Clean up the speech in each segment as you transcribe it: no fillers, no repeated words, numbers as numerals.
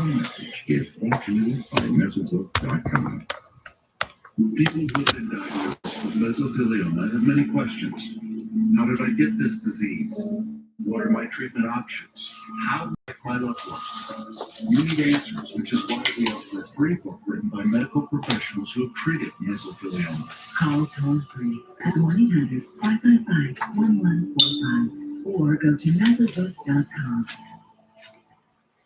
phone message is brought to you by Mesobook.com. People who have been diagnosed with mesothelioma have many questions. How did I get this disease? What are my treatment options? How do I my loved ones? You need answers, which is why we offer a free book written by medical professionals who have treated mesothelioma. Call toll-free at 1-800-555-1145 or go to mesobook.com.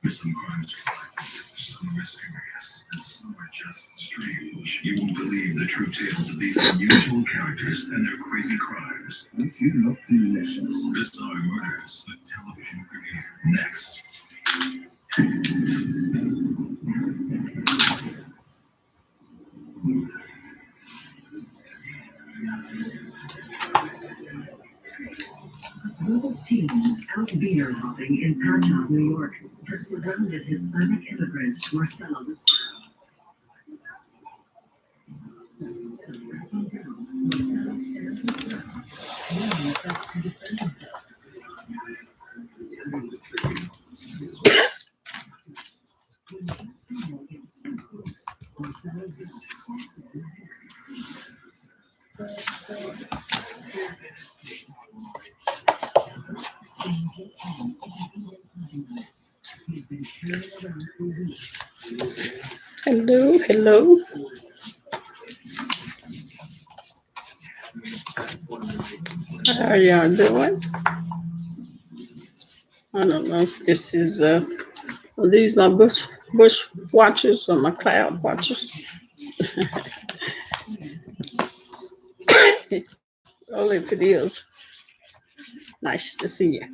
Some crimes are violent, some mysterious, and some are just strange. You won't believe the true tales of these unusual characters and their crazy crimes. If you know the initials, Bizarre Murders, a television premiere. Next. A group of teens out beer hopping in Patchogue, New York, has surrounded Hispanic immigrant Marcelo Lucero. Instead of backing down, Marcelo stands his ground, knowing that to defend himself. When that panel gets so close, Marcelo just claps it in the hair. James Lipson is an Indian copyright. He's been carrying around for weeks. Hello, hello. How are y'all doing? I don't know if this is are these my bush watchers or my cloud watchers. Well, if it is, nice to see you.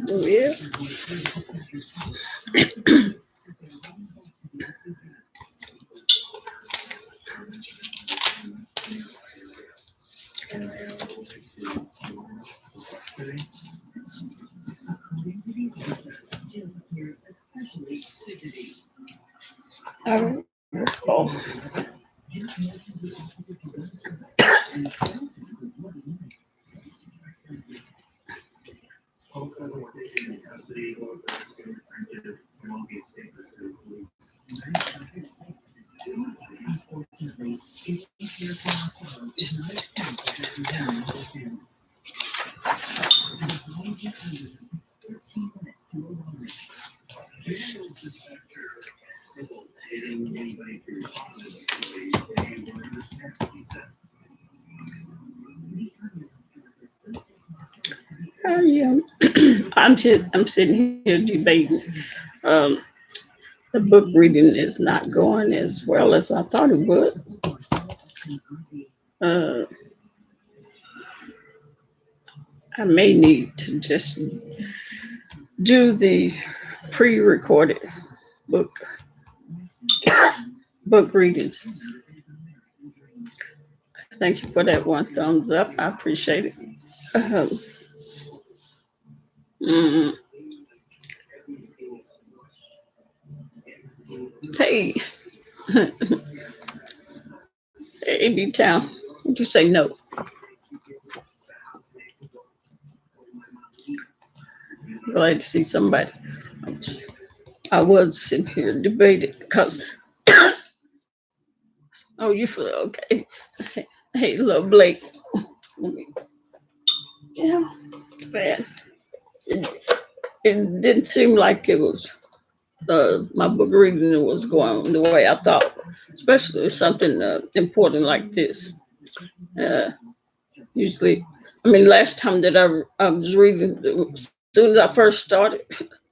Oh, yeah. Oh. I'm sitting here debating. Um, the book reading is not going as well as I thought it would. I may need to just do the pre-recorded book readings. Thank you for that one thumbs up. I appreciate it. Hey, hey, B-Town, would you say no? Glad to see somebody. I was sitting here debating because, oh, you feel okay. Hey, little Blake. Yeah, bad. It didn't seem like it was my book reading was going the way I thought, especially with something important like this. Usually, I mean, last time that I was reading, as soon as I first started,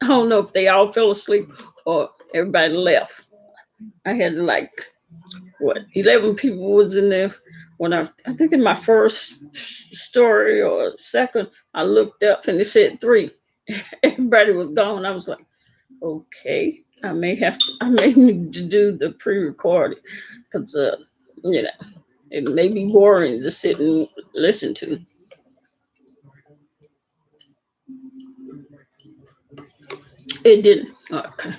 I don't know if they all fell asleep or everybody left. I had like what 11 people was in there when I think in my first story or second, I looked up and it said three. Everybody was gone. I was like, okay, I may need to do the pre-recording because you know it may be boring to sit and listen to. It didn't. Okay.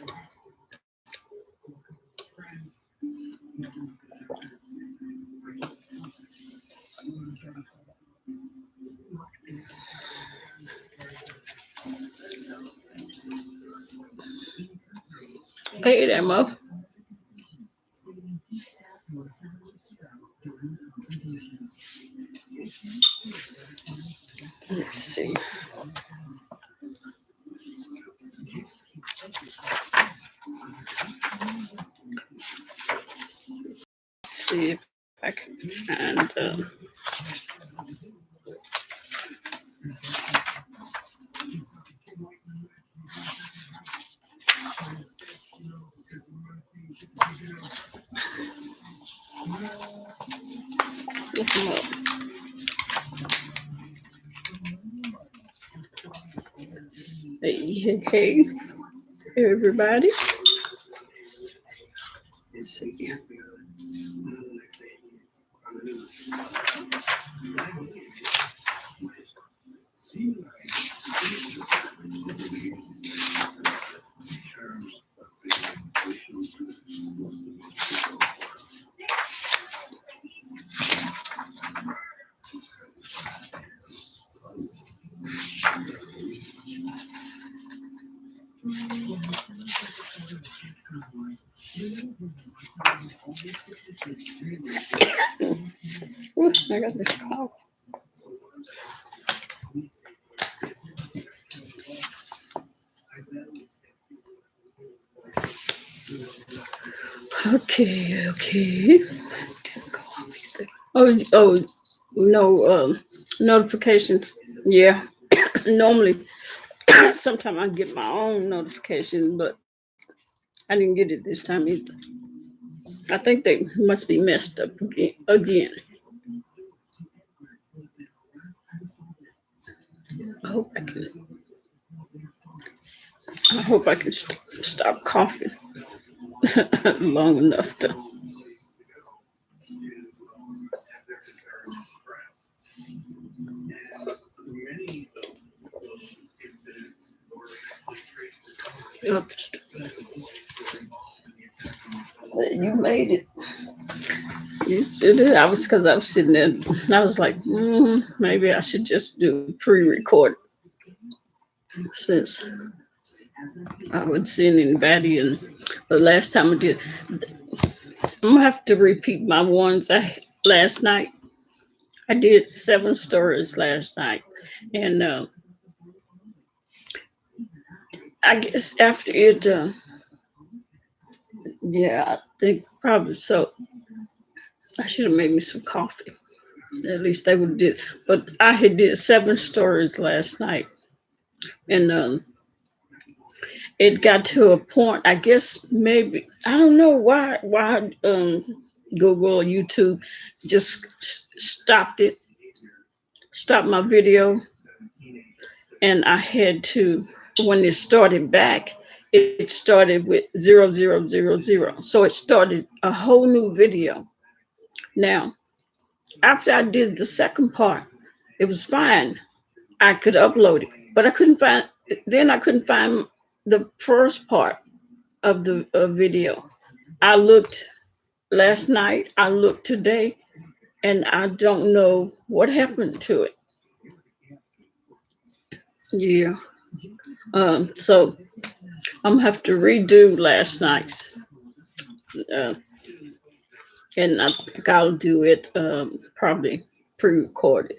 Hey, Emma. Let's see. Let's see if I can find. Look 'em up. Hey, everybody. Let's see. Ooh, I got this call. Okay. Oh, no notifications. Yeah, normally, sometimes I get my own notification, but I didn't get it this time either. I think they must be messed up again. I hope I can. I hope I can stop coughing long enough to. Oops. You made it. You should have. I was sitting there. And I was like, maybe I should just do pre-record since I wasn't seeing anybody. And the last time I did, I'm gonna have to repeat my ones I last night. I did 7 stories last night, and I guess after it, yeah, I think probably so. I should have made me some coffee. At least they would did. But I had did 7 stories last night, and it got to a point. I guess maybe I don't know why Google or YouTube just stopped my video, and I had to when it started back. It started with 0000. So it started a whole new video. Now, after I did the second part, it was fine. I could upload it, but I couldn't find the first part of the video. I looked last night, I looked today, and I don't know what happened to it. Yeah. So I'm gonna have to redo last night's, uh, and I think I'll do it probably pre-recorded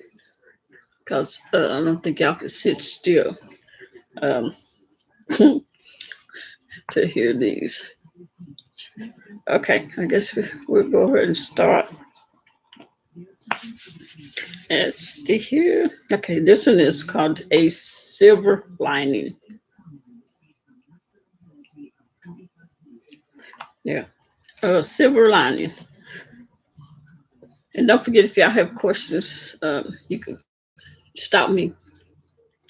because I don't think y'all can sit still um, to hear these. Okay, I guess we'll go ahead and start. Let's see here. Okay, this one is called A Silver Lining. Yeah, a silver lining. And don't forget, if y'all have questions, you can stop me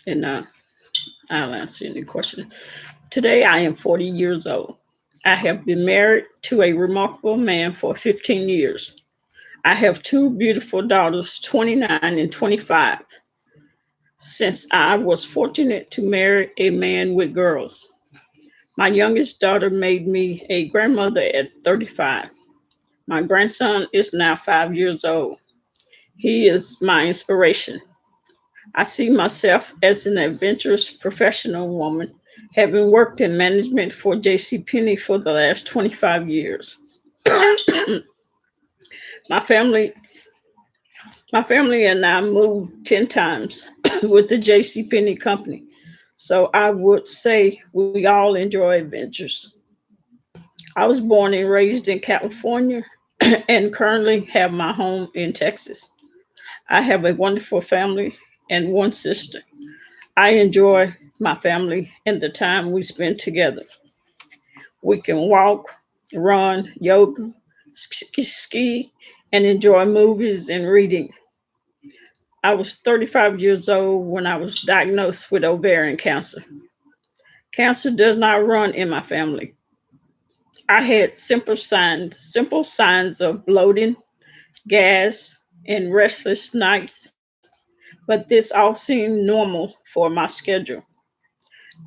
and I'll answer any question. Today, I am 40 years old. I have been married to a remarkable man for 15 years. I have two beautiful daughters, 29 and 25. Since I was fortunate to marry a man with girls, my youngest daughter made me a grandmother at 35. My grandson is now 5 years old. He is my inspiration. I see myself as an adventurous professional woman, having worked in management for JCPenney for the last 25 years. my family my family and I moved 10 times with the JCPenney company. So I would say we all enjoy adventures. I was born and raised in California and currently have my home in Texas. I have a wonderful family and one sister. I enjoy my family and the time we spend together. We can walk, run, yoga, ski, and enjoy movies and reading. I was 35 years old when I was diagnosed with ovarian cancer. Cancer does not run in my family. I had simple signs of bloating, gas, and restless nights, but this all seemed normal for my schedule.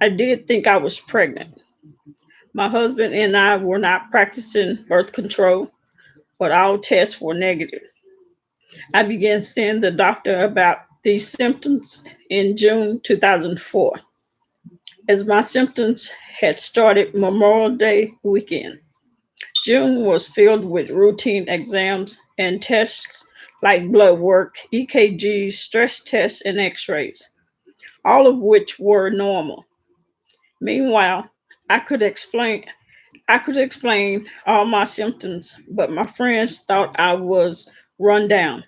I did think I was pregnant. My husband and I were not practicing birth control, but all tests were negative. I began seeing the doctor about these symptoms in June 2004, as my symptoms had started Memorial Day weekend. June was filled with routine exams and tests like blood work, EKG, stress tests, and x rays, all of which were normal. Meanwhile, I could explain I could explain all my symptoms, but my friends thought I was run down.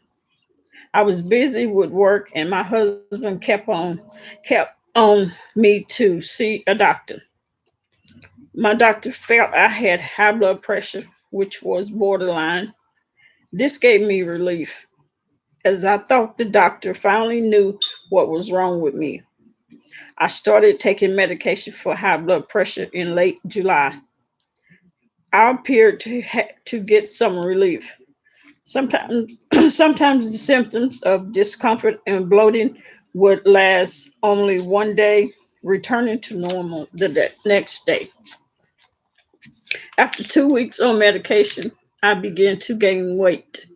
I was busy with work and my husband kept on me to see a doctor. My doctor felt I had high blood pressure, which was borderline. This gave me relief, as I thought the doctor finally knew what was wrong with me. I started taking medication for high blood pressure in late July. I appeared to get some relief. Sometimes, sometimes the symptoms of discomfort and bloating would last only one day, returning to normal the next day. After 2 weeks on medication, I began to gain weight.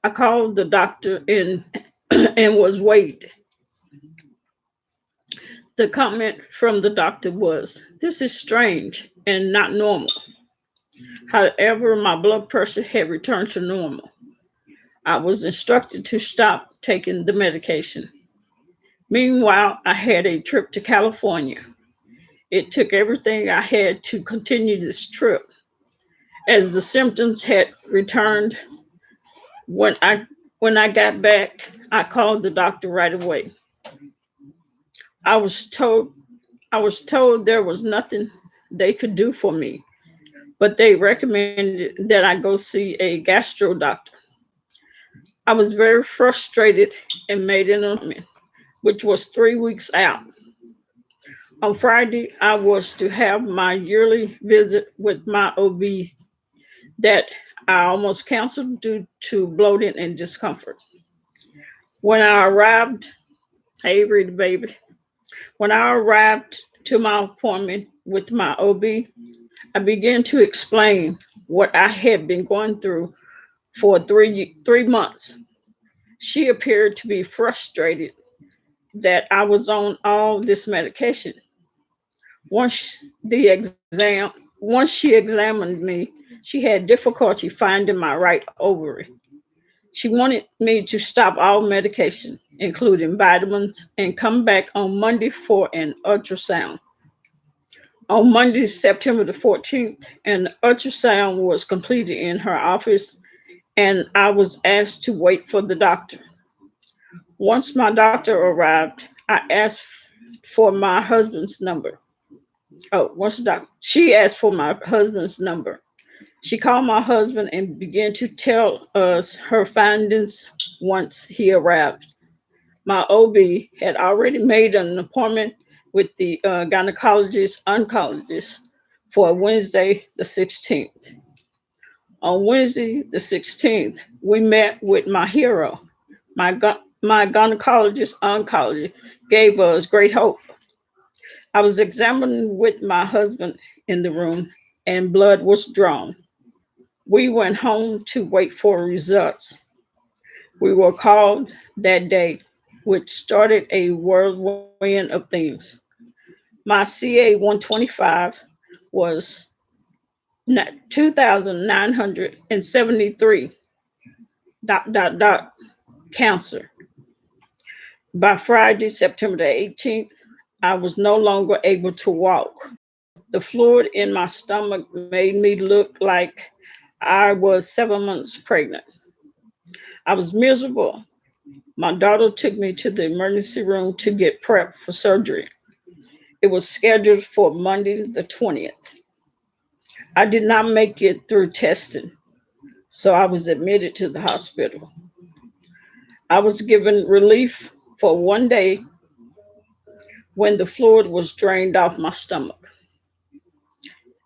I called the doctor and was weighed. The comment from the doctor was, "This is strange and not normal." However, my blood pressure had returned to normal. I was instructed to stop taking the medication. Meanwhile, I had a trip to California. It took everything I had to continue this trip, as the symptoms had returned. When I when I got back, I called the doctor right away. I was told I was told there was nothing they could do for me, but they recommended that I go see a gastro doctor. I was very frustrated and made an appointment, which was 3 weeks out. On Friday, I was to have my yearly visit with my OB that I almost canceled due to bloating and discomfort. When I arrived, hey, Rita, baby, when I arrived to my appointment with my OB, I began to explain what I had been going through for three months. She appeared to be frustrated that I was on all this medication. Once she examined me, she had difficulty finding my right ovary. She wanted me to stop all medication, including vitamins, and come back on Monday for an ultrasound. On Monday, September the 14th, an ultrasound was completed in her office, and I was asked to wait for the doctor. Once my doctor arrived, I asked for my husband's number. Oh, once the doctor, she asked for my husband's number. She called my husband and began to tell us her findings once he arrived. My OB had already made an appointment with the gynecologist oncologist for Wednesday the 16th. On Wednesday the 16th, we met with my hero. My gynecologist oncologist gave us great hope. I was examined with my husband in the room and blood was drawn. We went home to wait for results. We were called that day, which started a whirlwind of things. My CA 125 was 2,973 cancer. By Friday, September the 18th, I was no longer able to walk. The fluid in my stomach made me look like I was 7 months pregnant. I was miserable. My daughter took me to the emergency room to get prepped for surgery. It was scheduled for Monday the 20th. I did not make it through testing, so I was admitted to the hospital. I was given relief for 1 day when the fluid was drained off my stomach.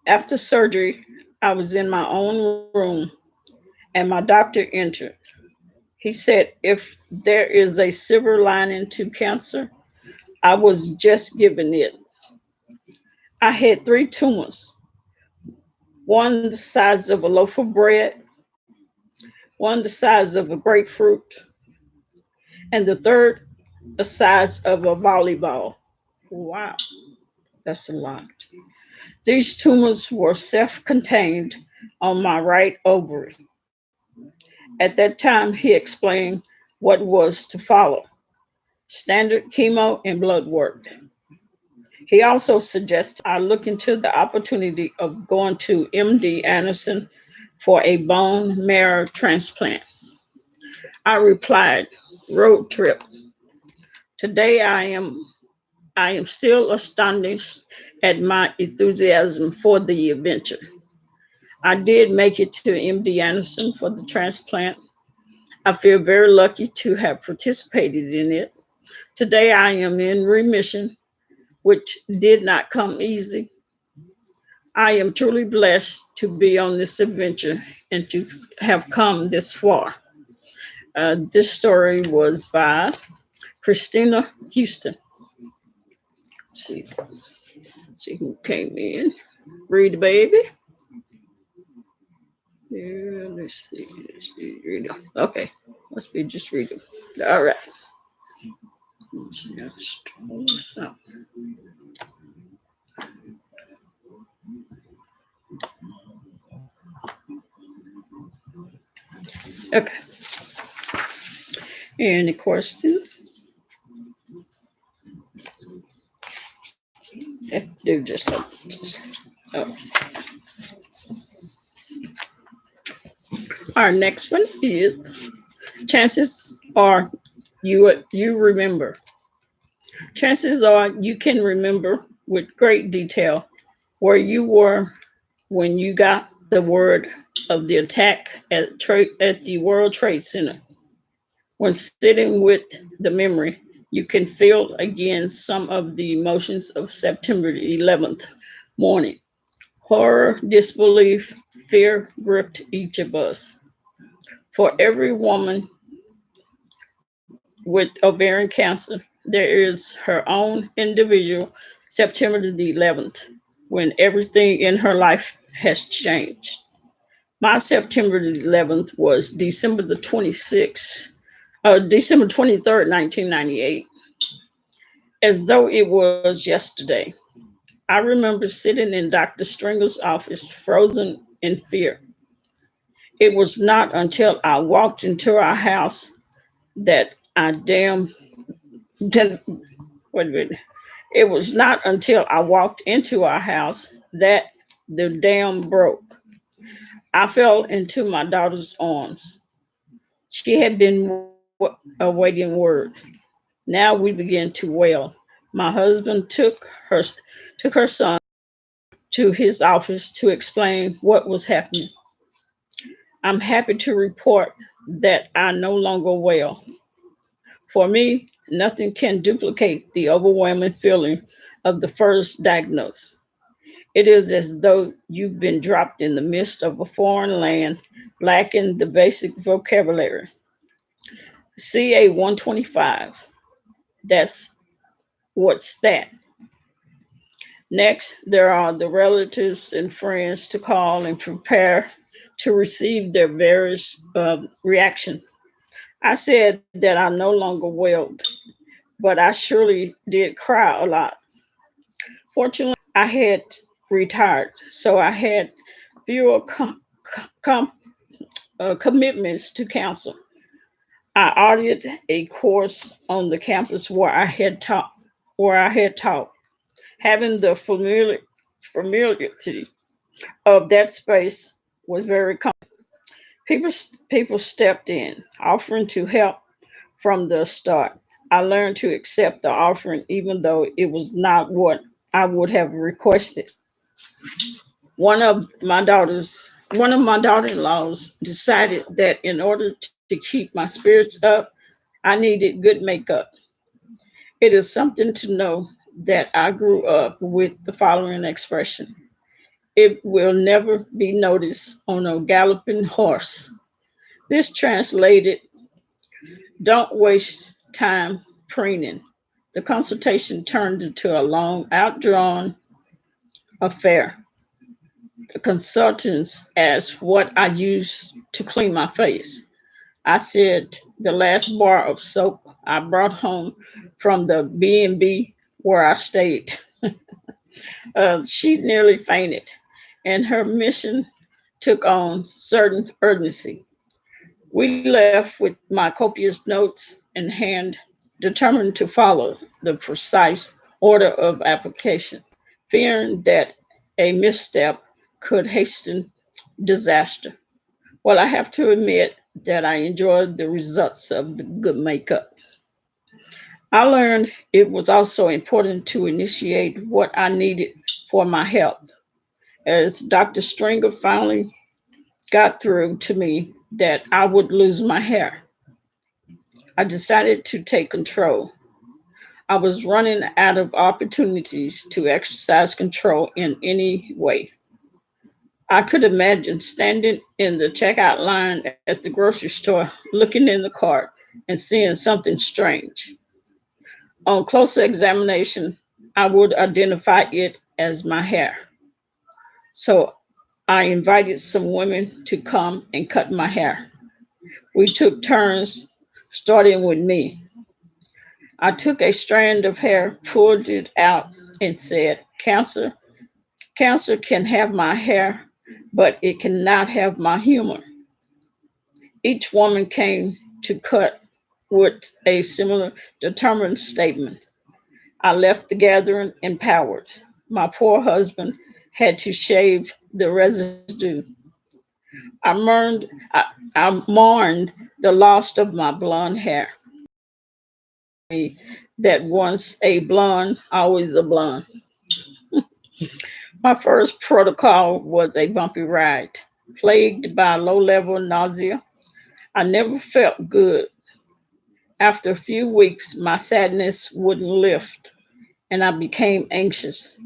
After surgery, I was in my own room and my doctor entered. He said, if there is a silver lining to cancer, I was just given it. I had three tumors, one the size of a loaf of bread, one the size of a grapefruit, and the third the size of a volleyball. Wow, that's a lot. These tumors were self contained on my right ovary. At that time, he explained what was to follow standard chemo and blood work. He also suggested I look into the opportunity of going to MD Anderson for a bone marrow transplant. I replied, road trip. Today I am still astonished at my enthusiasm for the adventure. I did make it to MD Anderson for the transplant. I feel very lucky to have participated in it. Today I am in remission, which did not come easy. I am truly blessed to be on this adventure and to have come this far. This story was by Christina Houston. See, see who came in. Read, baby. Yeah, let's see. Let's be reader. Okay, let's be just reading. All right. Let's just pull this up. Okay. Any questions? Yeah, do just like this. Oh. Our next one is chances are you remember. Chances are you can remember with great detail where you were when you got the word of the attack at the World Trade Center. When sitting with the memory, you can feel again some of the emotions of September 11th morning. Horror, disbelief, fear gripped each of us. For every woman with ovarian cancer, there is her own individual September the 11th when everything in her life has changed. My September the 11th was December the 26th, December 23rd, 1998, as though it was yesterday. I remember sitting in Dr. Stringer's office, frozen in fear. It was not until I walked into our house that I damn, wait a minute. It was not until I walked into our house that the dam broke. I fell into my daughter's arms. She had been awaiting word. Now we began to wail. My husband took her son to his office to explain what was happening. I'm happy to report that I no longer wail. For me, nothing can duplicate the overwhelming feeling of the first diagnosis. It is as though you've been dropped in the midst of a foreign land, lacking the basic vocabulary. CA 125. That's what's that. Next, there are the relatives and friends to call and prepare to receive their various reaction. I said that I no longer wailed, but I surely did cry a lot. Fortunately, I had retired, so I had fewer com- commitments to counsel. I audited a course on the campus where I had taught. Having the familiarity of that space was very people people stepped in, offering to help from the start. I learned to accept the offering even though it was not what I would have requested. One of my daughter-in-laws decided that in order to keep my spirits up, I needed good makeup. It is something to know that I grew up with the following expression: it will never be noticed on a galloping horse. This translated, don't waste time preening. The consultation turned into a long, outdrawn affair. The consultants asked what I used to clean my face. I said the last bar of soap I brought home from the B&B where I stayed. She nearly fainted, and her mission took on certain urgency. We left with my copious notes in hand, determined to follow the precise order of application, fearing that a misstep could hasten disaster. Well, I have to admit that I enjoyed the results of the good makeup. I learned it was also important to initiate what I needed for my health. As Dr. Stringer finally got through to me that I would lose my hair, I decided to take control. I was running out of opportunities to exercise control in any way. I could imagine standing in the checkout line at the grocery store, looking in the cart, and seeing something strange. On closer examination, I would identify it as my hair. So I invited some women to come and cut my hair. We took turns, starting with me. I took a strand of hair, pulled it out, and said, Cancer can have my hair, but it cannot have my humor. Each woman came to cut with a similar determined statement. I left the gathering empowered. My poor husband had to shave the residue. I mourned the loss of my blonde hair. Me that once a blonde, always a blonde. My first protocol was a bumpy ride, plagued by low level nausea. I never felt good. After a few weeks, my sadness wouldn't lift, and I became anxious.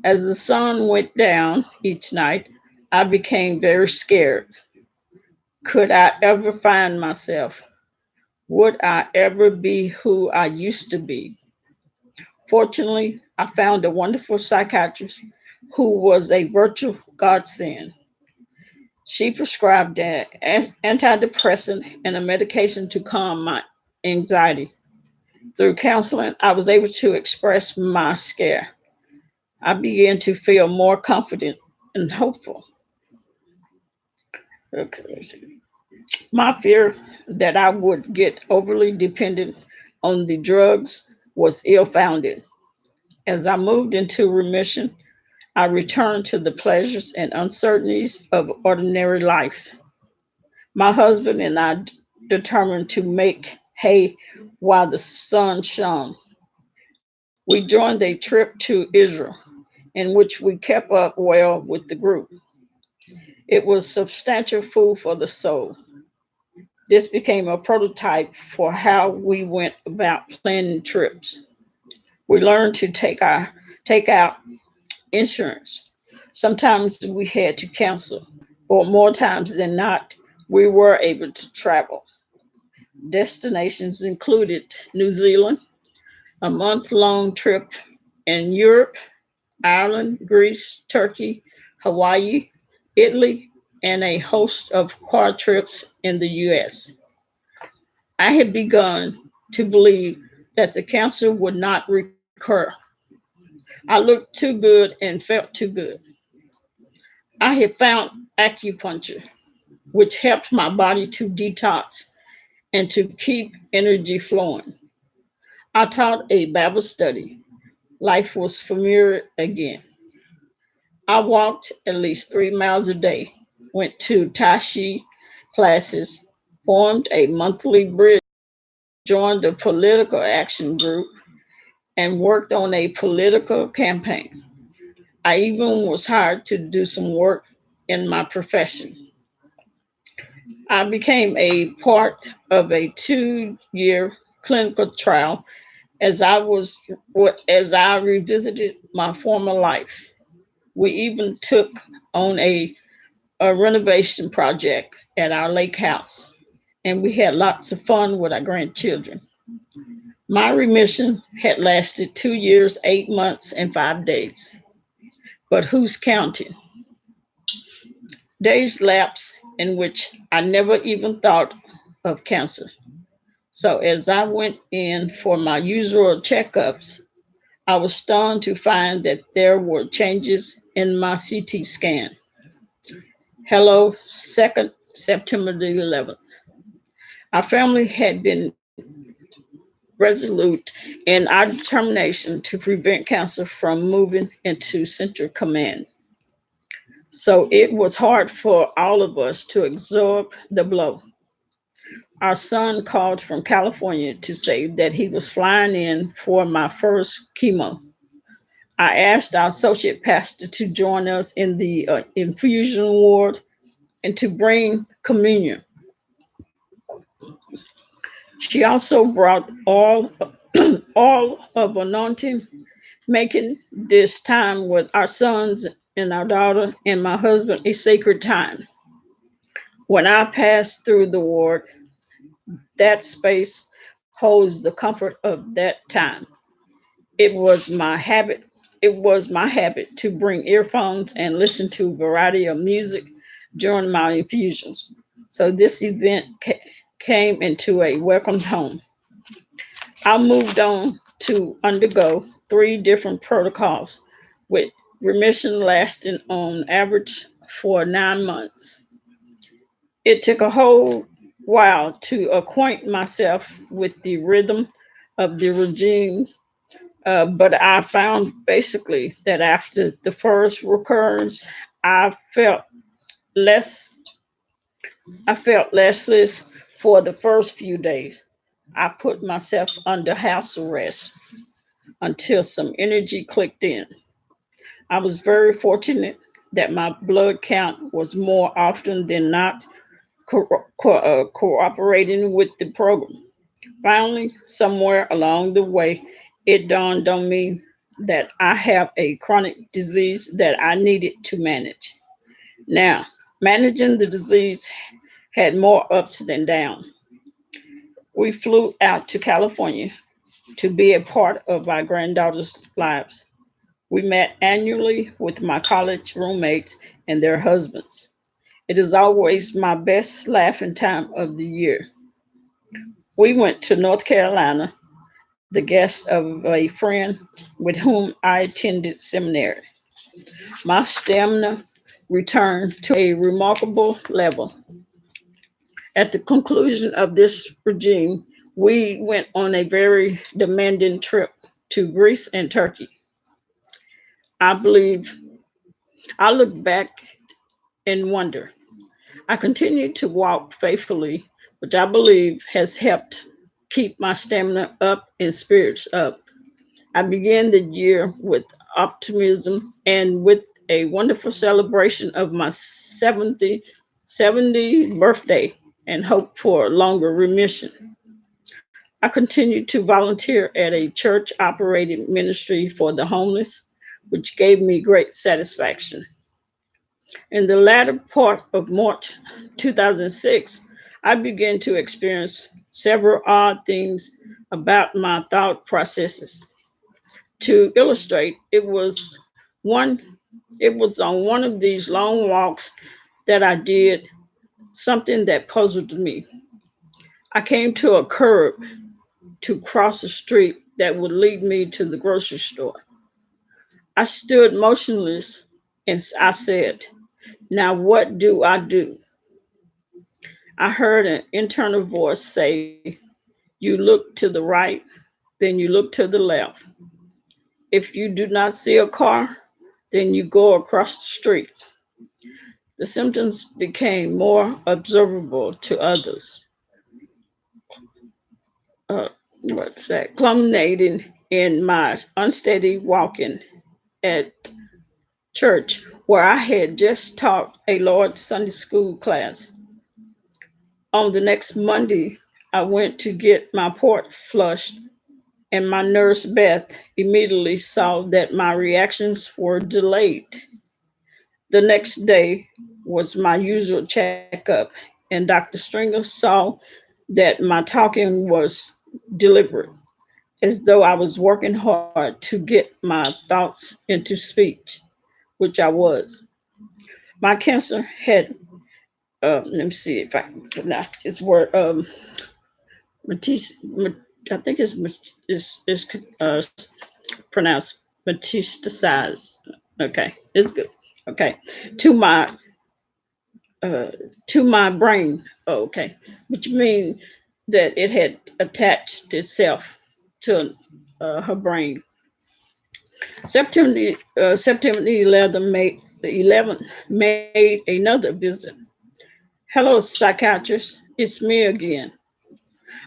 As the sun went down each night, I became very scared. Could I ever find myself? Would I ever be who I used to be? Fortunately, I found a wonderful psychiatrist who was a virtual godsend. She prescribed an antidepressant and a medication to calm my anxiety. Through counseling, I was able to express my scare. I began to feel more confident and hopeful. Okay, let's see. My fear that I would get overly dependent on the drugs was ill founded. As I moved into remission, I returned to the pleasures and uncertainties of ordinary life. My husband and I determined to make hay while the sun shone. We joined a trip to Israel, in which we kept up well with the group. It was substantial food for the soul. This became a prototype for how we went about planning trips. We learned to take out insurance. Sometimes we had to cancel, but more times than not, we were able to travel. Destinations included New Zealand, a month long trip in Europe, Ireland, Greece, Turkey, Hawaii, Italy, and a host of car trips in the US. I had begun to believe that the cancer would not recur. I looked too good and felt too good. I had found acupuncture, which helped my body to detox and to keep energy flowing. I taught a Bible study. Life was familiar again. I walked at least 3 miles a day, went to Tashi classes, formed a monthly bridge, joined a political action group, and worked on a political campaign. I even was hired to do some work in my profession. I became a part of a 2 year clinical trial as I revisited my former life. We even took on a renovation project at our lake house, and we had lots of fun with our grandchildren. My remission had lasted 2 years, 8 months, and 5 days. But who's counting? Days lapsed in which I never even thought of cancer. So as I went in for my usual checkups, I was stunned to find that there were changes in my CT scan. Hello, 2nd September the 11th. Our family had been resolute in our determination to prevent cancer from moving into Central Command. So it was hard for all of us to absorb the blow. Our son called from California to say that he was flying in for my first chemo. I asked our associate pastor to join us in the infusion ward and to bring communion. She also brought all of anointing, making this time with our sons and our daughter and my husband a sacred time. When I pass through the ward, that space holds the comfort of that time. It was my habit. It was my habit to bring earphones and listen to a variety of music during my infusions. So this event came into a welcomed home. I moved on to undergo 3 different protocols with remission lasting on average for 9 months. It took a whole while to acquaint myself with the rhythm of the regimes, but I found basically that after the first recurrence, I felt less. I felt restless for the first few days. I put myself under house arrest until some energy clicked in. I was very fortunate that my blood count was more often than not cooperating with the program. Finally, somewhere along the way, it dawned on me that I have a chronic disease that I needed to manage. Now, managing the disease had more ups than downs. We flew out to California to be a part of our granddaughter's lives. We met annually with my college roommates and their husbands. It is always my best laughing time of the year. We went to North Carolina, the guest of a friend with whom I attended seminary. My stamina returned to a remarkable level. At the conclusion of this regime, we went on a very demanding trip to Greece and Turkey. I believe I look back and wonder. I continue to walk faithfully, which I believe has helped keep my stamina up and spirits up. I began the year with optimism and with a wonderful celebration of my 70th birthday and hope for longer remission. I continued to volunteer at a church operated ministry for the homeless, which gave me great satisfaction. In the latter part of March 2006, I began to experience several odd things about my thought processes. To illustrate, one it was on one of these long walks that I did something that puzzled me. I came to a curb to cross a street that would lead me to the grocery store. I stood motionless and I said, "Now what do I do?" I heard an internal voice say, "You look to the right, then you look to the left. If you do not see a car, then you go across the street." The symptoms became more observable to others. Uh, what's that? Culminating in my unsteady walking at church, where I had just taught a large Sunday school class. On the next Monday, I went to get my port flushed, and my nurse Beth immediately saw that my reactions were delayed. The next day was my usual checkup, and Dr. Stringer saw that my talking was deliberate, as though I was working hard to get my thoughts into speech, which I was. My cancer had, let me see if I can pronounce this word, metis- I think it's pronounced metastasized. Okay, it's good. Okay, to my uh, to my brain. Oh, okay, which means that it had attached itself to her brain. September the 11th made another visit. Hello, psychiatrist. It's me again.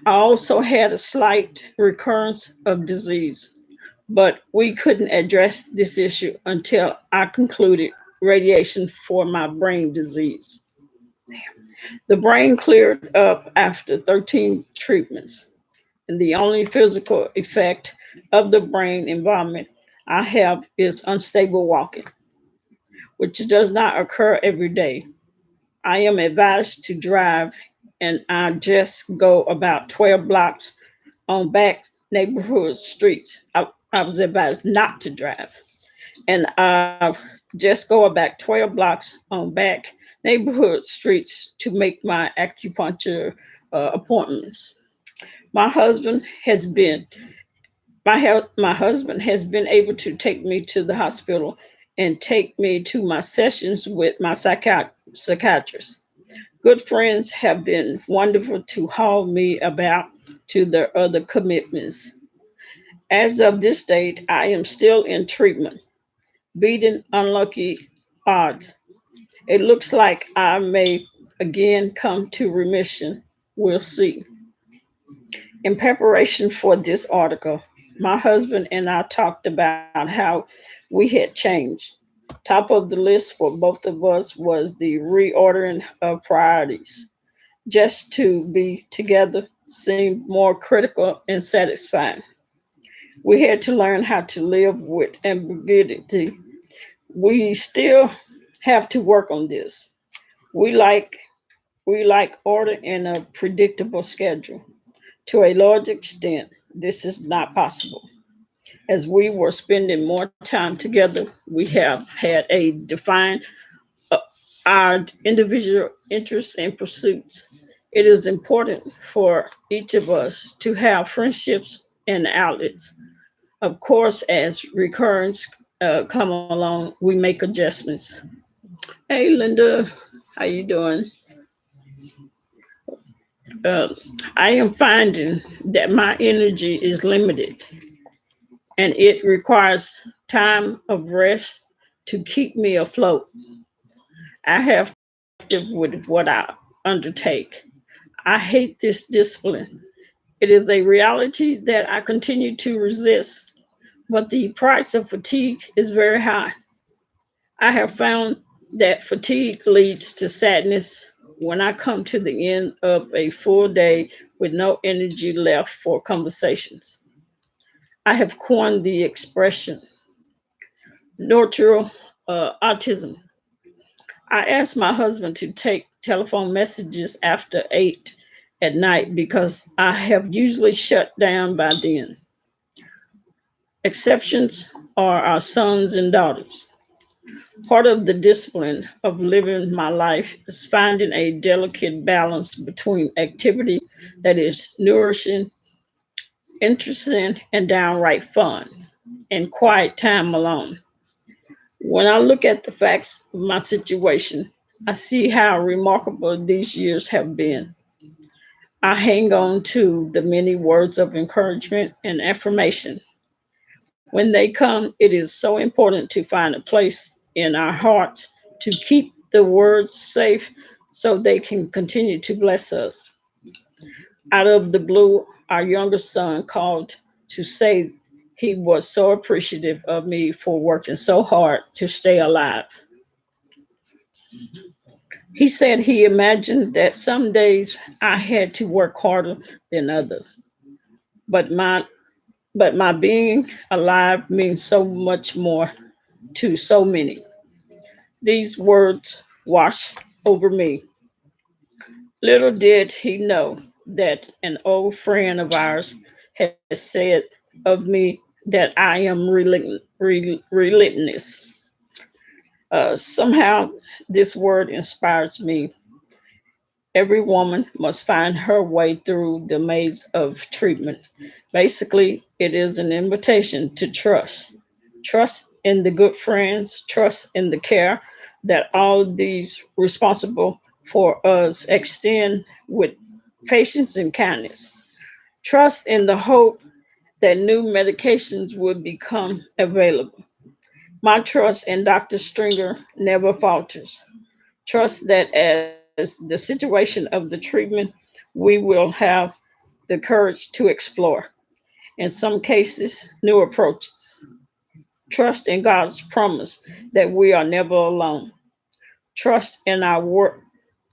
I also had a slight recurrence of disease, but we couldn't address this issue until I concluded radiation for my brain disease. The brain cleared up after 13 treatments, and the only physical effect of the brain involvement I have is unstable walking, which does not occur every day. I am advised to drive, and I just go about 12 blocks on back neighborhood streets. I was advised not to drive, and I just go about 12 blocks on back neighborhood streets to make my acupuncture appointments. My husband has been my husband has been able to take me to the hospital and take me to my sessions with my psychiatrist. Good friends have been wonderful to haul me about to their other commitments. As of this date, I am still in treatment, beating unlucky odds. It looks like I may again come to remission. We'll see. In preparation for this article, my husband and I talked about how we had changed. Top of the list for both of us was the reordering of priorities. Just to be together seemed more critical and satisfying. We had to learn how to live with ambiguity. We still have to work on this. We like we like order and a predictable schedule. To a large extent, this is not possible. As we were spending more time together, we have had a defined uh, our individual interests and pursuits. It is important for each of us to have friendships and outlets. Of course, as recurrence come along, we make adjustments. Hey, Linda, how you doing? Uh, I am finding that my energy is limited, and it requires time of rest. to keep me afloat. I have to live with what I undertake. I hate this discipline. It is a reality that I continue to resist, but the price of fatigue is very high. I have found that fatigue leads to sadness when I come to the end of a full day with no energy left for conversations. I have coined the expression neutral autism. I asked my husband to take telephone messages after 8 at night because I have usually shut down by then. Exceptions are our sons and daughters. Part of the discipline of living my life is finding a delicate balance between activity that is nourishing, interesting, and downright fun, and quiet time alone. When I look at the facts of my situation, I see how remarkable these years have been. I hang on to the many words of encouragement and affirmation. When they come, it is so important to find a place in our hearts to keep the words safe so they can continue to bless us. Out of the blue, our youngest son called to say he was so appreciative of me for working so hard to stay alive. He said he imagined that some days I had to work harder than others, but my being alive means so much more to so many. These words wash over me. Little did he know that an old friend of ours had said of me that I am relentless. Somehow, this word inspires me. Every woman must find her way through the maze of treatment. Basically, it is an invitation to trust. Trust in the good friends, trust in the care that all these responsible for us extend with patience and kindness. Trust in the hope that new medications will become available. My trust in Dr. Stringer never falters. Trust that as the situation of the treatment, we will have the courage to explore, in some cases, new approaches. Trust in God's promise that we are never alone. Trust in our work.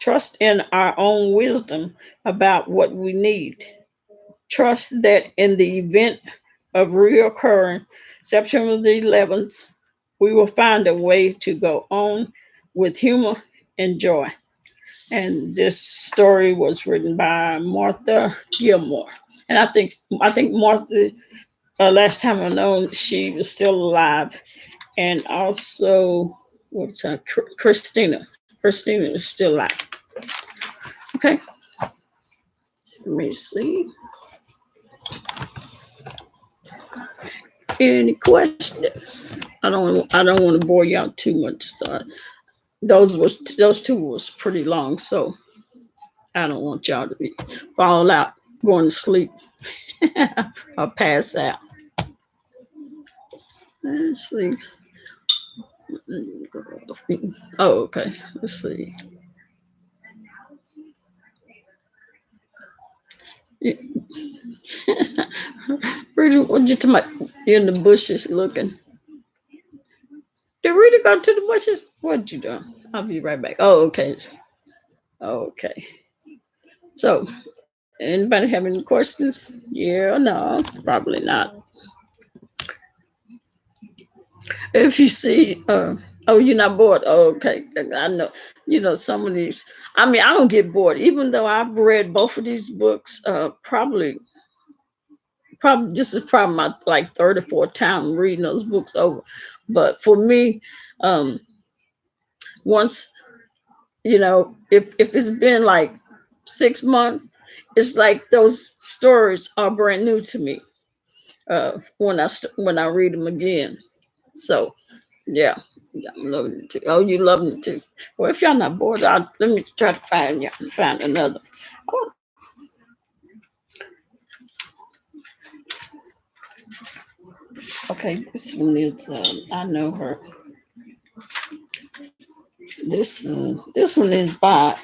Trust in our own wisdom about what we need. Trust that in the event of reoccurring September the 11th, we will find a way to go on with humor and joy. And this story was written by Martha Gilmore. And I think Martha, last time I know, she was still alive, and also what's her Christina. Christina is still alive. Okay, let me see. Any questions? I don't want to bore y'all too much. So those two was pretty long. So I don't want y'all to be fall out going to sleep or pass out. Let's see. Oh, okay. Let's see. Rita, what you talking about? In the bushes looking. Did Rita go to the bushes? What you doing? I'll be right back. Oh, okay. Okay. So, anybody have any questions? Yeah or no? Probably not. If you see, oh, you're not bored. Oh, okay. I know. Some of these. I mean, I don't get bored, even though I've read both of these books. Probably this is probably my like third or fourth time reading those books over. But for me, um, once if it's been like 6 months, it's like those stories are brand new to me when I read them again. So yeah, yeah, I'm loving it too. Oh, you loving it too. Well, if y'all not bored, let me try to find another. Oh, okay, this one is I know her. This one is by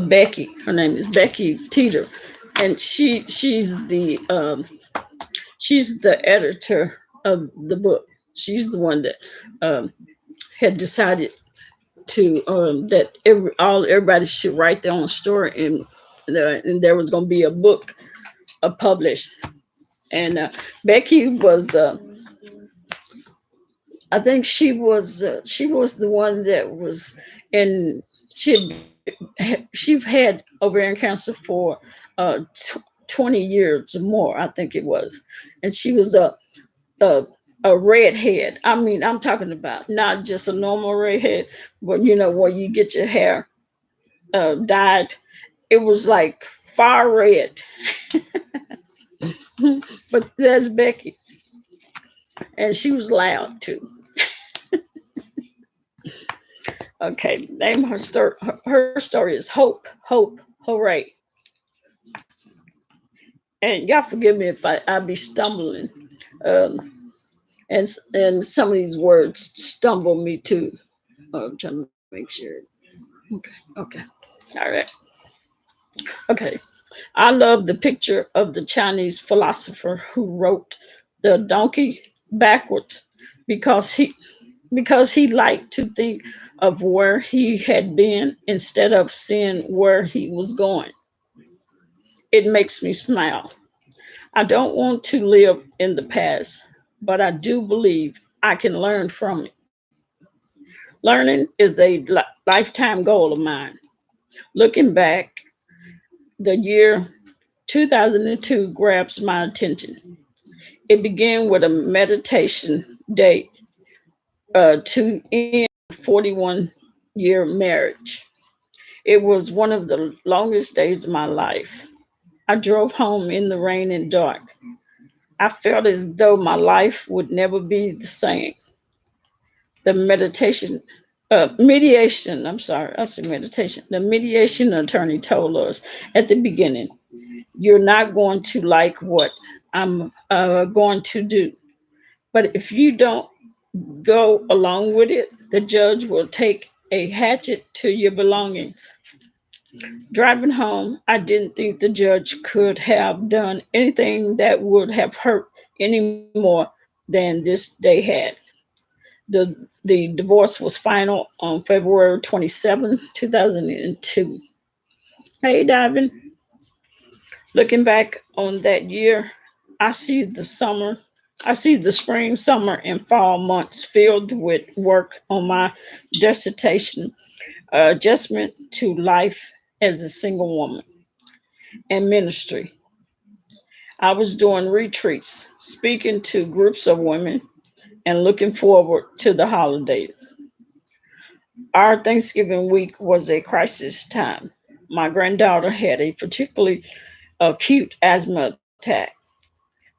Becky. Her name is Becky Teeter, and she's the editor of the book. She's the one that um, had decided to that everybody should write their own story, and there was going to be a book published. And Becky was, I think she was the one that was, and she've had ovarian cancer for 20 years or more, I think it was, and she was a a redhead. I mean, I'm talking about not just a normal redhead, but where you get your hair dyed. It was like fire red. But that's Becky, and she was loud too. Okay, name her story. Her story is Hope, Hope, Hooray. And y'all forgive me if I be stumbling, and some of these words stumble me too. I'm trying to make sure. Okay, okay, all right, okay. I love the picture of the Chinese philosopher who wrote the donkey backwards because he liked to think of where he had been instead of seeing where he was going. It makes me smile. I don't want to live in the past, but I do believe I can learn from it. Learning is a lifetime goal of mine. Looking back, the year 2002 grabs my attention. It began with a meditation day to end 41-year marriage. It was one of the longest days of my life. I drove home in the rain and dark. I felt as though my life would never be the same. The mediation, I'm sorry, I said meditation. The mediation attorney told us at the beginning, you're not going to like what I'm going to do. But if you don't go along with it, the judge will take a hatchet to your belongings. Driving home, I didn't think the judge could have done anything that would have hurt any more than this day had. The divorce was final on February 27, 2002. Hey, Davin, looking back on that year, I see the summer, I see the spring, summer, and fall months filled with work on my dissertation, adjustment to life as a single woman, and ministry. I was doing retreats, speaking to groups of women, and looking forward to the holidays. Our Thanksgiving week was a crisis time. My granddaughter had a particularly acute asthma attack.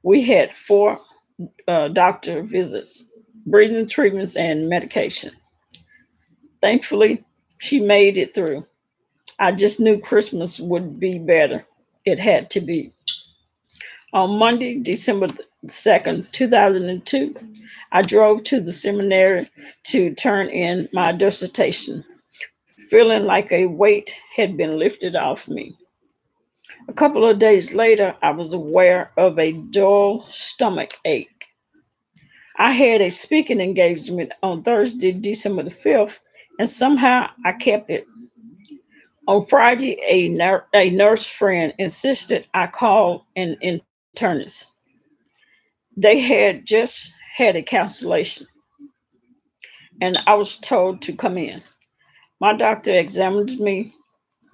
We had four doctor visits, breathing treatments, and medication. Thankfully, she made it through. I just knew Christmas would be better. It had to be. On Monday, December 2nd, 2002, I drove to the seminary to turn in my dissertation, feeling like a weight had been lifted off me. A couple of days later, I was aware of a dull stomach ache. I had a speaking engagement on Thursday, December the 5th, and somehow I kept it. On Friday, a nurse friend insisted I call an internist. They had just had a cancellation, and I was told to come in. My doctor examined me,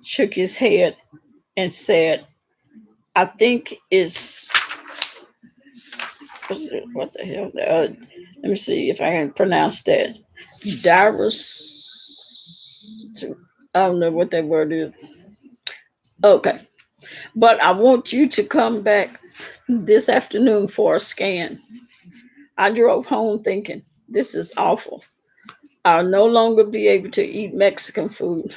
shook his head, and said, I think it's, what the hell? Let me see if I can pronounce that. Dirus. I don't know what that word is. Okay. But I want you to come back this afternoon for a scan. I drove home thinking, this is awful. I'll no longer be able to eat Mexican food.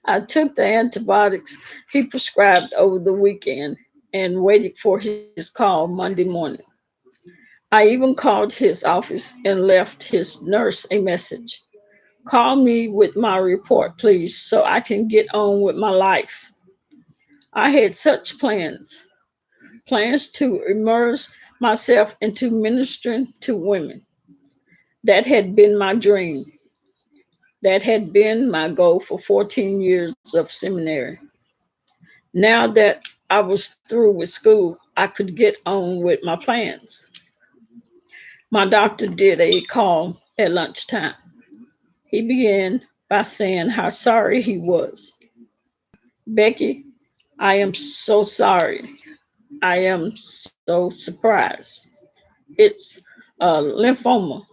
I took the antibiotics he prescribed over the weekend and waited for his call Monday morning. I even called his office and left his nurse a message. Call me with my report, please, so I can get on with my life. I had such plans to immerse myself into ministering to women. That had been my dream. That had been my goal for 14 years of seminary. Now that I was through with school, I could get on with my plans. My doctor did a call at lunchtime. He began by saying how sorry he was. Becky, I am so sorry. I am so surprised. It's lymphoma.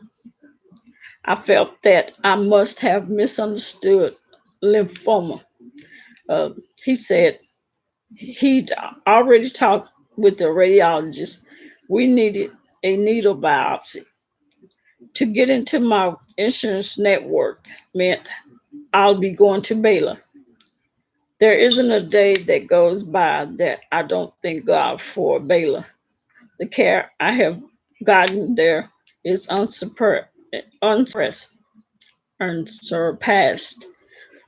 I felt that I must have misunderstood lymphoma. Uh, he said he'd already talked with the radiologist. We needed a needle biopsy. To get into my insurance network meant I'll be going to Baylor. There isn't a day that goes by that I don't thank God for Baylor. The care I have gotten there is unsurpassed.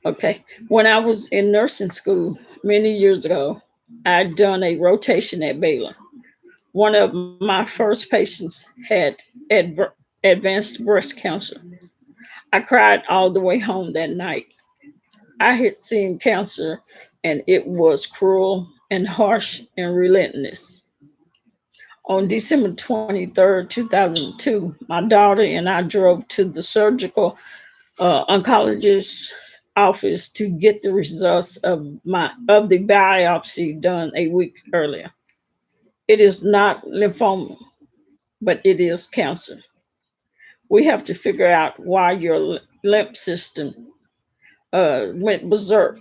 Okay. When I was in nursing school many years ago, I'd done a rotation at Baylor. One of my first patients had advanced breast cancer. I cried all the way home that night. I had seen cancer and it was cruel and harsh and relentless. On December 23rd, 2002, my daughter and I drove to the surgical oncologist's office to get the results of the biopsy done a week earlier. It is not lymphoma, but it is cancer. We have to figure out why your lymph system went berserk.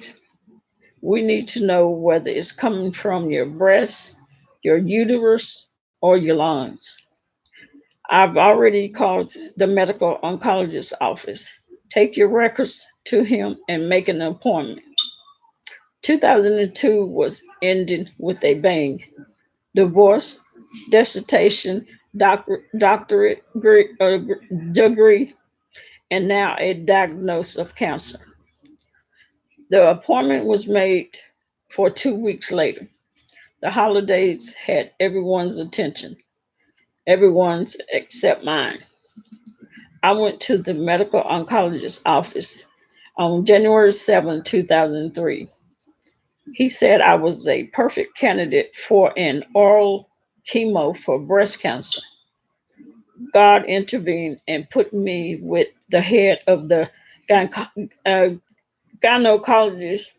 We need to know whether it's coming from your breast, your uterus, or your lungs. I've already called the medical oncologist's office. Take your records to him and make an appointment. 2002 was ending with a bang. Divorce, dissertation, doctorate degree, and now a diagnosis of cancer. The appointment was made for 2 weeks later. The holidays had everyone's attention, everyone's except mine. I went to the medical oncologist's office on January 7, 2003. He said I was a perfect candidate for an oral chemo for breast cancer. God intervened and put me with the head of the gynecologist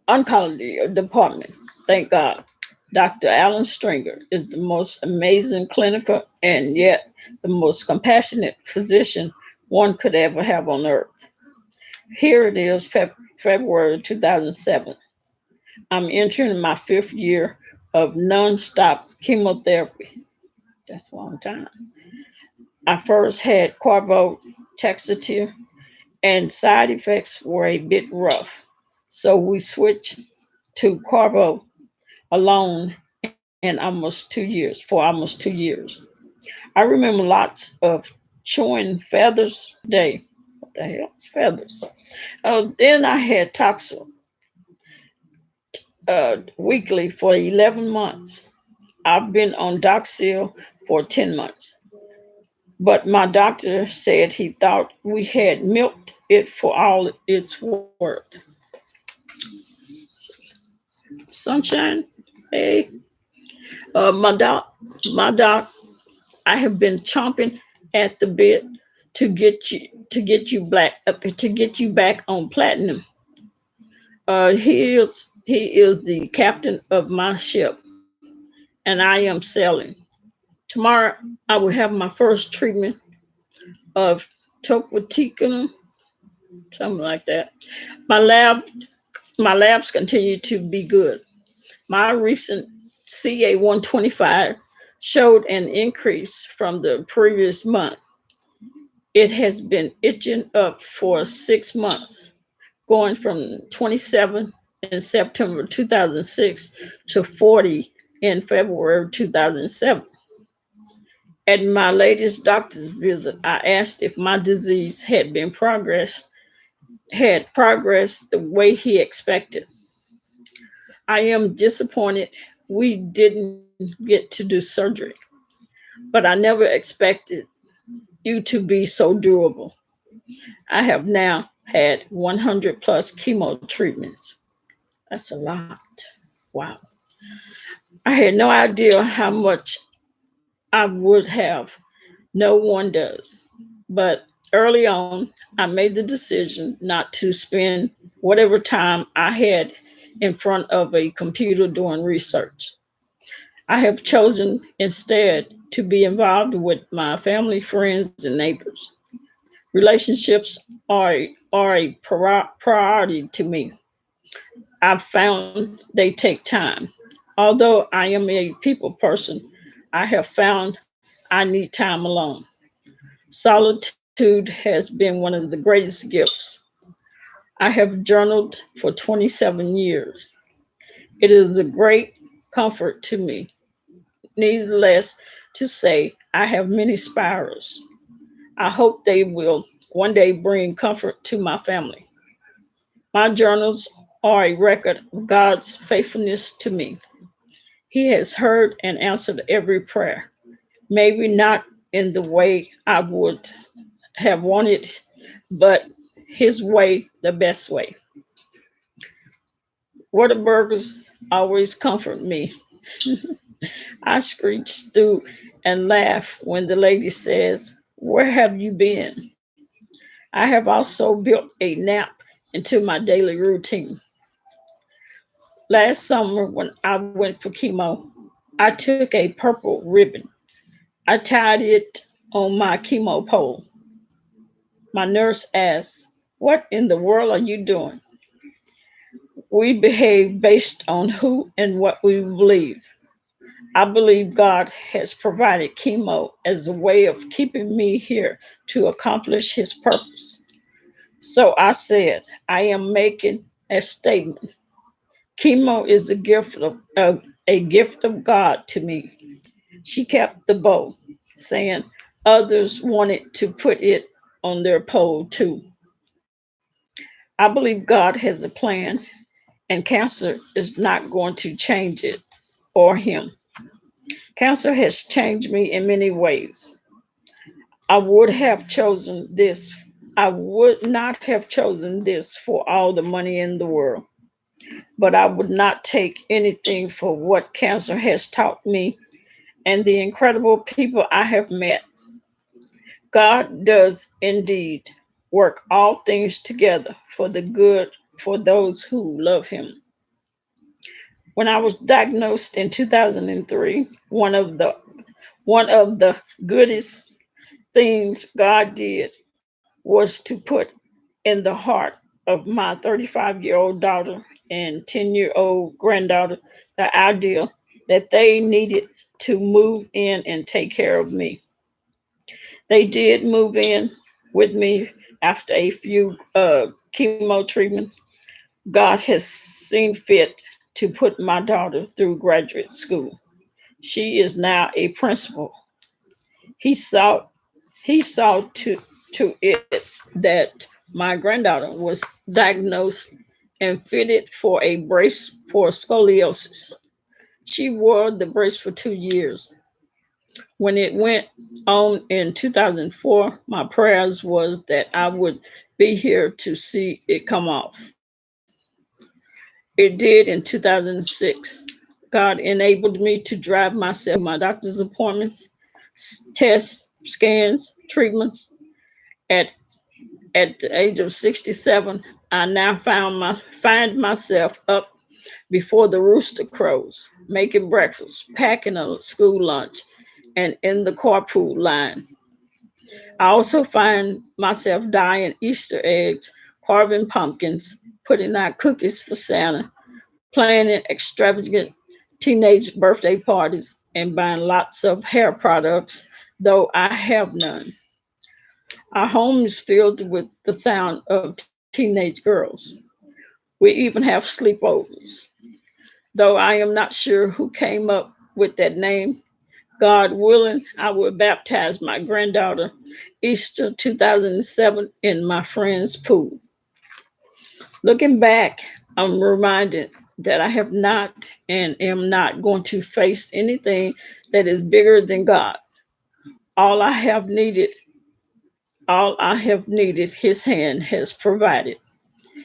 oncology department. Thank God. Dr. Alan Stringer is the most amazing clinical and yet the most compassionate physician one could ever have on earth. Here it is, February 2007. I'm entering my 5th year of nonstop chemotherapy. That's a long time. I first had carbotaxeter and side effects were a bit rough. So we switched to carbo alone for almost 2 years. I remember lots of chewing feathers a day. What the hell is feathers? Then I had Toxel weekly for 11 months. I've been on Doxil for 10 months. But my doctor said he thought we had milked it for all it's worth. Sunshine, hey, my doc, I have been chomping at the bit to get you back on platinum. He is the captain of my ship, and I am sailing. Tomorrow, I will have my first treatment of topotecan, something like that. My lab, my labs continue to be good. My recent CA 125 showed an increase from the previous month. It has been itching up for 6 months, going from 27 in September 2006 to 40 in February 2007. At my latest doctor's visit, I asked if my disease had progressed the way he expected. I am disappointed we didn't get to do surgery, but I never expected you to be so durable. I have now had 100 plus chemo treatments. That's a lot. Wow. I had no idea how much I would have. No one does. But early on, I made the decision not to spend whatever time I had in front of a computer doing research. I have chosen instead to be involved with my family, friends, and neighbors. Relationships are a priority to me. I've found they take time. Although I am a people person, I have found I need time alone. Solitude has been one of the greatest gifts. I have journaled for 27 years. It is a great comfort to me. Needless to say, I have many spirals. I hope they will one day bring comfort to my family. My journals are a record of God's faithfulness to me. He has heard and answered every prayer. Maybe not in the way I would have wanted, but His way, the best way. Whataburgers always comfort me. I screech through and laugh when the lady says, "Where have you been?" I have also built a nap into my daily routine. Last summer, when I went for chemo, I took a purple ribbon. I tied it on my chemo pole. My nurse asked, "What in the world are you doing?" We behave based on who and what we believe. I believe God has provided chemo as a way of keeping me here to accomplish His purpose. So I said, I am making a statement. Chemo is a gift of God to me. She kept the bow, saying others wanted to put it on their pole too. I believe God has a plan, and cancer is not going to change it or him. Cancer has changed me in many ways. I would have chosen this. I would not have chosen this for all the money in the world, but I would not take anything for what cancer has taught me and the incredible people I have met. God does indeed work all things together for the good for those who love Him. When I was diagnosed in 2003, one of the goodest things God did was to put in the heart of my 35-year-old daughter and 10-year-old granddaughter the idea that they needed to move in and take care of me. They did move in with me after a few chemo treatments. God has seen fit to put my daughter through graduate school. She is now a principal. He saw he saw to it that my granddaughter was diagnosed and fitted for a brace for scoliosis. She wore the brace for 2 years. When it went on in 2004, my prayers was that I would be here to see it come off. It did in 2006. God enabled me to drive myself my doctor's appointments, tests, scans, treatments. At at the age of 67, I now find myself up before the rooster crows, making breakfast, packing a school lunch, and in the carpool line. I also find myself dyeing Easter eggs, carving pumpkins, putting out cookies for Santa, planning extravagant teenage birthday parties, and buying lots of hair products, though I have none. Our home is filled with the sound of teenage girls. We even have sleepovers. Though I am not sure who came up with that name, God willing, I will baptize my granddaughter Easter 2007 in my friend's pool. Looking back, I'm reminded that I have not and am not going to face anything that is bigger than God. All I have needed, all I have needed, His hand has provided.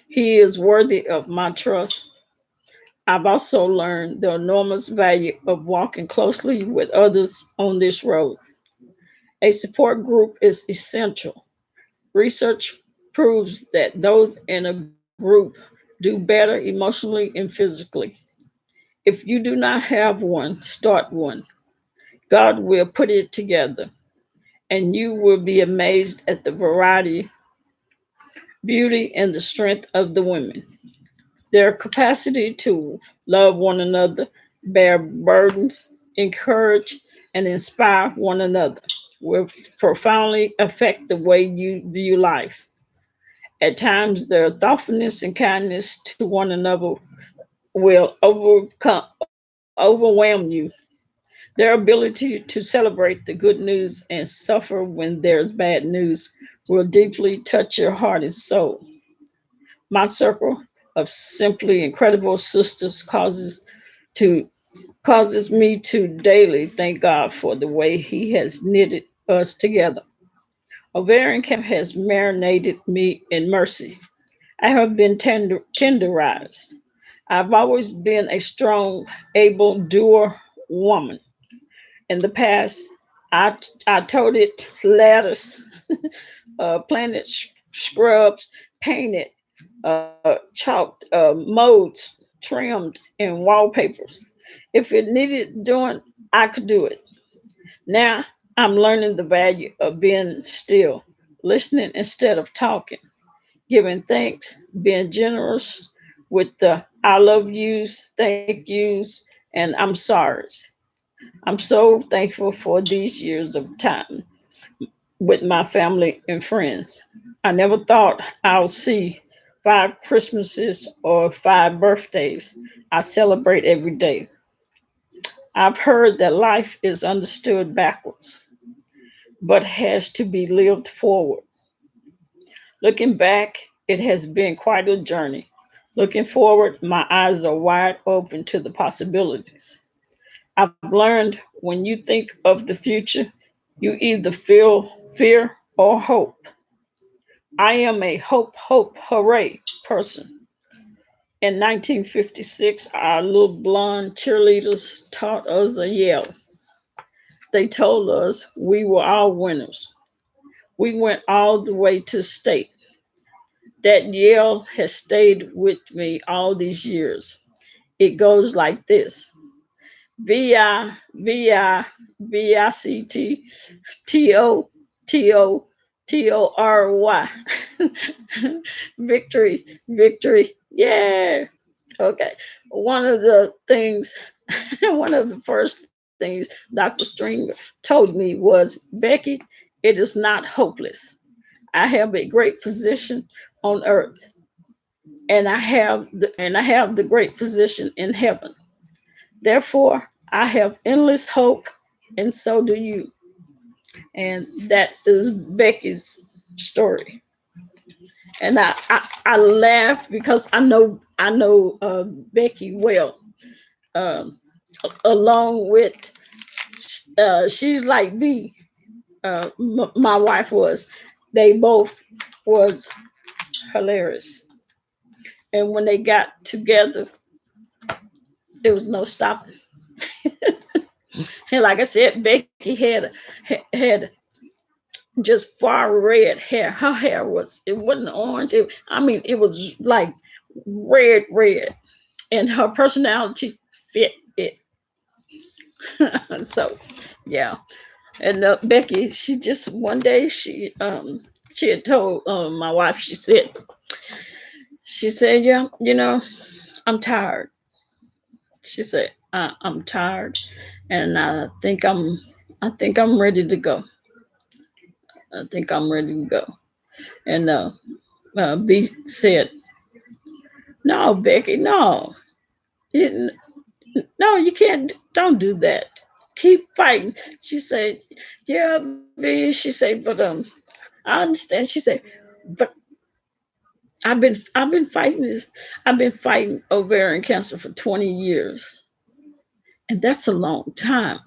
He is worthy of my trust. I've also learned the enormous value of walking closely with others on this road. A support group is essential. Research proves that those in a group do better emotionally and physically. If you do not have one, start one. God will put it together, and you will be amazed at the variety, beauty, and the strength of the women. Their capacity to love one another, bear burdens, encourage, and inspire one another will profoundly affect the way you view life. At times, their thoughtfulness and kindness to one another will overwhelm you. Their ability to celebrate the good news and suffer when there's bad news will deeply touch your heart and soul. My circle of simply incredible sisters to causes me to daily thank God for the way He has knitted us together. Ovarian cancer has marinated me in mercy. I have been tenderized. I've always been a strong, able doer woman. In the past, I toted ladders, planted scrubs, painted, chalked, molds, trimmed, and wallpapers. If it needed doing, I could do it. Now I'm learning the value of being still, listening instead of talking, giving thanks, being generous with the I love yous, thank yous, and I'm sorry's. I'm so thankful for these years of time with my family and friends. I never thought I'll see 5 Christmases or 5 birthdays. I celebrate every day. I've heard that life is understood backwards, but has to be lived forward. Looking back, it has been quite a journey. Looking forward, my eyes are wide open to the possibilities. I've learned when you think of the future, you either feel fear or hope. I am a hope, hope, hooray person. In 1956, our little blonde cheerleaders taught us a yell. They told us we were all winners. We went all the way to state. That yell has stayed with me all these years. It goes like this: VIVICTTOTOTORY. Victory, victory, yeah. Okay. One of the things, one of the first things Dr. Stringer told me was, Becky, it is not hopeless. I have a great physician on earth, and I have the great physician in heaven. Therefore, I have endless hope, and so do you. And that is Becky's story. And I laugh because I know Becky well. Um, Along with she's like me. My wife was. They both was hilarious. And when they got together, there was no stopping. And like I said, Becky had just far red hair. Her hair was, it wasn't orange. I mean, it was like red, and her personality fit it. So, yeah. And Becky, she just one day she had told my wife. She said, yeah, I'm tired. She said, I'm tired, and I think I'm ready to go. I think I'm ready to go. And B said, "No, Becky, no, you, no, you can't. Don't do that." keep fighting. She said, yeah, V. She said, but I understand. She said, but I've been fighting this. I've been fighting ovarian cancer for 20 years. And that's a long time.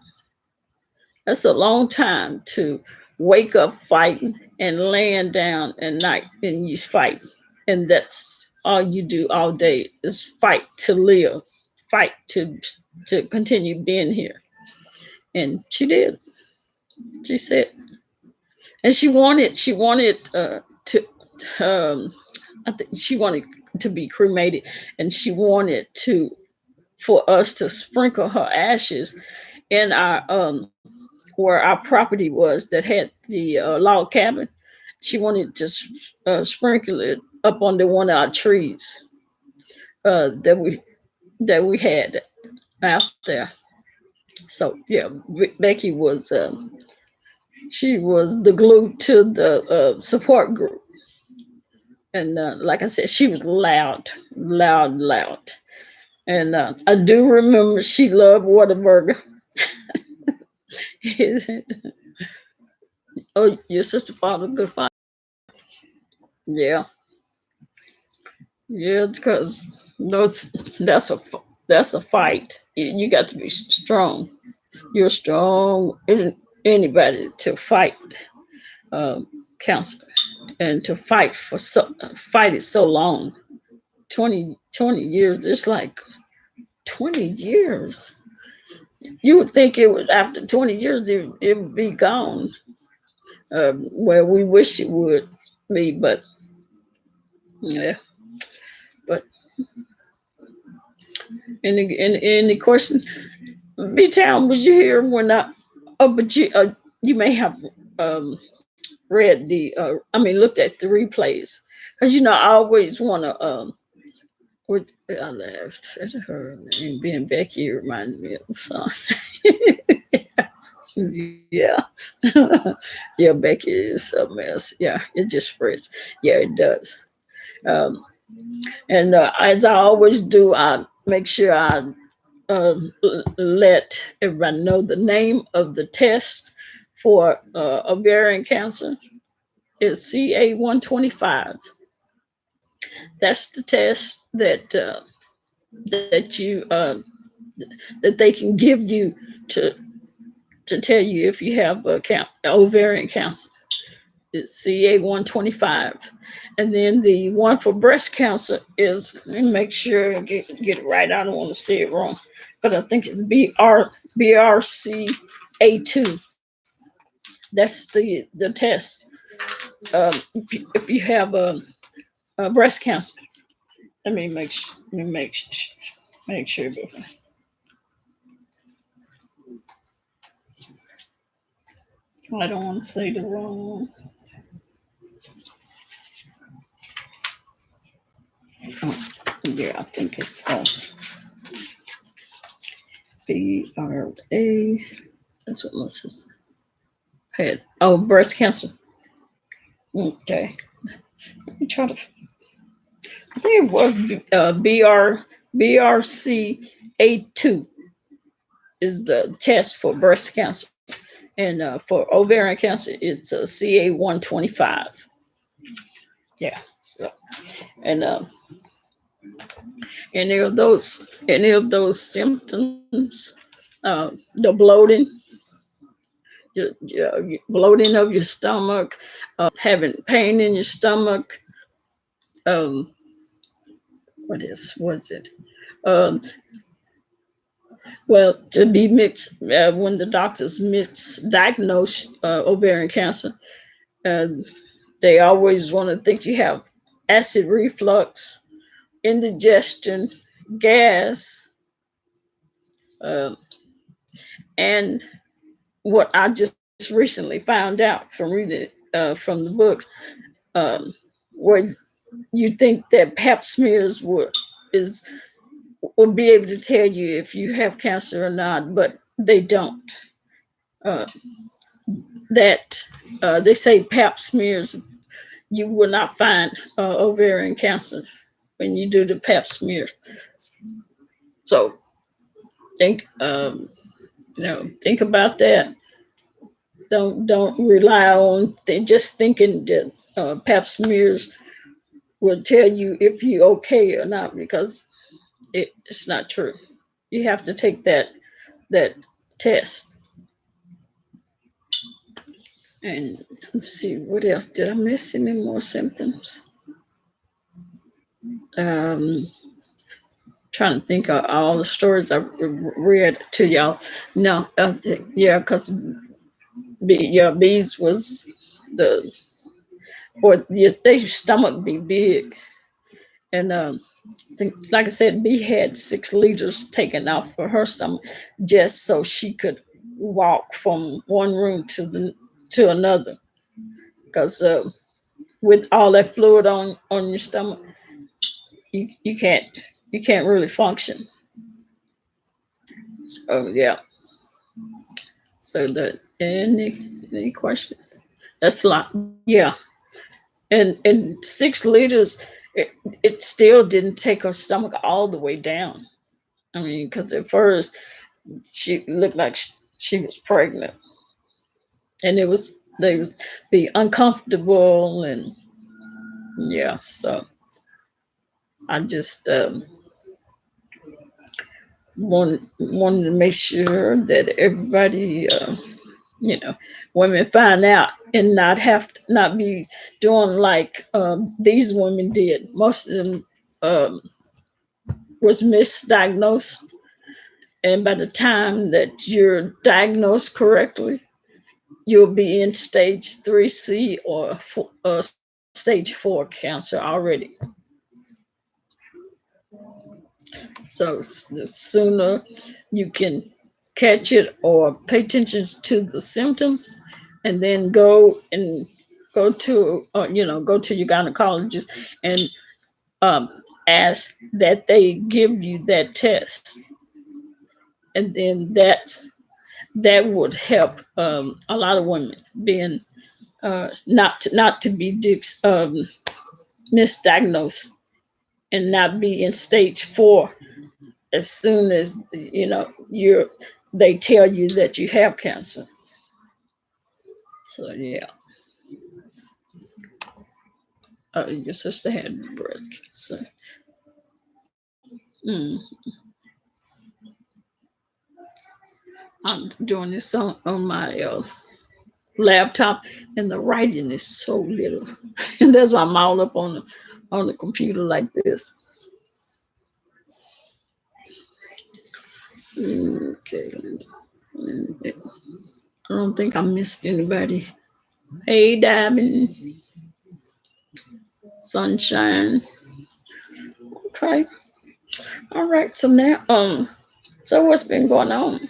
That's a long time to wake up fighting and laying down at night and you fight. And that's all you do all day is fight to live, fight to continue being here. And she did. She said, and she wanted to I think she wanted to be cremated, and she wanted to for us to sprinkle her ashes in our where our property was that had the log cabin. She wanted to sprinkle it up under one of our trees that we had out there. So yeah, Becky was she was the glue to the support group, and like I said, she was loud, loud, loud. And I do remember she loved Whataburger. Oh, your sister fought a good fight. Yeah, yeah, it's because those that's a fight. You got to be strong. You're strong in anybody to fight cancer and to fight it so long. 20 years. It's like 20 years. You would think it would after 20 years it would be gone. Where we wish it would be, but yeah. But any question? B Town, was you here when I? Oh, but you may have um read the I mean looked at the replays because I always want to what I laughed at her name being Becky reminded me of the song. Yeah. Yeah, Becky is a mess. Yeah, it just spreads. Yeah, it does. Um, and as I always do, I make sure I let everybody know the name of the test for ovarian cancer is CA125. That's the test that you that they can give you to tell you if you have ovarian cancer. It's CA125. And then the one for breast cancer is, let me make sure I get it right. I don't want to say it wrong, but I think it's BRCA2. That's the test. If you have a breast cancer, let me make sure. I don't want to say the wrong. Oh, yeah, I think it's BRA. That's what my sister had. Oh, breast cancer. Okay. Let me try to. I think it was BRCA2 is the test for breast cancer, and for ovarian cancer, it's a CA125. Yeah. So, and any of those symptoms, the bloating, your bloating of your stomach, having pain in your stomach. Um, what's it? Um, well, to be mixed when the doctors misdiagnose ovarian cancer, uh, they always want to think you have acid reflux, indigestion, gas, um, and what I just recently found out from reading from the books, um, where you think that Pap smears will be able to tell you if you have cancer or not, but they don't. Uh, that they say Pap smears, you will not find ovarian cancer when you do the Pap smear. So think Think about that. Don't rely on just thinking that pap smears will tell you if you okay or not, because it's not true. You have to take that test. And let's see, what else? Did I miss any more symptoms? Um, Trying to think of all the stories I read to y'all. No, yeah, because bees was the, or their stomach be big. And like I said, B had 6 liters taken out for her stomach just so she could walk from one room to another. Because with all that fluid on your stomach, you can't really function. So yeah. So the any question? That's a lot. Yeah. And 6 liters, it still didn't take her stomach all the way down. I mean, because at first she looked like she was pregnant, and they would be uncomfortable, and yeah. So I just wanted to make sure that everybody, women find out and not be doing like these women did. Most of them um, was misdiagnosed, and by the time that you're diagnosed correctly, you'll be in stage 3C or stage 4 cancer already. So the sooner you can catch it or pay attention to the symptoms, and then go to your gynecologist and ask that they give you that test, and then that would help a lot of women being not to be misdiagnosed and not be in stage 4 as soon as they tell you that you have cancer. So yeah, your sister had breast cancer. Mm. I'm doing this on my laptop, and the writing is so little, and that's why I'm all up on the computer like this. Okay. I don't think I missed anybody. Hey, Diamond, Sunshine. Okay. All right. So now, so what's been going on?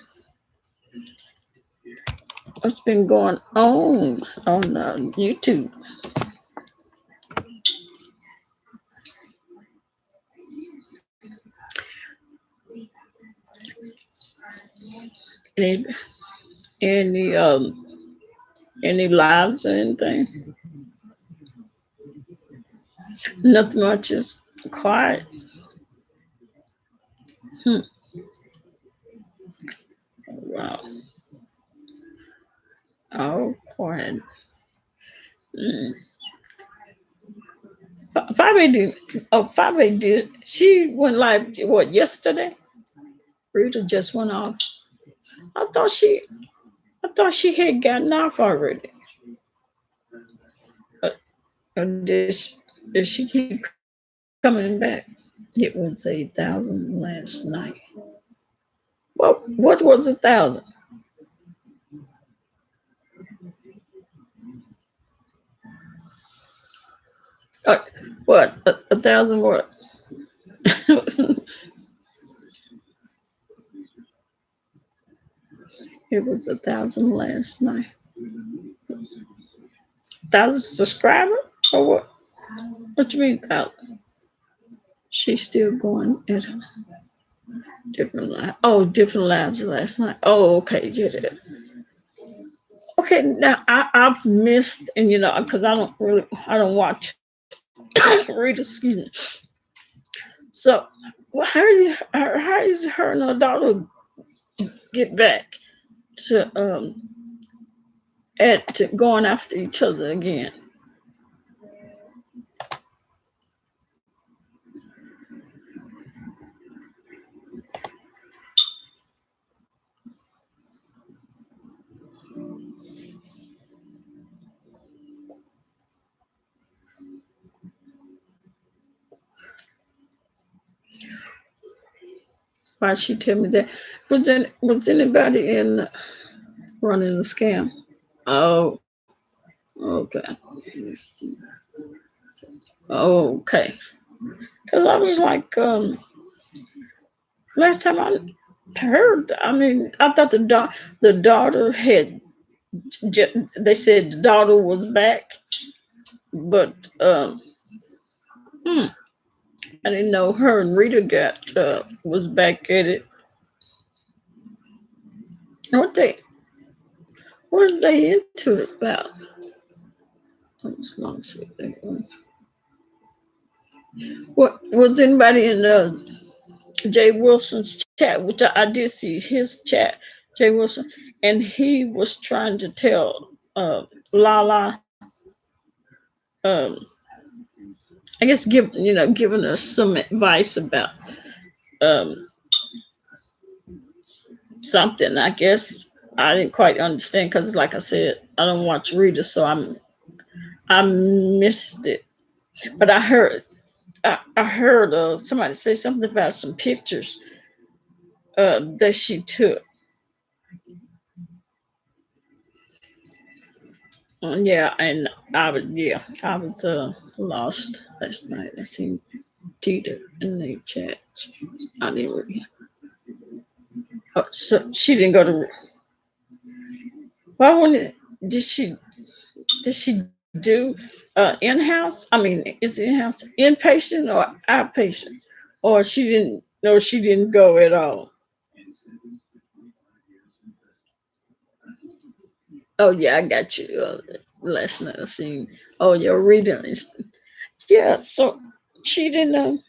What's been going on YouTube? Any any um any lives or anything? Nothing much, is quiet. Hmm. Wow. Oh, quiet. Mm. Fabi did. Oh, Fabi did. She went live. What, yesterday? Rita just went off. I thought she. I thought she had gotten off already. Uh, or did she keep coming back? It was 8,000 last night. Well, what was 1,000? Uh, what, 1,000 what? It was 1,000 last night. 1,000 subscriber or what? What you mean 1,000? She's still going at a different live. Oh, different lives last night. Oh, okay, yeah. Okay, now I've missed, and because I don't watch read. Excuse me. So, how did her and her daughter get back? to to going after each other again. Why she tell me that? Was anybody in running the scam? Oh, okay. Let's see. Okay. Because I was like, last time I heard, I mean, I thought the daughter had, they said the daughter was back, but hmm, I didn't know her and Rita got was back at it. What they what are they into it about? I was going to see they what was anybody in Jay Wilson's chat, which I did see his chat, Jay Wilson, and he was trying to tell Lala, um, I guess giving us some advice about um, something. I guess I didn't quite understand because, like I said, I don't watch Rita, so I missed it. But I heard somebody say something about some pictures that she took. Yeah, and I was lost last night. I seen Tita in the chat. I didn't really. Oh, so she didn't go to. Why wouldn't did she? Did she do in house? I mean, is it in house inpatient or outpatient? Or she didn't? No, she didn't go at all. Oh yeah, I got you. Last night I seen. Oh, your reader is. Yeah, so she didn't.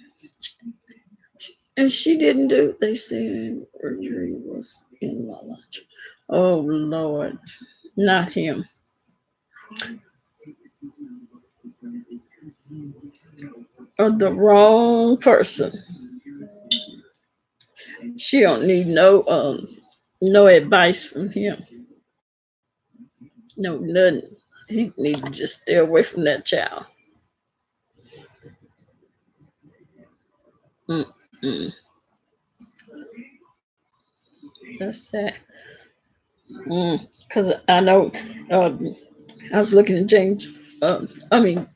And she didn't do. They said surgery was in my lunch. Oh Lord, not him. Or the wrong person. She don't need no advice from him. No nothing. He need to just stay away from that child. Mm-mm. That's that. Because I know I was looking at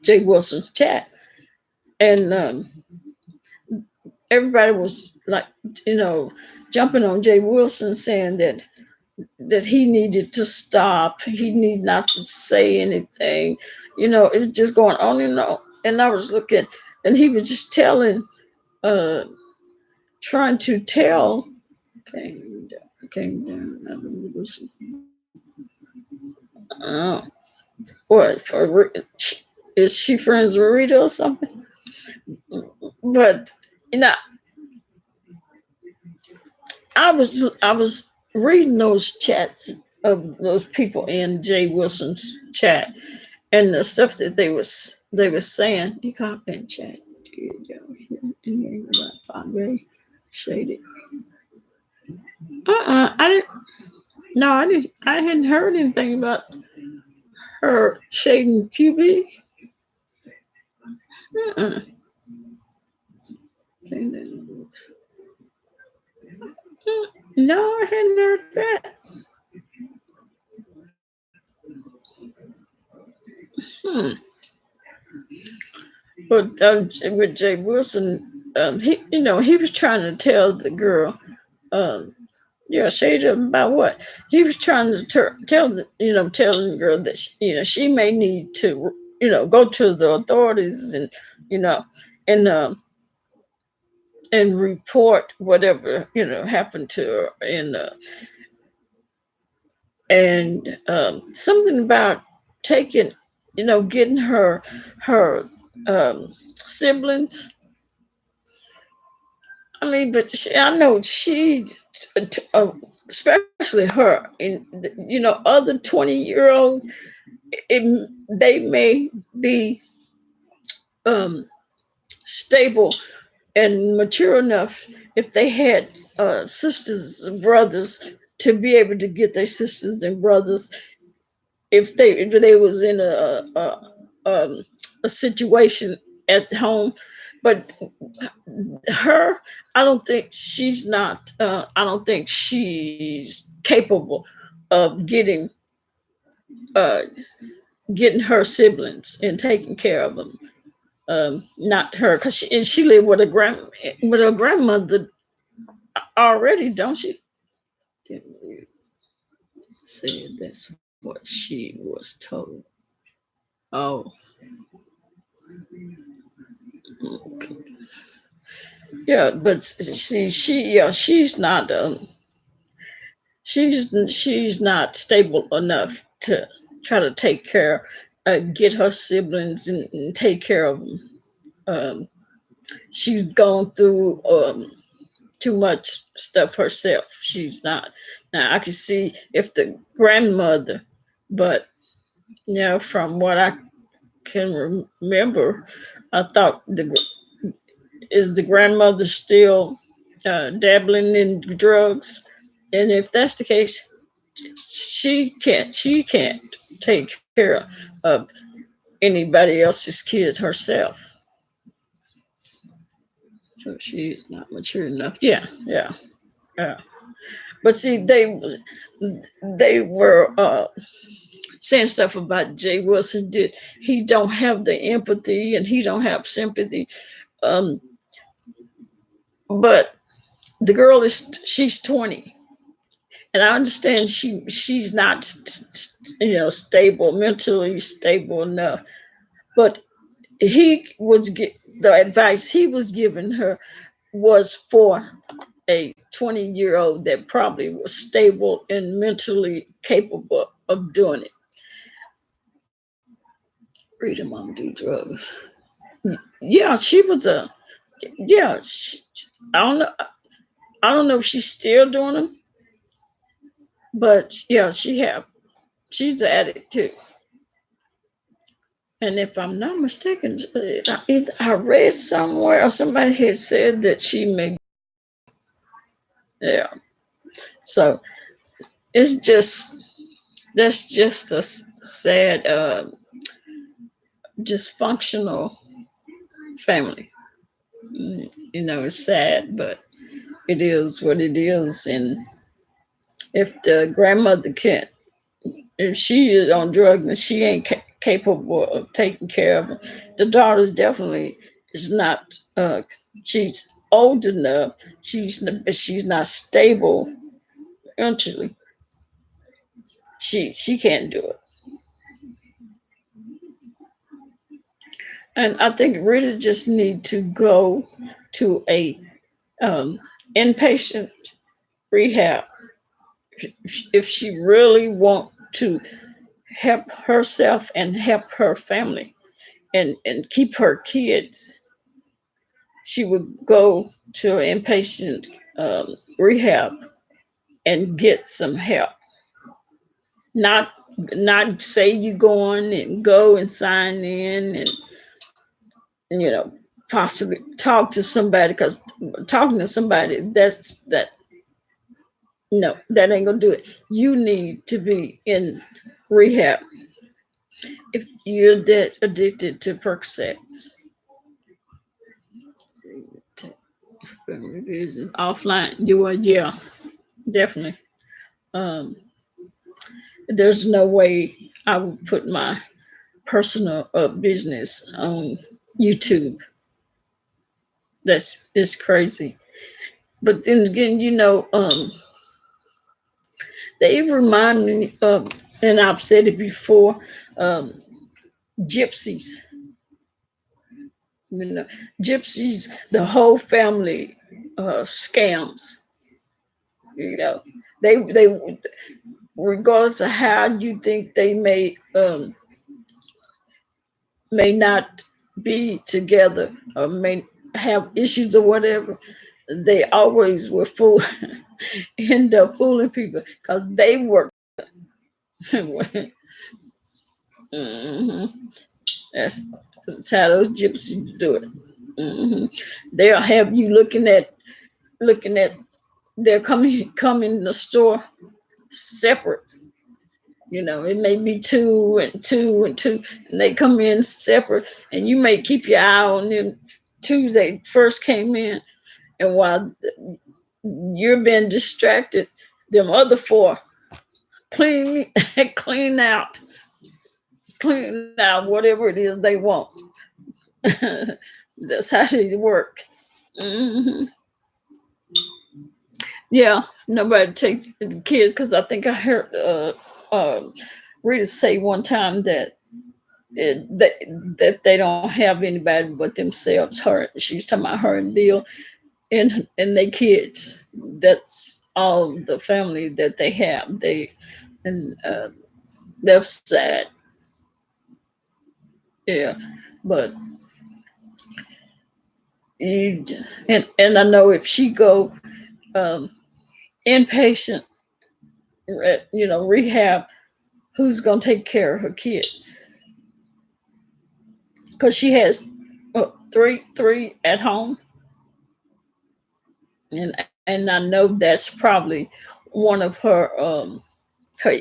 Jay Wilson's chat, and everybody was like, jumping on Jay Wilson, saying that he needed to stop. He need not to say anything. It was just going on and on. And I was looking, and he was just uh, trying to tell. Came down. Oh, what is she friends with Rita or something? But you know, I was reading those chats of those people in Jay Wilson's chat, and the stuff that they were saying. You caught that chat. Very shady. I didn't. No, I didn't. I hadn't heard anything about her shading QB. Uh-uh. No, I hadn't heard that. Hmm. But with Jay Wilson, he was trying to tell the girl, um, yeah, shade him about what he was trying to tell telling the girl that she may need to go to the authorities and you know and and report whatever happened to her and something about taking getting her siblings. I mean, but I know she especially her, and other 20-year-olds, they may be um, stable and mature enough if they had sisters and brothers to be able to get their sisters and brothers if they was in a situation at home. But her, I don't think she's capable of uh getting her siblings and taking care of them. Not her, because she lived with her grandmother already, don't she? Said that's what she was told. Oh, okay. Yeah, but see, she's not stable enough to try to take care, get her siblings and take care of them. Um, she's gone through too much stuff herself. She's not. Now I can see if the grandmother, but from what I can remember, I thought is the grandmother still dabbling in drugs, and if that's the case, she can't take care of anybody else's kids herself. So she's not mature enough. Yeah, yeah, yeah. But see, they were saying stuff about Jay Wilson. Did he don't have the empathy and he don't have sympathy? Um, but the girl she's 20, and I understand she's not stable, mentally stable enough. But the advice he was giving her was for a 20-year-old that probably was stable and mentally capable of doing it. Rita Mom do drugs. Yeah, she was a yeah. I don't know. I don't know if she's still doing them, but yeah, she's an addict too. And if I'm not mistaken, I read somewhere or somebody had said that she may. Yeah. So it's just that's just a sad, dysfunctional family. It's sad, but it is what it is. And if the grandmother can't, if she is on drugs and she ain't capable of taking care of them, the daughter definitely is not. She's old enough. She's not stable mentally. She can't do it. And I think Rita just need to go to a um, inpatient rehab if she really want to help herself and help her family and keep her kids. She would go to an inpatient rehab and get some help. Not say you go and sign in and you know possibly talk to somebody, because talking to somebody, that no, that ain't gonna do it. You need to be in rehab if you're that addicted to Percocets. Offline, you are, yeah, definitely. Um, there's no way I would put my personal business on YouTube. That's it's crazy. But then again, they remind me of, and I've said it before, um, gypsies. You know, gypsies, the whole family scams. You know, they regardless of how you think they may not be together or may have issues or whatever, they always were full. end up fooling people because they work. Mhm. That's, that's how those gypsies do it. Hmm. They'll have you looking at. They'll come in the store separate. It may be two and two and two, and they come in separate, and you may keep your eye on them two they first came in, and while you're being distracted, them other four clean clean out whatever it is they want. That's how they work. Hmm. Yeah, nobody takes the kids because I think I heard Rita say one time that that they don't have anybody but themselves. Her, she was talking about her and Bill and their kids. That's all the family that they have. And they're sad. Yeah, but you and I know if she go um, inpatient, rehab, who's gonna take care of her kids? Because she has three at home, and I know that's probably one of her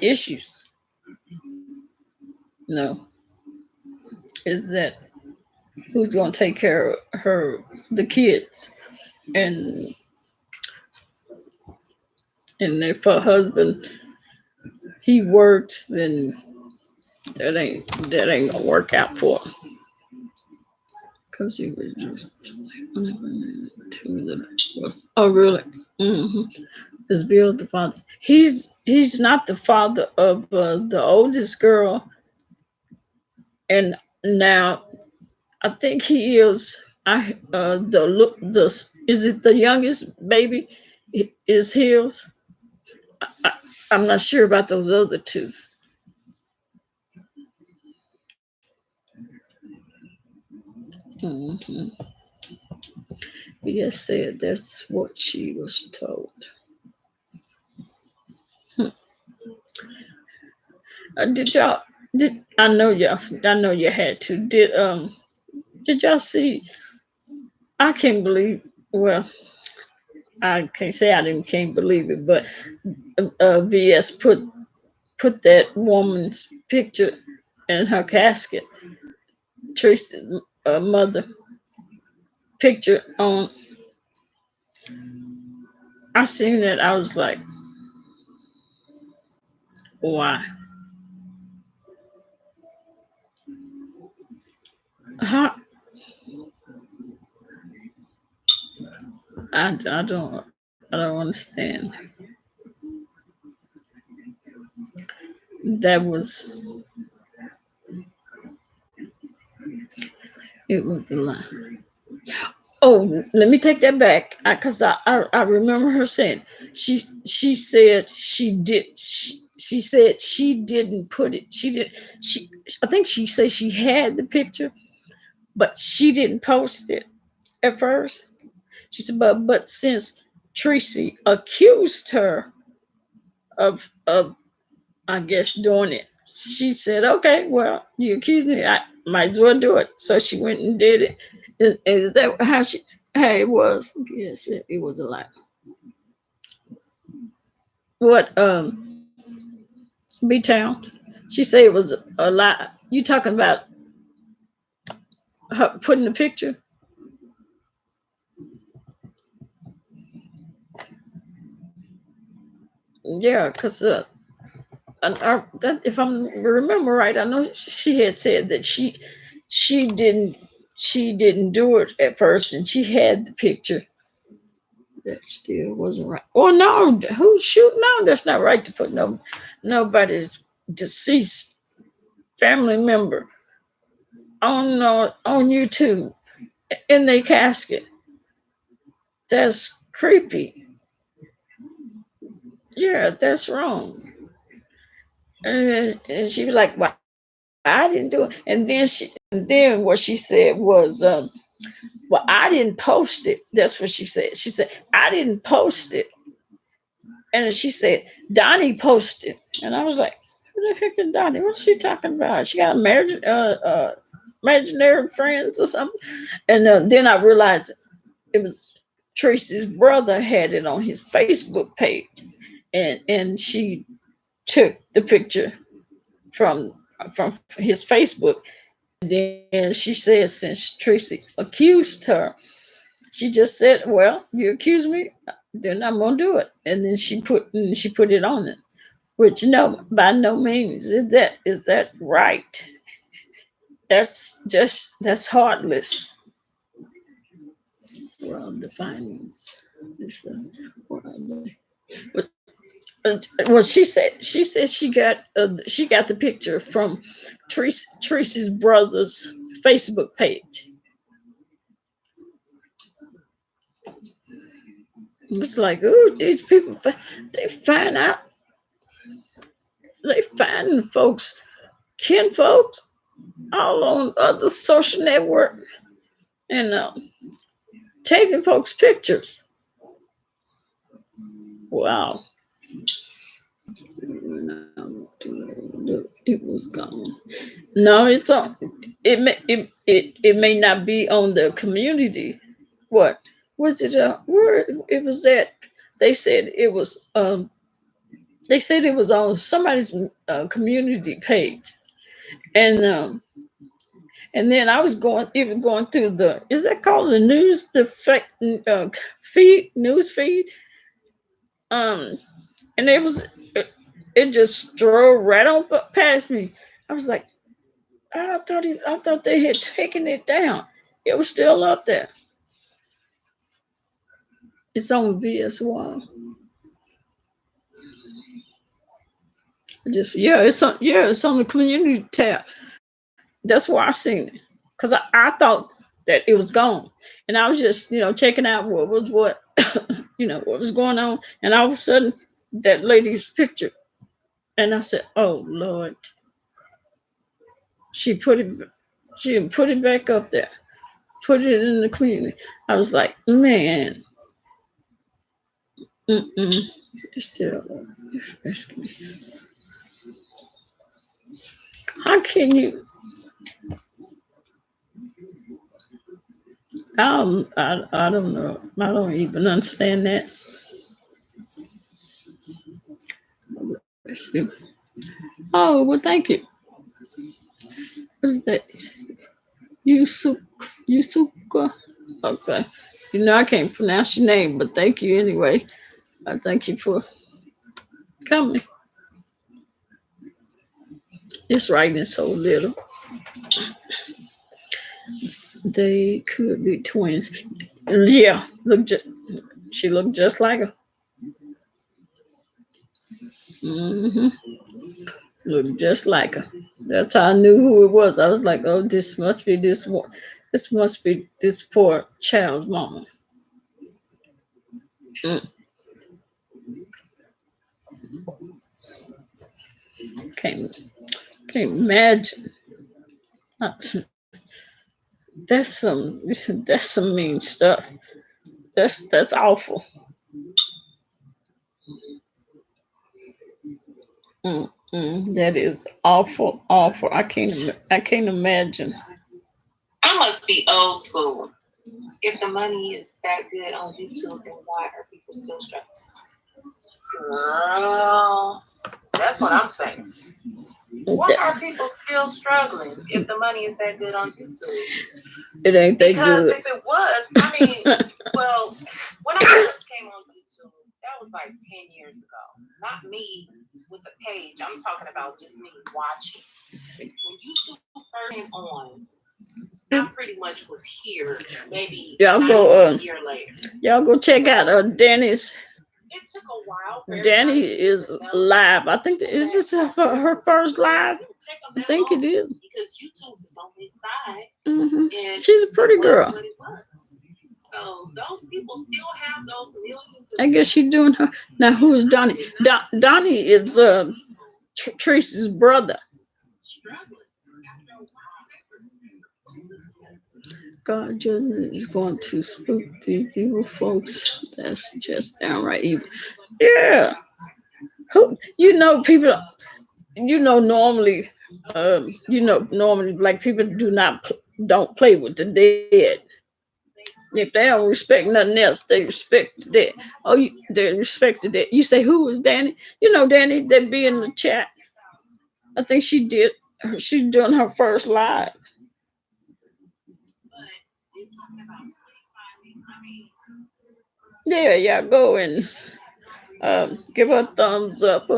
issues. No, is that who's gonna take care of the kids, and if her husband he works, then that ain't gonna work out for him because he was just to the. Oh, really? Hmm. Is Bill the father? He's not the father of the oldest girl, and now I think he is. The is it the youngest baby is his? I, I'm not sure about those other two. Hmm. Yes, said that's what she was told. Hmm. Did y'all? Did I know y'all? I know you had to. Did y'all see? I can't believe. Well, I can't say I didn't can't believe it, but VS put that woman's picture in her casket. Tracy's mother picture on. I seen that. I was like, why? How? I don't understand. That was it was a lie. Oh, let me take that back because I remember her saying she said she said she didn't put it she did she I think she said she had the picture but she didn't post it at first. She said but since Tracy accused her of I guess doing it, she said okay, well you accused me, I might as well do it. So she went and did it. Is that how it was? Yes, it was a lie. What B Town? She said it was a lie. You talking about her putting the picture? Yeah, because if I remember right, I know she had said that she didn't she didn't do it at first, and she had the picture. That still wasn't right. Oh no, who shoot? No, that's not right to put nobody's deceased family member on YouTube in their casket. That's creepy. Yeah, that's wrong. And she was like, "Well, I didn't do it." And then what she said was, "Well, I didn't post it." That's what she said. She said, "I didn't post it. And she said, Donnie posted. And I was like, who the heck is Donnie? What's she talking about? She got marriage, imaginary friends or something. And then I realized it was Tracy's brother had it on his Facebook page. And she took the picture from his Facebook. Then she said, since Tracy accused her, she just said, "Well, you accuse me, then I'm gonna do it." And then she put it on it. Which no, by no means is that right. That's heartless. Well, the findings. This, well, she said she got the picture from Tracy's brother's Facebook page. It's like, oh, these people, they find out, they find folks, kin folks, all on other social networks and taking folks' pictures. Wow. It was gone. No, it's on. It may not be on the community. What was it? Where it was at? They said it was. They said it was on somebody's community page, and then I was going through the, is that called the news, the feed, news feed, um, and it just drove right on past me. I was like, I thought they had taken it down. It was still up there. It's on VS1. It's on the community tab. That's where I seen it. Cause I thought that it was gone. And I was just, checking out what what was going on. And all of a sudden that lady's picture. And I said, oh Lord. She put it back up there. Put it in the community. I was like, man. It's still how can you I don't know. I don't even understand that. Oh, well, thank you. What is that? Yusuka. Okay. I can't pronounce your name, but thank you anyway. I thank you for coming. It's writing so little. They could be twins. Yeah, she looked just like her. Looked just like her. That's how I knew who it was. I was like, oh, this must be this one. This must be this poor child's mama. Mm. Can't imagine. That's some mean stuff. That's awful. That is awful, awful. I can't imagine. I must be old school. If the money is that good on YouTube, then why are people still struggling? Girl, that's what I'm saying. Why are people still struggling if the money is that good on YouTube? It ain't that because good. If it was, I mean, well, when I first came on YouTube, that was like 10 years ago. Not me with the page. I'm talking about just me watching. When YouTube first came on, I pretty much was here. Maybe a year later. Y'all go check out Danny's. It took a while. Danny is live. I think is this her first live? I think it is. Because YouTube is on his side. And she's a pretty girl. So those people still have those millions. I guess she's doing her. Now who is Donnie? Donnie is Tracy's brother. God judgment is going to spook these evil folks. That's just downright evil. Yeah. Who people normally normally black people don't play with the dead. If they don't respect nothing else, they respect the dead. Oh, they respect the dead. You say, who is Danny? Danny, that be in the chat. I think she's doing her first live. Yeah, go and give her a thumbs up.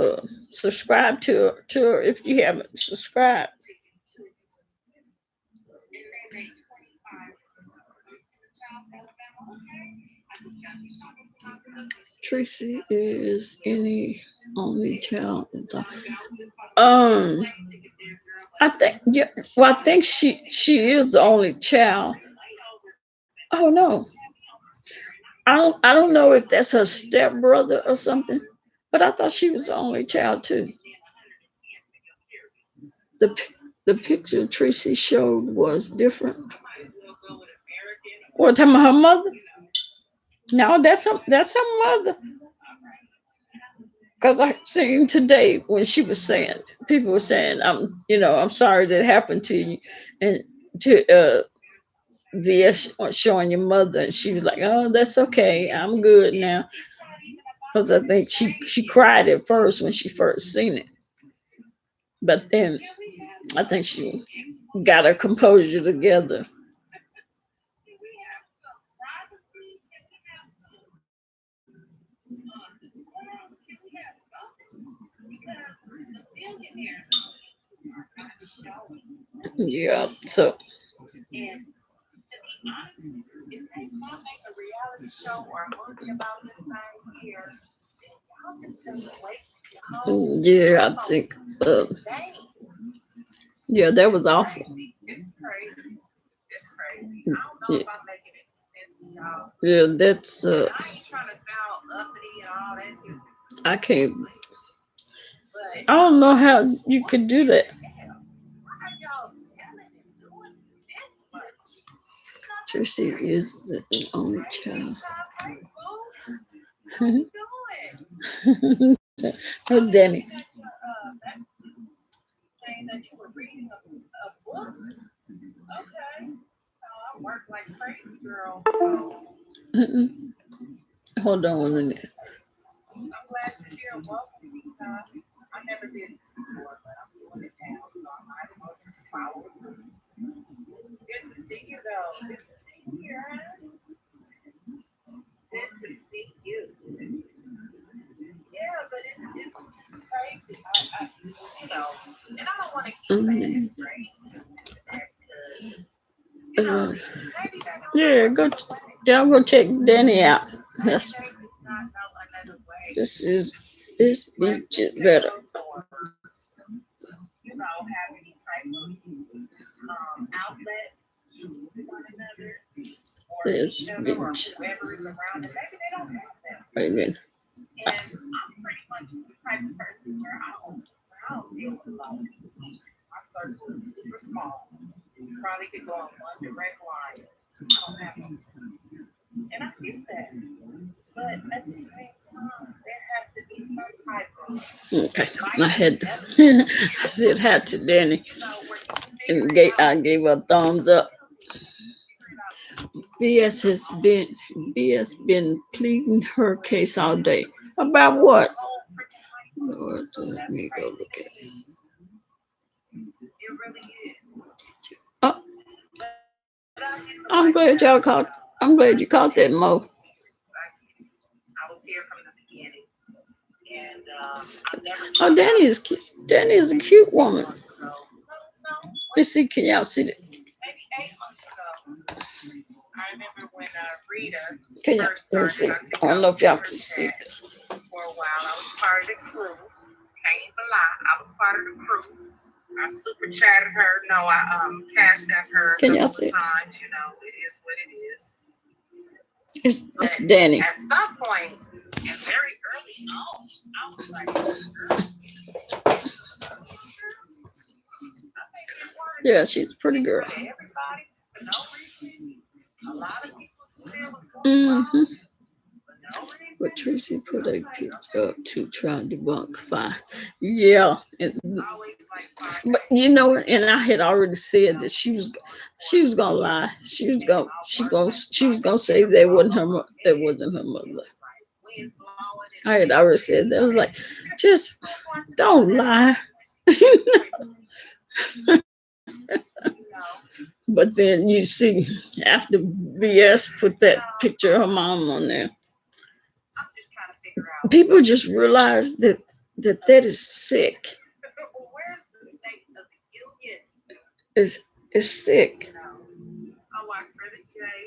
Subscribe to her if you haven't subscribed. Tracy is any only child. I think Well, I think she is the only child. Oh no, I don't know if that's her stepbrother or something, but I thought she was the only child too. The the picture Tracy showed was different. What, talking about her mother? No, that's her mother. Because I seen today when she was saying, people were saying, I'm sorry that happened to you, and to VS showing your mother, and she was like, oh, that's okay, I'm good now. Because I think she cried at first when she first seen it, but then I think she got her composure together. Yeah, so yeah, I think yeah, that was awful. Yeah, yeah, that's I can't. I don't know how you could do that. Tracy is the only child. Oh, Danny. Mm-mm. Hold on a minute. Mm. Uh, yeah, yeah, I'm gonna check Danny out. Yes, this beach is better. This beach. Wait a minute. Okay, I had I said hi to Danny, and I gave her a thumbs up. BS been pleading her case all day. About what? Lord, let me go look at it. Oh, I'm glad y'all caught. I'm glad you caught that, Mo. Oh, Danny is cute. Danny is a cute woman. Let's see. Can y'all see that? Can y'all? Let me see. I don't know if y'all can see it. I super chatted her. No, I cashed at her. Can y'all see it? Times, it is what it is. It's Danny. At some point, and very early on, I was like, yeah, she's a pretty girl. no reason. A lot of people still was going wrong Mm-hmm. for no reason. But Tracy put a picture up to try to debunk fire. Yeah. Always like five. But you know, and I had already said that she was gonna lie. She was gonna say that wasn't her that wasn't her mother. I had already said that. I was like, just don't lie. But then you see, after BS put that picture of her mom on there, I'm just trying to figure out. people just realize that is sick. Where's the state of the union? It's sick. I watched Brother Jay,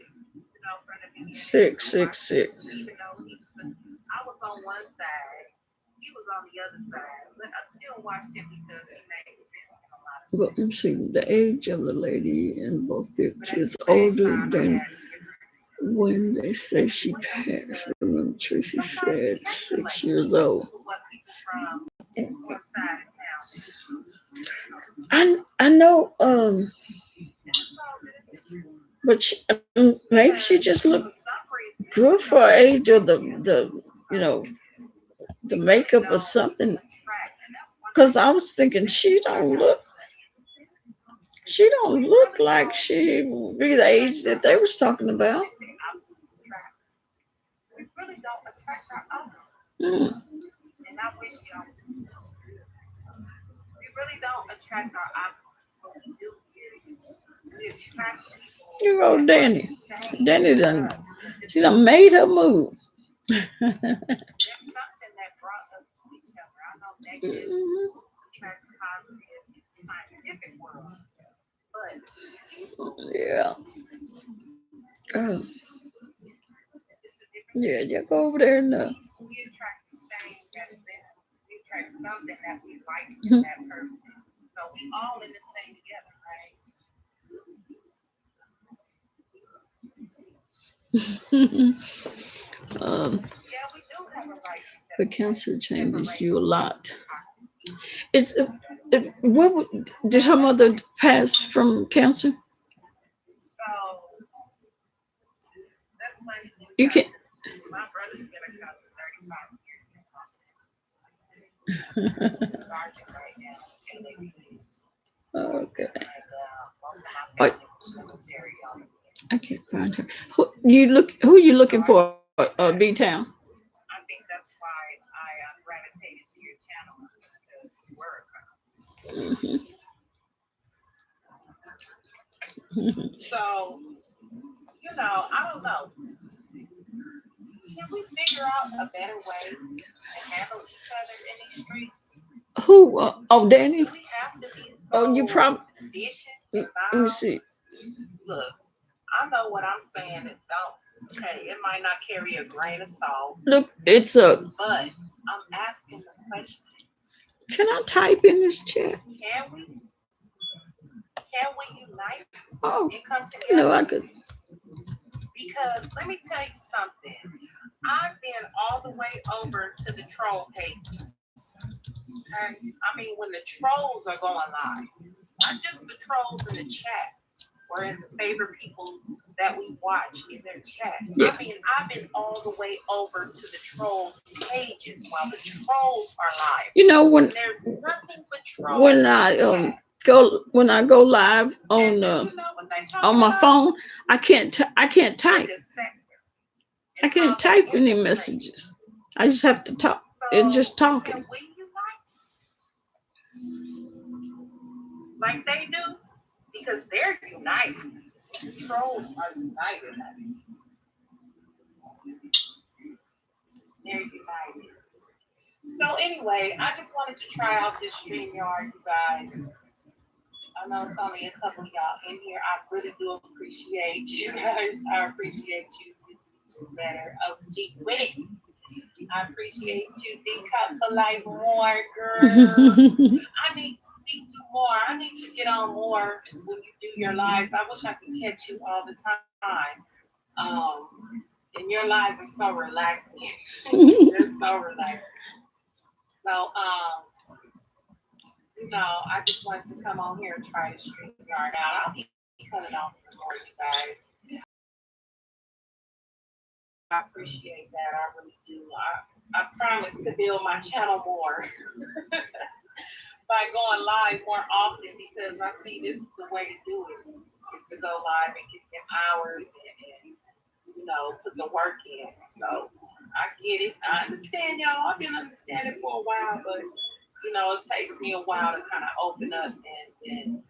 from the beginning. Sick. Even though I was on one side, he was on the other side, but I still watched him because he makes sense in a lot of. But I'm seeing the age of the lady in both pictures older than when they say she passed. Remember, Tracy said 6 years old. I know. But maybe she just looked good for her age, or the makeup or something. Because I was thinking she don't look like she would be the age that they was talking about. We really don't attract our opposites. Mm. And I wish we really don't attract our opposites. What we do is we attract people. You go, Danny. Danny she done made her move. There's something that brought us to each other. I know negative attracts positive in the scientific world, but yeah. Oh. it's a different. Yeah, you go over there and We attract the same medicine. We attract something that we like in that person. So we all in this thing together, right? Yeah, we do have a right to but cancer changes you a lot. It's did her mother pass from cancer? So that's funny. You can't. My brother's gonna come 35 years. He's a sergeant right now. Okay. Most of my family was military. I can't find her. Who you looking for? B Town. I think that's why I gravitated to your channel because work. So, I don't know. Can we figure out a better way to handle each other in these streets? Who? Danny. Do we have to be so you probably vicious? Let me see. Look, I know what I'm saying, and it might not carry a grain of salt. Look, but I'm asking the question. Can I type in this chat? Can we unite and come together? No, I could. Because let me tell you something. I've been all the way over to the troll page. And I mean, when the trolls are going live, not just the trolls in the chat or in the favorite people that we watch in their chat. Yeah. I mean, I've been all the way over to the trolls pages while the trolls are live. When there's nothing but trolls. When I go live on my phone, I can't type. I can't type any messages. I just have to talk. It's just talking. Can we unite like they do? Because they're united. The trolls are united. They're united. So anyway, I just wanted to try out this StreamYard, you guys. I know it's only a couple of y'all in here. I really do appreciate you guys. I appreciate you. Better. G Witty. I appreciate you. D-Cup for life more, girl. I need to see you more. I need to get on more when you do your lives. I wish I could catch you all the time. And your lives are so relaxing. They're so relaxing. So, I just wanted to come on here and try to StreamYard out. I'll be cutting off the more, you guys. I appreciate that. I really do. I promise to build my channel more by going live more often because I see this is the way to do it. Is to go live and get them hours and you know put the work in. So I get it. I understand y'all. I've been understanding for a while, but you know it takes me a while to kind of open up and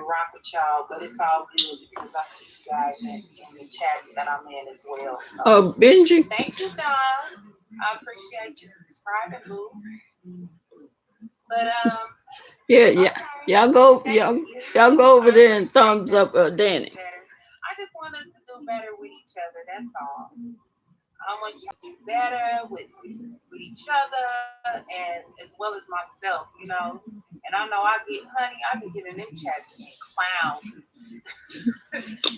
rock with y'all. But it's all good because I see you guys in the chats that I'm in as well. So. Oh, Benji. Thank you, Don. I appreciate you subscribing, Boo. But Yeah. okay. Y'all go Thank y'all you. y'all go over I there and appreciate thumbs that. up Danny. Better. I just want us to do better with each other. That's all. I want you to do better with each other and as well as myself, you know. And I know I be getting them chats and clowns.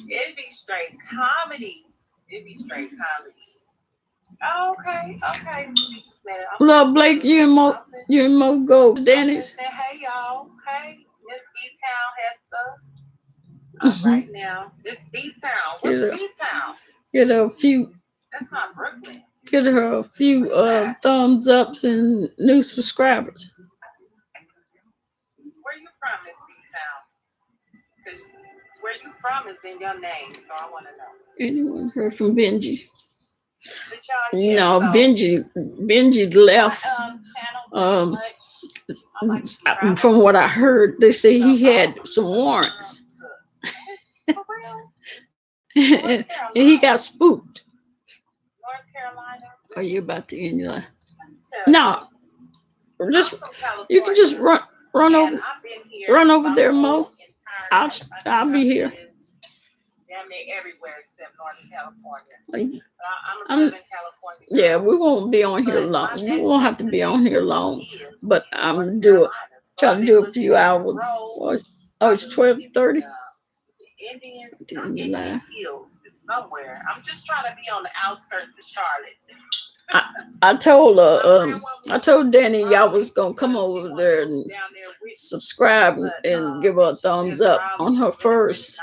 It'd be straight comedy. It'd be straight comedy. Oh, okay. Just a minute. Love Blake, you and Mo go over I'm Danny's. listening. Hey y'all. Hey, Miss B Town Hester. All right now. Miss B Town. What's Get her, B Town? get her a few. That's not Brooklyn. Get her a few thumbs ups and new subscribers. Where you from, Miss B Town? Because where you from is in your name, so I want to know. Anyone heard from Benji? But y'all, yeah, No, so Benji left. channel much. From what I heard, they say he had some warrants. For real? And he got spooked. North Carolina. Are you about to end your life? So, No, just I'm from California, you can just run and over I've been here run over my there, whole Mo. entire life. I'll be here. Damn near everywhere except Northern California. Like, I'm a I'm- Southern California. Yeah, we won't be on here But long. my We next won't have to be on here destination long. is But I'm North gonna do it. Carolina. So Try I've to been do a looking few at hours. roads. Oh, it's 12:30. Indian Hills is somewhere. I'm just trying to be on the outskirts of Charlotte. I told Danny y'all was gonna come over there and subscribe and give her a thumbs up on her first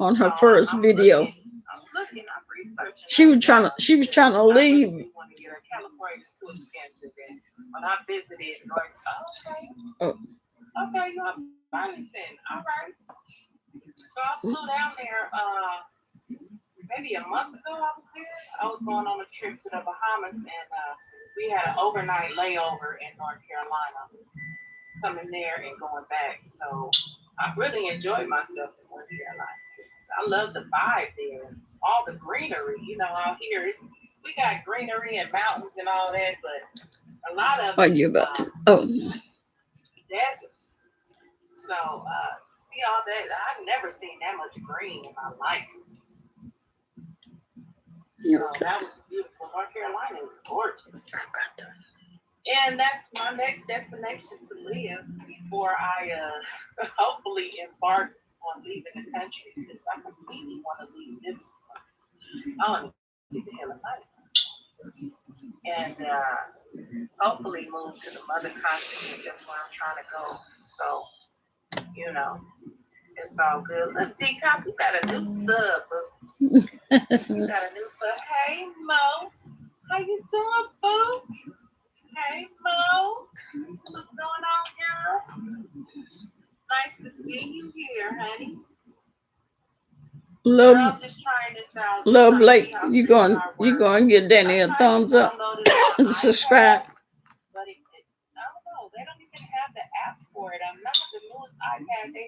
video. I'm looking, I'm researching. She was trying to leave. California is too expensive. And when I visited, like, Oh. Okay, you're in Burlington. All right. So I flew down there maybe a month ago. I was there. I was going on a trip to the Bahamas, and we had an overnight layover in North Carolina, coming there and going back. So I really enjoyed myself in North Carolina. I love the vibe there, all the greenery. You know, out here we got greenery and mountains and all that, but a lot of What are you about to? Oh, desert. So see all that, I've never seen that much green in my life. So that was beautiful. North Carolina is gorgeous. And that's my next destination to live before I hopefully embark on leaving the country, because I completely want to leave this. I want to get the hell out of here. And hopefully move to the mother continent. That's where I'm trying to go. So, you know, it's all good. Look, D-Cop, you got a new sub. You got a new sub. Hey, Mo. How you doing, boo? Hey, Mo. What's going on, girl? Nice to see you here, honey. Girl, I'm just trying this out. Love Blake, you going to give Danny a thumbs up and subscribe. But I don't know. They don't even have the app for it. Remember the newest iPad? They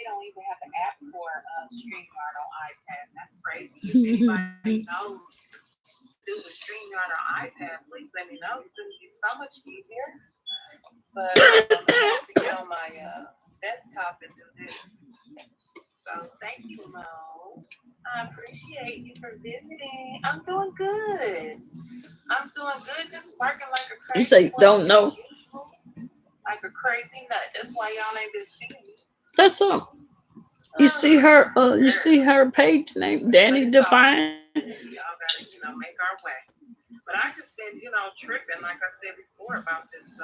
don't even have the app for StreamYard on iPad. That's crazy. If anybody knows do the StreamYard on iPad, please let me know. It's going to be so much easier. But I have to get on my desktop and do this. So thank you, Mo. I appreciate you for visiting. I'm doing good. Just working like a crazy. You say don't know. Like a crazy nut. That's why y'all ain't been seeing me. That's all. You see her. You see her page name, Danny Define. Y'all gotta, make our way. But I just been, tripping, like I said before, about this,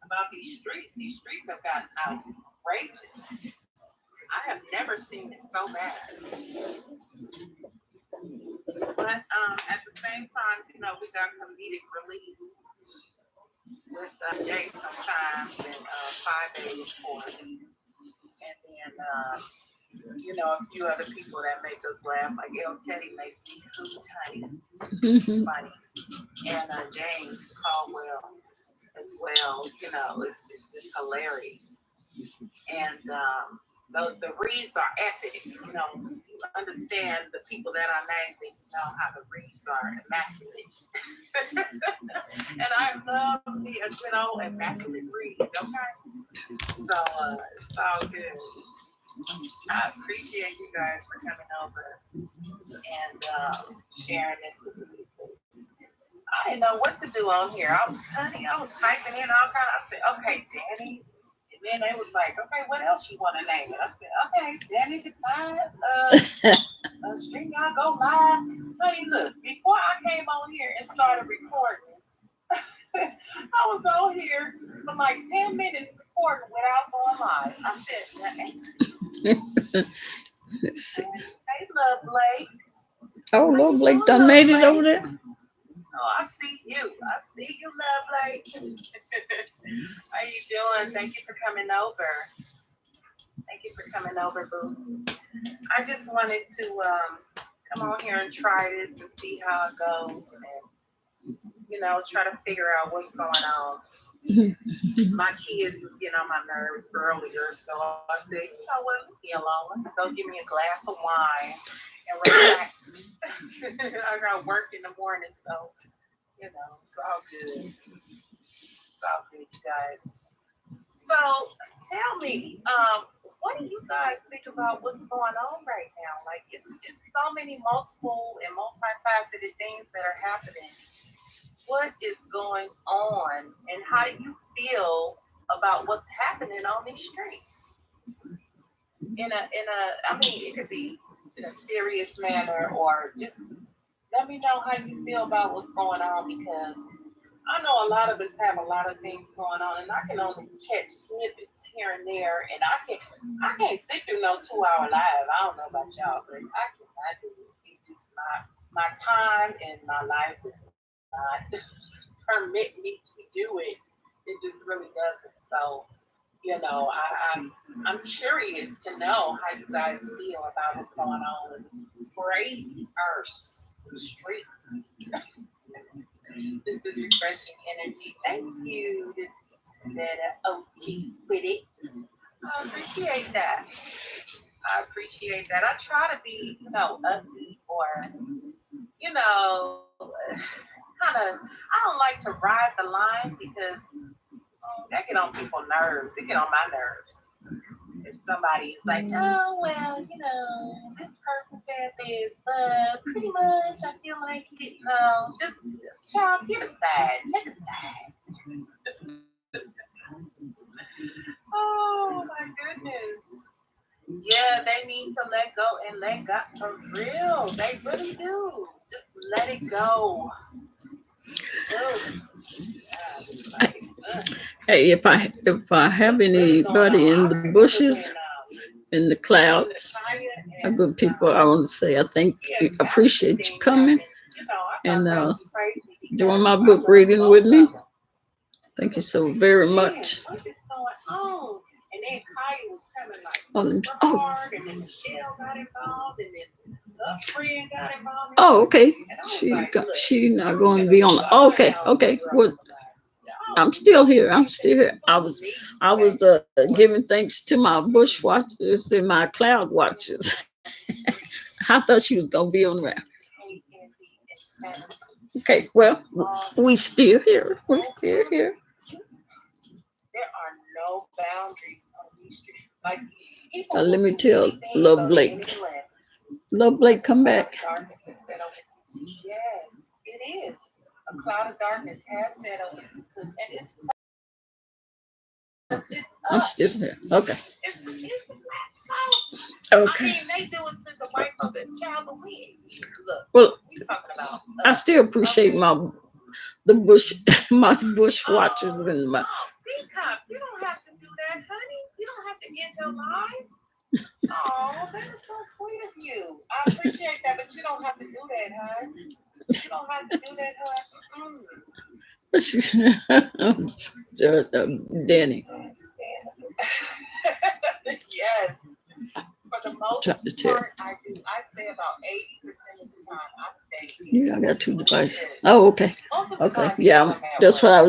about these streets. These streets have gotten outrageous. I never seen it so bad. But at the same time, you know, we got comedic relief with Jay sometimes and 5A, of course. And then, you know, a few other people that make us laugh, like El Teddy makes me hoot, honey. It's funny. And James Caldwell as well, you know, it's just hilarious. And the reads are epic, you know, you understand the people that are named, you know how the reads are immaculate. And I love me a good old immaculate read, okay? So it's all good. I appreciate you guys for coming over and sharing this with me. I didn't know what to do on here. I was typing in all kind of. I said, okay, Danny. And then they was like, okay, what else you want to name it? I said, okay, Danny Divine. StreamYard go live. Honey, look, before I came on here and started recording, I was on here for like 10 minutes recording without going live. I said, Let's see. hey, Love Blake. Oh, Lord Blake done made it over there. Oh, I see you. I see you, Love Blake. How you doing? Thank you for coming over. Thank you for coming over, boo. I just wanted to come on here and try this and see how it goes and, you know, try to figure out what's going on. My kids was getting on my nerves earlier, so I said, you know what, leave me alone. Go give me a glass of wine and relax. I got work in the morning, so, you know, it's all good. It's all good, you guys. So tell me, what do you guys think about what's going on right now? Like, it's so many multiple and multifaceted things that are happening. What is going on, and how do you feel about what's happening on these streets? I mean, it could be in a serious manner, or just let me know how you feel about what's going on, because I know a lot of us have a lot of things going on, and I can only catch snippets here and there, and I can't sit through no 2-hour live. I don't know about y'all, but I cannot do it. It's just not my time, and my life does not permit me to do it. It just really doesn't. So, you know, I'm curious to know how you guys feel about what's going on in this crazy earth streets. This is refreshing energy. Thank you. This is better OG with it. I appreciate that. I appreciate that. I try to be, you know, upbeat, or, you know, kind of, I don't like to ride the line, because that get on people's nerves. It get on my nerves. If somebody's like, oh, well, you know, this person said this, but pretty much I feel like, you know, just, child, get a side. Take a side. Oh, my goodness. Yeah, they need to let go and let God, for real. They really do. Just let it go. Hey, if I have anybody in the bushes, in the clouds, good people, I want to say I appreciate you coming and doing my book reading with me. Thank you so very much. Oh, okay. She not going to be on. Okay. Well, I'm still here. I was giving thanks to my bush watchers and my cloud watchers. I thought she was gonna be on there. Okay, well, we still here. We're still here. There are no boundaries on these streets. Like, let me tell Love Blake. Love Blake, come back. Darkness is set over. Yes, it is. A cloud of darkness has set over, and it's I'm still here. Okay. It's okay. I mean, they do it to the white folks and child, but we look. Well, we talking about. I still appreciate my bush watchers and my. D-Cop, you don't have to do that, honey. You don't have to end your life. Oh, that is so sweet of you. I appreciate that, but you don't have to do that, hon. You don't have to do that, hon. Just, Danny, Yes. For the most trying to tell. part, I do. I stay about 80% of the time. I stay. Yeah, I got two devices. Oh, okay. Most of the Okay. time, Yeah, because I'm at that's work. what I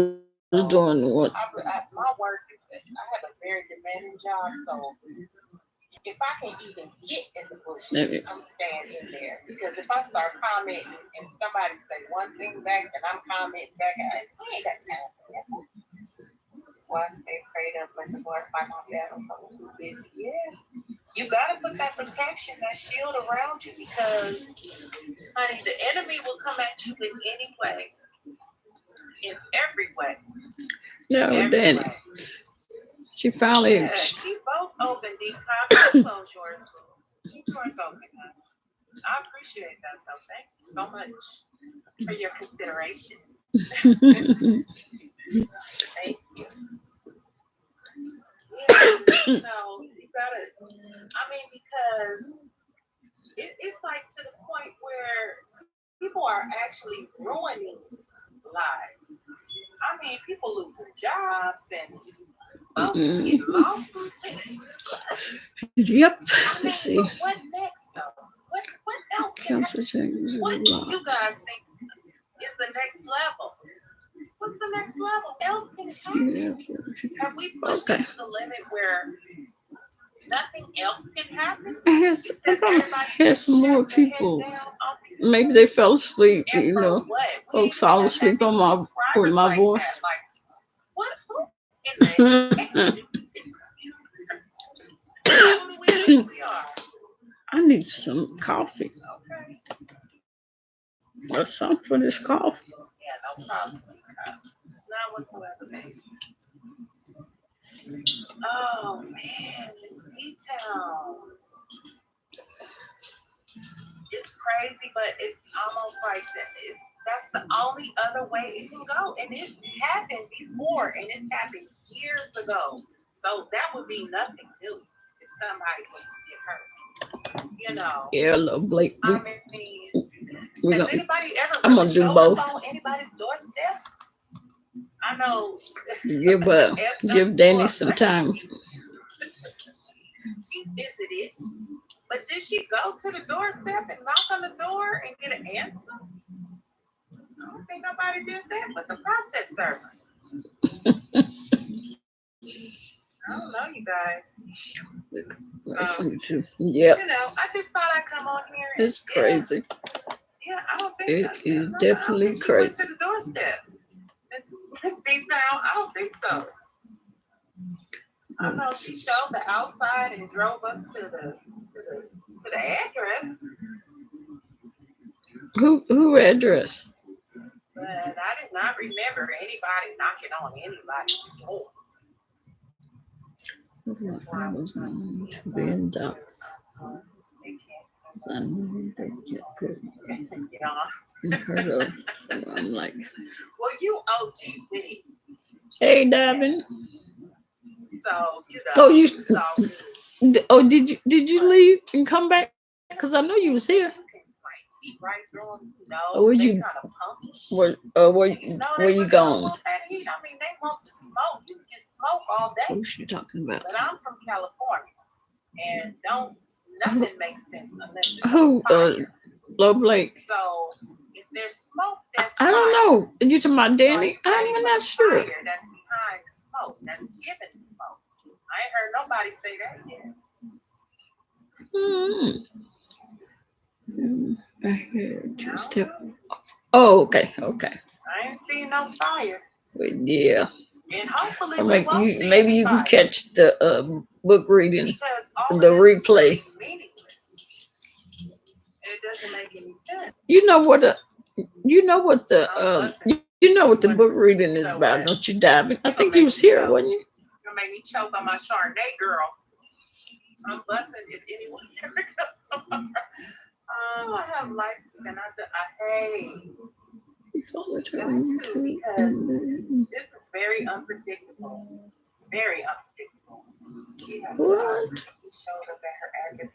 was doing. What? My work is that I have a very demanding job, so if I can even get in the bushes, Maybe. I'm staying in there. Because if I start commenting and somebody say one thing back and I'm commenting back, I ain't got time for that. So I stay prayed up like the Lord fight my battles. I'm too busy. Yeah. You gotta put that protection, that shield around you because honey, the enemy will come at you in any way. In every way. No, Every Danny. way. She finally. Yeah, keep both open, Deepak. Close yours. Keep yours open, honey. I appreciate that though. Thank you so much for your consideration. Thank you. Yeah, you gotta. I mean, because it's like to the point where people are actually ruining lives. I mean, people losing jobs and folks getting lawsuits. Yep. I mean, Let's see. but what next though? What else can happen? Council changes. What do you guys think is the next level? What's the next level? Else can happen? Yeah. Have we pushed Okay. it to the limit where nothing else can happen? I had some more people. Maybe they fell asleep. And You for know, what? We folks ain't fall even asleep got on that my many with subscribers my like voice. that. Like, what? Who in the heck do we think we are? I need some coffee Okay. or something for this coffee. Yeah, no problem. Not whatsoever, baby. Oh man, this B-Town. It's crazy, but it's almost like that. That's the only other way it can go. And it's happened before, and it's happened years ago. So that would be nothing new if somebody was to get hurt. You know. Yeah, little Blake. I mean, has anybody ever I'm really gonna do showed both. up on anybody's doorstep? I know. Give Danny some time. She visited, but did she go to the doorstep and knock on the door and get an answer? I don't think nobody did that but the process server. I don't know, you guys. Yep. You know, I just thought I'd come on here. And, It's crazy. Yeah, I don't think It is definitely she crazy. went to the doorstep. Miss B-Town, I don't think so. I know she showed the outside and drove up to the address. Who address? But I did not remember anybody knocking on anybody's door. Being ducks. Heard of. So I'm like, well, you OG with it. hey, Davin. So Did you leave and come back? Because I know you was here. See right through them. No, Or were they you? kind of pumpish. Where you going? Want that heat. I mean, they want the smoke. You can get smoke all day. Who's she talking about? But I'm from California, and nothing makes sense unless it's Who? fire. Low Blake. So if there's smoke, there's I don't know. And you talking about Danny? So I'm not sure. Fire that's behind the smoke. That's giving the smoke. I ain't heard nobody say that yet. I heard two step. Oh, okay. I ain't seen no fire. Well, yeah. And hopefully maybe you can catch the book reading, because all the of this replay. is really meaningless. It doesn't make any sense. You know what the book reading is about, don't you, Davin? I think you was here, wasn't you? Gonna make me choke on my Chardonnay, girl. I'm busting if anyone ever comes over. Oh, I have life and I hate. Because this is very unpredictable. Very unpredictable. What? showed up at her address.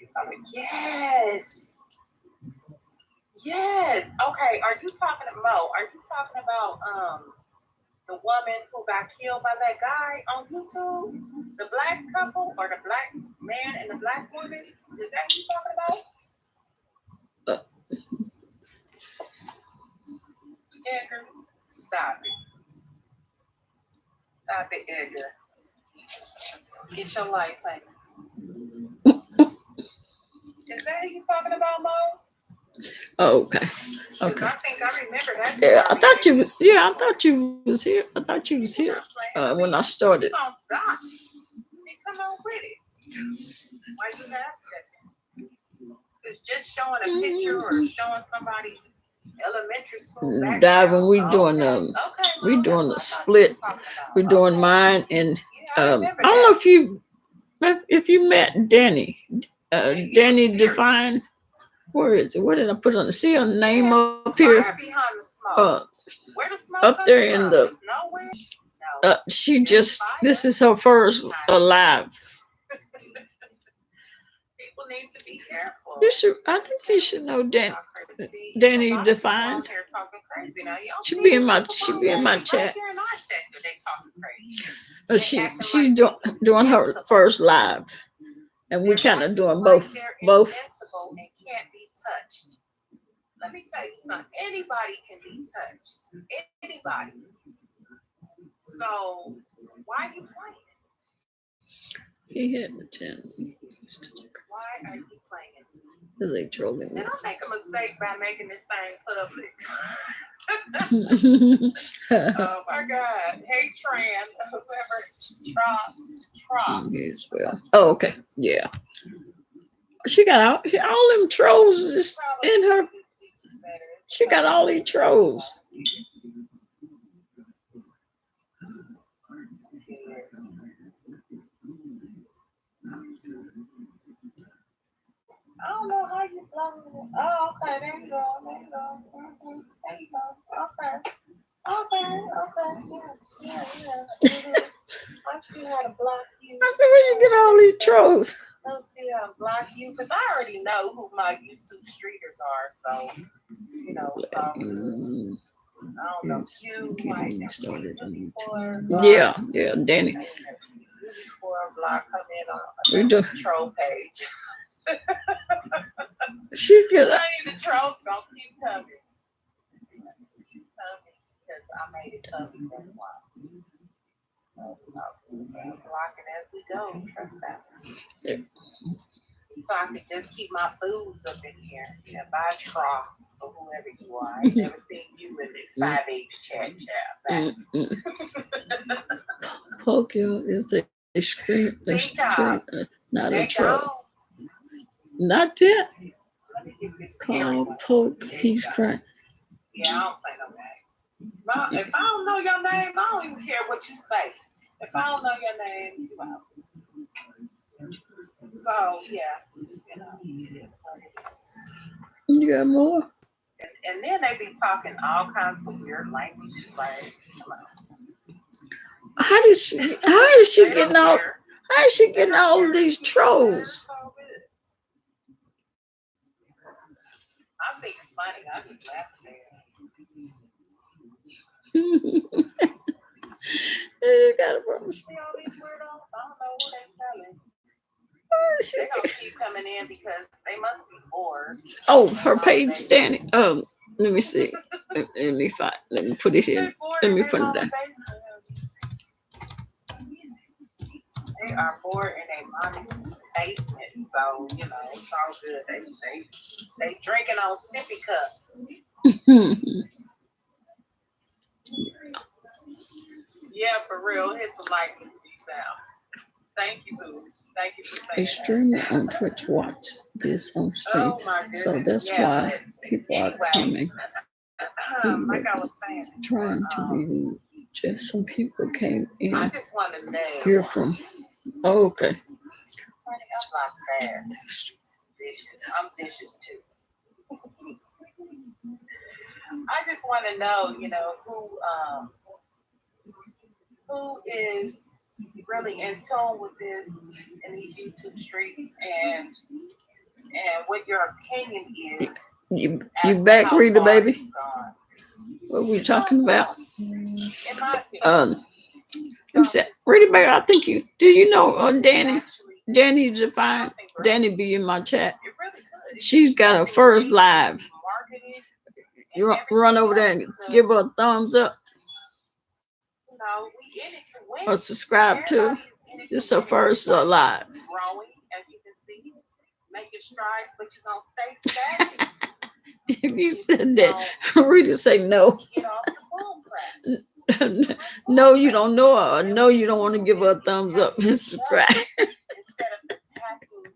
Yes. Yes. Okay. Are you talking about Mo? Are you talking about the woman who got killed by that guy on YouTube? The black couple or the black man and the black woman? Is that what you talking about? Edgar, stop it. Stop it, Edgar. Get your life, honey. Is that who you talking about, Mo? Oh, okay. Okay. I think I remember that. Yeah, I thought you was. Yeah, I thought you was here. I thought you was here when I started. Come on with it. Why you have stepping? It's just showing a picture or showing somebody's elementary school background. Diving, we doing we doing a split. We're doing mine, and I don't know if you met Danny. Danny Define. Where is it? Where did I put on? See her name up here? Where the smoke up there in the. She just. This is her first live. People need to be careful. You should. I think you should know Danny Define. She be in my. She be in my chat. She's doing her first live, and we kind of doing both. Can't be touched. Let me tell you something. Anybody can be touched. Anybody. So why are you playing? He hit the 10. Why are you playing? Because they trolling me. Did I make a mistake by making this thing public? Oh my God. Hey Tran, whoever Trump. Yes, well. Oh, okay. Yeah. She got all them trolls is in her. She got all these trolls. I don't know how you blow. Oh, okay. There you go. There you go. Mm-hmm. There you go. Okay. Yeah. I see how to block you. I said, where you get all these trolls? I see how to block you because I already know who my YouTube streeters are. So, you know, I don't know if you might have seen you before. Yeah, Danny. Before block come in on the troll page. She get the trolls gonna keep coming. Because I made it public, that's why. So blocking as we go, trust that. Yeah. So I could just keep my booze up in here and buy Tron or whoever you are. I ain't never seen you in this 5H chat. Pokio is a screen, not a troll. Not yet. Call Poke, he's crying. Yeah, I don't play no game. If I don't know your name, I don't even care what you say. If I don't know your name, you out. So, yeah, you know, it is what it is. You got more? And then they be talking all kinds of weird languages, like, how is she getting all of these trolls? I think it's funny. I just laugh at it. You got a problem. See all these weirdos? I don't know what they're telling. They're gonna keep coming in because they must be bored. Oh, her page, Danny. Let me see. Let me put it here. Let me put it down. They are bored in a mommy's basement, so you know it's all good. They drinking on sippy cups. Yeah, for real. Hit the like and peace out. Thank you, boo. Thank you for saying a streamer on Twitch watch this on stream. Oh my goodness. So that's why people are coming. Like I was saying, trying to be rude. Just some people came in. I just want to know. Hear from. Oh, okay. I'm vicious too. I just want to know, you know, who is really in tune with this in these YouTube streets and what your opinion is You as to back, how Rita, far baby? he's gone. What we talking about? In my opinion, Who said Rita, baby? I think you do. You know, Danny. actually, Danny Define. something great. Danny be in my chat. It really could. She's got her first live. Marketed You and run over there everything and else, give her a thumbs up you know, we in it to win. or subscribe to. Everybody's in it to This is her win. first live. Growing, as you can see, making strides, but you're gonna stay stagnant. If you said that, Rita say no. Get off the bull crap. No, you don't know her. Or no, you don't want to give her a thumbs up and subscribe. Instead of attacking and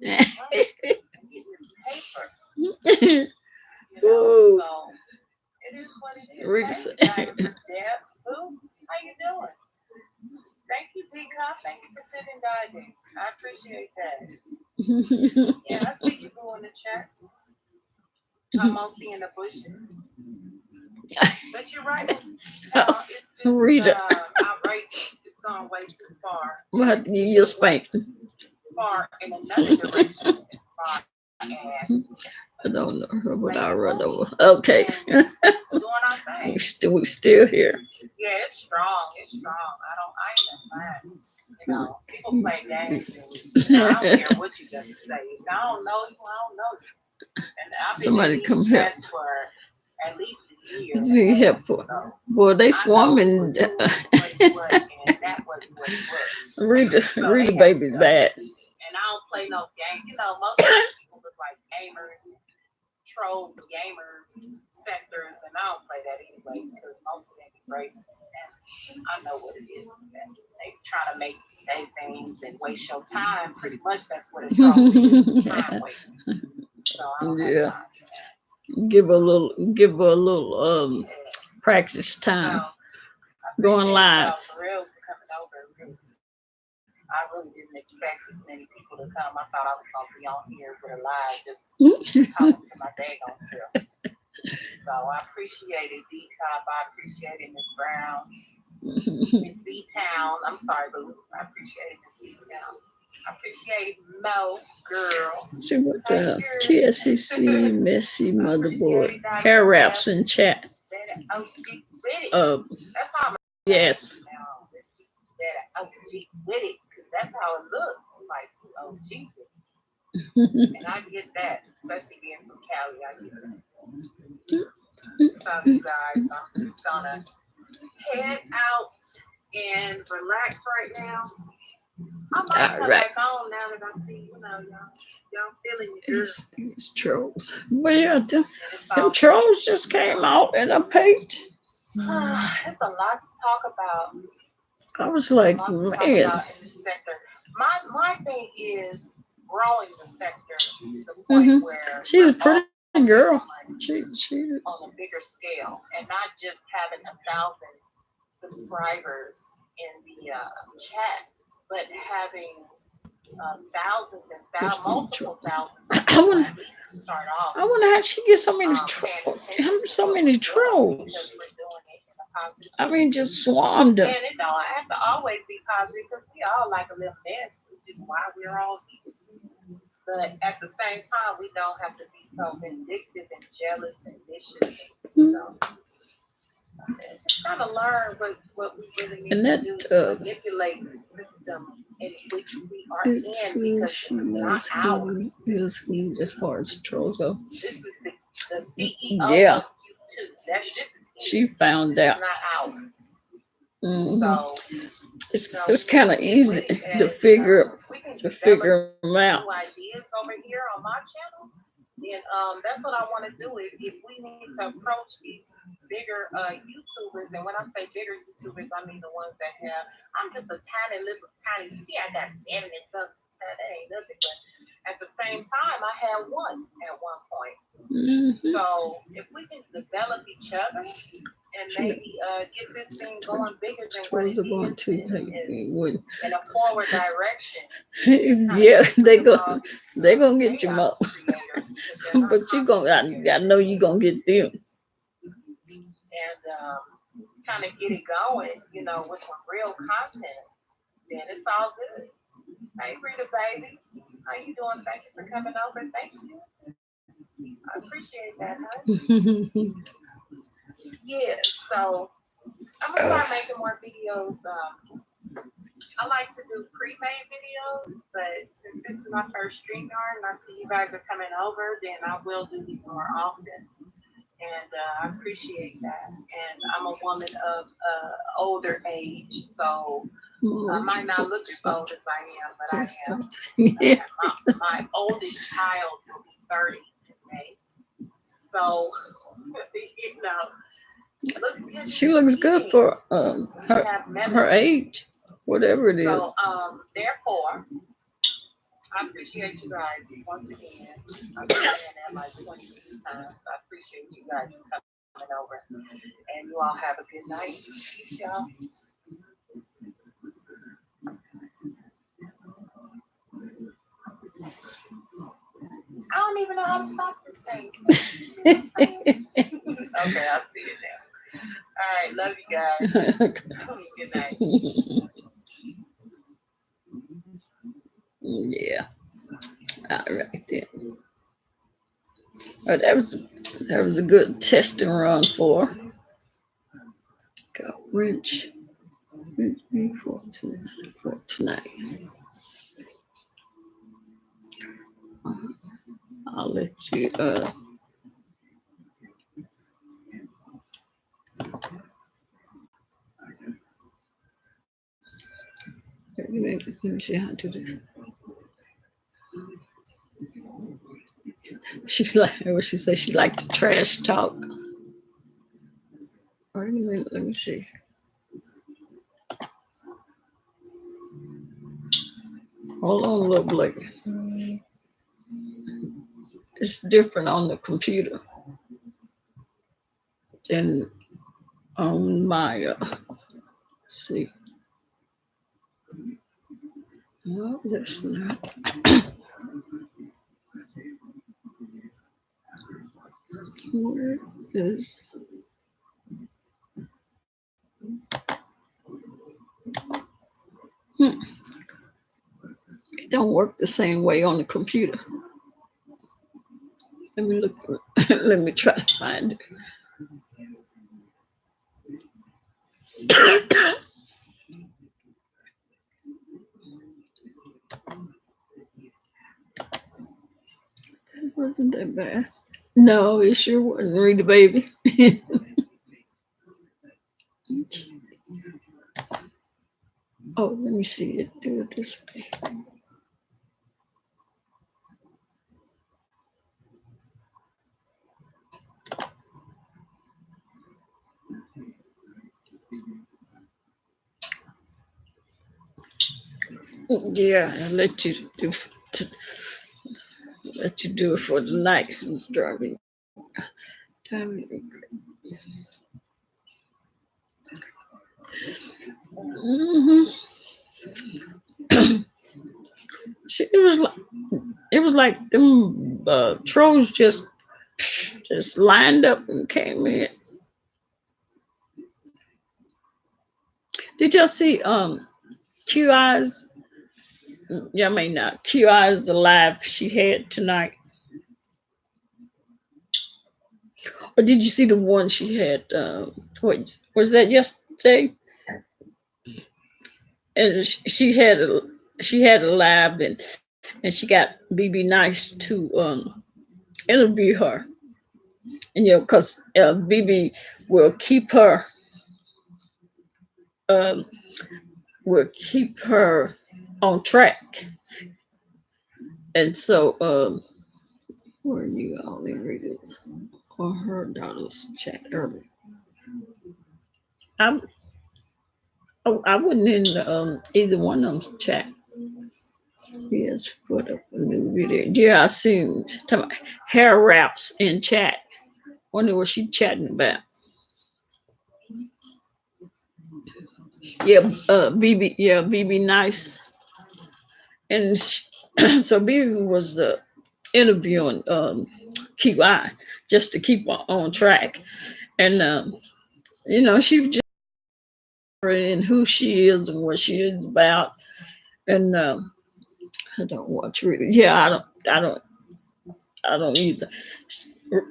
getting this money and getting this paper. You Whoa. know, so it is what it is. Rita Hey, said- Deb, boo, how you doing? Thank you, D-Cop. Thank you for sitting diving. I appreciate that. Yeah, I see you go in the chats. I'm mostly in the bushes. But you're right. It's just, Rita. outrageous. It's gone way too far. We'll have to give you a spank. Far in another direction. As far as I don't know her, but I'll run over. Okay. doing our thing. we still here. Yeah, it's strong. It's strong. I ain't got time. You know, people play games and you know, I don't care what you got to say. If I don't know you, I don't know you. And I've been Somebody in these come help. chats for at least a year. You need help for. So Boy, they I know swarming. what's who, what's what, and that was what's what. Rita, So Rita they baby's have to- bad. And I don't play no game. You know, most of these people look like gamers, trolls, gamer sectors, and I don't play that anyway because most of them be racist. And I know what it is. That they try to make you say things and waste your time. Pretty much that's what a troll is. Time wasting. So I don't Yeah. have time for that. Give her a little Yeah. practice time. So, I Going appreciate live. y'all for real for coming over. Really. I really didn't expect this many people to come. I thought I was gonna be on here with a live just talking to my daggone self. So I appreciate it, D-Cop. I appreciate it, Miss Brown. Miss B-Town. I'm sorry, but I appreciate it, Miss B-Town. I appreciate Mo, girl. See what the TSCC messy motherboard hair wraps in chat. Better OG with it. That's how I'm Yes. now. Better OG with it, because that's how it looks. Like OG with it. And I get that, especially being from Cali. I get that. So, you guys, I'm just gonna head out and relax right now. I might come Alright. back on now that I see, you know, y'all feeling it. Girl. These trolls. Well, yeah, them It's all- trolls just came out in a page. It's a lot to talk about. I was like, A lot to talk man. about in this sector. My thing is growing the sector to the point where She's a we're pretty all girl. making money She on a bigger scale and not just having 1,000 subscribers in the chat, but having thousands and multiple thousands. I wanna- at least to start off. I wonder how she gets so many paying trolls. attention to So what many we're doing trolls. because we're doing it in a positive I mean, just swarmed And her. it don't have to always be positive because we all like a little mess, which is why we're all here. But at the same time, we don't have to be so vindictive and jealous and vicious. You know, just kind of learn what we really need And to that, do to manipulate the system in which we are in It's because who this she is not is, ours. who, as far as trolls go. This is the CEO Yeah. of YouTube. This is his. She found This out. is not ours. Mhm. So It's kind of easy to figure them out. new ideas over here on my channel, then that's what I want to do. If we need to approach these bigger YouTubers, and when I say bigger YouTubers, I mean the ones that have. I'm just a tiny little tiny. You see, I got 70 something. That ain't nothing, but at the same time, I had one at one point. Mhm. So if we can develop each other and maybe get this thing going bigger than what it Trolls are going is to in a forward direction. yeah, they're gonna get you up. But you I know you gonna get them. And kind of get it going, you know, with some real content. then it's all good. Hey, Rita, baby. How you doing? Thank you for coming over. Thank you. I appreciate that, huh? Yeah, so I'm gonna start making more videos. I like to do pre-made videos, but since this is my first StreamYard and I see you guys are coming over, then I will do these more often. And I appreciate that. And I'm a woman of older age, so I might not look as old as I am, but I am. Yeah. My oldest child will be 30 today. So, you know, She looks good for her age, whatever it is. So, therefore, I appreciate you guys once again. I've been saying that like 20 times. I appreciate you guys for coming over. And you all have a good night. Peace, y'all. I don't even know how to stop this thing. Okay, I'll see you now. All right, love you guys. Good night. Yeah. All right then. Oh, that was a good testing run for wrench for tonight. I'll let you let me see how to do this. She's like what she said, she liked to trash talk. Wait a minute, let me see. Hold on, little Blake. It's different on the computer than on my let's see. No, that's not. Where is it don't work the same way on the computer. Let me look. Let me try to find it. It wasn't that bad. No, it sure wasn't. Read the baby. Oh, let me see it. Do it this way. Yeah, I'll let you do it for the night. It's driving. Mm-hmm. It was like them trolls just lined up and came in. Did y'all see Q Eyes? Yeah, I mean not Q Eyes, the live she had tonight. Or did you see the one she had? What was that yesterday? And she had a live and she got BB Nice to interview her, and because BB will keep her um, on track, and so where are you all read it on her daughter's chat earlier? I wasn't in either one of them's chat. Yes, put up a new video. Yeah, I seen hair wraps in chat. Wonder what she chatting about. Yeah, BB. Yeah, BB Nice. And so BB was interviewing QI just to keep her on track, and she just and who she is and what she is about. And I don't watch Rita. Yeah, I don't either.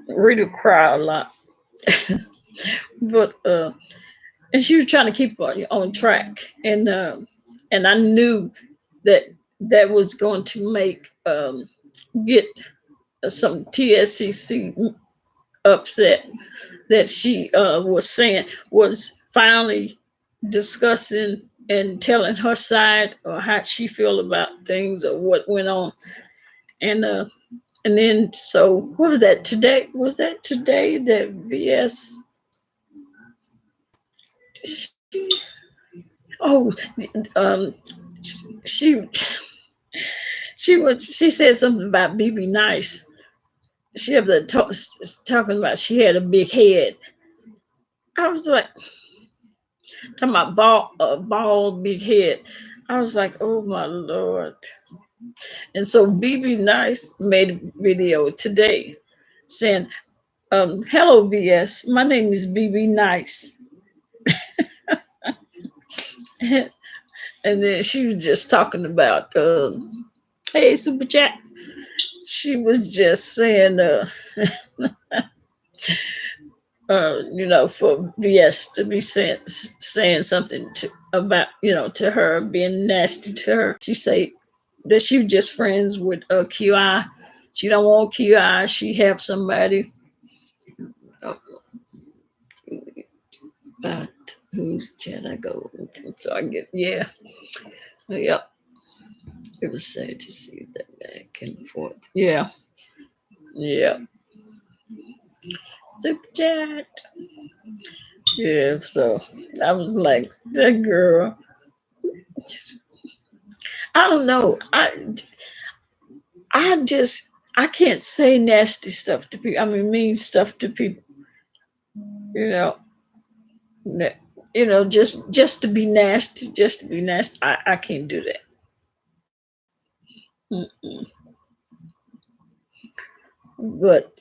Rita cry a lot, but and she was trying to keep on track, and I knew that that was going to make get some TSCC upset, that she was finally discussing and telling her side or how she feel about things or what went on. And and then so what was that today? Was that today that VS she, oh um she she said something about BB Nice. She had the talking about she had a big head. I was like, talking about bald big head. I was like, oh my lord. And so BB Nice made a video today saying, hello VS, my name is BB Nice. And then she was just talking about hey Super Chat. She was just saying for VS to be saying something about, to her, being nasty to her. She say that she was just friends with QI. She don't want QI. She have somebody. But whose chat I go to? So I get, yeah. Yep. It was sad to see that back and forth. Yeah. Yeah. Super chat. Yeah, so I was like, that girl. I don't know. I can't say nasty stuff to people. I mean, mean stuff to people. You know, just to be nasty, just to be nasty. I can't do that. Mm-mm. But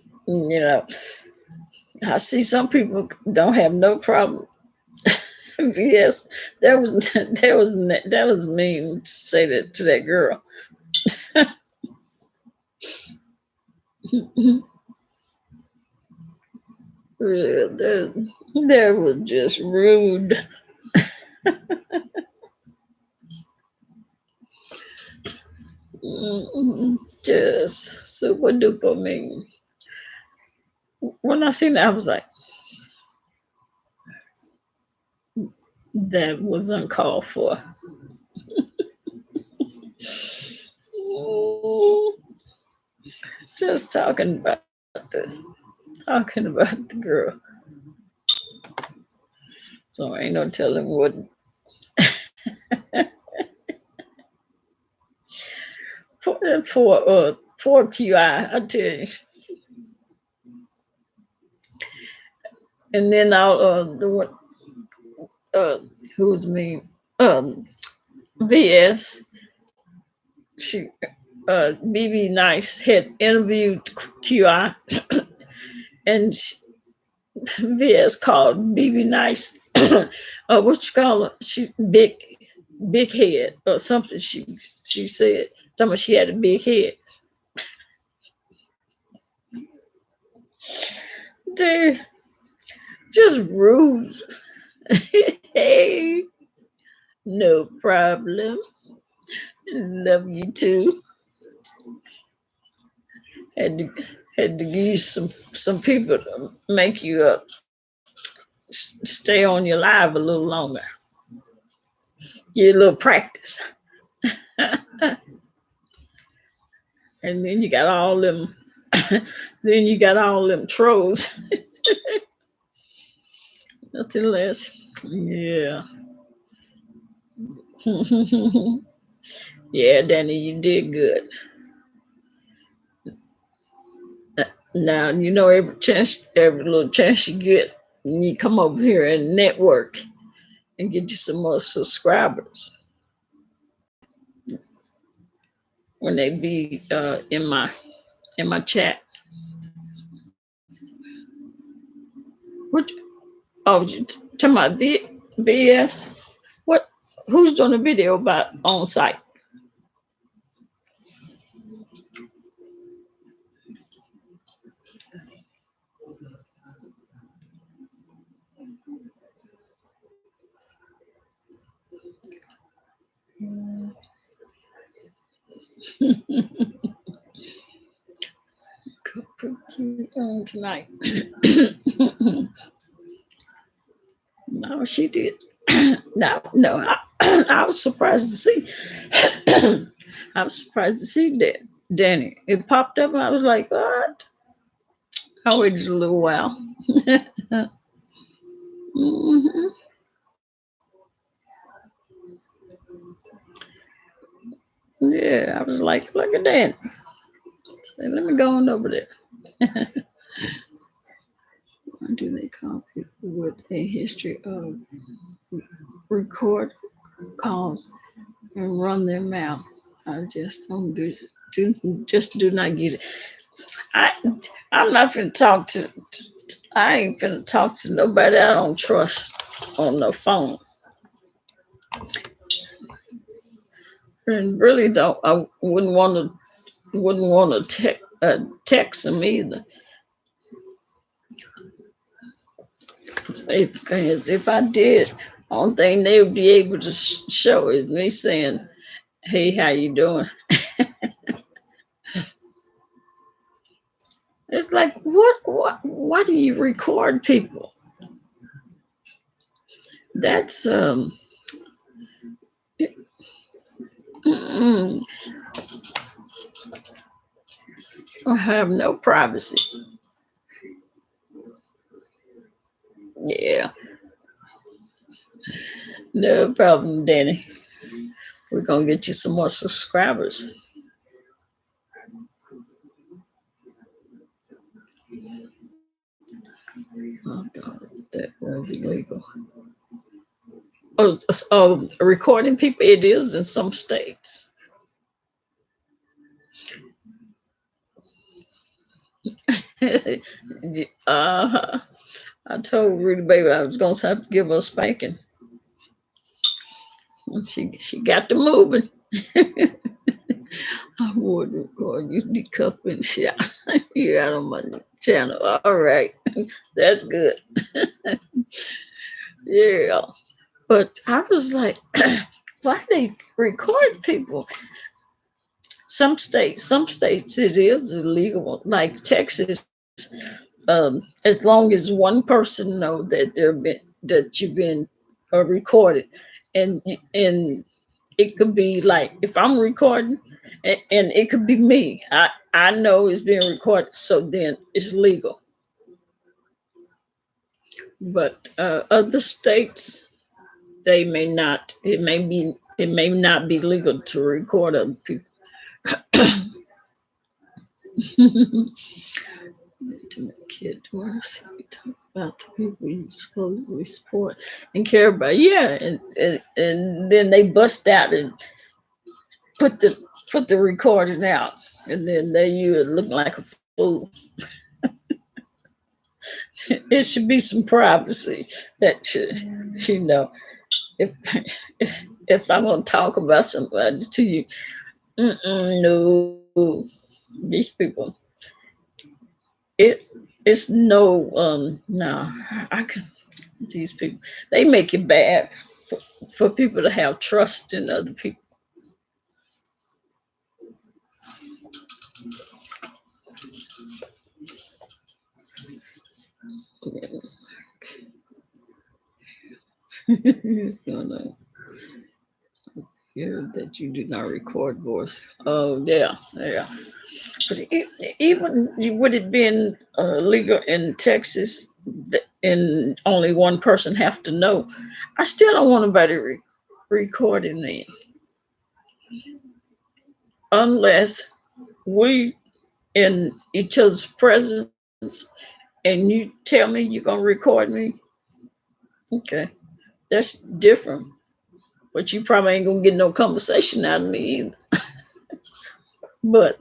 I see some people don't have no problem. Yes, that was mean to say that to that girl. Yeah, that was just rude. Just super duper mean. When I seen that, I was like, that was uncalled for. Just talking about the girl. So ain't no telling what. For QI, I tell you. And then who's me? VS. She BB Nice had interviewed QI, and VS called BB Nice. What you call her? She's big head or something. She said, talking about she had a big head. Dude, just rude. Hey, no problem. Love you too. Had to had to give you some people to make you stay on your live a little longer. Get a little practice. And then you got all them then you got all them trolls. Nothing less. Yeah. Yeah, Danny, you did good. Now every little chance you get, you come over here and network and get you some more subscribers when they be in my chat. What? Oh, you talking about BS. What? Who's doing a video about on site? Tonight. No, she did. No, I was surprised to see. I was surprised to see that Danny. It popped up, and I was like, "What?" I waited a little while. Mhm. Yeah, I was like, "Look at that." Say, let me go on over there. Why do they call people with a history of record calls and run their mouth? I just don't do not get it. I I'm not finna talk to. I ain't finna talk to nobody I don't trust on the phone, and really don't. I wouldn't want to text them either. 'Cause if I did, only thing they would be able to show is me saying, "Hey, how you doing?" It's like, what? Why do you record people? That's mm-mm. I have no privacy. Yeah, no problem, Danny. We're gonna get you some more subscribers. Oh God, that was illegal. Recording people, it is in some states. uh, I told Rudy baby I was gonna have to give her a spanking. And she got to moving. I would record you decuffing shit. You're out on my channel. All right. That's good. Yeah. But I was like, why they record people? Some states it is illegal. Like Texas, as long as one person know that you've been recorded, and it could be like if I'm recording, and it could be me. I know it's being recorded, so then it's legal. But other states, they may not. It may not be legal to record other people. To the kid worse. We talk about the people you supposedly support and care about. Yeah, and then they bust out and put the put the recording out, and then there you are looking like a fool. It should be some privacy that should, if if I'm gonna talk about somebody to you, no, these people, it it's no no, I can these people they make it bad for people to have trust in other people. It's gonna hear that you do not record voice. Oh yeah, yeah. But even would it been legal in Texas, and only one person have to know? I still don't want nobody recording me unless we in each other's presence, and you tell me you're gonna record me. Okay, that's different. But you probably ain't gonna get no conversation out of me either. But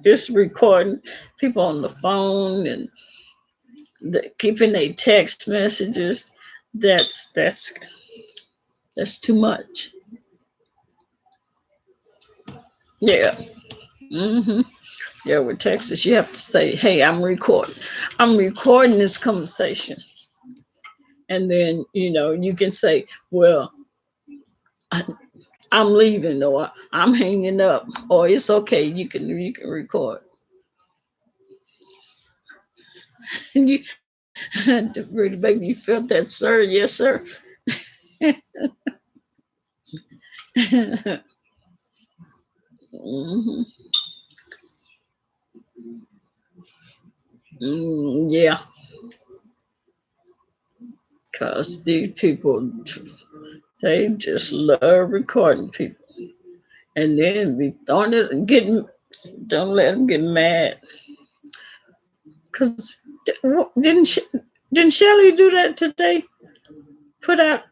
this recording people on the phone and keeping their text messages. that's too much. Yeah. Hmm. Yeah, with Texas, you have to say, "Hey, I'm recording. I'm recording this conversation," and then you can say, "Well, I'm leaving," or "I'm hanging up," or "It's okay. You can record." And you, really, baby, you felt that, sir? Yes, sir. Hmm. Yeah, because these people, they just love recording people, and then be throwing it and getting. Don't let them get mad. Cause didn't Shelly do that today? Put out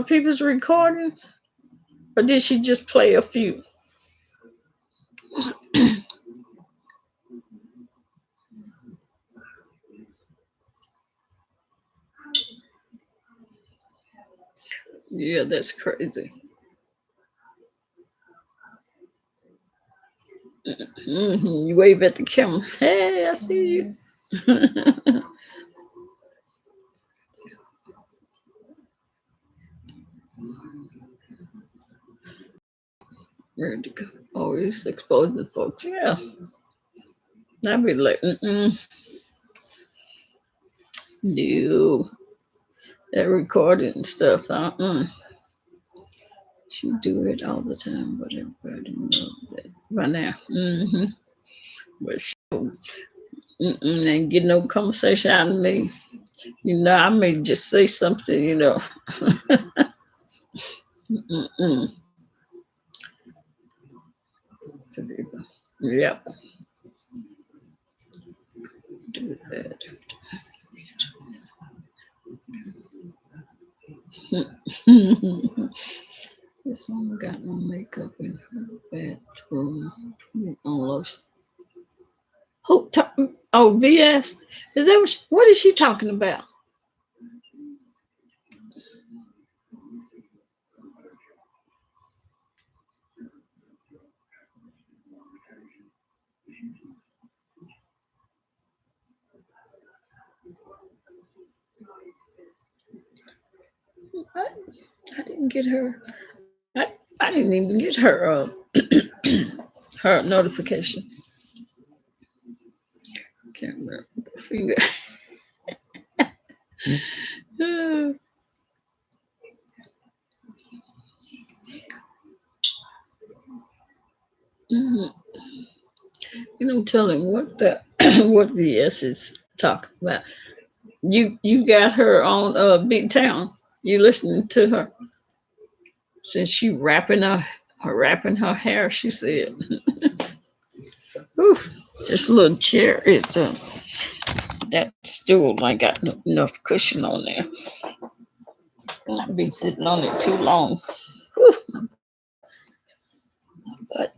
people's recordings, or did she just play a few? Yeah, that's crazy. You wave at the camera. Hey, I see you. Ready to go. Always exposing folks. Yeah, I'd be like, no, that recording stuff. She do it all the time, but everybody know that by now. But she ain't get no conversation out of me. I may just say something. Mm-mm. Yeah, do that. This one got no makeup in her bathroom. Almost. Oh, VS. Is that what is she talking about? I, I didn't get her. I didn't even get her her notification. Can't remember the finger. Mhm. Tell him what the what VS is talking about. You got her on Big Town. You listening to her since she wrapping her hair. She said, "Oof, this little chair is that stool ain't got enough cushion on there. I've been sitting on it too long." Whew. But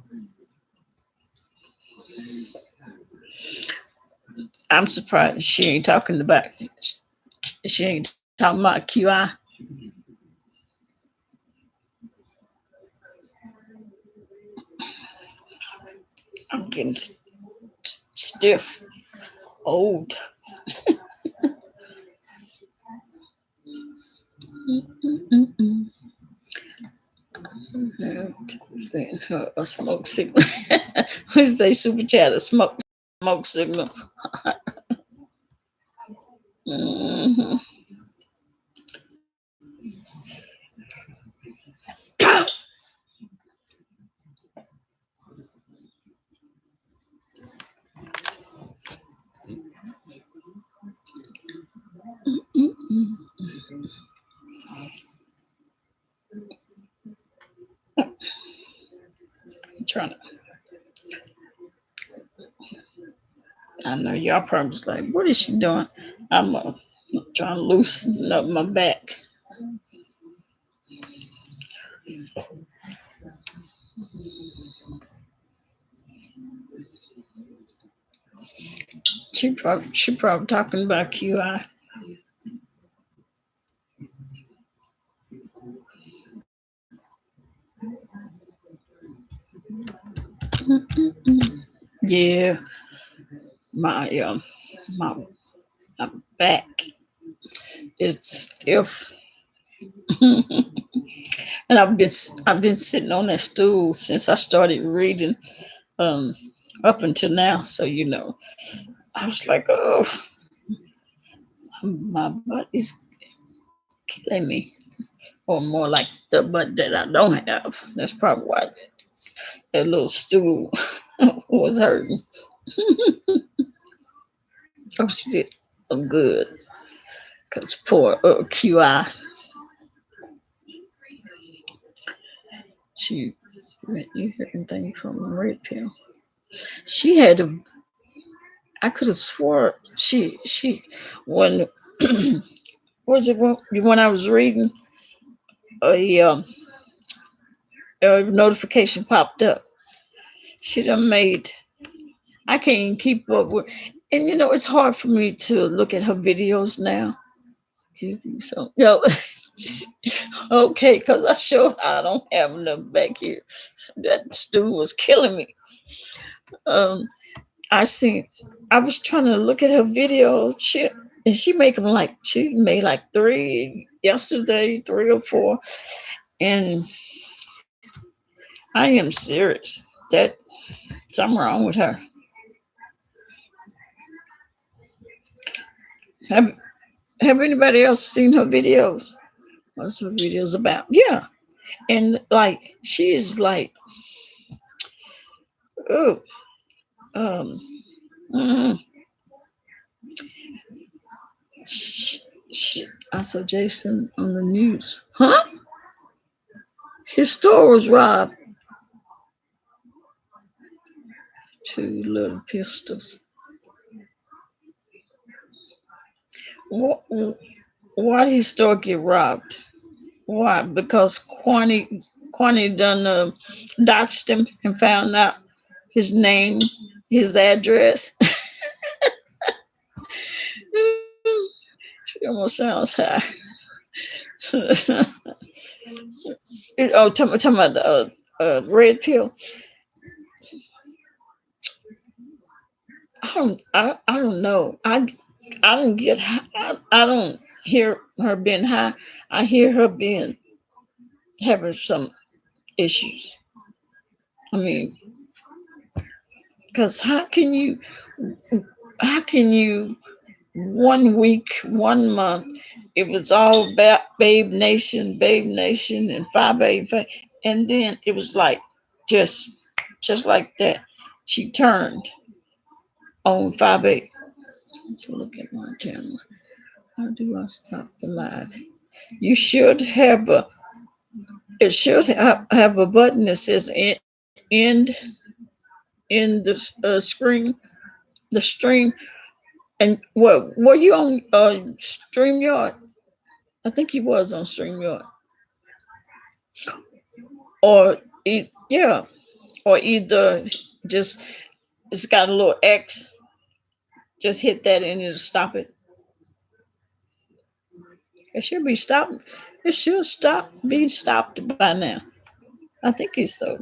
I'm surprised she ain't talking about. She ain't talking about QI. I'm getting stiff, old. Mm-mm-mm. A smoke signal. We say super chat a smoke signal. Mhm. Mm-mm. I'm trying to. I know y'all probably like, what is she doing? I'm trying to loosen up my back. She probably talking about QI. Yeah, my my my back is stiff, and I've been sitting on that stool since I started reading um up until now. So I was like, oh, my butt is killing me, or more like the butt that I don't have. That's probably why that little stool was hurting. Oh, she did good. Cause poor QI, she you hear anything from the red pill? She had a. I could have swore she when was it when I was reading a a notification popped up. She done made. I can't even keep up with, and it's hard for me to look at her videos now. Give you some, okay, because I don't have enough back here. That stool was killing me. Um, I seen. I was trying to look at her videos. She make them like she made like 3 yesterday, 3 or 4, and I am serious. That something wrong with her. Have Have anybody else seen her videos? What's her videos about? Yeah, and like she is like, oh, um, mm, sh- I saw Jason on the news. Huh? His store was robbed. 2 little pistols. Why did his store get robbed? Why? Because Quani done doxed him and found out his name, his address. She almost sounds high. Talking about the red pill. I don't know. I don't get high. I don't hear her being high. I hear her being having some issues. I mean, because how can you 1 week, 1 month, it was all about Babe Nation, and 585, and then it was like just just like that. She turned on 58. Let's look at my camera. How do I stop the live? You should have a it should have a button that says end in the screen, the stream. And what were you on StreamYard? I think he was on StreamYard. Or yeah, or either just it's got a little X. Just hit that and it'll stop it. It should be stopped. It should be stopped by now. I think it's so.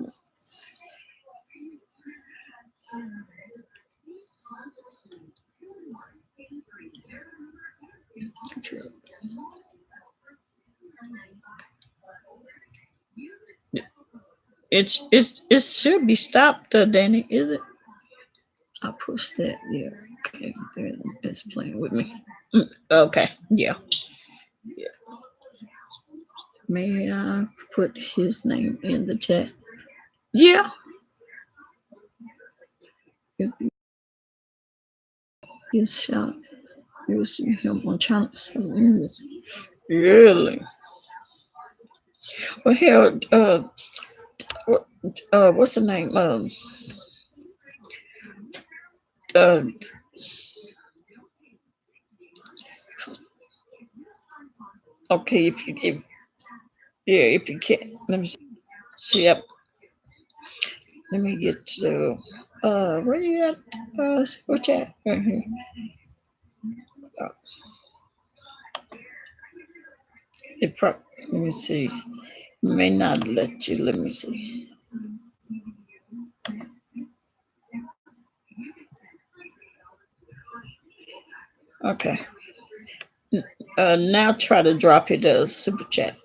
It should be stopped, Danny. Is it? I push that. Yeah. Okay. There, it's playing with me. Okay. Yeah. Yeah. May I put his name in the chat? Yeah. If you get shot, you will see him on channel 7. Really? Well, hell, what, what's the name? Uh, okay, if you can't, let me see. Yep. Let me get to. Where you at? Super chat right here. Uh, let me see. May not let you. Let me see. Okay. Now try to drop it as super chat,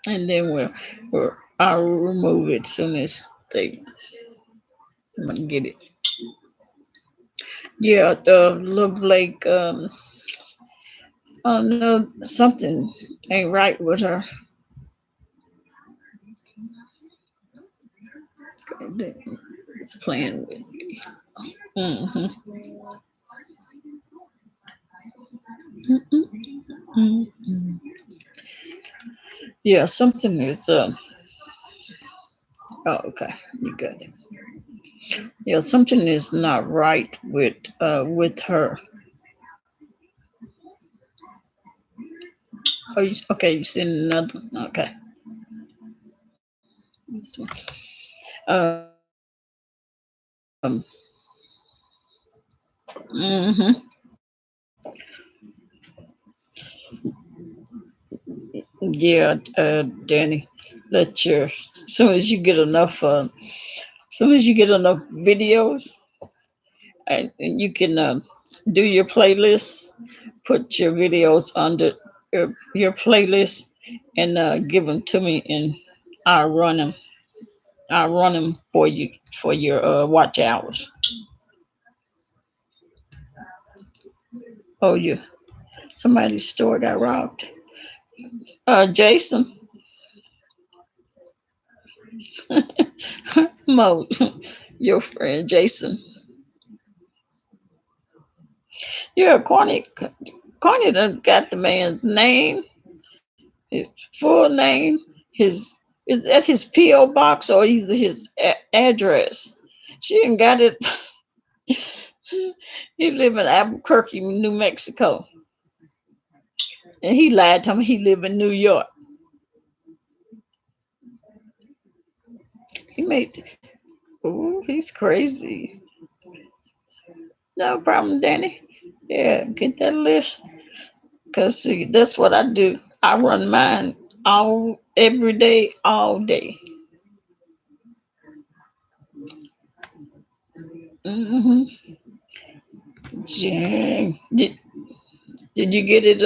and then I'll remove it soon as I'm gonna get it. Yeah, look like oh no, something ain't right with her. It's playing with me. hmm Yeah, something is. Oh, okay, you got it. Yeah, something is not right with her. Oh, okay, you send another. Okay, this one. Mm-hmm. Yeah, Danny, let your soon as you get enough videos, and you can do your playlist, put your videos under your playlist, and give them to me, and I'll run them. I'll run them for you for your watch hours. Oh, yeah, somebody's store got robbed. Jason, Mo, your friend Jason. Yeah, Corny done got the man's name, his full name, his is that his PO box or either his address. She ain't got it. He live in Albuquerque, New Mexico, and he lied to me he live in New York. He made. Oh, he's crazy. No problem, Danny. Yeah, get that list. Cause see, that's what I do. I run mine all every day, all day. hmm Dang. Did you get it?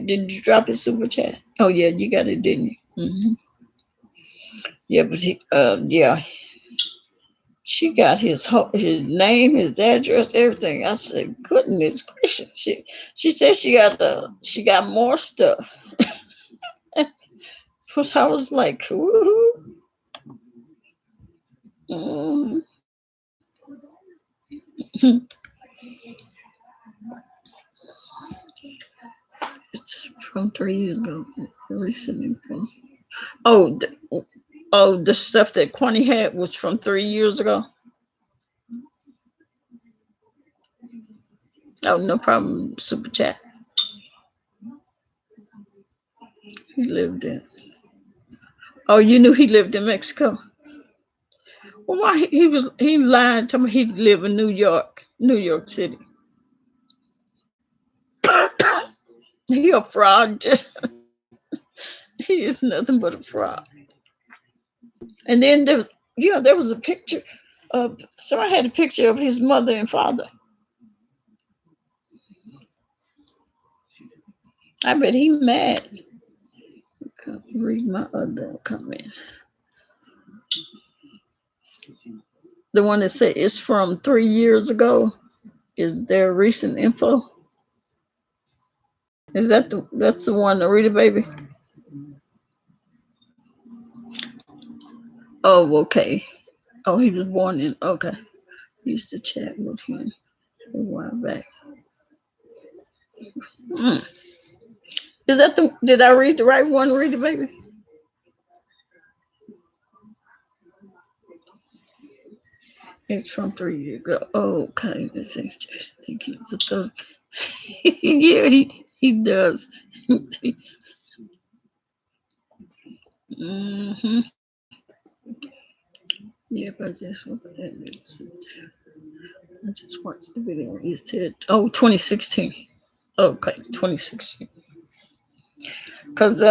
Did you drop it super chat? Oh yeah, you got it, didn't you? Yeah, but yeah, she got his name, his address, everything. I said, goodness gracious. She said she got more stuff. Cause I was like, woohoo. Mhm. It's from 3 years ago. It's the recent info. Oh, the stuff that Quani had was from 3 years ago. Oh, no problem. Super chat. He lived in. Oh, you knew he lived in Mexico. Well, why he lied to me? He lived in New York City. He a fraud. Just he is nothing but a fraud. And then there was a picture of somebody had a picture of his mother and father. I bet he mad. Read my other comment. The one that said it's from 3 years ago. Is there recent info? Is that's the one, to read it, baby? Oh, okay. Oh, he was born in. Okay. Used to chat with him a while back. Mm. Is that the? Did I read the right one? Read it, baby. It's from 3 years ago. Oh, okay. Let's see. Jason think he's a thug. Yeah, he does. hmm Yep, I just watched the video. He said, "Oh, 2016." Okay, 2016. Cause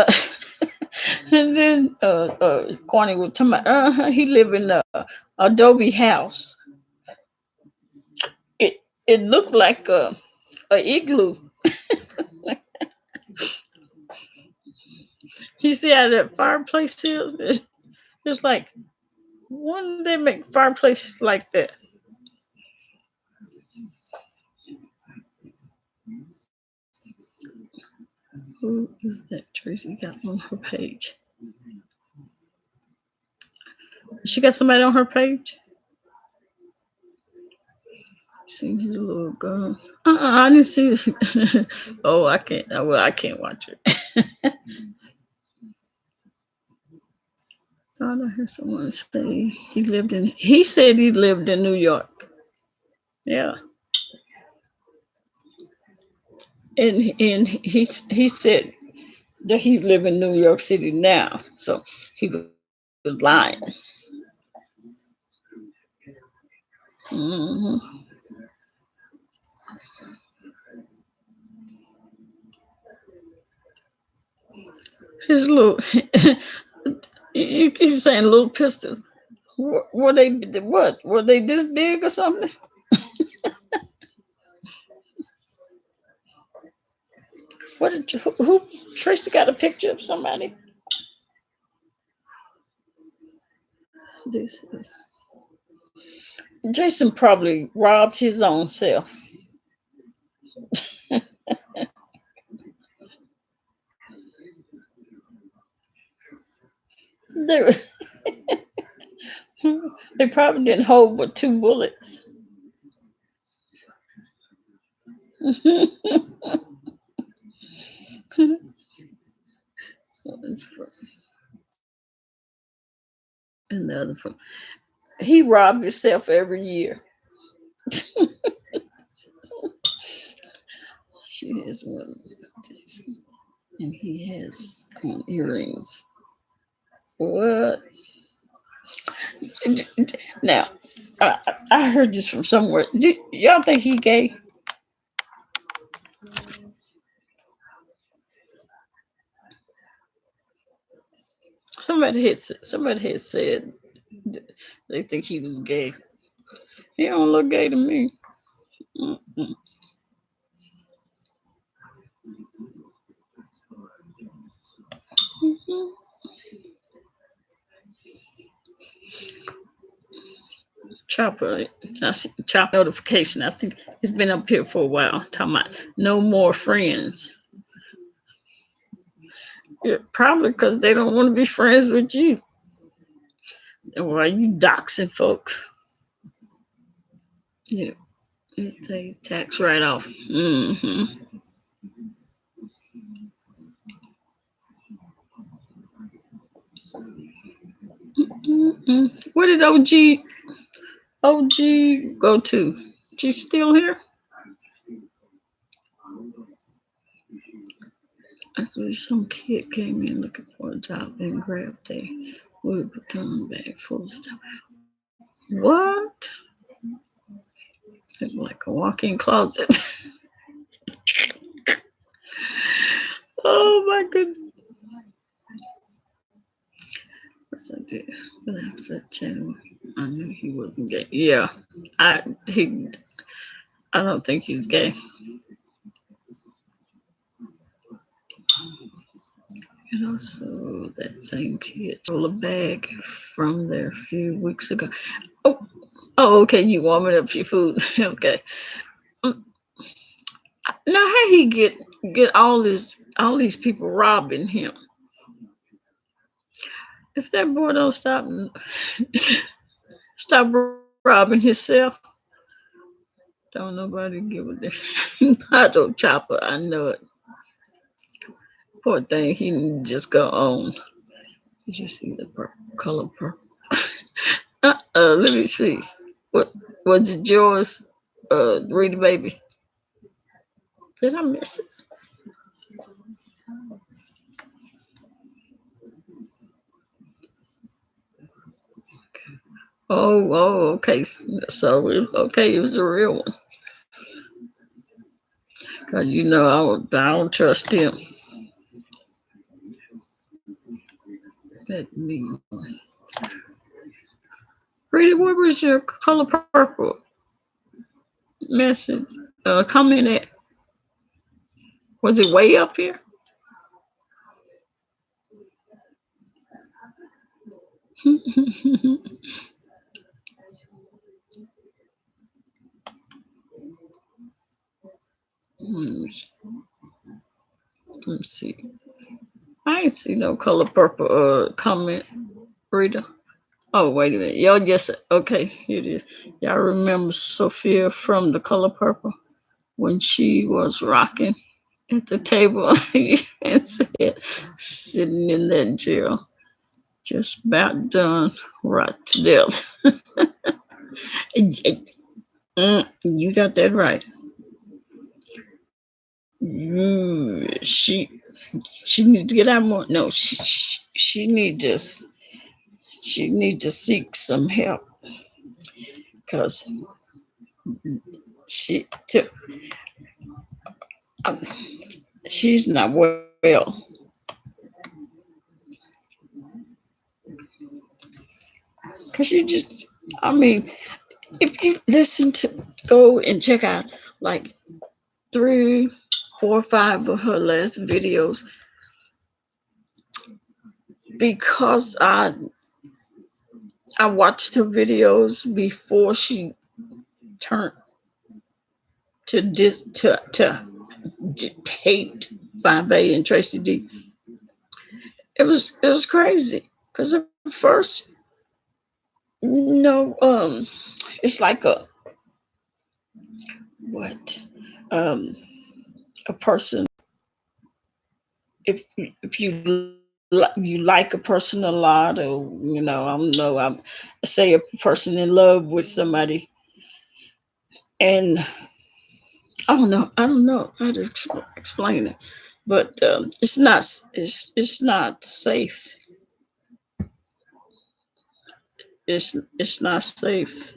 and then Corny would tell me, he live in a Adobe house. it looked like a igloo. You see how that fireplace is? It's like, when they make fireplaces like that? Who is that Tracy got on her page? She got somebody on her page? Seen his little gun. I didn't see this. Oh, I can't. Well, I can't watch it. Thought I heard someone say he lived in. He said he lived in New York. Yeah, and he said that he live in New York City now. So he was lying. Hmm. His little. You keep saying little pistols. Were they what? Were they this big or something? What did you, who Tracy got a picture of somebody? This Jason probably robbed his own self. They, were- they probably didn't hold but 2 bullets. And the other from he robbed himself every year. She has one, Jason, and he has earrings. What? Now, I heard this from somewhere. Y'all think he gay? Somebody had said they think he was gay. He don't look gay to me. Mm-mm. Mhm. Chopper, chop notification. I think it's been up here for a while. Talking about no more friends. Yeah, probably because they don't want to be friends with you. And why you doxing folks? Yeah, it's a tax write off. Mm-hmm. Mm-mm. Where did OG go to? She still here? Actually, some kid came in looking for a job and grabbed a Louis Vuitton bag full of stuff. What? It's like a walk-in closet. Oh my goodness. Yes, I did. But after that channel, I knew he wasn't gay. Yeah, I he. I don't think he's gay. And also, that same kid stole a bag from there a few weeks ago. Oh, okay. You warming up your food? Okay. Mm, Now, how he get all these people robbing him? If that boy don't stop robbing himself, don't nobody give a damn. I don't chopper. I know it. Poor thing. He just go on. Did you see the color purple? Let me see. What was it yours? Read the baby. Did I miss it? Okay. So okay, it was a real one. Cause I don't trust him. That me. Ready, what was your color purple? message? Comment at? Was it way up here? Let's see. I ain't see no color purple comment, Rita. Oh, wait a minute. Y'all just okay, here it is. Y'all remember Sophia from the color purple when she was rocking at the table and said, sitting in that jail, just about done, right to death. You got that right. She need to get out more. No, she need to seek some help because she took um, she's not well. Because you just, I mean, if you listen to, go and check out like 3, 4, 5 of her last videos, because I watched her videos before she turned to hate 5A and Tracy D. It was crazy because at first, it's like what um a person, if you like a person a lot, or I don't know, I'm say a person in love with somebody, and I don't know how to explain it, but it's not safe. It's not safe.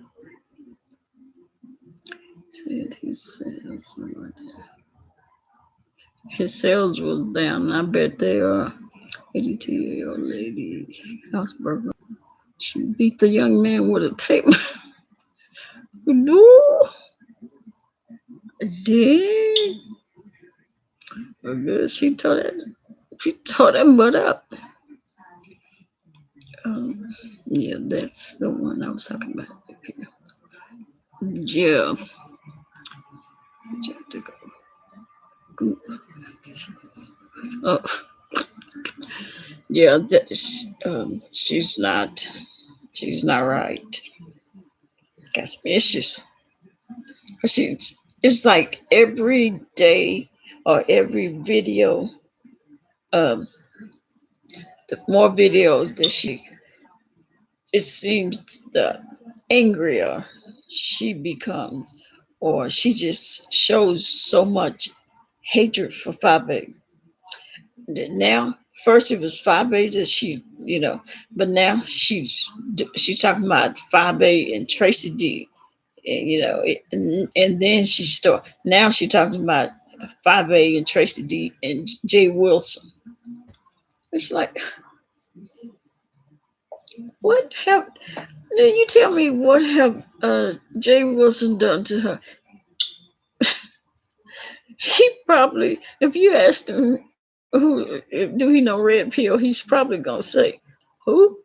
His sales was down. I bet they are. 82-year-old lady, Houseburger. She beat the young man with a tape. No, did. She tore that butt up. Yeah, that's the one I was talking about. Yeah. Oh, yeah. She's not. She's not right. Got some issues. It's like every day or every video. Um, the more videos that it seems the angrier she becomes, or she just shows so much hatred for Fabe. Now, first it was Fabe that but now she's talking about Fabe and Tracy D. And then now she's talking about Fabe and Tracy D and Jay Wilson. It's like, what have now you tell me what have Jay Wilson done to her? He probably, if you asked him do he know Red Pill, he's probably gonna say, who?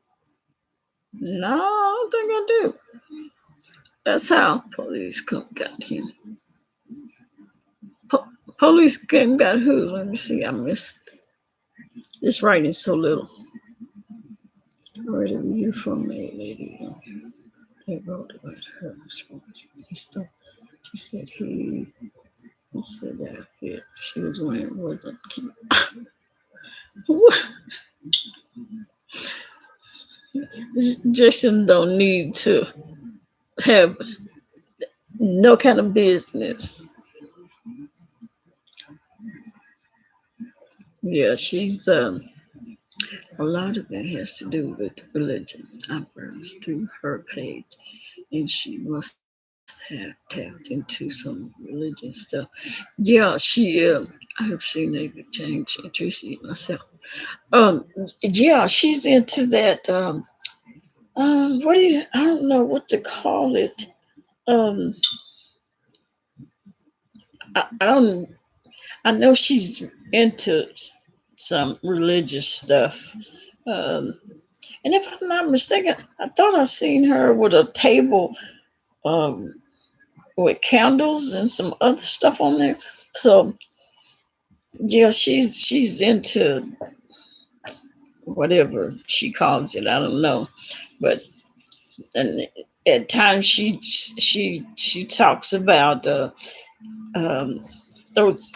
No, I don't think I do. That's how police got him. Police got who? Let me see. I missed. This writing so little. I read a review from a lady. They wrote about her response. She said he said that outfit she was wearing wasn't cute. Jason don't need to have no kind of business. Yeah, she's a lot of it has to do with religion. I browsed through her page, and she must have tapped into some religion stuff. Yeah, she. I have seen David change Tracy myself. Yeah, she's into that. What do you? I don't know what to call it. Um, I don't. I know she's into some religious stuff. Um, and if I'm not mistaken, I thought I seen her with a table um, with candles and some other stuff on there. So yeah, she's into whatever she calls it. I don't know, but and at times she talks about um, those.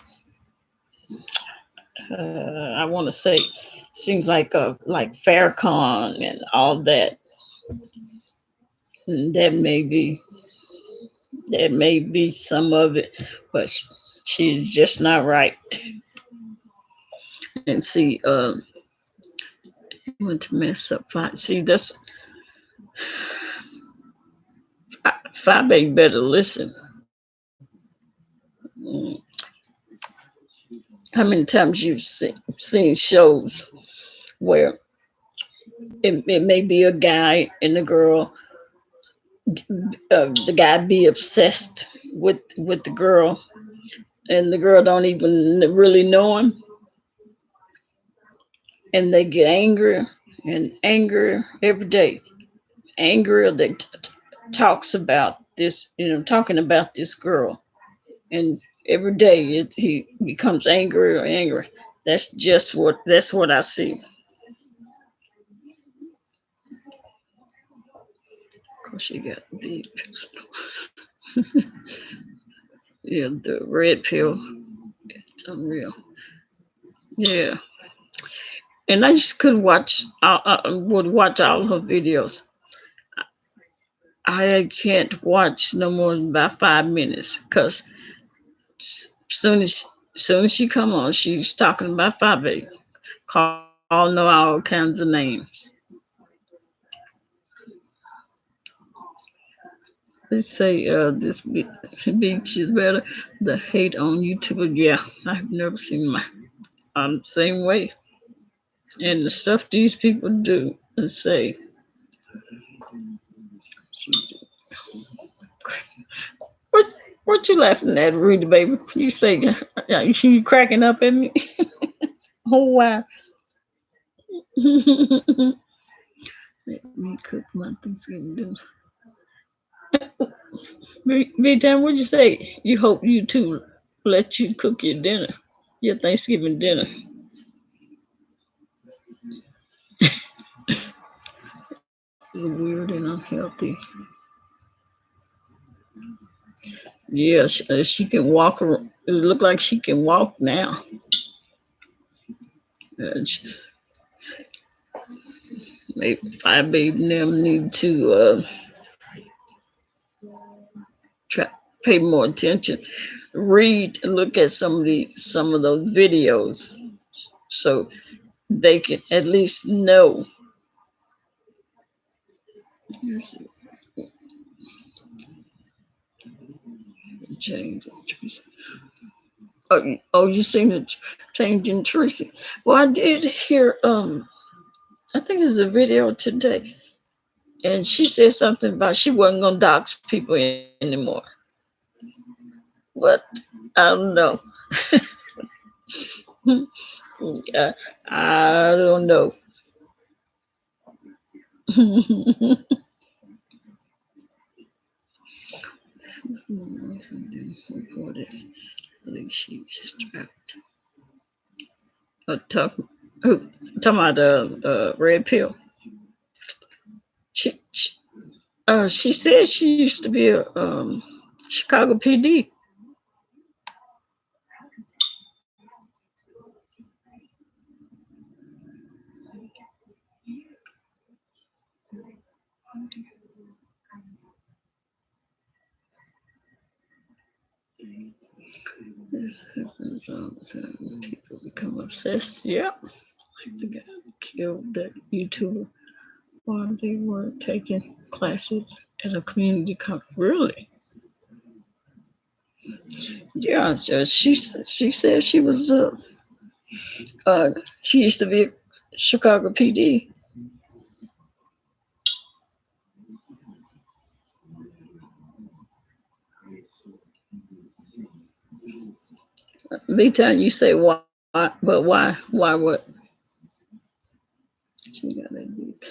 I want to say seems like Farrakhan and all that. And that may be some of it, but she's just not right. And see, want to mess up five. See, that's five. Better listen. Mm. How many times you've seen shows where it may be a guy and a girl, the guy be obsessed with the girl, and the girl don't even really know him, and they get angrier and angrier every day, angrier that talks about this, talking about this girl, and every day he becomes angrier and angrier. That's what I see. Of course, you got the yeah, the red pill. It's unreal. Yeah, and I just could watch. I would watch all her videos. I can't watch no more than about 5 minutes because soon as she come on, she's talking about 5 calling her all kinds of names. Let's say this beach is better. The hate on YouTube. Yeah, I've never seen my. I'm the same way. And the stuff these people do and say. What what you laughing at, Rudy baby? You say you cracking up at me? Oh wow. Let me cook my Thanksgiving dinner. Big time, what'd you say? You hope you two let you cook your dinner, your Thanksgiving dinner. Weird and unhealthy. Yeah, she can walk. It look like she can walk now. She, maybe five baby them need to try pay more attention, read, and look at some of those videos, so they can at least know. Here's the change. Oh, you seen the change in Tracy? Well, I did hear. I think there's a video today, and she said something about she wasn't gonna dox people anymore. But I don't know. Yeah, I don't know. Reported. I think she was trapped. Talk, who, talking about the red pill. She said she used to be a Chicago PD. This happens all the time when people become obsessed. Yep. Like the guy who killed that YouTuber while they were taking classes at a community college. Really? Yeah. She said she was uh she used to be a Chicago PD. Anytime you say why, but why what? She got that deep.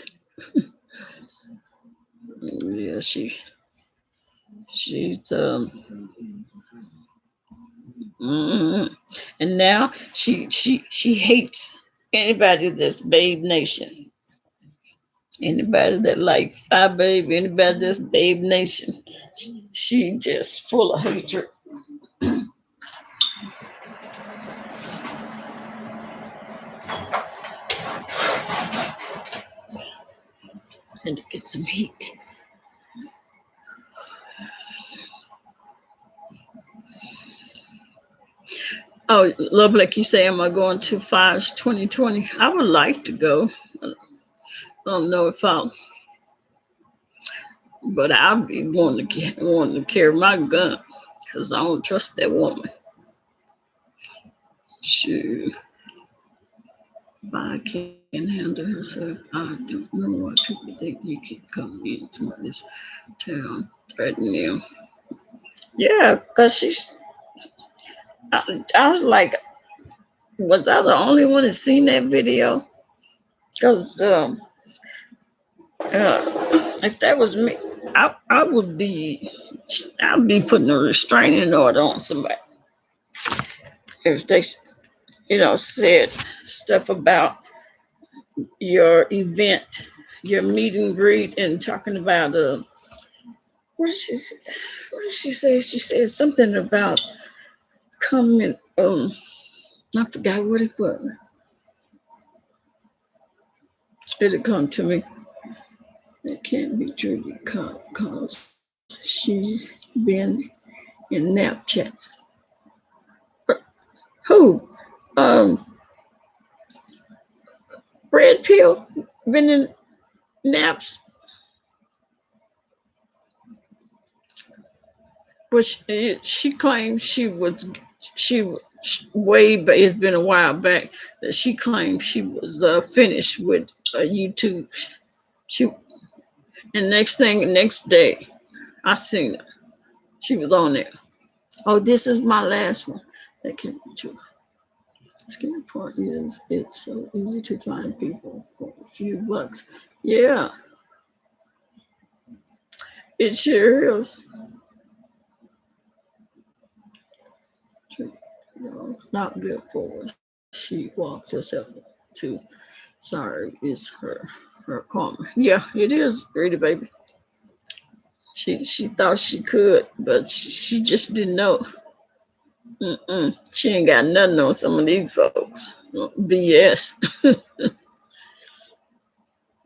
Yeah, she's and now she hates anybody that's Babe Nation. Anybody that like Fi Babe, anybody that's Babe Nation, she just full of hatred. And to get some heat. Oh, love, like you say, am I going to Fives 2020? I would like to go. I don't know if I'll, but I'll be wanting to carry my gun because I don't trust that woman. Shoot, I can't handle herself. I don't know why people think you can come into this town threatening them. Yeah, because I was like, was I the only one that seen that video? Because if that was me, I'd be putting a restraining order on somebody if they, said stuff about your event, your meet and greet, and talking about what did she say? What did she say? She said something about coming. I forgot what it was. It'll come to me. It can't be true because she's been in Snapchat. Who? Red Pill been in naps, but she claimed she was way, but it's been a while back that she claimed she was finished with YouTube. She and next day, I seen her. She was on there. Oh, this is my last one. That can't be true. The scary part is it's so easy to find people for a few bucks. Yeah, it sure is. No, not good for her. She walked herself to sorry is her karma. Yeah, it is, pretty baby. She thought she could, but she just didn't know. She ain't got nothing on some of these folks. BS.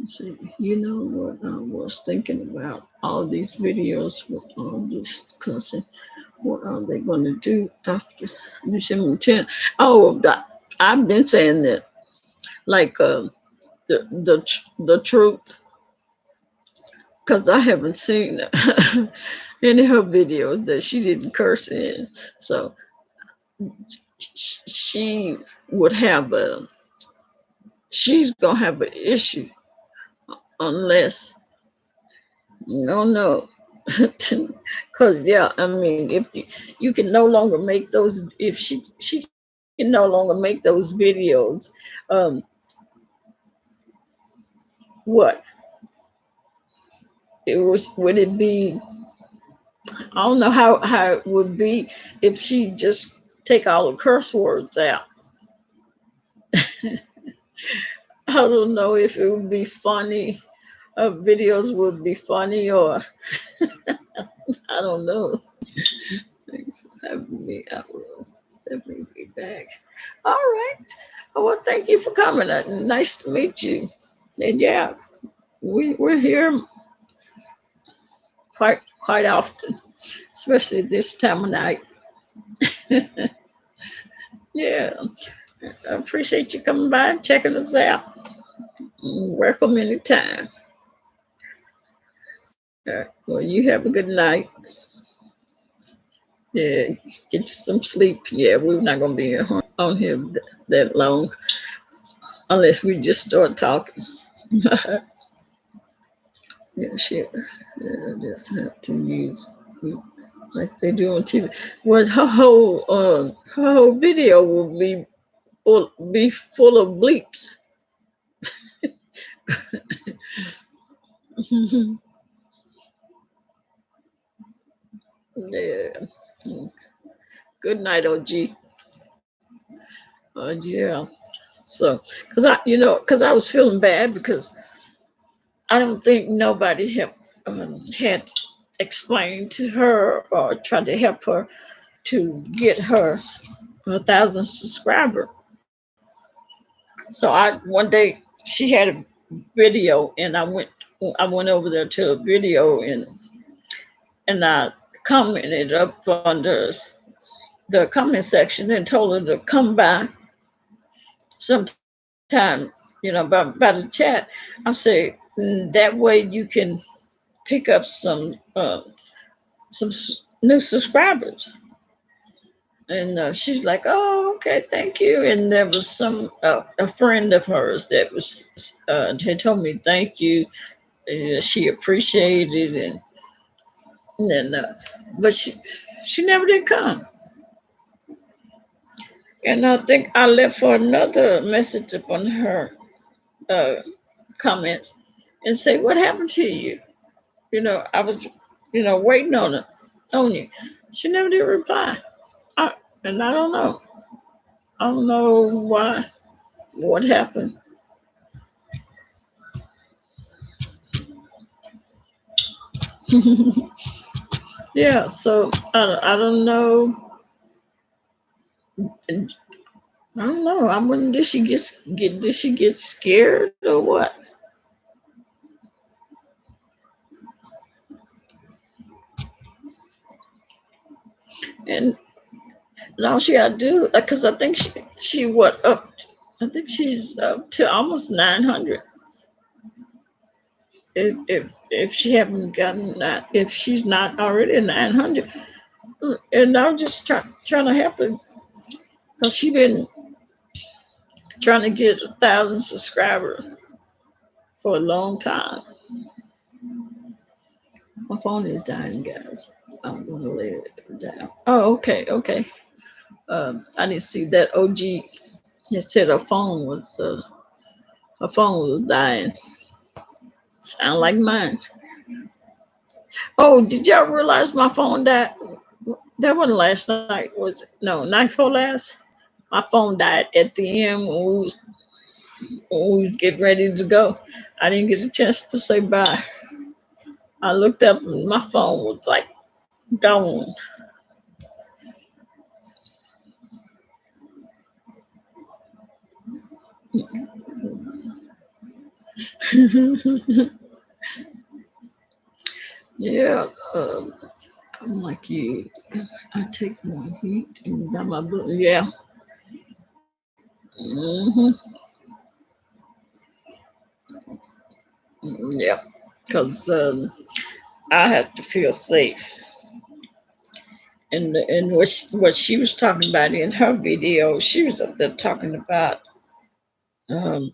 See, you know what I was thinking about all these videos with all this cussing. What are they going to do after December 10th? Oh, I've been saying that, like the truth, because I haven't seen any of her videos that she didn't curse in. So she would have she's gonna have an issue unless no. Because yeah, I mean, if you can no longer make those, if she can no longer make those videos, what it was, would it be, I don't know how it would be if she just take all the curse words out. I don't know if it would be funny, videos would be funny, or I don't know. Thanks for having me. I will definitely be back. All right. Well, thank you for coming. Nice to meet you. And yeah, we're here quite often, especially this time of night. Yeah, I appreciate you coming by and checking us out. Welcome anytime. Well, you have a good night. Yeah, get you some sleep. Yeah, we're not gonna be on here that long unless we just start talking. Yeah, shit. Yeah, I just have to use like they do on TV. Was her whole video will be full of bleeps. Yeah. Good night, OG. Yeah. So, because I was feeling bad because I don't think nobody had explained to her or tried to help her to get her 1,000 subscriber. So one day she had a video, and I went over there to a video, and I commented up under the comment section and told her to come by sometime, by the chat. I say, that way you can pick up some new subscribers. And she's like, "Oh, okay, thank you." And there was a friend of hers that had told me thank you. She appreciated, and then, but she never did come. And I think I left for another message upon her uh, comments and say, "What happened to you?" I was, waiting on you. She never did reply. And I don't know. I don't know why. What happened? Yeah. So I don't know. And I don't know. I wonder, did she did she get scared or what? And all she got to do, because I think she what up? I think she's up to almost 900. If she haven't gotten that, if she's not already at 900, and I'm just trying to help her because she been trying to get 1,000 subscribers for a long time. My phone is dying, guys. I'm gonna lay it down. Oh, okay. I didn't see that. OG had said her phone was dying. Sound like mine. Oh, did y'all realize my phone died? That wasn't last night, was it? No, night before last. My phone died at the end when we was getting ready to go. I didn't get a chance to say bye. I looked up and my phone was like gone. Yeah, I'm like you. I take my heat and got my blue. Yeah. hmm Yeah. Because I have to feel safe. And what she was talking about in her video, she was up there talking about um,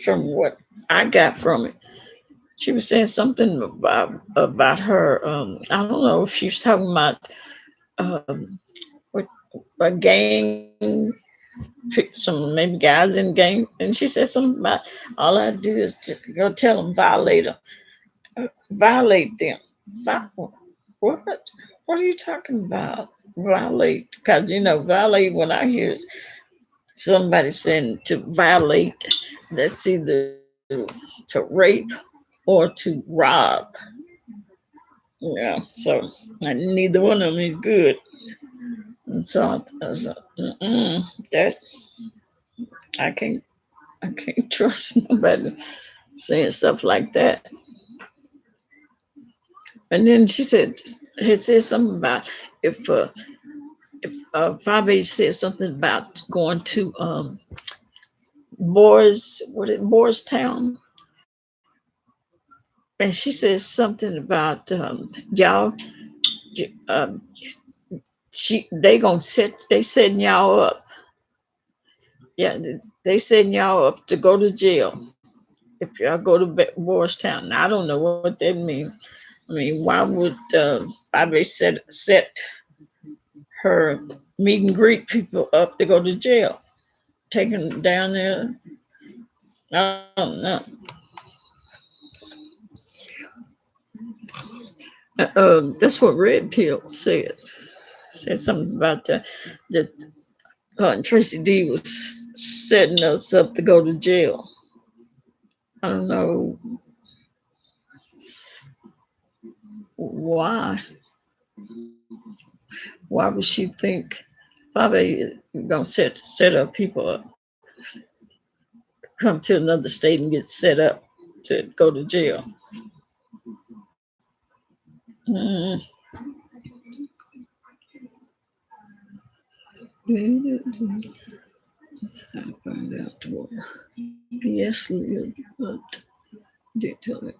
from what I got from it. She was saying something about her. I don't know if she was talking about um, what a gang, some maybe guys in gang, and she said something about all I do is to go tell them violate them. What? What are you talking about? Violate? Because violate. When I hear somebody saying to violate, that's either to rape or to rob. Yeah, so and neither one of them is good. And so I was like, that I can't I can't trust nobody saying stuff like that. And then she said something about if Fabi said something about going to Boys Town, and she said something about y'all. Um, they setting y'all up. Yeah, they setting y'all up to go to jail if y'all go to Boys Town. Now, I don't know what that means. I mean, why would Bobby set her meet and greet people up to go to jail, taking them down there? I don't know. That's what Red Pill said. Said something about the Tracy D was setting us up to go to jail. I don't know why. Why would she think Bobby gonna set up people up, come to another state and get set up to go to jail? Mm. That's how I found out where. Yes, Leah, but did tell it.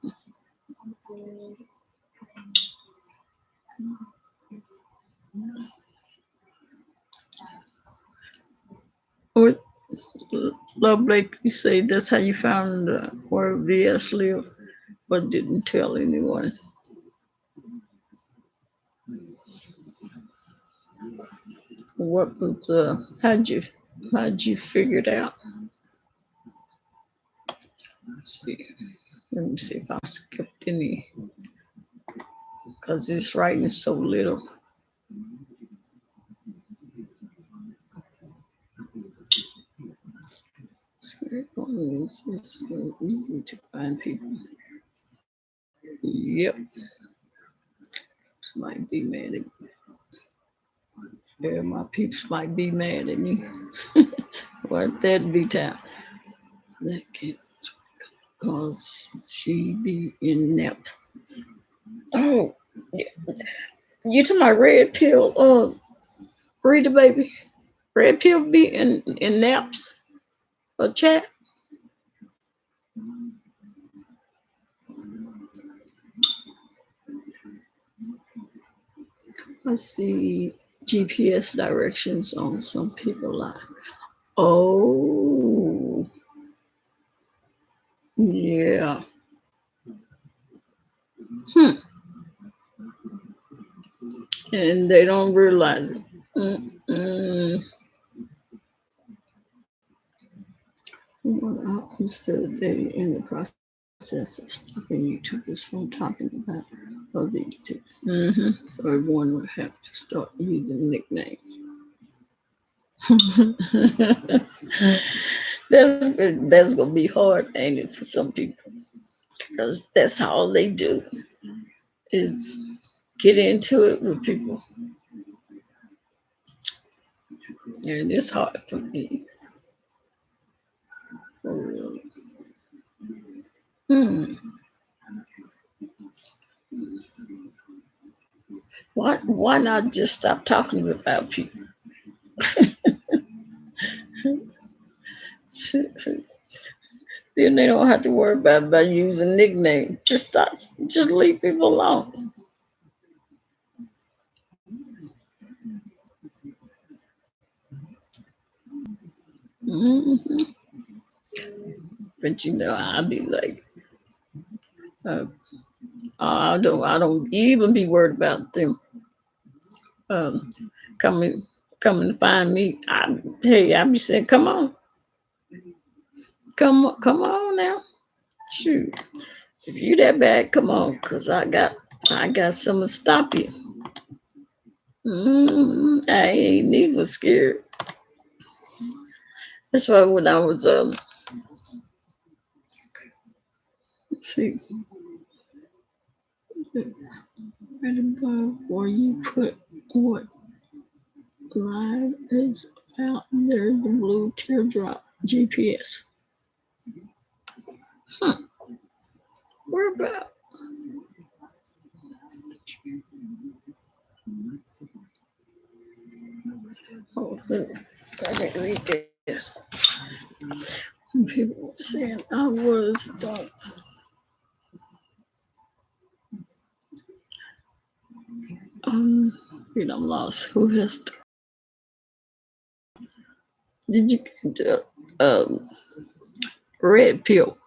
What Love Blake, you say that's how you found where VS lived, but didn't tell anyone. What was how'd you figure it out? Let's see. Let me see if I skipped any, because this writing is so little. It's so easy to find people. Yep. This might be mad at me. Yeah, my peeps might be mad at me. What that be time? That can't, cause she be inept. Oh, yeah. You to my red pill, read the baby. Red pill be in naps or chat. I see GPS directions on some people live. Oh, yeah. And they don't realize it. Mm-mm. What happens to they in the process of stopping YouTubers from talking about other YouTubers? So everyone would have to start using nicknames. That's gonna be hard, ain't it, for some people? Because that's all they do is get into it with people, and it's hard for me. Hmm. Why not just stop talking about people? Then they don't have to worry about using nicknames. Just leave people alone. hmm But I'll be like, uh, I don't even be worried about them um, coming coming to find me. I be saying, come on now, shoot. If you that bad, come on, cause I got something to stop you. I ain't even scared. That's why when I was let's see, right above where you put what live is out there, the blue teardrop GPS. Where about? Oh, I didn't read this. People were saying I was dark. I'm lost. Who has? Did you the red pill?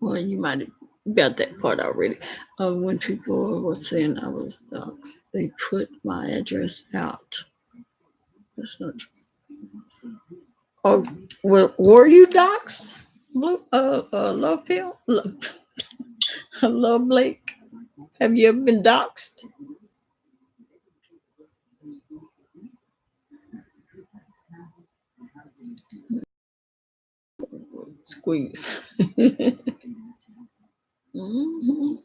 Well, you might have got that part already. When people were saying I was doxxed, they put my address out. That's not true. Oh, well, were you doxxed? Love Pill? Love Blake? Have you ever been doxxed? Squeeze. hmm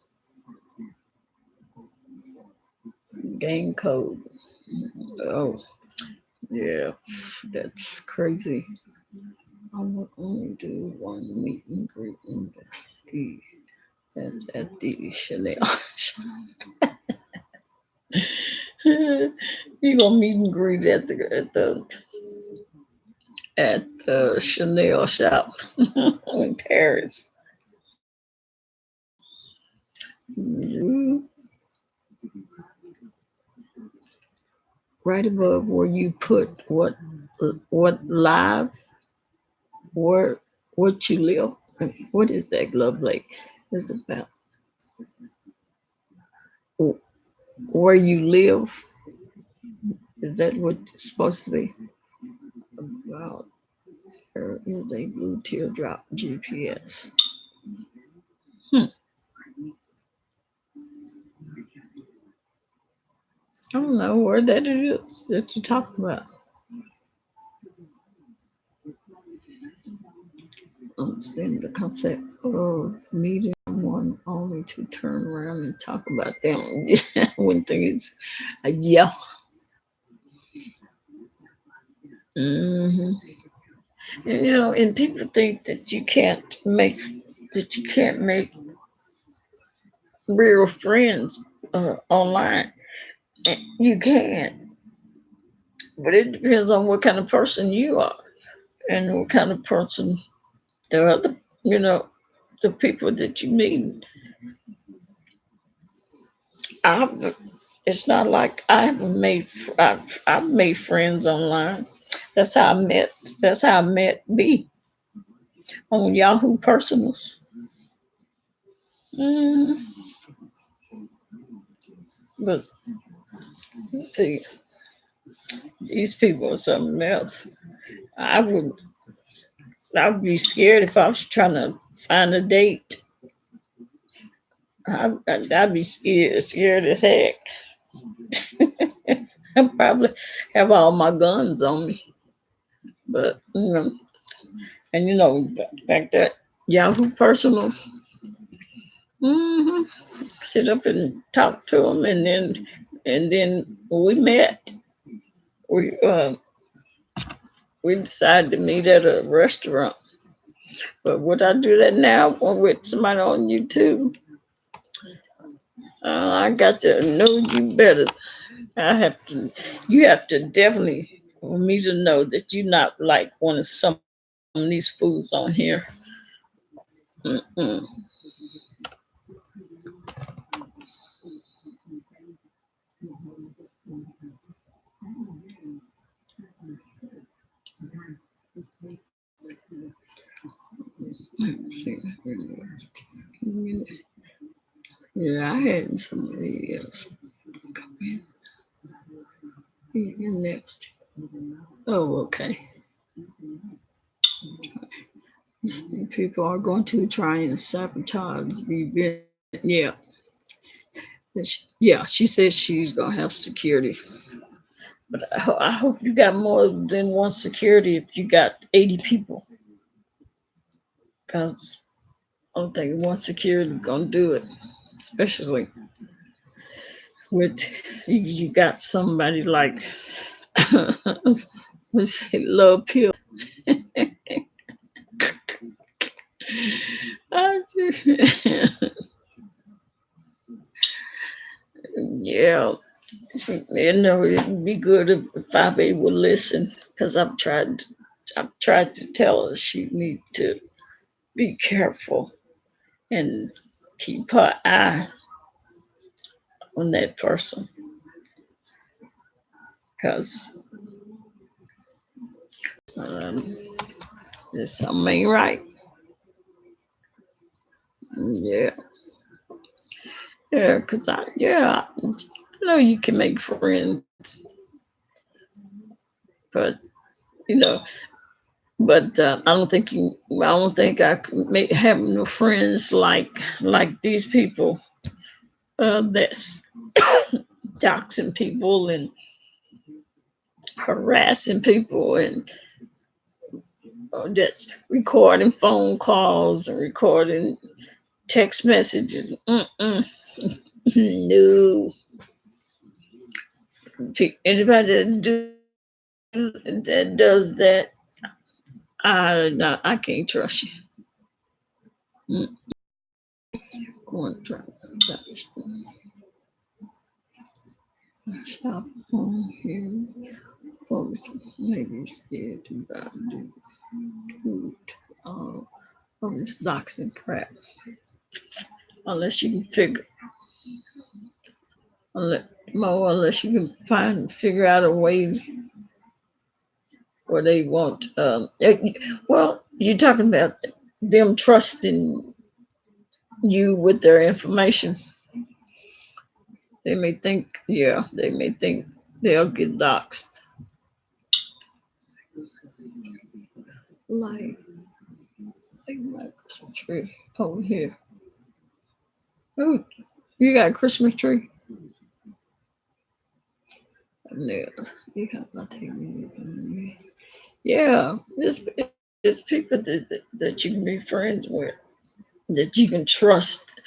Game code. Oh, yeah, that's crazy. I will only do one meet and greet investee. That's at the Chanel. You gonna meet and greet at the Chanel shop in Paris. Right above where you put what live, where what you live. What is that glove like? It's about where you live. Is that what it's supposed to be about? There is a blue teardrop GPS. I don't know where that is that you're talking about. Understand the concept of meeting someone only to turn around and talk about them. Yeah, one thing is, yeah. hmm and people think that you can't make real friends online. You can, but it depends on what kind of person you are and what kind of person the other, the people that you meet. I've, it's not like I haven't made. I've made friends online. That's how I met. That's how I met B on Yahoo Personals. Mm, but see, these people are something else. I would. I'd be scared if I was trying to find a date. I'd be scared as heck. I probably have all my guns on me, but and back that Yahoo Personals. hmm Sit up and talk to them, and then we met. We uh, we decided to meet at a restaurant. But would I do that now or with somebody on YouTube? I got to know you better. I have to. You have to definitely for me to know that you're not like one of some of these fools on here. Mm-mm. Let's see. Yeah, I had somebody else come in next. Oh, okay. People are going to try and sabotage the event. Yeah. Yeah, she says she's going to have security. But I hope you got more than one security if you got 80 people. Because I don't think one security going to do it. Especially with you got somebody like, let's say, Love Pill. Yeah, it'd be good if Fabi would listen because I've tried to tell her she need to be careful and keep her eye on that person because um, there's something ain't right. Yeah. Yeah, because I know you can make friends, but you know, but I don't think I can make have no friends like these people that's doxing people and harassing people and that's recording phone calls and recording text messages. No, anybody that does that, I can't trust you. Mm, Go and try. Stop on here. Folks may be scared about all of this doxing crap. Unless you can unless you can figure out a way where they won't. Well, you're talking about them trusting you with their information. They may think they'll get doxed. Like, my Christmas tree over here. Oh, you got a Christmas tree? No, you have not taken me. Yeah, there's people that you can be friends with, that you can trust.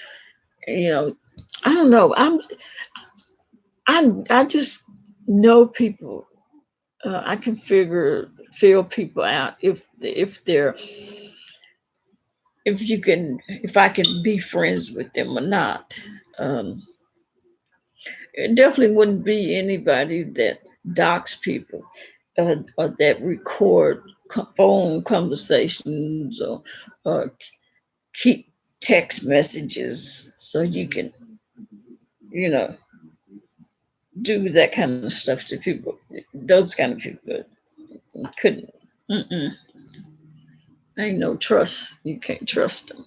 You know, I don't know. I just know people. I can feel people out if I can be friends with them or not. Um, it definitely wouldn't be anybody that dox people or that record phone conversations or keep text messages so you can, you know, do that kind of stuff to people. Those kind of people couldn't. Mm-mm. Ain't no trust. You can't trust them.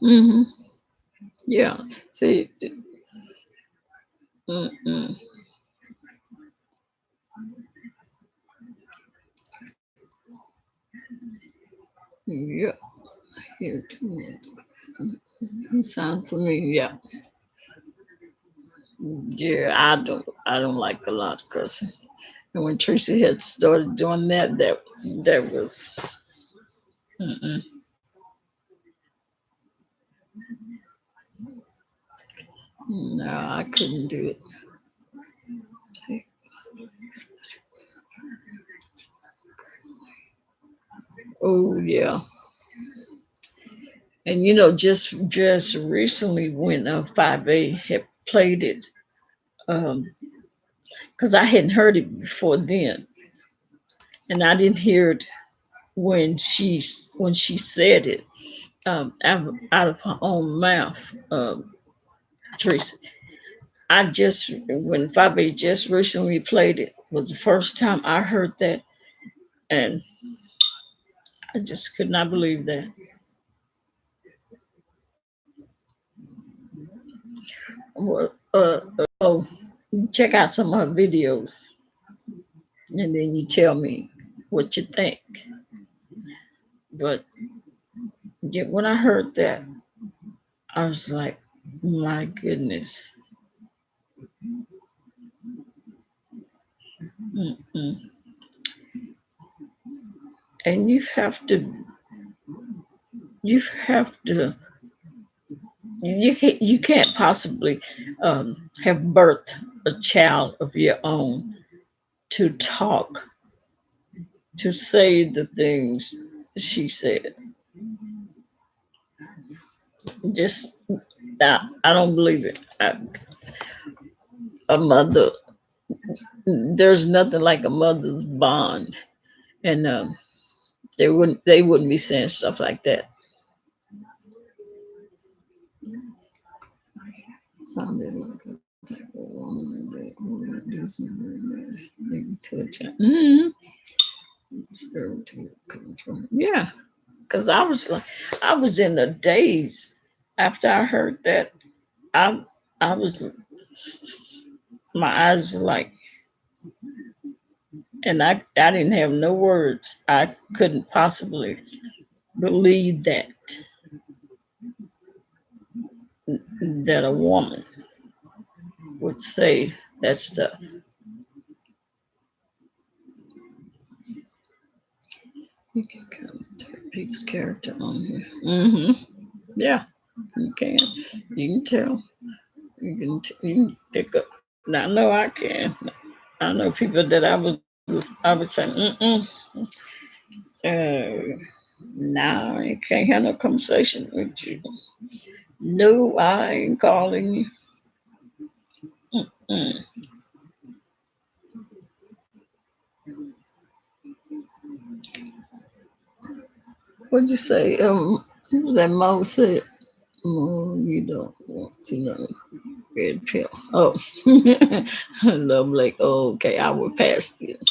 Mm-hmm. Yeah. See. Mm-mm. Yeah. Here too. Sound for me. Yeah. Yeah. I don't like a lot of cussing. And when Tracy had started doing that was. Mm-mm. No, I couldn't do it. Oh yeah. And just recently when 5A had played it, because I hadn't heard it before then, and I didn't hear it when she said it out of her own mouth, Teresa. I just when 5A just recently played it was the first time I heard that, and I just could not believe that. Well, oh, check out some of her videos, and then you tell me what you think. But yeah, when I heard that, I was like, my goodness. Mm-mm. And you have to, you can't possibly have birthed a child of your own to talk, to say the things she said. Just, I don't believe it. A mother, there's nothing like a mother's bond, and they wouldn't be saying stuff like that. Sounded like a type of woman that Yeah, because I was in a daze after I heard that. I I was my eyes was like, and I didn't have no words. I couldn't possibly believe that a woman would say that stuff. You can comment people's character on here. Yeah, you can. You can tell. You can pick up. Now, I know I can. I know people that I would say, nah, I can't have no conversation with you. No, I ain't calling you. Mm. What'd you say? That Mo said, Mo, you don't want to know. Red pill. Oh, love like, oh, okay, I will pass it.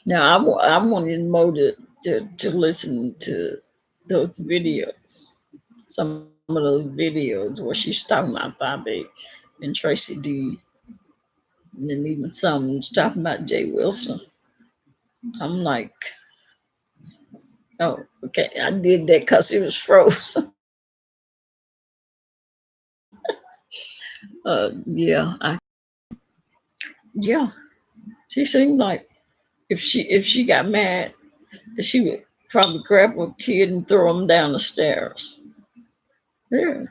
Now, I wanted Mo to listen to those videos, some of those videos where she's talking about Bobby and Tracy D, and then even some talking about Jay Wilson. I'm like, oh, okay, I did that because it was frozen. Yeah, yeah. She seemed like if she got mad, she would probably grab a kid and throw him down the stairs. Yeah,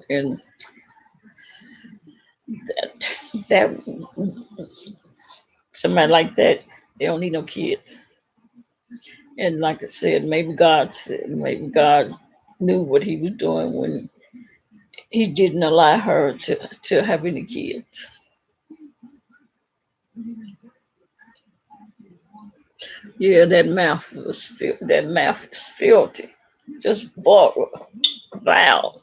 and that somebody like that, they don't need no kids. And like I said, maybe God knew what He was doing when He didn't allow her to have any kids. Yeah, that mouth is filthy, just vile.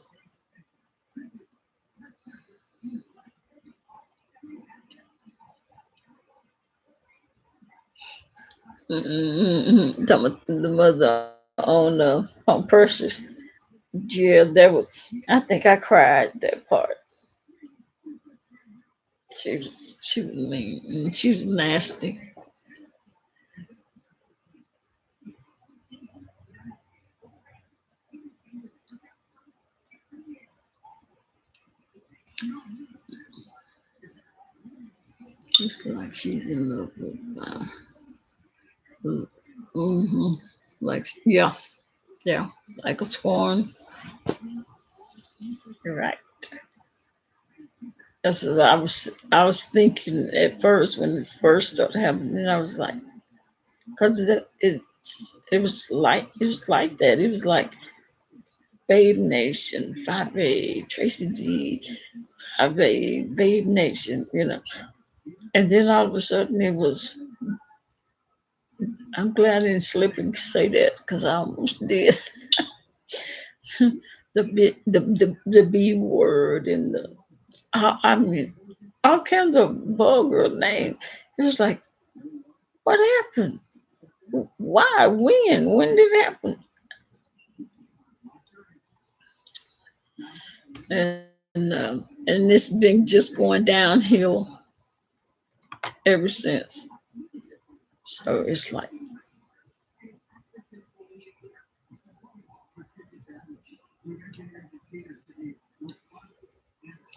The mother on Precious. Yeah, that was. I think I cried that part. She was mean. She was nasty. It's like she's in love with. Mm-hmm. Like yeah, yeah, like a scorn. You're right. That's what I was thinking at first when it first started happening. And I was like, because it was like that. It was like Babe Nation, 5A, Tracy D, 5A, Babe Nation, you know. And then all of a sudden it was. I'm glad I didn't slip and say that because I almost did. The B word and I mean all kinds of vulgar names. It was like, what happened? Why? When? When did it happen? And it's been just going downhill ever since. So it's like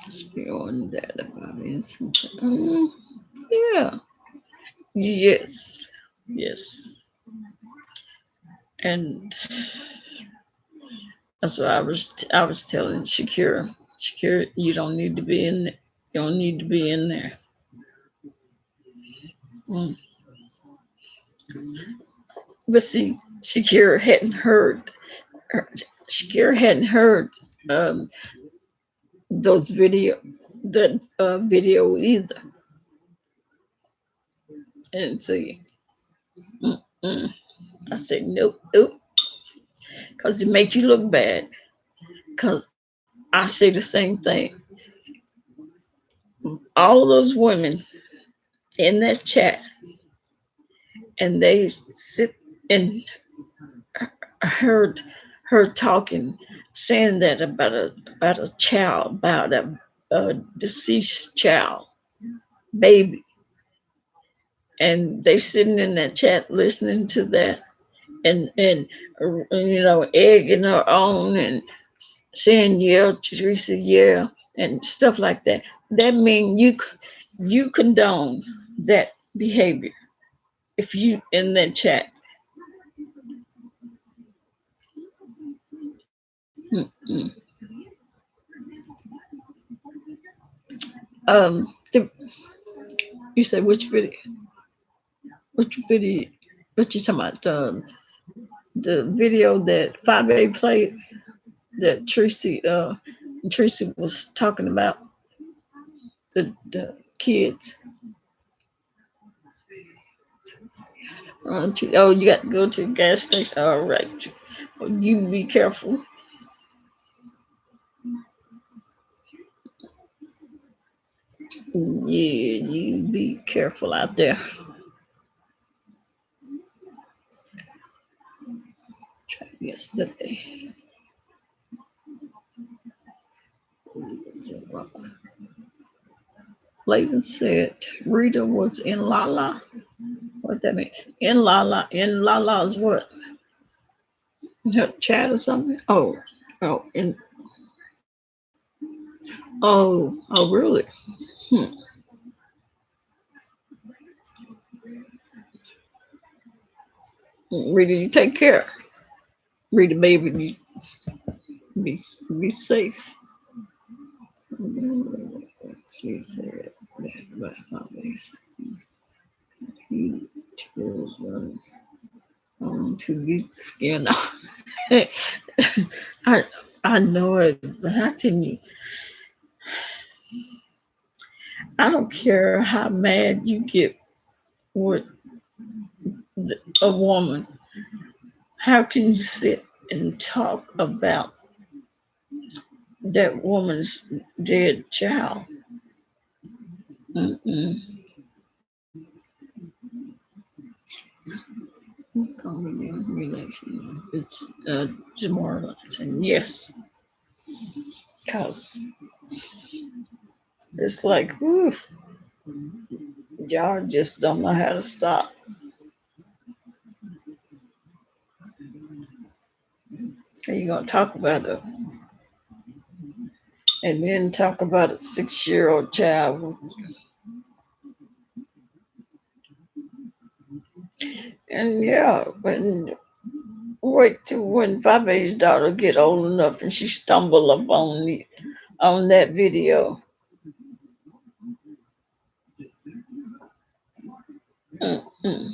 it's beyond that about innocent. Yeah. Yes. Yes. And that's what I was telling Shakira. Shakira, you don't need to be in there. You don't need to be in there. Mm. But see, her- Shakira hadn't heard um, those that video either. And see, mm-mm. I said nope, nope, because it make you look bad. Because I say the same thing. all those women in that chat, and they sit and heard her talking, saying that about a child, about a deceased child, baby, and they sitting in that chat listening to that, and egging her on and saying yeah, Teresa, yeah, and stuff like that. That means you condone that behavior if you in that chat. Mm-mm. The, you said which video? Which video? What you talking about? The video that 5A played that Tracy was talking about the kids. Oh, you got to go to the gas station. All right, well, you be careful. Yeah, you be careful out there. Yesterday, Layton said Rita was in Lala. What that mean? In Lala. In Lala is what? In her chat or something? Oh, oh, really? Hmm. Rita, you take care. Rita, baby, be safe. She said that about always he to beat the skin off. I I know it, but how can you? I don't care how mad you get with a woman. How can you sit and talk about that woman's dead child? Mm-mm. It's called relation. It's demoralizing. Yes, because it's like, whew, y'all just don't know how to stop. And you're gonna talk about it, and then talk about a 6-year-old child. And yeah, wait till when Fabe's daughter get old enough and she stumble up on that video. Mm-mm.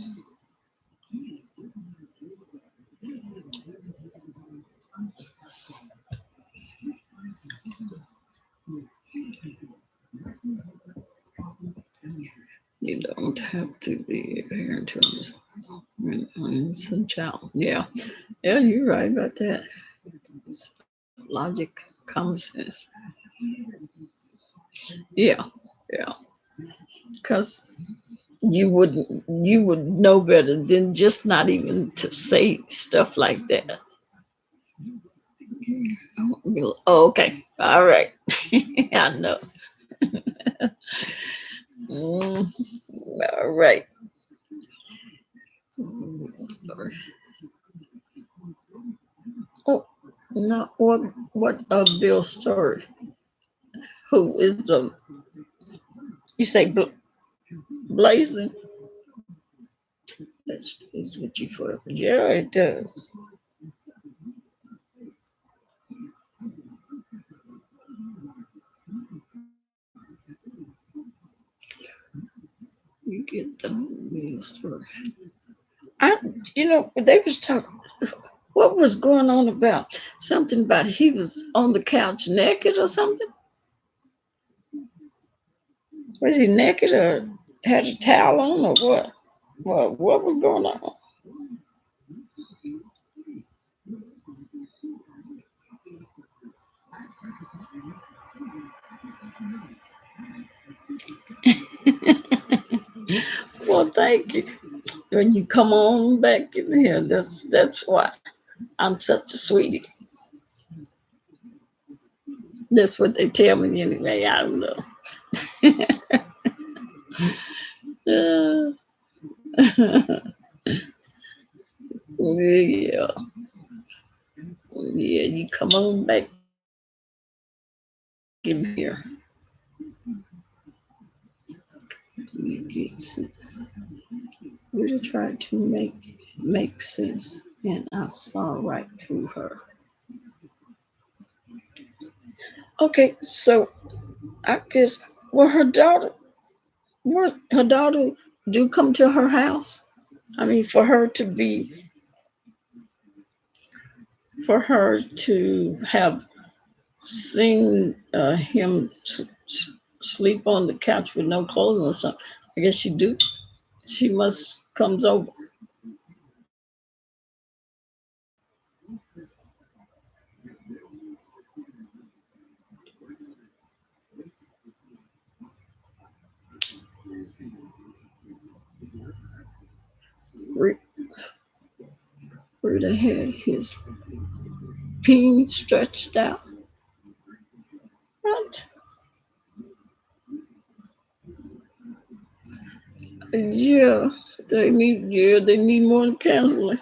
You don't have to be a parent to understand some child. Yeah, you're right about that. It's logic, common sense. Yeah, yeah, because you would know better than just not even to say stuff like that. Oh, okay, all right. I know. Mm, all right. Oh, no. What of Bill's story? Who is the? You say blazing? That stays with you forever. Yeah, it does. You get the Bill story. I, they was talking. What was going on about something about he was on the couch naked or something? Was he naked or had a towel on or what? What was going on? Thank you. When you come on back in here, that's why I'm such a sweetie. That's what they tell me anyway. I don't know. Yeah, yeah. You come on back in here. You get some. Really tried to make sense, and I saw right through her. Okay, so I guess her daughter do come to her house. I mean, for her to have seen him sleep on the couch with no clothes or something. I guess she do. She must comes over. Re- Rita had his peen stretched out. Right? Yeah, they need more counseling.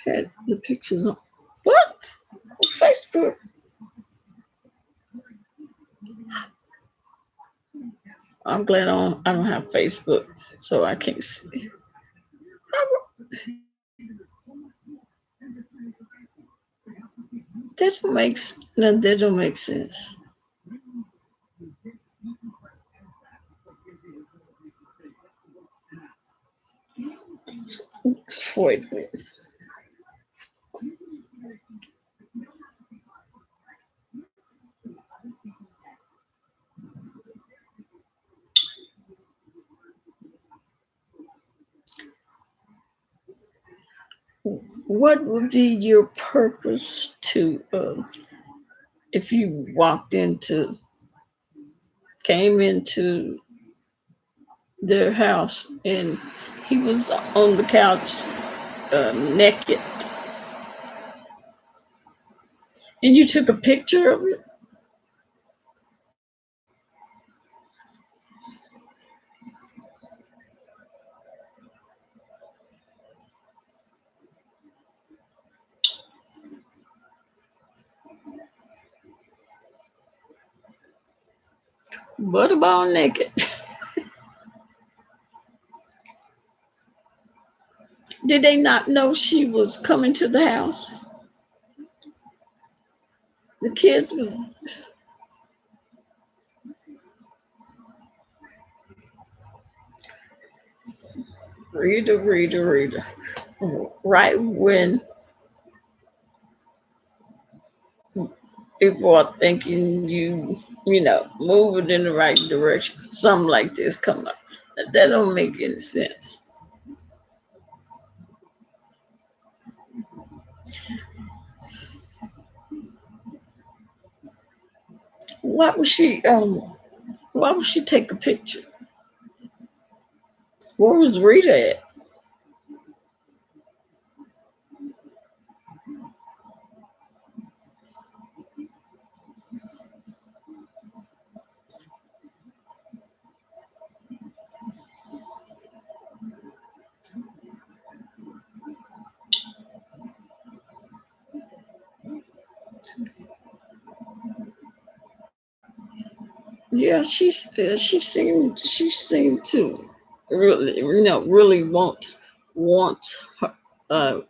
Had the pictures on what? Facebook. I'm glad I don't have Facebook, so I can't see. That don't make sense. Wait. What would be your purpose to if you came into their house and he was on the couch naked and you took a picture of it? Butterball naked. Did they not know she was coming to the house? The kids was reader. Right when people are thinking moving in the right direction, something like this come up. That don't make any sense. Why would she take a picture? Where was Rita at? Yeah, she seemed to really want her,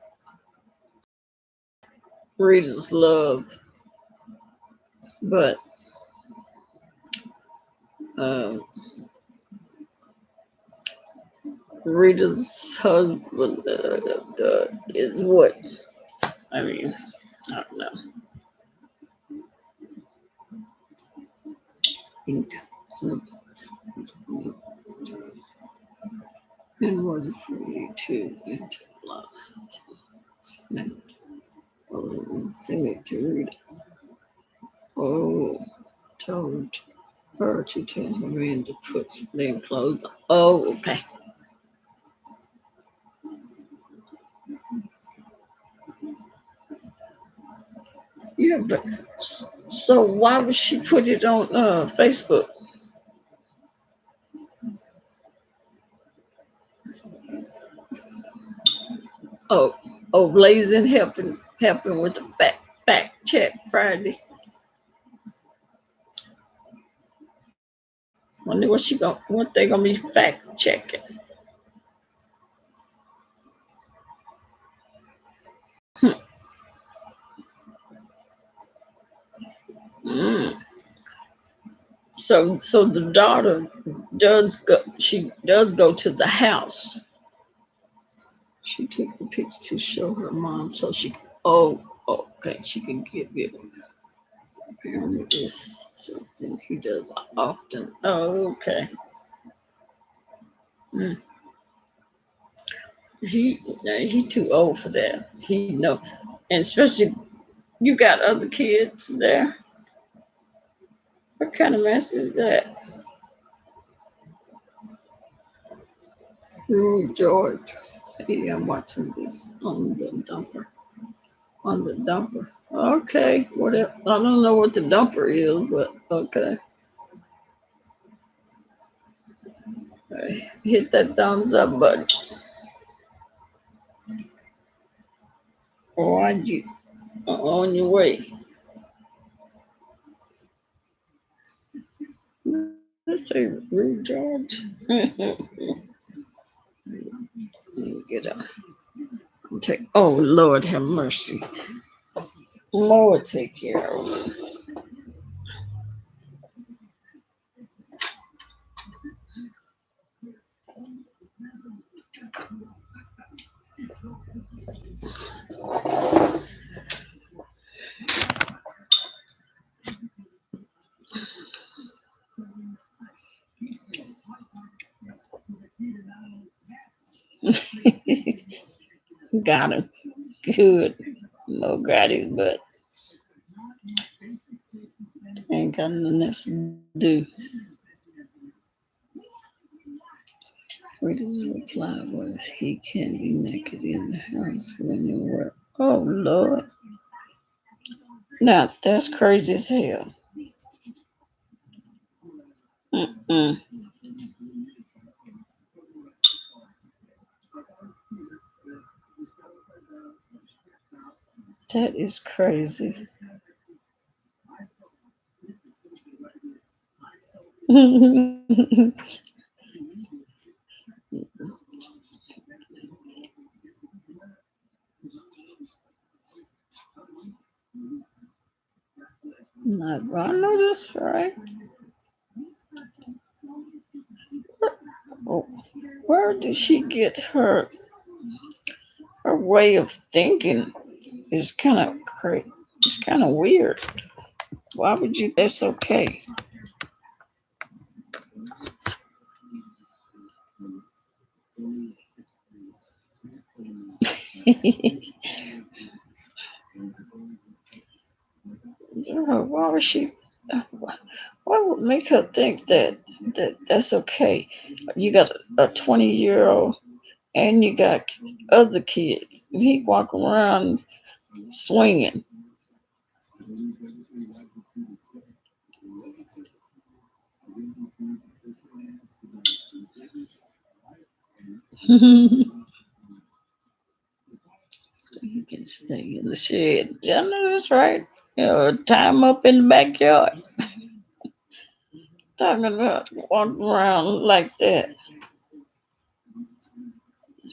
Rita's love, but uh, Rita's husband is what? I mean, I don't know. Think and was free to enter love. Sing it to Rita. Oh, told her to tell her man to put some clothes on. Oh, okay. Yeah, but so why would she put it on Facebook? Oh, oh, Blazing helping with the fact check Friday. Wonder what they gonna be fact checking. Mm. So the daughter does go. She does go to the house. She took the picture to show her mom, so she. Oh, okay. She can get it. Apparently, this is something he does often. Oh, okay. Mm. He too old for that. He know, and especially you got other kids there. What kind of mess is that? Oh, George. Yeah, I'm watching this on the dumper. On the dumper. Okay, whatever. I don't know what the dumper is, but okay. All right. Hit that thumbs up button. Or you on your way. Let's say rude George. Get up. Take. Oh Lord, have mercy. Lord, take care of me. Got him. Good. No got it, but ain't got nothing else to do. What his reply was, he can't be naked in the house when you work. Oh Lord. Now that's crazy as hell. Mm-mm. That is crazy. Not, I know this, right? Oh, where did she get her way of thinking? Is kind of crazy. It's kind of weird. Why would you? That's okay. Why would she? What would make her think that's okay? You got a 20-year-old and you got other kids, and he walk around swinging. He can stay in the shed. Jenna, that's right. You know, tie him up in the backyard. Talking about walking around like that.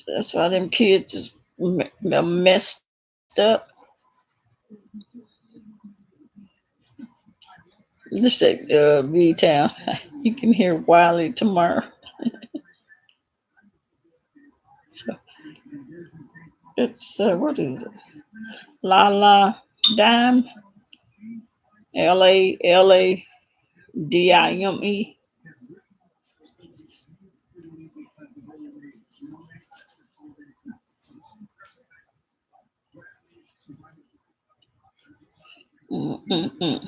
That's why them kids is messed up. This B Town. You can hear Wiley tomorrow. So it's what is it? La La Dime. LALADIME. Mm-mm-mm.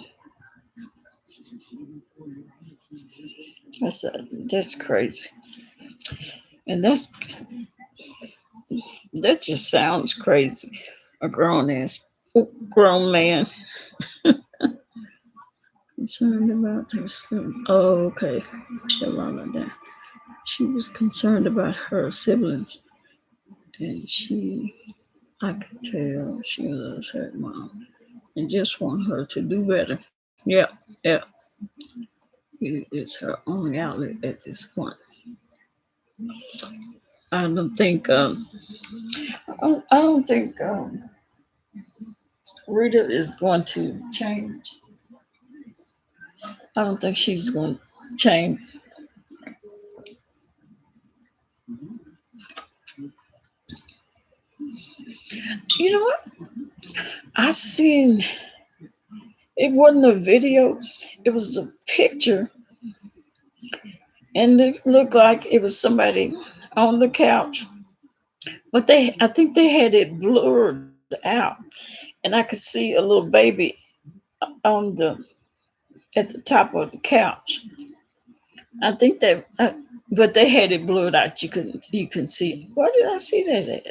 That's crazy, and that just sounds crazy. A grown ass grown man concerned about her siblings. Oh, okay. Yolanda there. She was concerned about her siblings, and I could tell she loves her mom and just want her to do better. Yeah, yeah. It's her only outlet at this point. I don't think I don't think Rita is going to change. I don't think she's going to change. You know what? I seen it wasn't a video, it was a picture, and it looked like it was somebody on the couch. But I think they had it blurred out, and I could see a little baby on the at the top of the couch. I think that, but they had it blurred out. You can see it. Where did I see that at?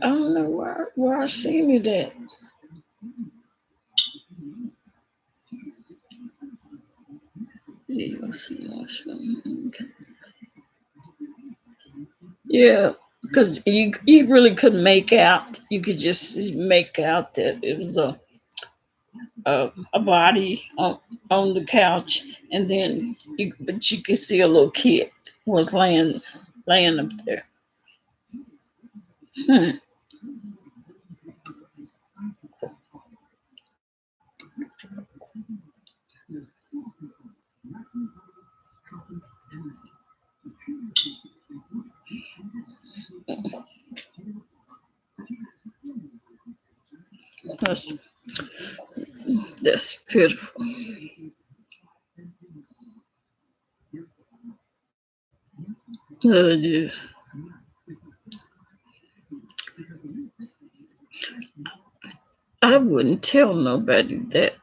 I don't know where I seen it at. Yeah, because you really couldn't make out. You could just make out that it was a body on the couch, and then but you could see a little kid was laying up there. Hmm. That's that's beautiful. Yeah. I wouldn't tell nobody that.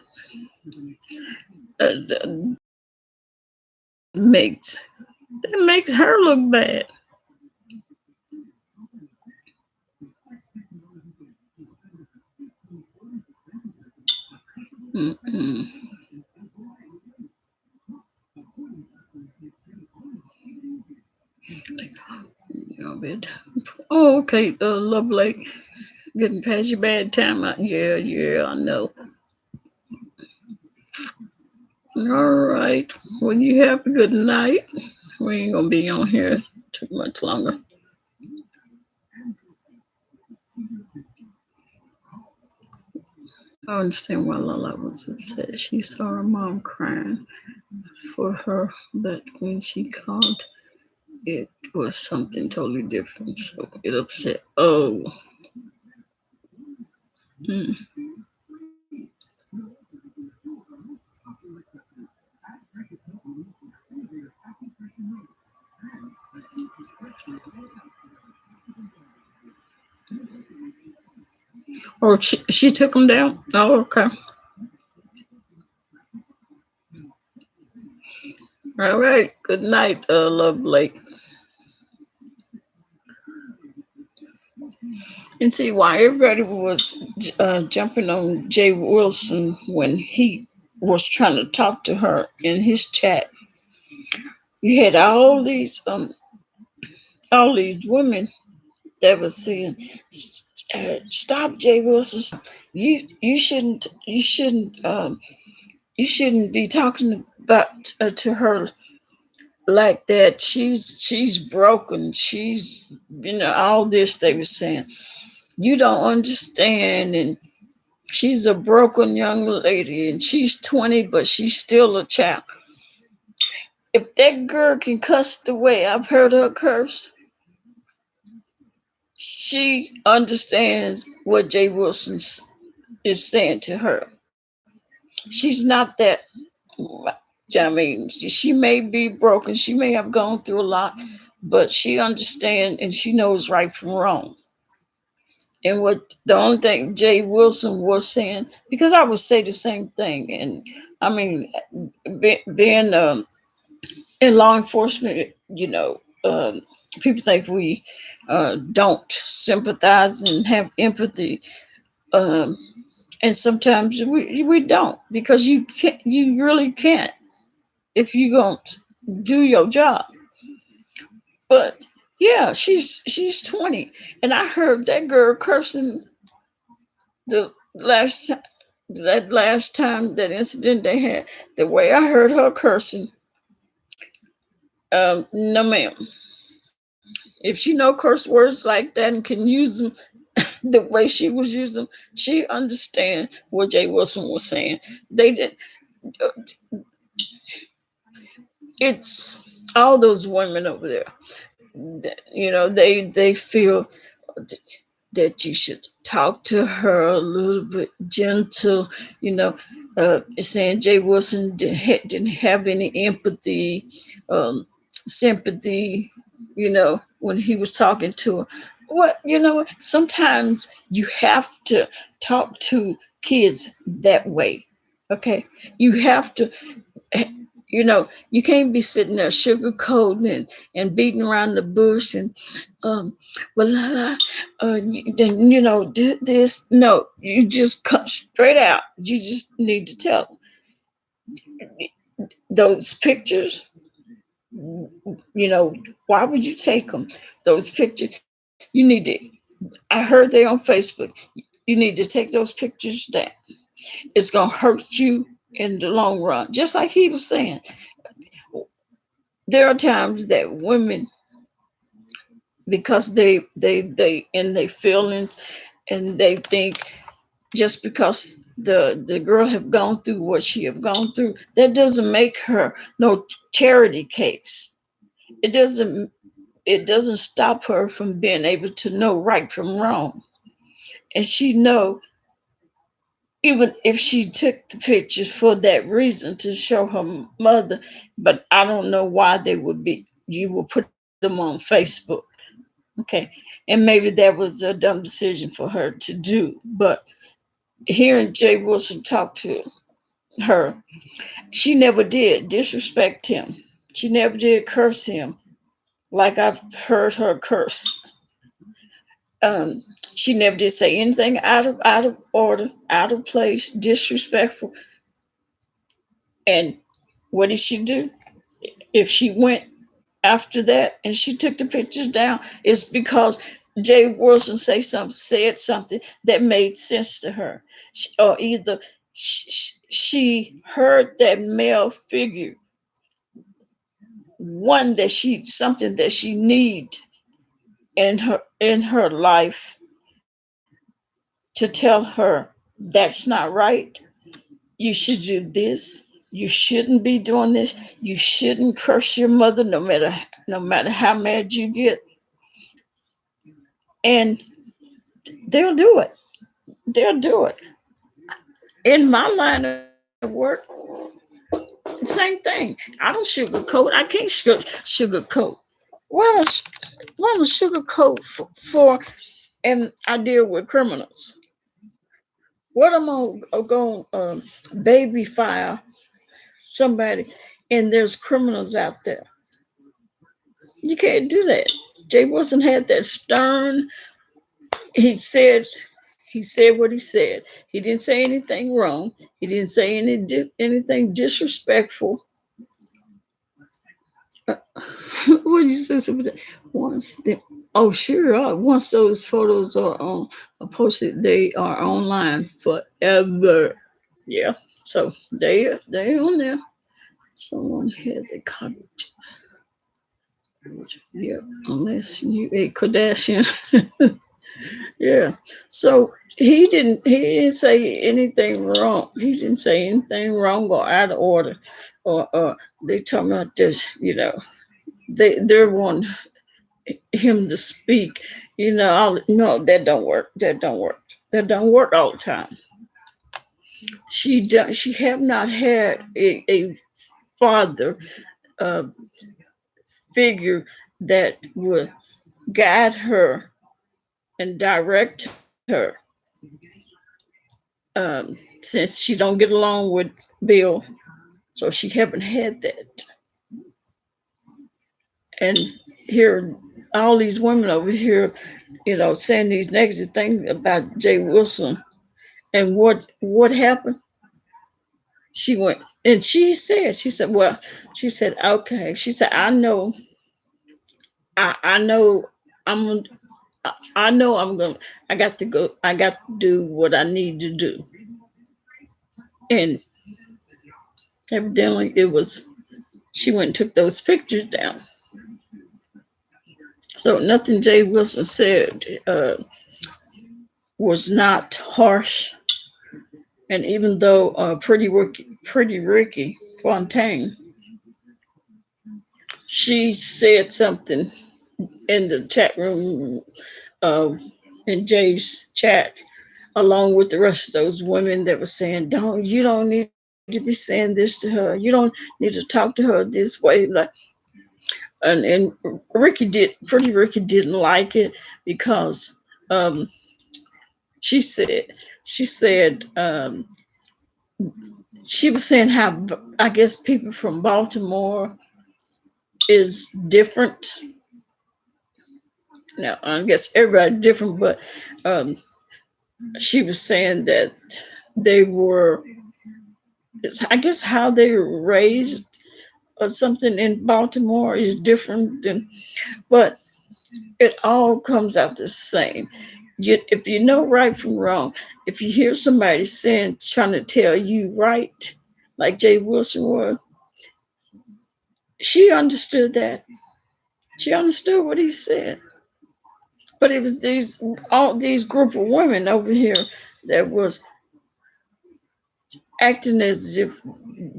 That makes that makes her look bad. Mm-mm. Y'all bedtime. Oh, okay. Love Lake, getting past your bad time. Yeah, yeah, I know. All right. Well, you have a good night. We ain't gonna be on here too much longer. I understand why Lala was upset. She saw her mom crying for her, but when she called, it was something totally different. So it upset. Oh, mm. Oh, she took him down. Oh, okay. All right. Good night, Love Lake. And see why everybody was jumping on Jay Wilson when he was trying to talk to her in his chat. You had all these women that was saying, "Stop, Jay Wilson! Stop. You shouldn't be talking about to her like that. She's broken. She's all this they were saying. You don't understand, and she's a broken young lady, and she's 20, but she's still a child. If that girl can cuss the way I've heard her curse, she understands what Jay Wilson is saying to her. She's not that. I mean, she may be broken. She may have gone through a lot, but she understands and she knows right from wrong. And what the only thing Jay Wilson was saying, because I would say the same thing. And I mean, being in law enforcement, people think we don't sympathize and have empathy, um, and sometimes we don't, because you really can't if you don't do your job. But yeah, she's 20, and I heard that girl cursing the last time that incident they had. The way I heard her cursing, no ma'am. If she know curse words like that and can use them the way she was using them, she understand what Jay Wilson was saying. They did. It's all those women over there. They feel that you should talk to her a little bit gentle. Saying Jay Wilson didn't have any empathy, sympathy, when he was talking to her. Well, sometimes you have to talk to kids that way. Okay, you have to. You can't be sitting there sugarcoating and beating around the bush and well, then this. No, you just cut straight out. You just need to tell them. Those pictures. Why would you take them? Those pictures. You need to. I heard they on Facebook. You need to take those pictures down. It's gonna hurt you in the long run. Just like he was saying, there are times that women, because they in their feelings, and they think just because the girl have gone through what she have gone through, that doesn't make her no charity case. It doesn't stop her from being able to know right from wrong. And she know, even if she took the pictures for that reason, to show her mother. But I don't know why you will put them on Facebook. Okay. And maybe that was a dumb decision for her to do. But hearing Jay Wilson talk to her, she never did disrespect him. She never did curse him like I've heard her curse. Um, she never did say anything out of order, out of place, disrespectful. And what did she do? If she went after that and she took the pictures down, it's because Jay Wilson said something that made sense to her. Or either she heard that male figure, one that she something that she need in her life, to tell her that's not right. You should do this. You shouldn't be doing this. You shouldn't curse your mother, no matter how mad you get. And they'll do it. They'll do it. In my line of work, same thing. I don't sugarcoat. I can't sugarcoat. What else? What else sugarcoat for? And I deal with criminals. What am I going baby file somebody? And there's criminals out there. You can't do that. Jay Wilson had that stern. He said he said what he said. He didn't say anything wrong. He didn't say anything disrespectful. What did you say? Once the Oh sure, once those photos are posted, they are online forever. Yeah, so they on there. Someone has a copy. Yeah, unless you a Kardashian. Yeah. So he didn't say anything wrong. He didn't say anything wrong or out of order. Or they talking about this, they want him to speak. No, that don't work. That don't work. That don't work all the time. She have not had a father uh, figure that would guide her and direct her, since she don't get along with Bill, so she haven't had that. and hear all these women over here, saying these negative things about Jay Wilson. And what happened? She went and she said, she said, okay. She said, I know I'm I know I'm gonna I got to go, I got to do what I need to do. And evidently it was she went and took those pictures down. So nothing Jay Wilson said was not harsh. And even though Pretty Ricky Fontaine, she said something in the chat room, uh, in Jay's chat, along with the rest of those women that were saying, you don't need to be saying this to her. You don't need to talk to her this way. Like, and Pretty Ricky didn't like it because um, she said she said she was saying how I guess people from Baltimore is different. Now I guess everybody different, but um, she was saying that they were, I guess how they were raised or something in Baltimore is different than, but it all comes out the same. If you know right from wrong, if you hear somebody saying, trying to tell you right, like Jay Wilson was, she understood that. She understood what he said. But it was all these group of women over here that was acting as if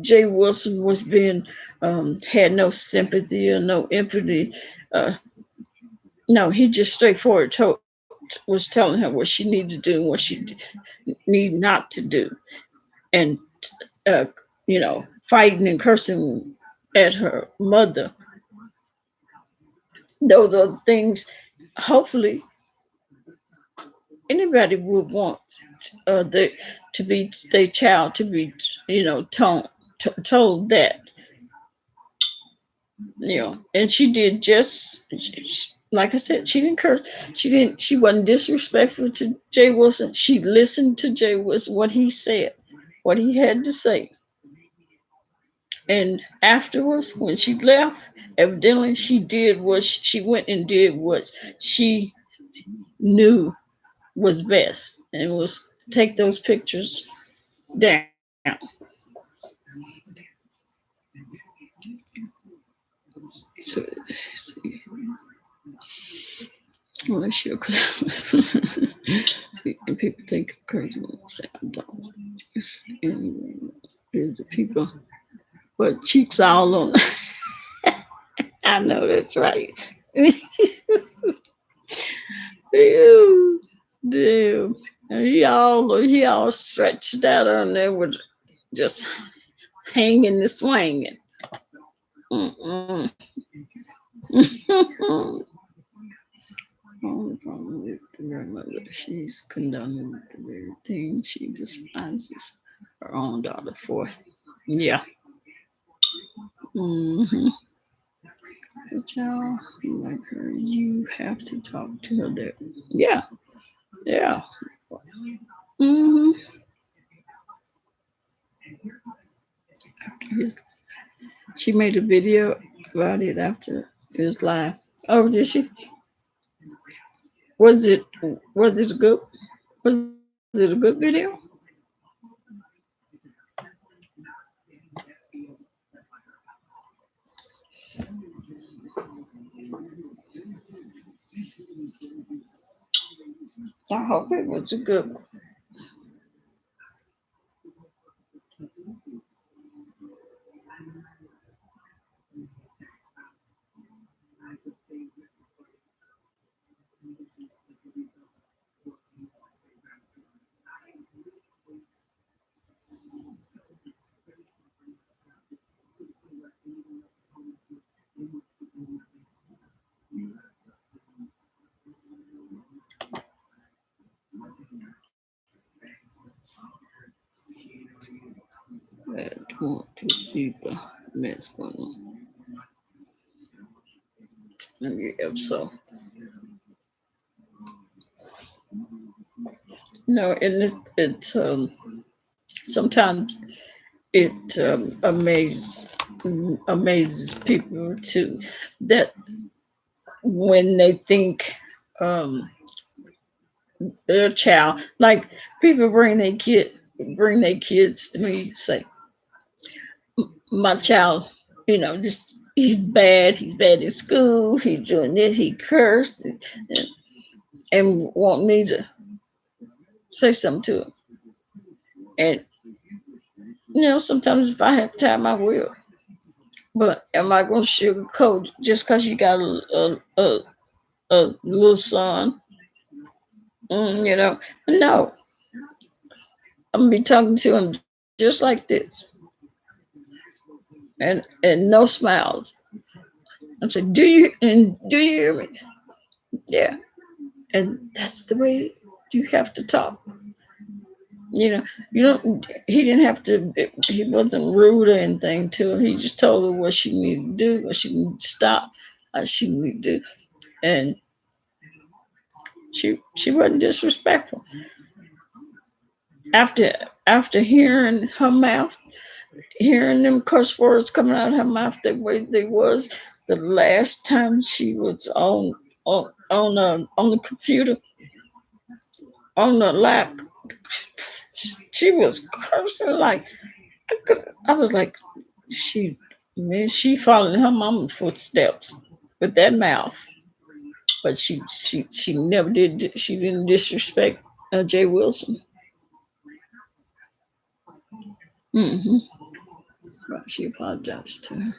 Jay Wilson was being had no sympathy or no empathy. Uh, no, he just straightforward was telling her what she needed to do and what she need not to do, and uh, fighting and cursing at her mother. Those are things. Hopefully, anybody would want to be their child to be, told that, and she did just like I said. She didn't curse. She wasn't disrespectful to Jay Wilson. She listened to Jay Wilson, what he said, what he had to say. And afterwards, when she left, evidently she did what she went and did what she knew was best, and was take those pictures down. So, well, sure could. See, and people think I'm crazy when I say I don't. And there's the people, but cheeks all on. I know that's right. Ew, dude. He all stretched out on there with just hanging and swinging. Mm-mm. Only problem with the grandmother, she's condoning the very thing she despises her own daughter for. Yeah. Mm-hmm. But y'all, like her, you have to talk to her there. Yeah. Yeah. Mm-hmm. After she made a video about it after his live. Oh, did she? Was it was it good? Was it a good video? I hope it was a good one. I want to see the mess going on. Yeah, so no, and it's sometimes it amazes people too that when they think um their child, like people bring their kids to me, say my child, just he's bad in school, he's doing this, he cursed, and want me to say something to him. And sometimes if I have time, I will. But am I gonna sugarcoat just because you got a little son? No. I'm gonna be talking to him just like this, and no smiles. I said, do you hear me? Yeah, and that's the way you have to talk. You don't. He didn't have to. He wasn't rude or anything to her. He just told her what she needed to do, what she needed to stop, what she needed to do, and she wasn't disrespectful. After after hearing her mouth, hearing them curse words coming out of her mouth the way they was, the last time she was on the computer, on the lap, she was cursing like I was like, she following her mama's footsteps with that mouth. But she never did. She didn't disrespect Jay Wilson. Hmm. Right, she apologized to her.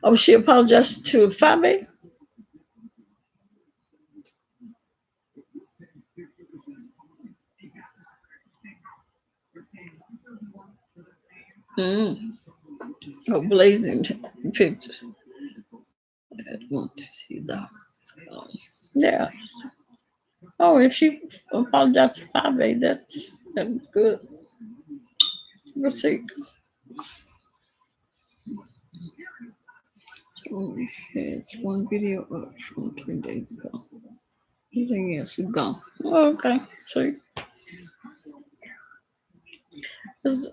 Oh, she apologized to Fabi. Mm. Oh, blazing pictures. I want to see that. Yeah. Oh, if she apologized to Fabi, that's good. Let's see. Oh, it's one video up from 3 days ago. Everything else is gone. Oh, okay. So that's,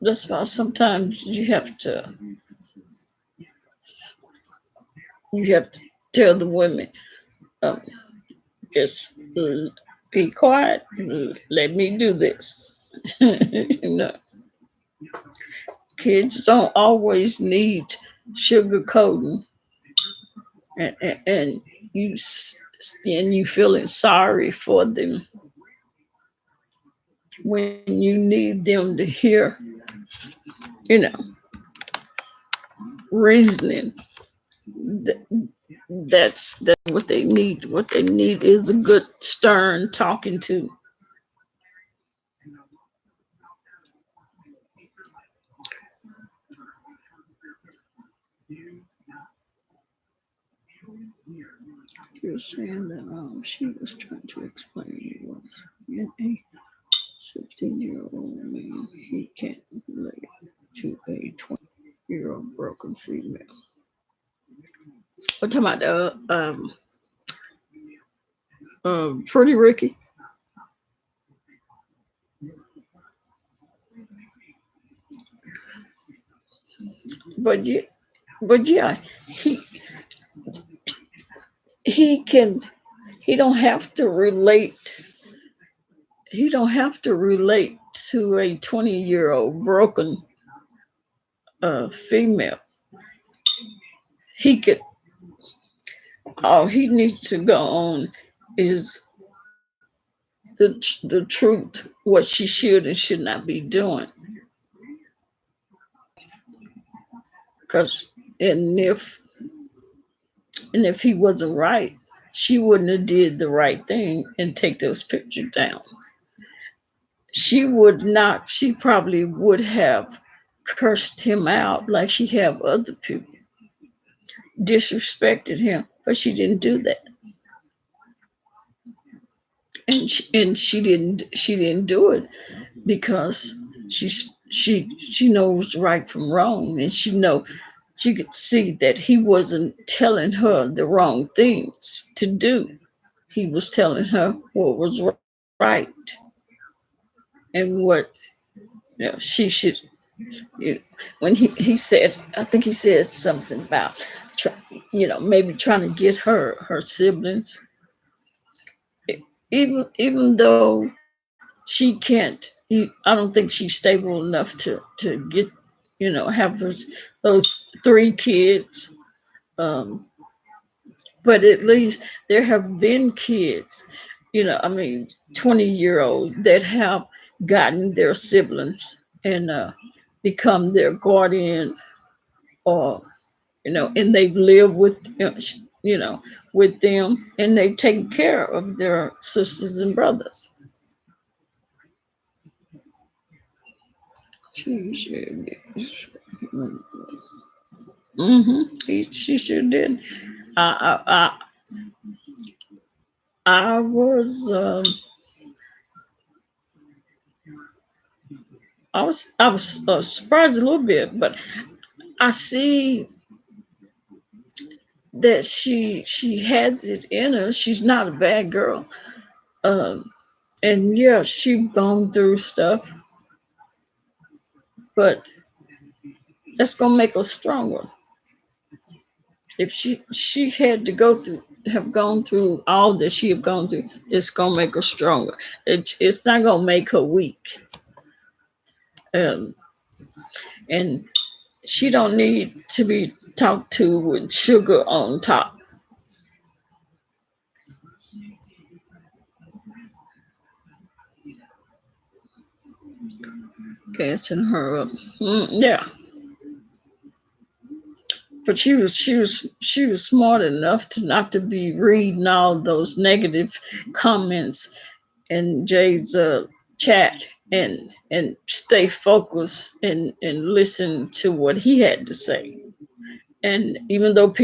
that's why sometimes you have to tell the women, um, just be quiet. Let me do this. Kids don't always need sugarcoating, and you and you feeling sorry for them when you need them to hear, you know, reasoning. That's what they need. What they need is a good stern talking to. He was saying that she was trying to explain it was in a 15-year-old man he can't relate to a 20-year-old broken female. We're talking about Pretty Ricky. But yeah, he he can he don't have to relate. He don't have to relate to a 20-year-old broken female. He could. All he needs to go on is the truth, what she should and should not be doing. Because and if and if he wasn't right, she wouldn't have did the right thing and take those pictures down. She would not. She probably would have cursed him out like she have other people, disrespected him, but she didn't do that, and she didn't do it because she knows right from wrong, and she know she could see that he wasn't telling her the wrong things to do. He was telling her what was right and what she should. You, when he said, I think he said something about, maybe trying to get her siblings, even though she can't. I don't think she's stable enough to get, have those three kids. Um, but at least there have been kids, 20-year-olds that have gotten their siblings and become their guardian, or and they've lived with you know with them, and they've taken care of their sisters and brothers. She sure did. I I was I was surprised a little bit, but I see that she has it in her. She's not a bad girl. Um, and yeah, she gone through stuff, but that's gonna make her stronger. If she had to have gone through all that she have gone through, it's gonna make her stronger. It's not gonna make her weak. Um, and she don't need to be talked to with sugar on top. Gassing her up. Yeah, but she was smart enough to not to be reading all those negative comments in Jade's chat, and stay focused and listen to what he had to say. And even though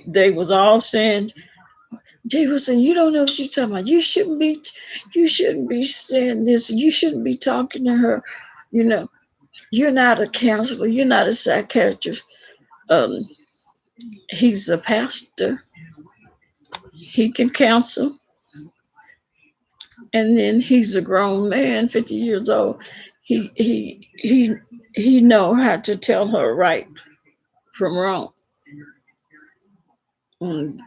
they was all saying, Jade was saying, you don't know what you're talking about. You shouldn't be saying this. You shouldn't be talking to her. You know, you're not a counselor. You're not a psychiatrist. Um, he's a pastor. He can counsel, and then he's a grown man, 50 years old. He know how to tell her right from wrong. Mm,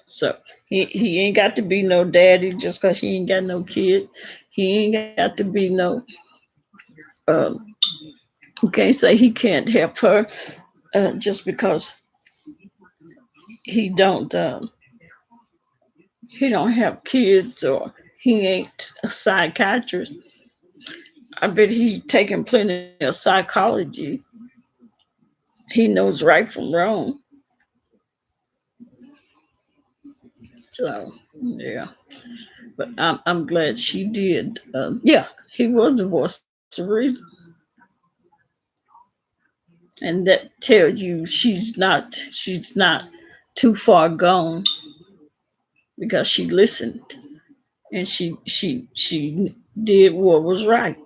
so he ain't got to be no daddy just because he ain't got no kid. He ain't got to be no. Um, you can't say he can't help her just because he don't. He don't have kids, or he ain't a psychiatrist. I bet he taking plenty of psychology. He knows right from wrong. So yeah, but I'm glad she did. Yeah, he was the voice of reason, and that tells you she's not too far gone, because she listened, and she did what was right.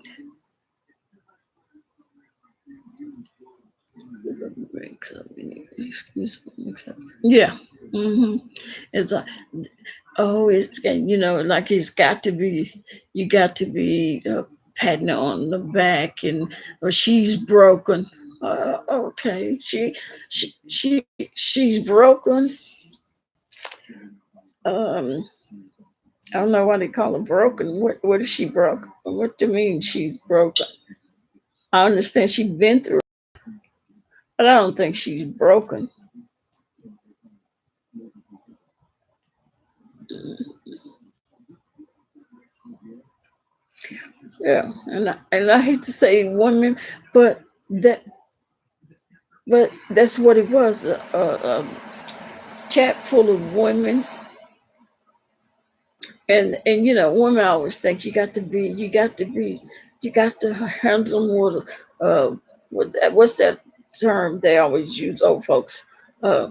Excuse me. Yeah. It's a, oh, like it's got to be, you got to be patting her on the back, and or she's broken. Okay, she's broken. Um, I don't know why they call her broken. What is she broken? What do you mean she's broken? I understand she's been through, but I don't think she's broken. Yeah, and I hate to say women, but that but that's what it was. A chat full of women, and women always think you got to handle them with what's that term they always use, old folks, uh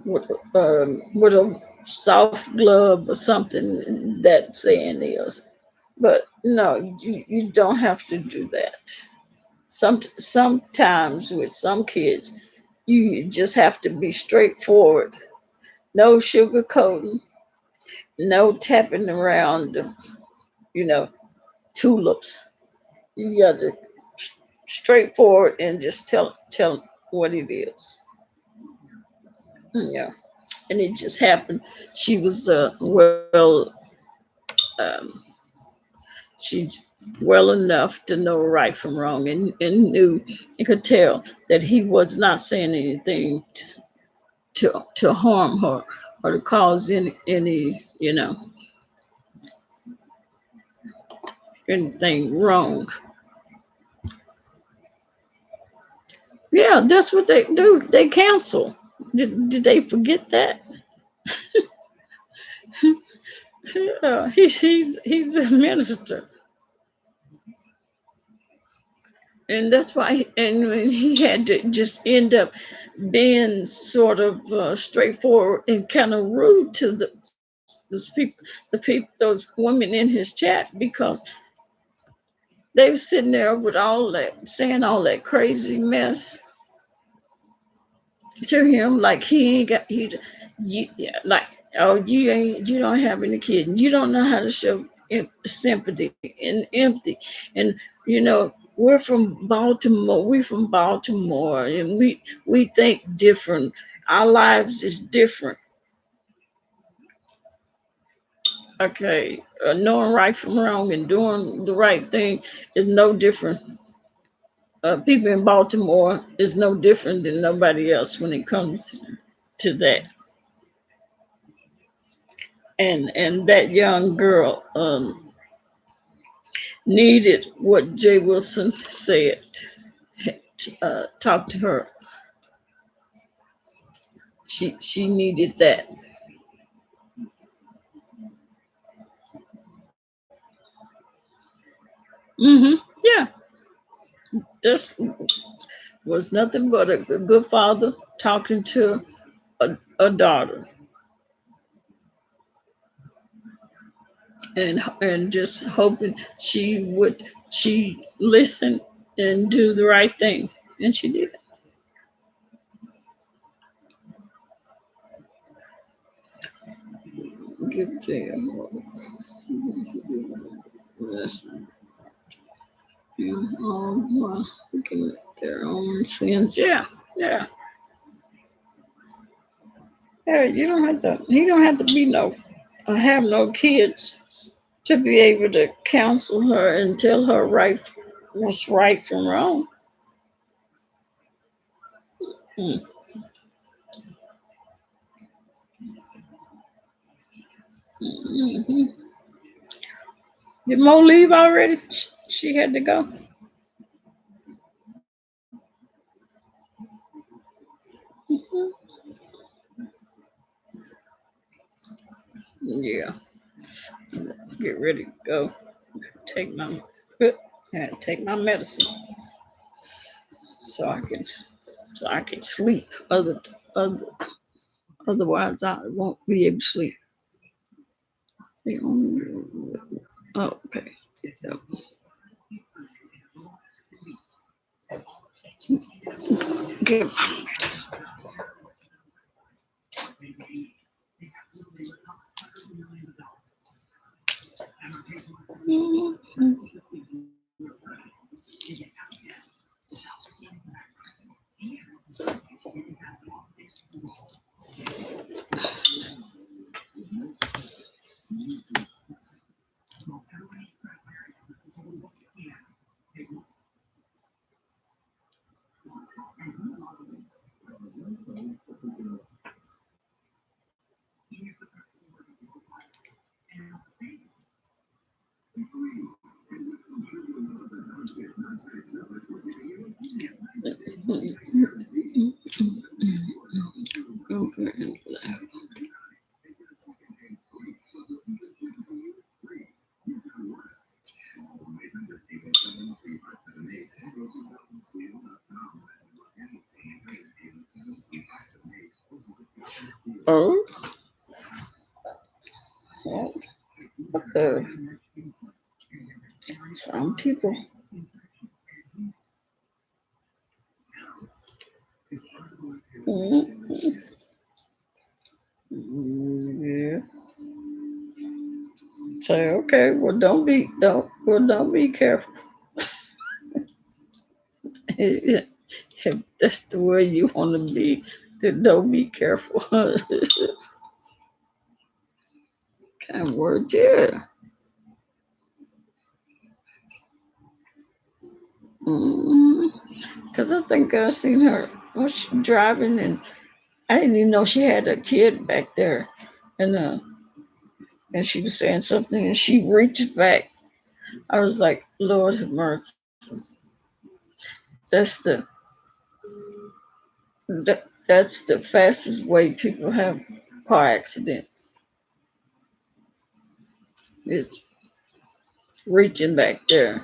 with a soft glove or something, that saying is. But no, you don't have to do that. Sometimes with some kids, you just have to be straightforward. No sugarcoating, no tapping around the, you know, tulips. You got to straightforward and just tell what it is. Yeah, and it just happened. She was um, she's well enough to know right from wrong, and knew and could tell that he was not saying anything to harm her or to cause any anything wrong. Yeah, that's what they do. They cancel. Did they forget that? Yeah, he's a minister, and that's why. And when he had to just end up being sort of straightforward and kind of rude to those women in his chat, because they were sitting there with all that, saying all that crazy mess to him, like he ain't got yeah, like, oh, you don't have any kid, you don't know how to show sympathy and empathy, and we're from Baltimore, and we think different, our lives is different. Okay, knowing right from wrong and doing the right thing is no different. People in Baltimore is no different than nobody else when it comes to that. And that young girl needed what Jay Wilson said. Talk to her. She needed that. Yeah, this was nothing but a good father talking to a daughter, and just hoping she listen and do the right thing, and she did. Give to you. Yes. Looking at their own sins. Yeah, yeah. Yeah, you don't have to. He don't have to be no, have no kids to be able to counsel her and tell her what's right from wrong. Mm. Hmm. Did Mo leave already? She had to go. Mhm. Yeah, get ready to go. Take my take my medicine so I can sleep. Other Otherwise I won't be able to sleep. The only Oh, okay. Yep. Get my medicine. Mhm. Okay. Oh, well, uh, some people Yeah. Say, okay, well, don't be careful. If that's the way you want to be, then don't be careful. Kind of word, yeah. Because I think I seen her was she driving, and I didn't even know she had a kid back there, and she was saying something, and she reached back. I was like, Lord have mercy. That's that's the fastest way people have car accident is reaching back there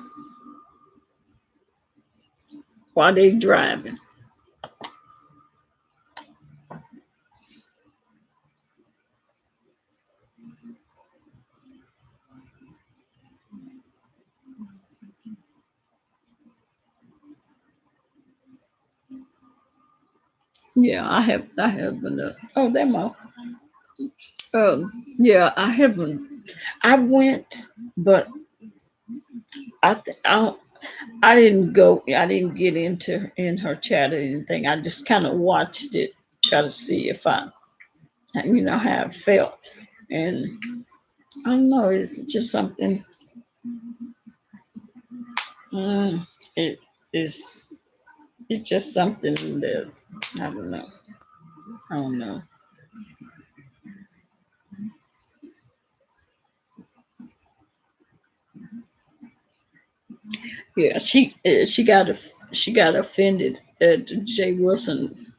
while they driving. Yeah, I haven't. Oh, that mo. Yeah, I haven't. I went, but I don't. I didn't go. I didn't get into in her chat or anything. I just kind of watched it, try to see if how I felt, and I don't know. It's just something. Mm, it is. It's just something that I don't know. I don't know. Yeah, she got offended at Jay Wilson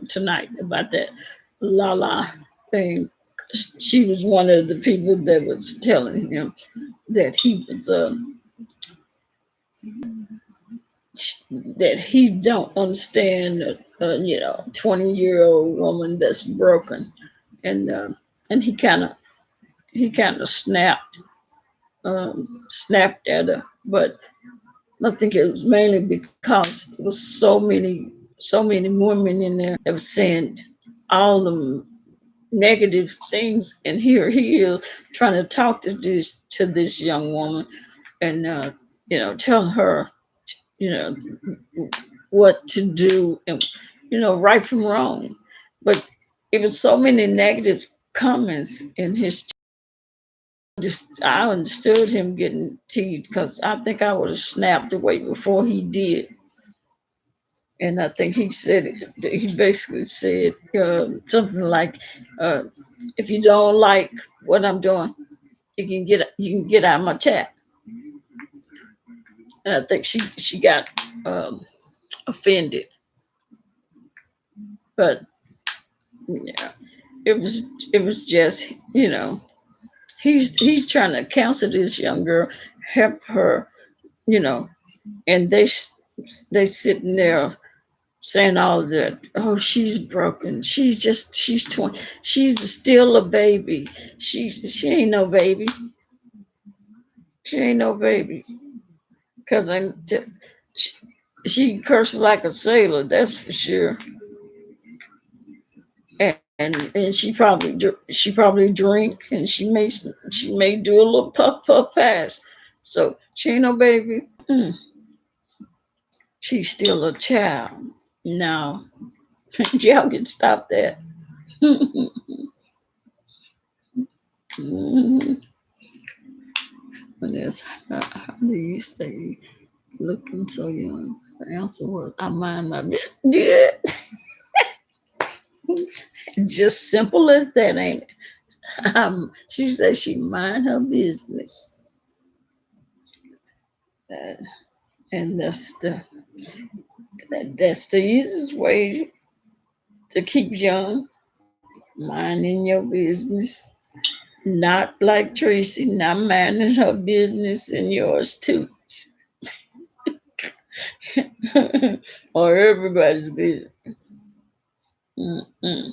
tonight about that Lala thing. She was one of the people that was telling him that he was that he don't understand 20-year-old woman that's broken, and and he kind of snapped at her, but I think it was mainly because there was so many women in there that was saying all the negative things, and here he is trying to talk to this young woman, and tell her, you know, what to do, and right from wrong. But it was so many negative comments in his. Just I understood him getting teed because I think I would have snapped away before he did. And I think he basically said something like, uh, "If you don't like what I'm doing, you can get out of my chat." And I think she got offended, but yeah, it was just he's trying to counsel this young girl, help her, you know, and they sitting there saying all of that. Oh, she's broken. She's 20. She's still a baby. She ain't no baby. She ain't no baby. Cause she, she curses like a sailor. That's for sure. And she probably drink, and she may do a little puff pass. So she ain't no baby. She's still a child. No, y'all can stop that. Mhm. And that's how do you stay looking so young? The answer was, I mind my business. Yeah. Just simple as that, ain't it? She said she mind her business. Uh, and that's the easiest way to keep young, minding your business. Not like Tracy, not minding her business and yours too. Or everybody's business. Mm-mm.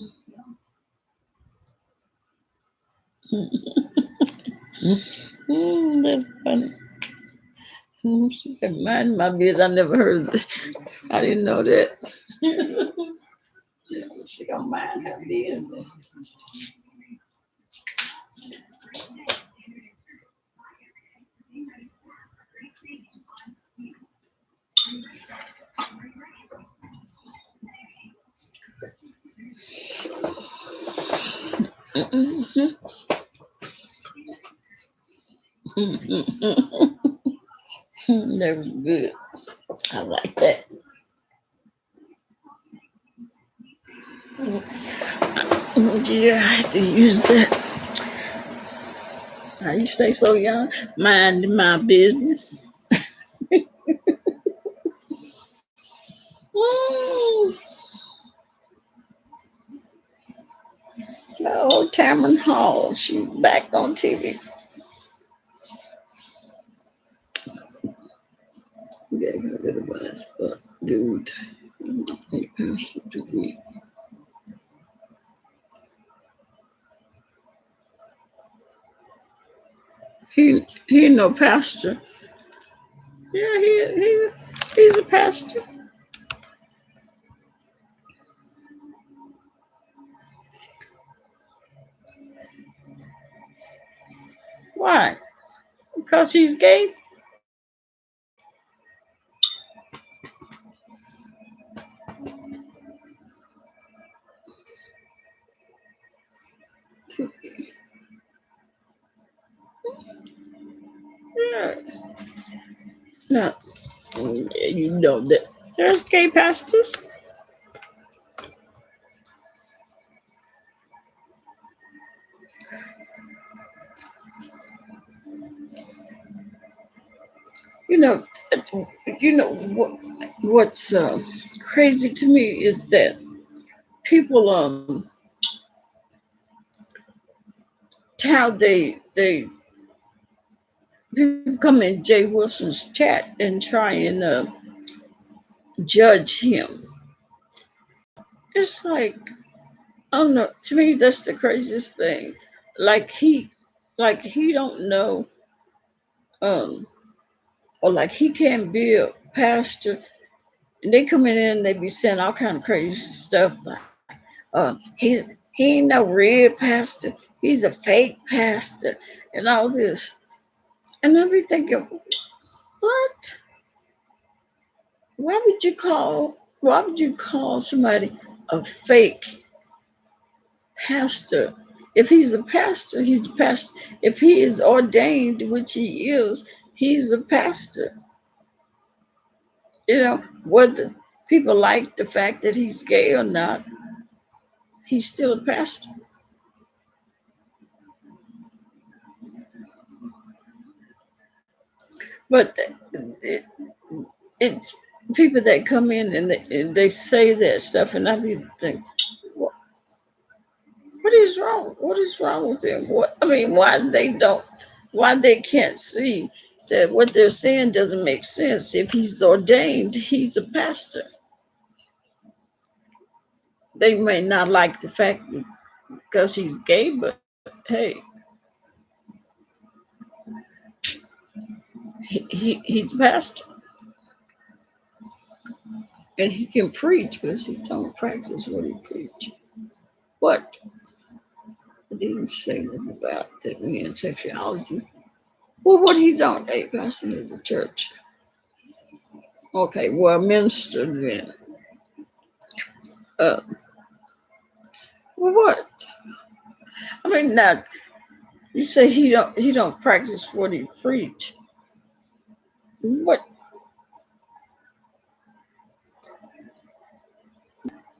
That's funny. She said, mind my business. I never heard that. I didn't know that. Just so she don't mind her business. Mhm. That was good. I like that. Yeah, I have to use that. How you stay so young? Minding my business. Mm. Oh, Tamron Hall. She's back on TV. Yeah, got a little bit, but dude, he passed it to me. He no pastor. Yeah, he's a pastor. Why? Because he's gay. Yeah. No, you know that there's gay pastors. You know, you know what's crazy to me is that people how they people come in Jay Wilson's chat and try and judge him. It's like I don't know. To me, that's the craziest thing. Like he don't know, um, or like he can't be a pastor. And they come in and they be saying all kind of crazy stuff like, he ain't no real pastor. He's a fake pastor, and all this. And I be thinking, what? Why would you call? Why would you call somebody a fake pastor? If he's a pastor, he's a pastor. If he is ordained, which he is, he's a pastor. You know, whether people like the fact that he's gay or not, he's still a pastor. But it, it's people that come in and they say that stuff, and I be thinking, what, what is wrong? What is wrong with them? What I mean, why they can't see that what they're saying doesn't make sense? If he's ordained, he's a pastor. They may not like the fact because he's gay, but hey, he's a pastor and he can preach, but he don't practice what he preach. What? I didn't say nothing about that man's sexuality. Well, what he don't? Hey, pastor is a church. Okay, well, minister then. Uh, well, what? I mean, now you say he don't practice what he preach. What?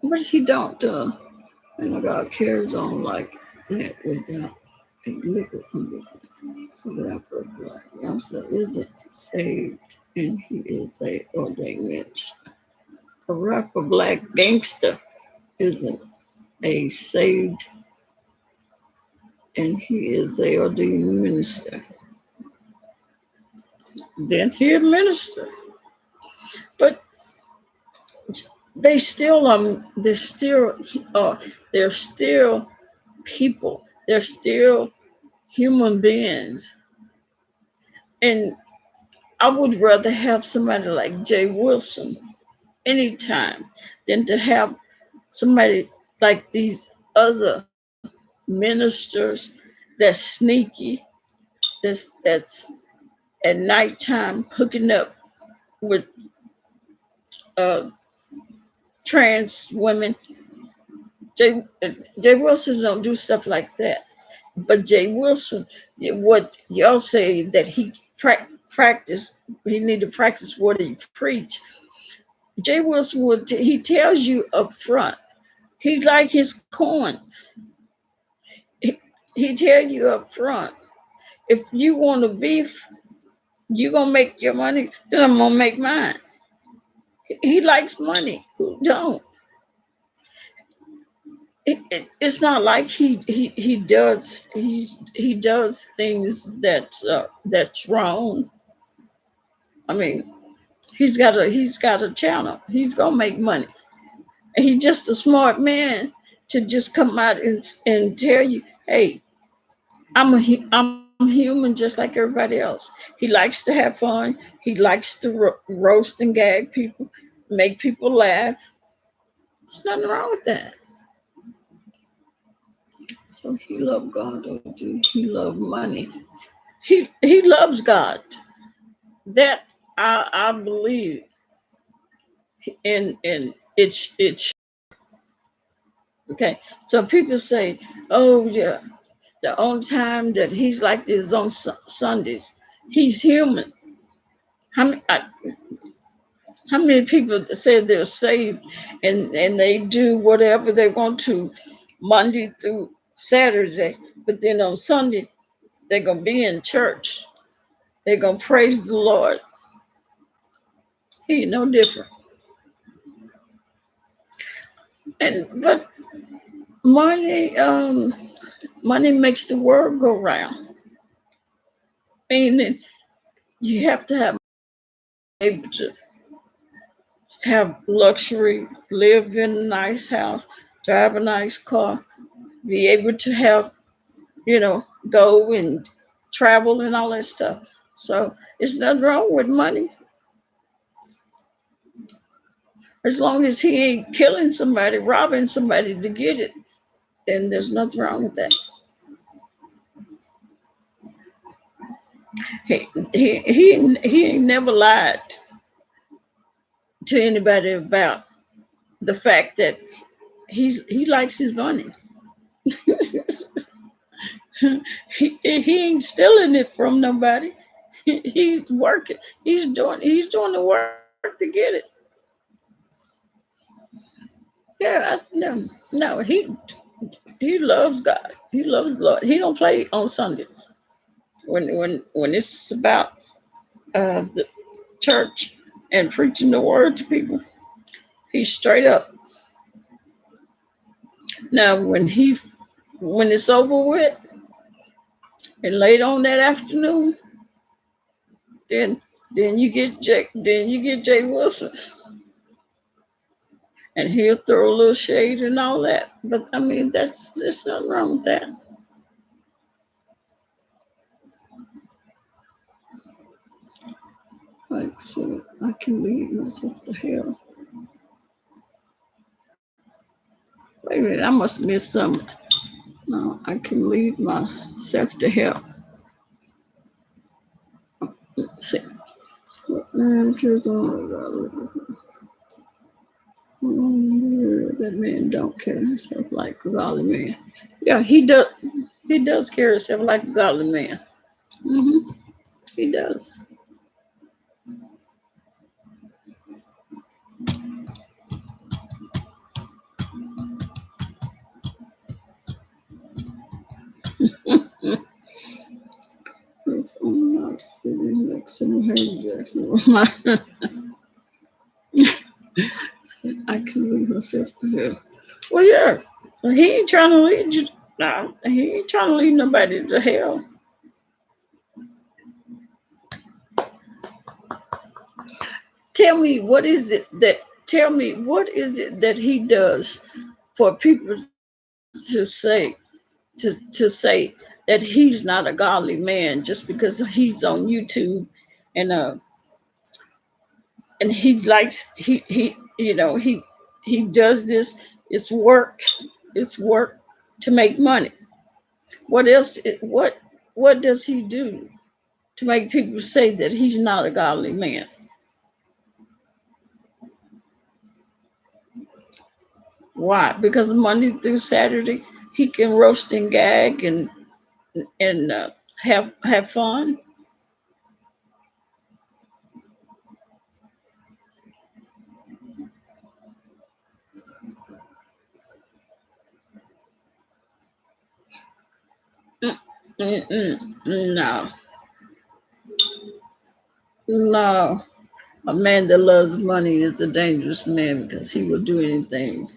But he don't. God carries on like that without a little rapper black youngster isn't saved, and he is a ordained minister. A rapper black gangster isn't a saved, and he is a ordained minister. Then he a minister, but they still uh they're still people. They're still human beings, and I would rather have somebody like Jay Wilson anytime than to have somebody like these other ministers that's sneaky, that's at nighttime hooking up with uh, trans women. Jay, Jay Wilson don't do stuff like that. But Jay Wilson, what y'all say that he practice, he need to practice what he preach. Jay Wilson would he tells you up front. He like his coins. He tell you up front. If you want to beef, you gonna make your money. Then I'm gonna make mine. He likes money. Who don't? It's not like he does things that's wrong. I mean, he's got a channel. He's gonna make money. And he's just a smart man to just come out and tell you, hey, I'm human just like everybody else. He likes to have fun. He likes to roast and gag people, make people laugh. There's nothing wrong with that. So he loved God, or do he love money? He loves God. That I believe, and it's okay. So people say, oh yeah, the only time that he's like this on Sundays. He's human. How many how many people say they're saved and they do whatever they want to Monday through Saturday, but then on Sunday they're gonna be in church. They're gonna praise the Lord. He ain't no different. And but money, money makes the world go round. Meaning you have to have able to have luxury, live in a nice house, drive a nice car, be able to have, go and travel and all that stuff. So it's nothing wrong with money as long as he ain't killing somebody, robbing somebody to get it. Then there's nothing wrong with that. He ain't never lied to anybody about the fact that he likes his money. He ain't stealing it from nobody. He's working. He's doing the work to get it. Yeah, no. He loves God. He loves the Lord. He don't play on Sundays. When it's about the church and preaching the word to people, he's straight up. Now when it's over with and late on that afternoon, then Jay Wilson, and he'll throw a little shade and all that. But I mean, there's nothing wrong with that. Like, so I can lead myself to hell. Wait a minute, I must have missed something. No, I can lead myself to hell. Let's see. That man don't carry himself like a godly man. Yeah, he does. He does carry himself like a godly man. He does. If I'm not sitting next to Harry Jackson, I can lead myself to hell. Well, yeah, he ain't trying to lead you. No, he ain't trying to lead nobody to hell. Tell me what is it that? Tell me what is it that he does for people to say that he's not a godly man just because he's on YouTube and and he likes he does this. It's work. It's work to make money. What else? What does he do to make people say that he's not a godly man? Why? Because Monday through Saturday he can roast and gag and have fun. No, no. A man that loves money is a dangerous man because he will do anything.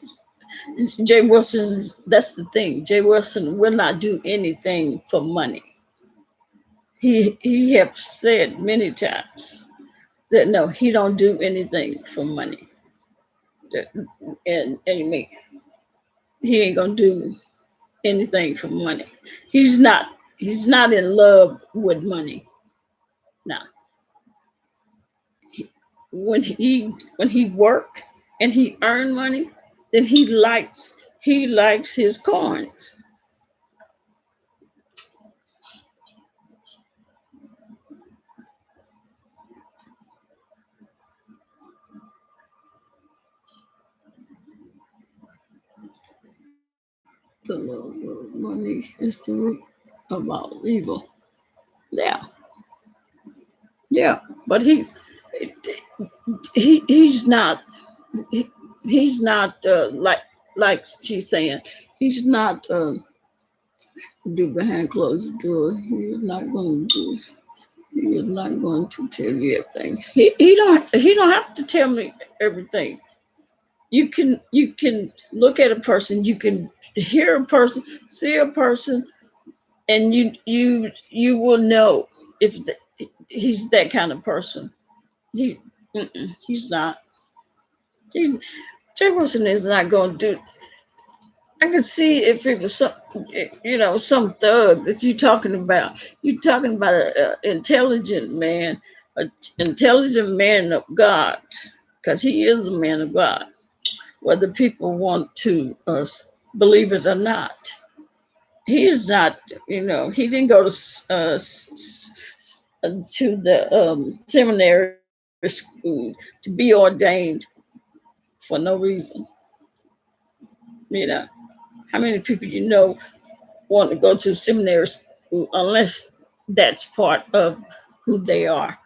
Jay Wilson, that's the thing. Jay Wilson will not do anything for money. He have said many times that no, he don't do anything for money. And he ain't gonna do anything for money. He's not he's not in love with money. Now, when he worked and he earned money, then he likes his coins. The love of money is the root of all evil. Yeah, yeah. But he's not he, he's not like she's saying. He's not do behind closed door. He's not going to do. He is not going to tell you everything. He don't have to tell me everything. You can look at a person. You can hear a person, see a person, and you will know if he's that kind of person. He he's not. He, Jay Wilson is not going to do. I could see if it was some thug that you're talking about. You're talking about an intelligent man, an intelligent man of God, because he is a man of God, whether people want to believe it or not. He is not, he didn't go to the seminary school to be ordained for no reason. You know, how many people want to go to seminary school unless that's part of who they are,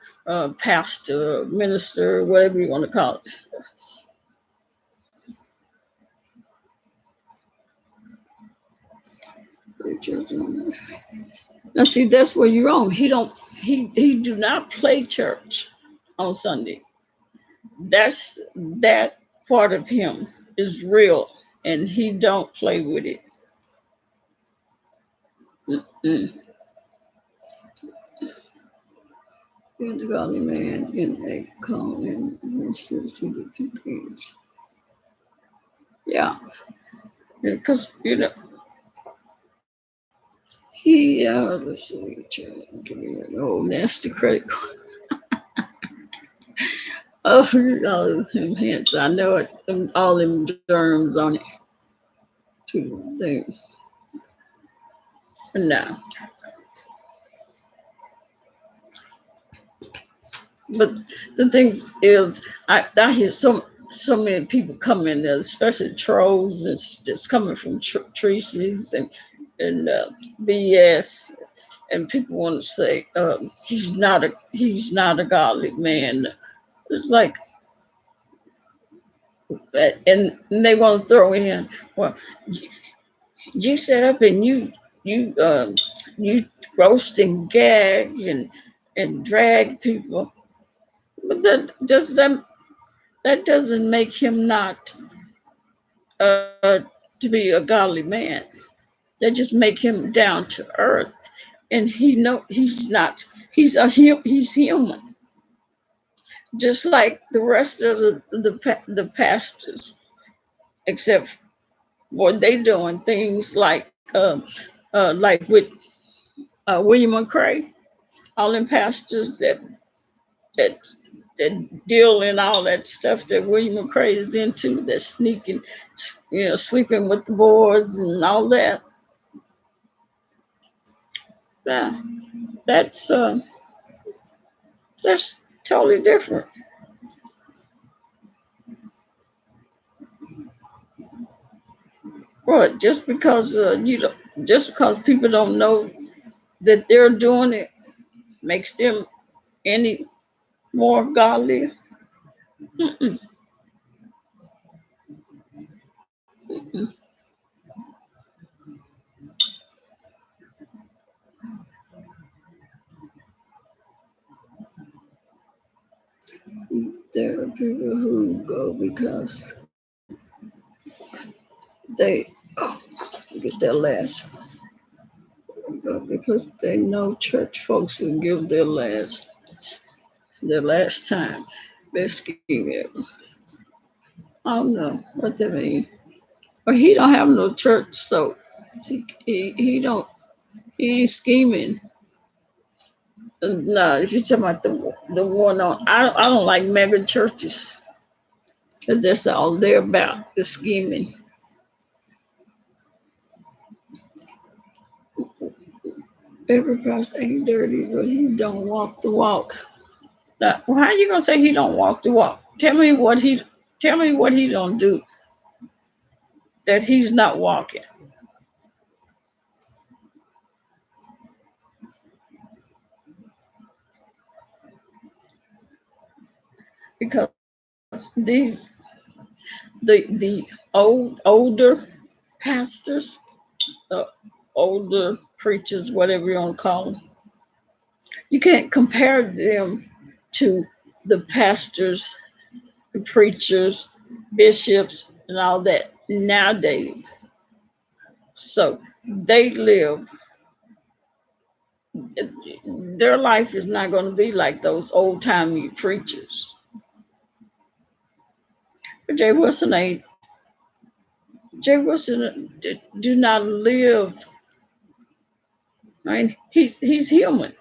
pastor, minister, whatever you want to call it. Now, see, that's where you're wrong. He do not play church on Sunday. That part of him is real, and he don't play with it. Mm-mm. Being the godly man in a calling ministers to the people. Yeah, because he let's see, give me an old nasty credit card. Oh, all them hints. I know it. All them germs on it. To the thing. No, but the thing is, I hear so many people coming there, especially trolls that's coming from Tracy's and BS, and people want to say he's not a godly man. It's like, and they want to throw in, well, you set up and you roast and gag and drag people, but that doesn't make him not to be a godly man. That just make him down to earth, and he's not. He's human, just like the rest of the pastors, except what they doing things like with William McCray, all them pastors that that that deal in all that stuff that William McCray is into, that sneaking, sleeping with the boards and all that. Yeah, that's that's totally different. But just because just because people don't know that they're doing it makes them any more godly. Mm-mm, mm-mm. There are people who go because they get their last, because they know church folks will give their last time. They're scheming. I don't know what that means. But he don't have no church, so he don't, he ain't scheming. No, if you're talking about the one on, I don't like mega churches because that's all they're about, the scheming. Every pastor ain't dirty, but he don't walk the walk. Now, well, how you gonna say he don't walk the walk? Tell me what he don't do that he's not walking. Because these the older pastors, the older preachers, whatever you want to call them, you can't compare them to the pastors, preachers, bishops, and all that nowadays. So they live, their life is not going to be like those old timey preachers. But Jay Wilson do not live. I mean, he's human.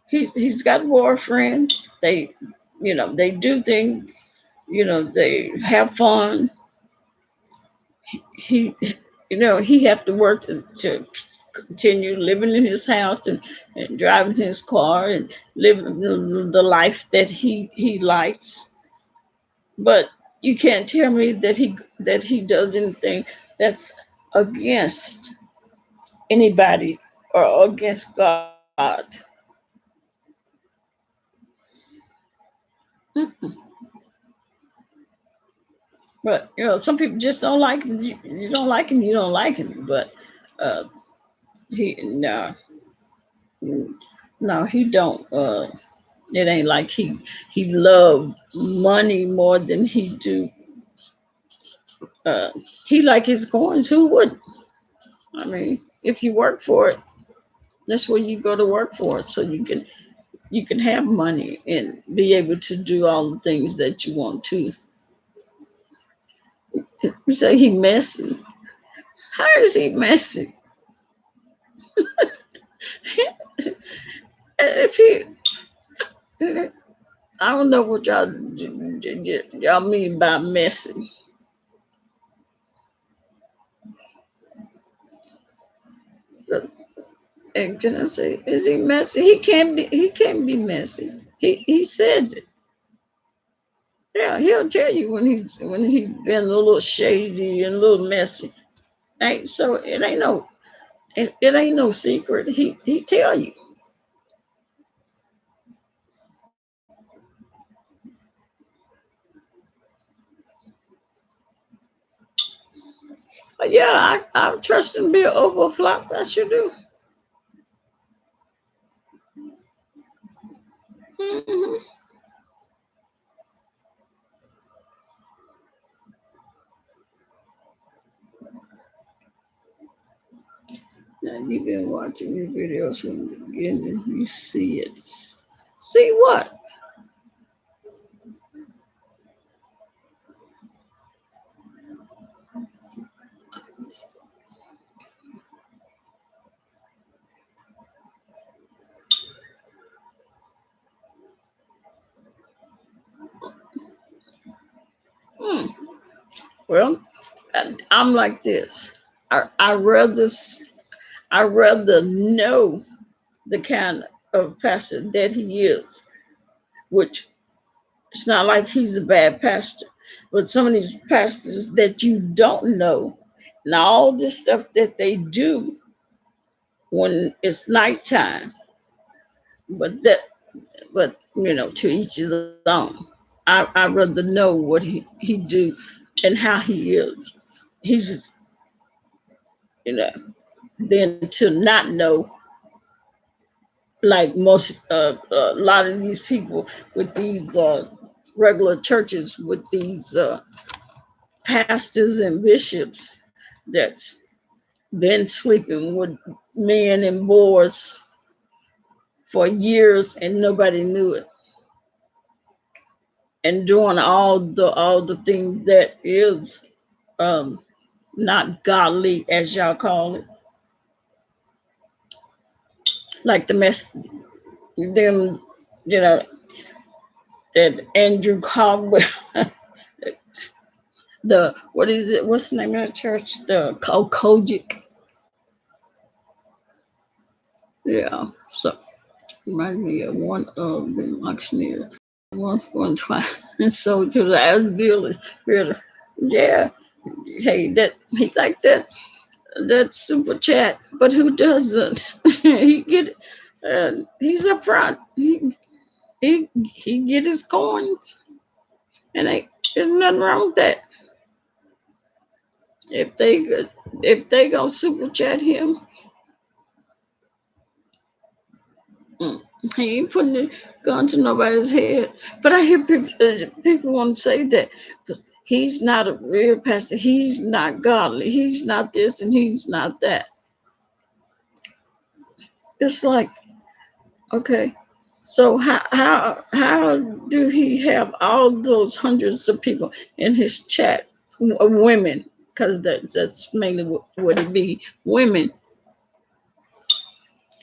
He's got a boyfriend. They, they do things. They have fun. He, he have to work to continue living in his house and driving his car and living the life that he likes. But you can't tell me that he does anything that's against anybody or against God. Mm. But some people just don't like him. You don't like him, you don't like him. But uh, he no, he don't. It ain't like he love money more than he do. Uh, he like his coins. Who would? I mean, if you work for it, that's where you go to work for it, so you can have money and be able to do all the things that you want to. You say he messy. How is he messy? If he, I don't know what y'all mean by messy. And can I say, is he messy? He can't be. He can't be messy. He said it. Yeah, he'll tell you when he been a little shady and a little messy. Ain't so it ain't no secret. He tell you. But yeah, I trust him to be over a flop. I sure do. Hmm. Now you've been watching your videos from the beginning. You see it. See what? Well, I'm like this. I rather I rather know the kind of pastor that he is, which it's not like he's a bad pastor, but some of these pastors that you don't know, and all this stuff that they do when it's nighttime, but that, but to each his own. I rather know what he do and how he is. He's just, you know, than to not know, like most a lot of these people with these regular churches with these pastors and bishops that's been sleeping with men and boys for years and nobody knew it, and doing all the things that is um not godly, as y'all call it, like the mess them, you know that Andrew Caldwell, the what is it? What's the name of the church? The Kojic. Yeah. So remind me of one of the auctioneer once one time and sold to the last village. Really. Yeah. Hey, that he like that super chat, but who doesn't? He get he's up front. He get his coins, and there's nothing wrong with that. If they go super chat him, mm, he ain't putting a gun to nobody's head. But I hear people want to say that he's not a real pastor. He's not godly. He's not this and he's not that. It's like, okay, so how do he have all those hundreds of people in his chat, women? Because that's mainly what it be, women.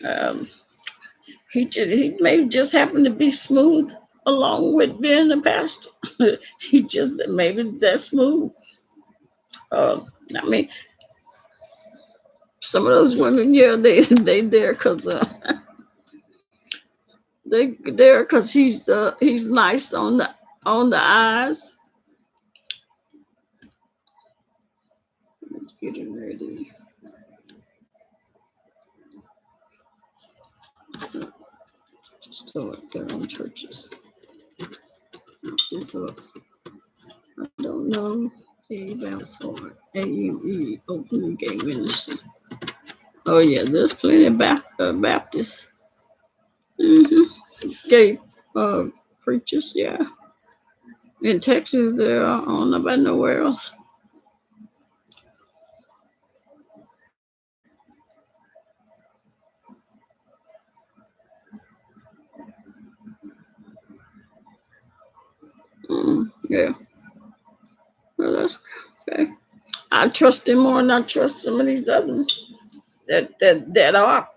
Um, he may just happen to be smooth along with being a pastor. He just maybe that smooth. I mean, some of those women, yeah, they there because they there because he's nice on the eyes. Let's get it ready. Start their own churches. This up. I don't know. A Baptist or AUE Open Gay Ministry. Oh yeah, there's plenty of Baptists. Gay uh, preachers, yeah. In Texas, there are, I don't know about nowhere else. Yeah, well, that's okay. I trust him more than I trust some of these others that are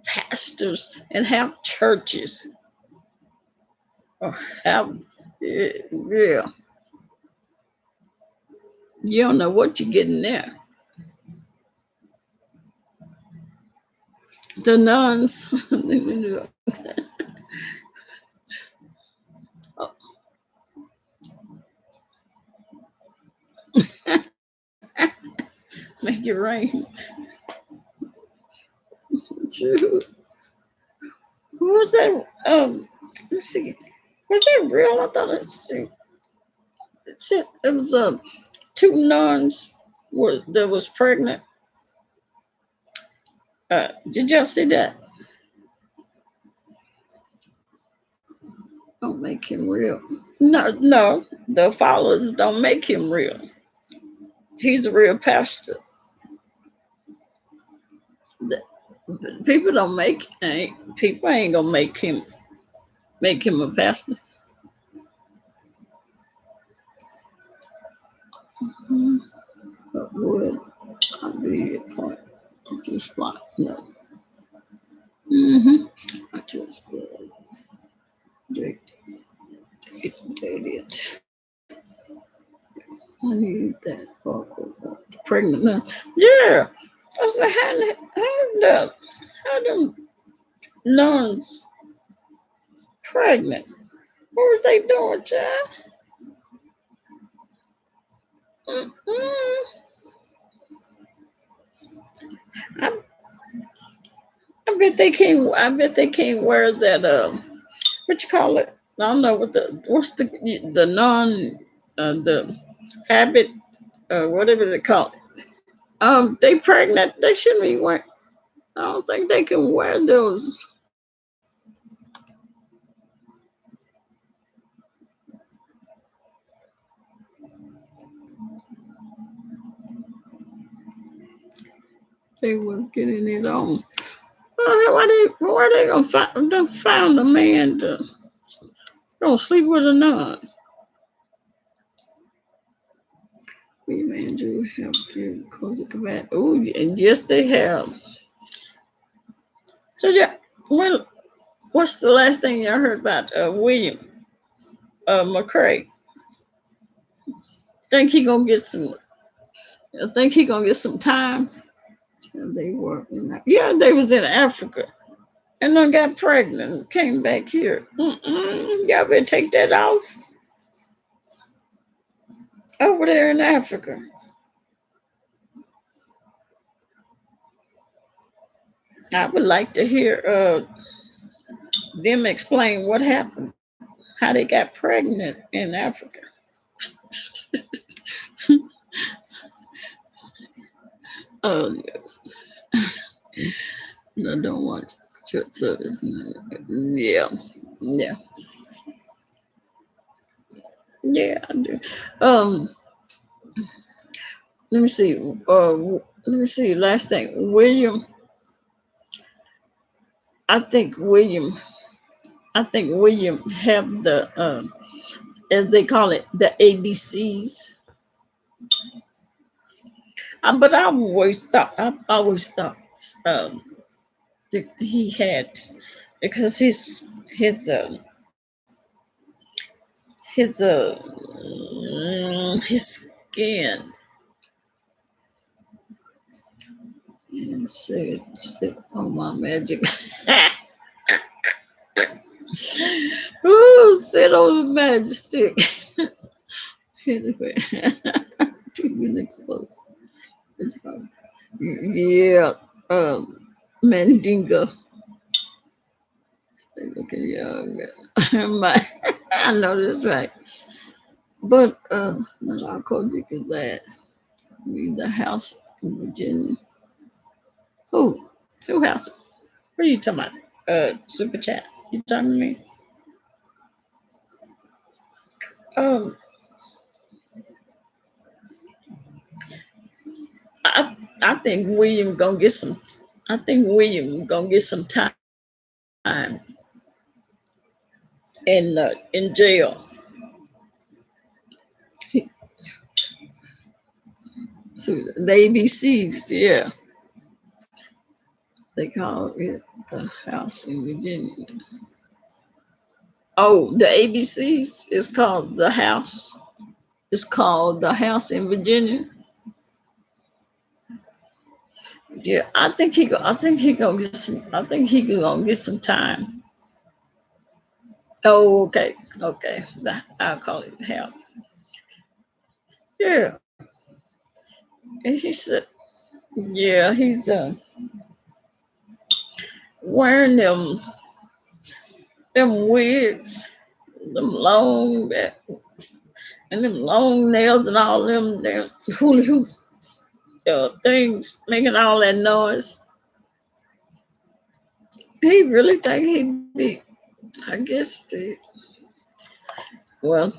pastors and have churches or have, yeah. You don't know what you're getting there. The nuns. Oh, make it rain. True. Who was that? Let's see. Was that real? I thought it was two nuns that was pregnant. Did y'all see that? Don't make him real. No, no, the followers don't make him real. He's a real pastor. The- People don't make people ain't gonna make him a pastor. Mhm. But would I be a part of this plot? No. I just would dictate it. I need that. Pregnant nun. Yeah. I said, how them nuns pregnant? What were they doing, child? Mm-mm. I, I bet they can't. I bet they can't wear that. What you call it? I don't know what's the non the habit whatever they call it. They pregnant. They shouldn't be wearing. I don't think they can wear those. They was getting it on. Why they gonna found a man to gonna sleep with a nun? We man do have good cozy combat. Oh, and yes, they have. So yeah, what's the last thing y'all heard about William McCray? Think he gonna get some? I think he gonna get some time. They were, yeah, they was in Africa and then got pregnant and came back here. Y'all better take that off over there in Africa. I would like to hear them explain what happened, how they got pregnant in Africa. Oh yes, I don't watch church service. Yeah, yeah, yeah. I do. Let me see. Let me see. Last thing, William. I think William. I think William have the as they call it, the ABCs. But I always thought um, that he had because his skin. And sit on my magic. Ooh, sit on the magic stick. Anyway, 2 minutes close. Yeah, Mandingo. Looking young. I know that's right. But not all Kojic is that. Leave the house in Virginia. Who? Who house? What are you talking about? Super chat. You talking to me? Um, I think William gonna get some. I think William gonna get some time in jail. So the ABCs, yeah, they call it the house in Virginia. Oh, the ABCs is called the house. It's called the house in Virginia. Yeah, I think he go. I think he gonna get some. I think he gonna get some time. Oh, okay, okay. I'll call it help. Yeah, and he said, yeah, he's wearing them wigs, them long and them long nails and all them hula hoop things, making all that noise. He really think he'd be. I guess. Well,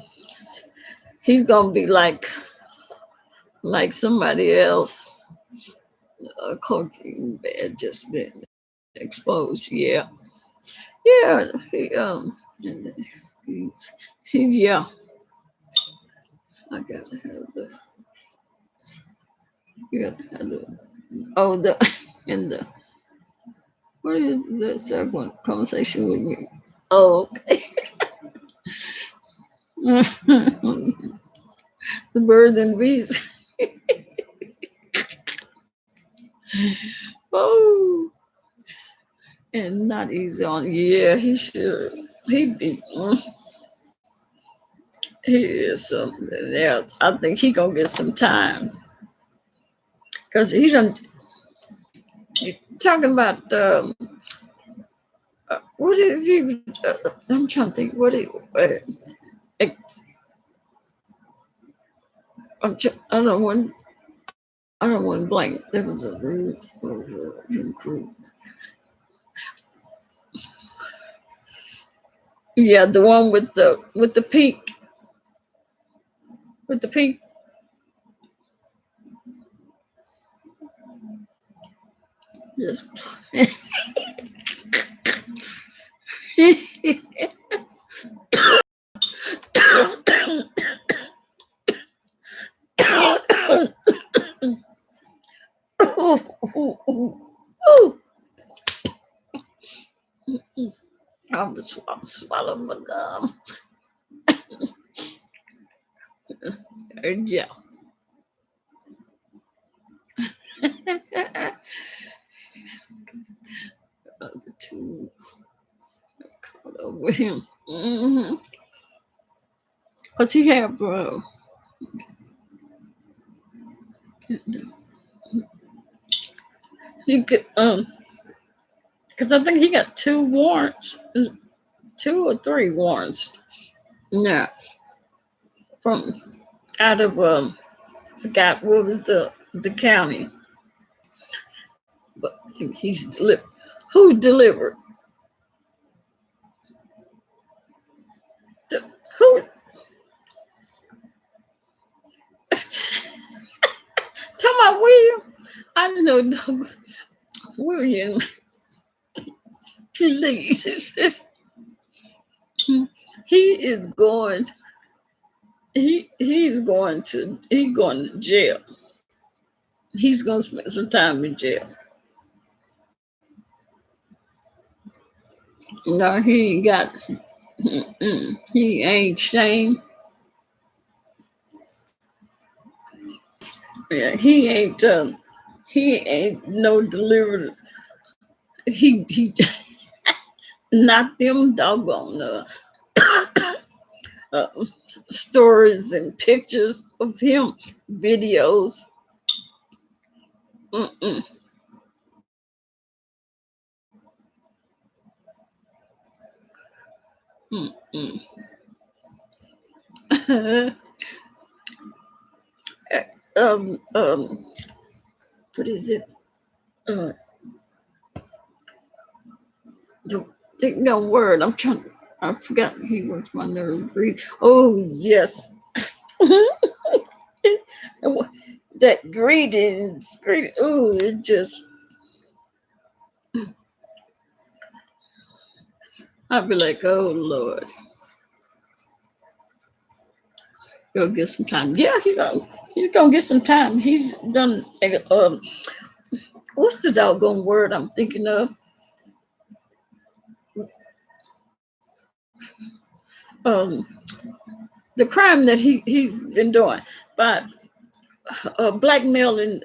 he's gonna be like somebody else. Coaching bad just been exposed. Yeah, yeah. And he's yeah. I gotta have the. You gotta have the. Oh, the and the. What is the second conversation with me? Oh, okay. The birds and bees. Oh, and not easy on. Yeah, he should. He be. He is something else. I think he gonna get some time because he done. He talking about what is he? I'm trying to think. What he? Ex- I don't want. I don't want to blank. There was a rude group. Yeah, the one with the pink with the pink. Just. I'm gonna swallow my gum. And yeah. The two caught up with him. Cause he had he could because I think he got 2 warrants, 2 or 3 warrants. Yeah, from out of forgot what was the county, but I think he's delivered. Who delivered? Who? Tell my William. I know William. Please, he is going. He's going to jail. He's gonna spend some time in jail. No, he ain't got. He ain't shame. Yeah, he ain't no delivered. He not them doggone uh, stories and pictures of him, videos. Mm-mm. Mm-mm. um, um, what is it? Uh, think no word. I'm trying. I forgot he works my nerve. Oh yes. That greetings. Oh, it just. I'd be like, oh Lord, go get some time. Yeah, he's gonna get some time. He's done. What's the doggone word I'm thinking of? Um, the crime that he's been doing, but blackmailing.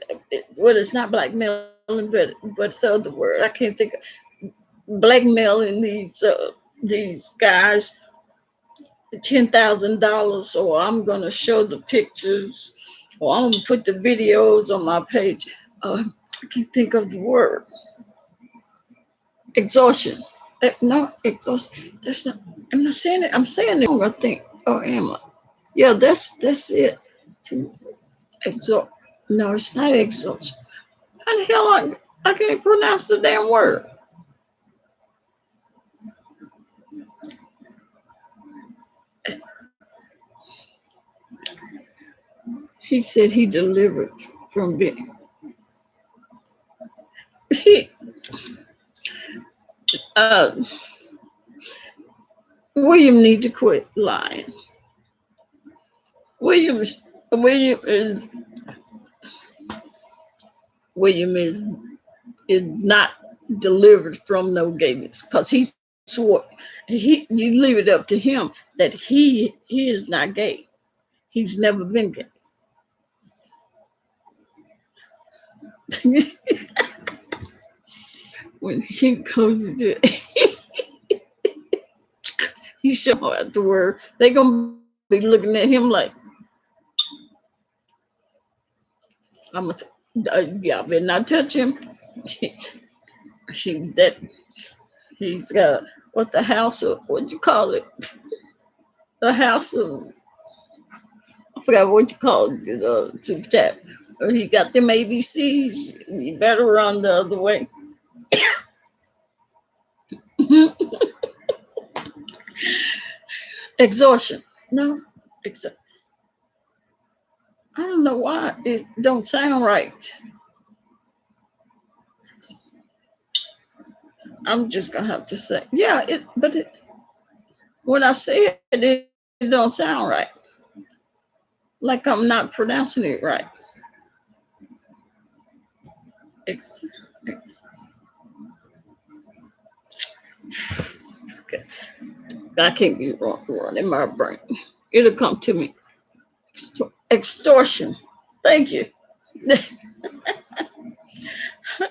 Well, it's not blackmailing, but what's the other word? I can't think of. Blackmailing these guys $10,000, or I'm gonna show the pictures, or I'm gonna put the videos on my page. I can't think of the word. Exhaustion. No, exhaustion. That's not. I'm not saying it. I'm saying it wrong, I think. Or am I? Yeah, that's it. To exhaust. No, it's not exhaustion. How the hell I can't pronounce the damn word. He said he delivered from being. He, uh, William need to quit lying. William is William is William is not delivered from no gayness because he swore you leave it up to him that he is not gay. He's never been gay. When he goes to, he show out the word. They gonna be looking at him like, I'm gonna say, y'all better not touch him. She that he's got what the house of what you call it? The house of I forgot what you call it. To tap. He got them ABCs. You better run the other way. Exhaustion. No, except I don't know why it don't sound right. I'm just gonna have to say, yeah. When I say it don't sound right. Like I'm not pronouncing it right. Ex- ex- okay. I can't be wrong in my brain. It'll come to me. Extortion. Thank you.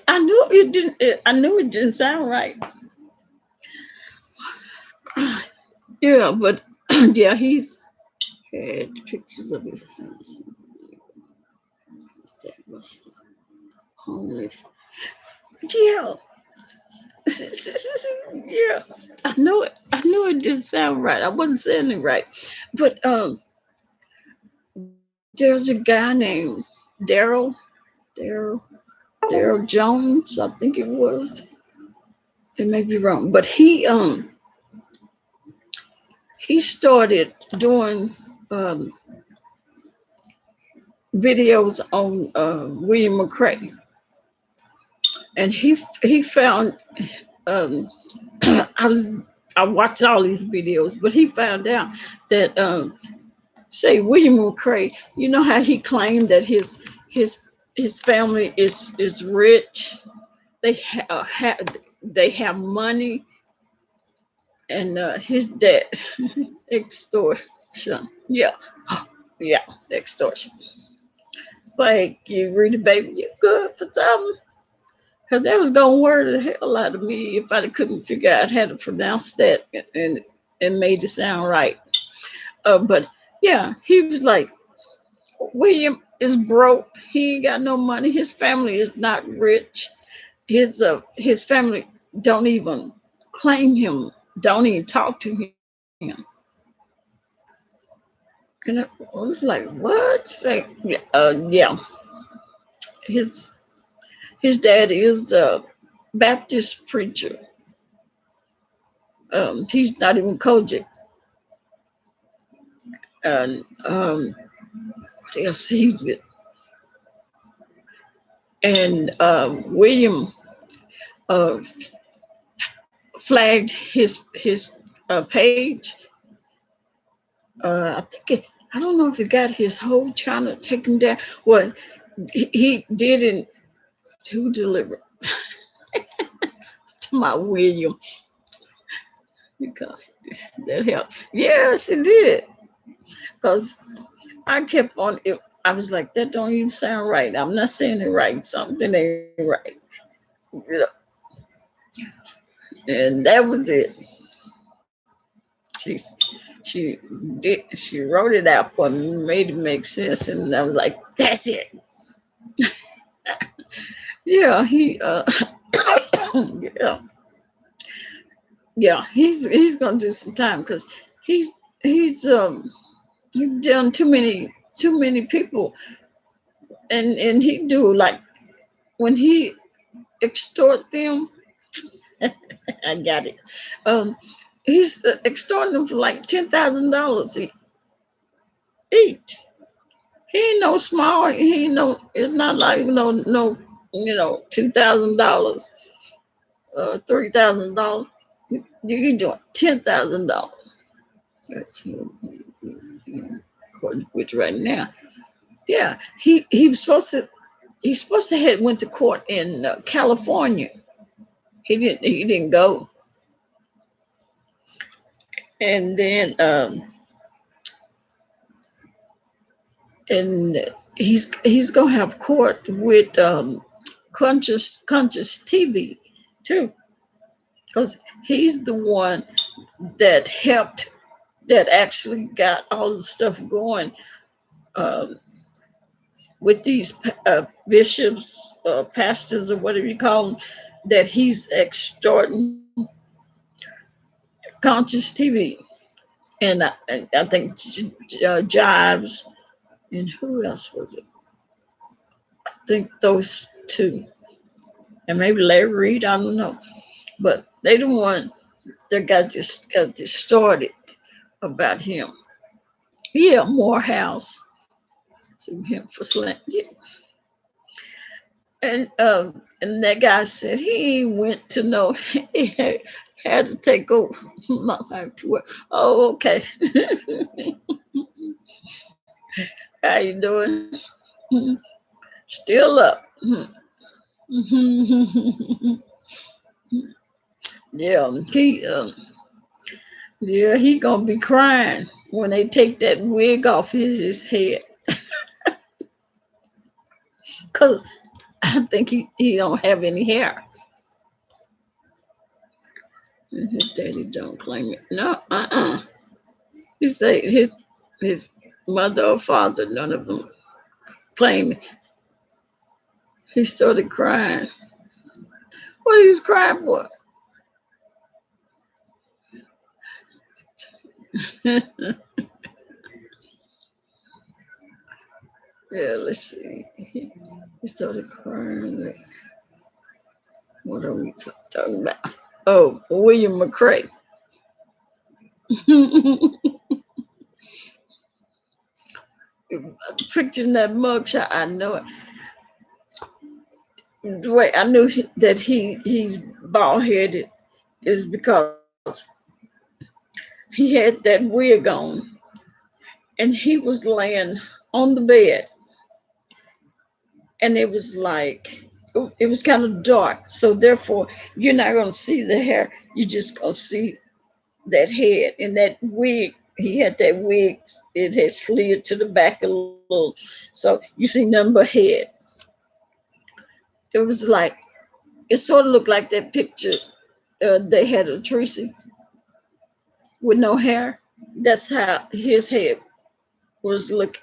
I knew it didn't. I knew it didn't sound right. Yeah, but yeah, he's had pictures of his house. What's the homeless? Yeah, yeah. I know it. I knew it didn't sound right. I wasn't saying it right, but there's a guy named Daryl, Daryl, Daryl Jones. I think it was. It may be wrong, but he started doing videos on William McRae, and he found I watched all these videos, but he found out that say William McRae, you know how he claimed that his family is rich, they have money, and his dad extortion, yeah, yeah, extortion. Like you read the baby, you good for something. Because that was gonna worry the hell out of me if I couldn't figure out how to pronounce that and made it sound right. But yeah, he was like, William is broke. He ain't got no money. His family is not rich. His family don't even claim him. Don't even talk to him. And I was like, what? Say, yeah. His his dad is a Baptist preacher. He's not even Kojic. And what else he did? And William uh, flagged his page. I think I don't know if he got his whole channel taken down. Well, he didn't. Who delivered to my William? Because that helped. Yes, it did. Because I kept on it. I was like, that don't even sound right. I'm not saying it right. Something ain't right. You know, and that was it. She she wrote it out for me, made it make sense, and I was like, that's it. Yeah, yeah, yeah, he's gonna do some time because he's he's done too many people, and he do like when he extort them. I got it. Um, he's extorting them for like $10,000 each. He ain't no small. He ain't no. It's not like no. $2,000, $3,000. You doing $10,000. That's which right now. Yeah, he was supposed to. He's supposed to have went to court in California. He didn't go, and then and he's gonna have court with conscious TV too, because he's the one that helped, that actually got all the stuff going, um, with these bishops, pastors, or whatever you call them, that he's extorting conscious TV. And I think Jives, and who else was it? I think those two, and maybe Larry Reed. I don't know, but they the one that got distorted about him. Yeah, Morehouse. So him for slant. Yeah. And that guy said he went to know he had to take over my life to work. Oh, okay. How you doing? Still up. Yeah, he gonna be crying when they take that wig off his head. Cause I think he don't have any hair. And his daddy don't claim it. No, He say his mother or father, none of them claim it. He started crying. What he was crying for? Yeah, let's see. He started crying. What are we talking about? Oh, William McCray. Picturing that mugshot, I know it. The way I knew that he's bald headed is because he had that wig on and he was laying on the bed, and it was kind of dark, so therefore you're not going to see the hair, you just going to see that head and that wig. He had that wig, it had slid to the back a little, so you see nothing but head. It was like, it sort of looked like that picture they had of Tracy with no hair. That's how his head was looking.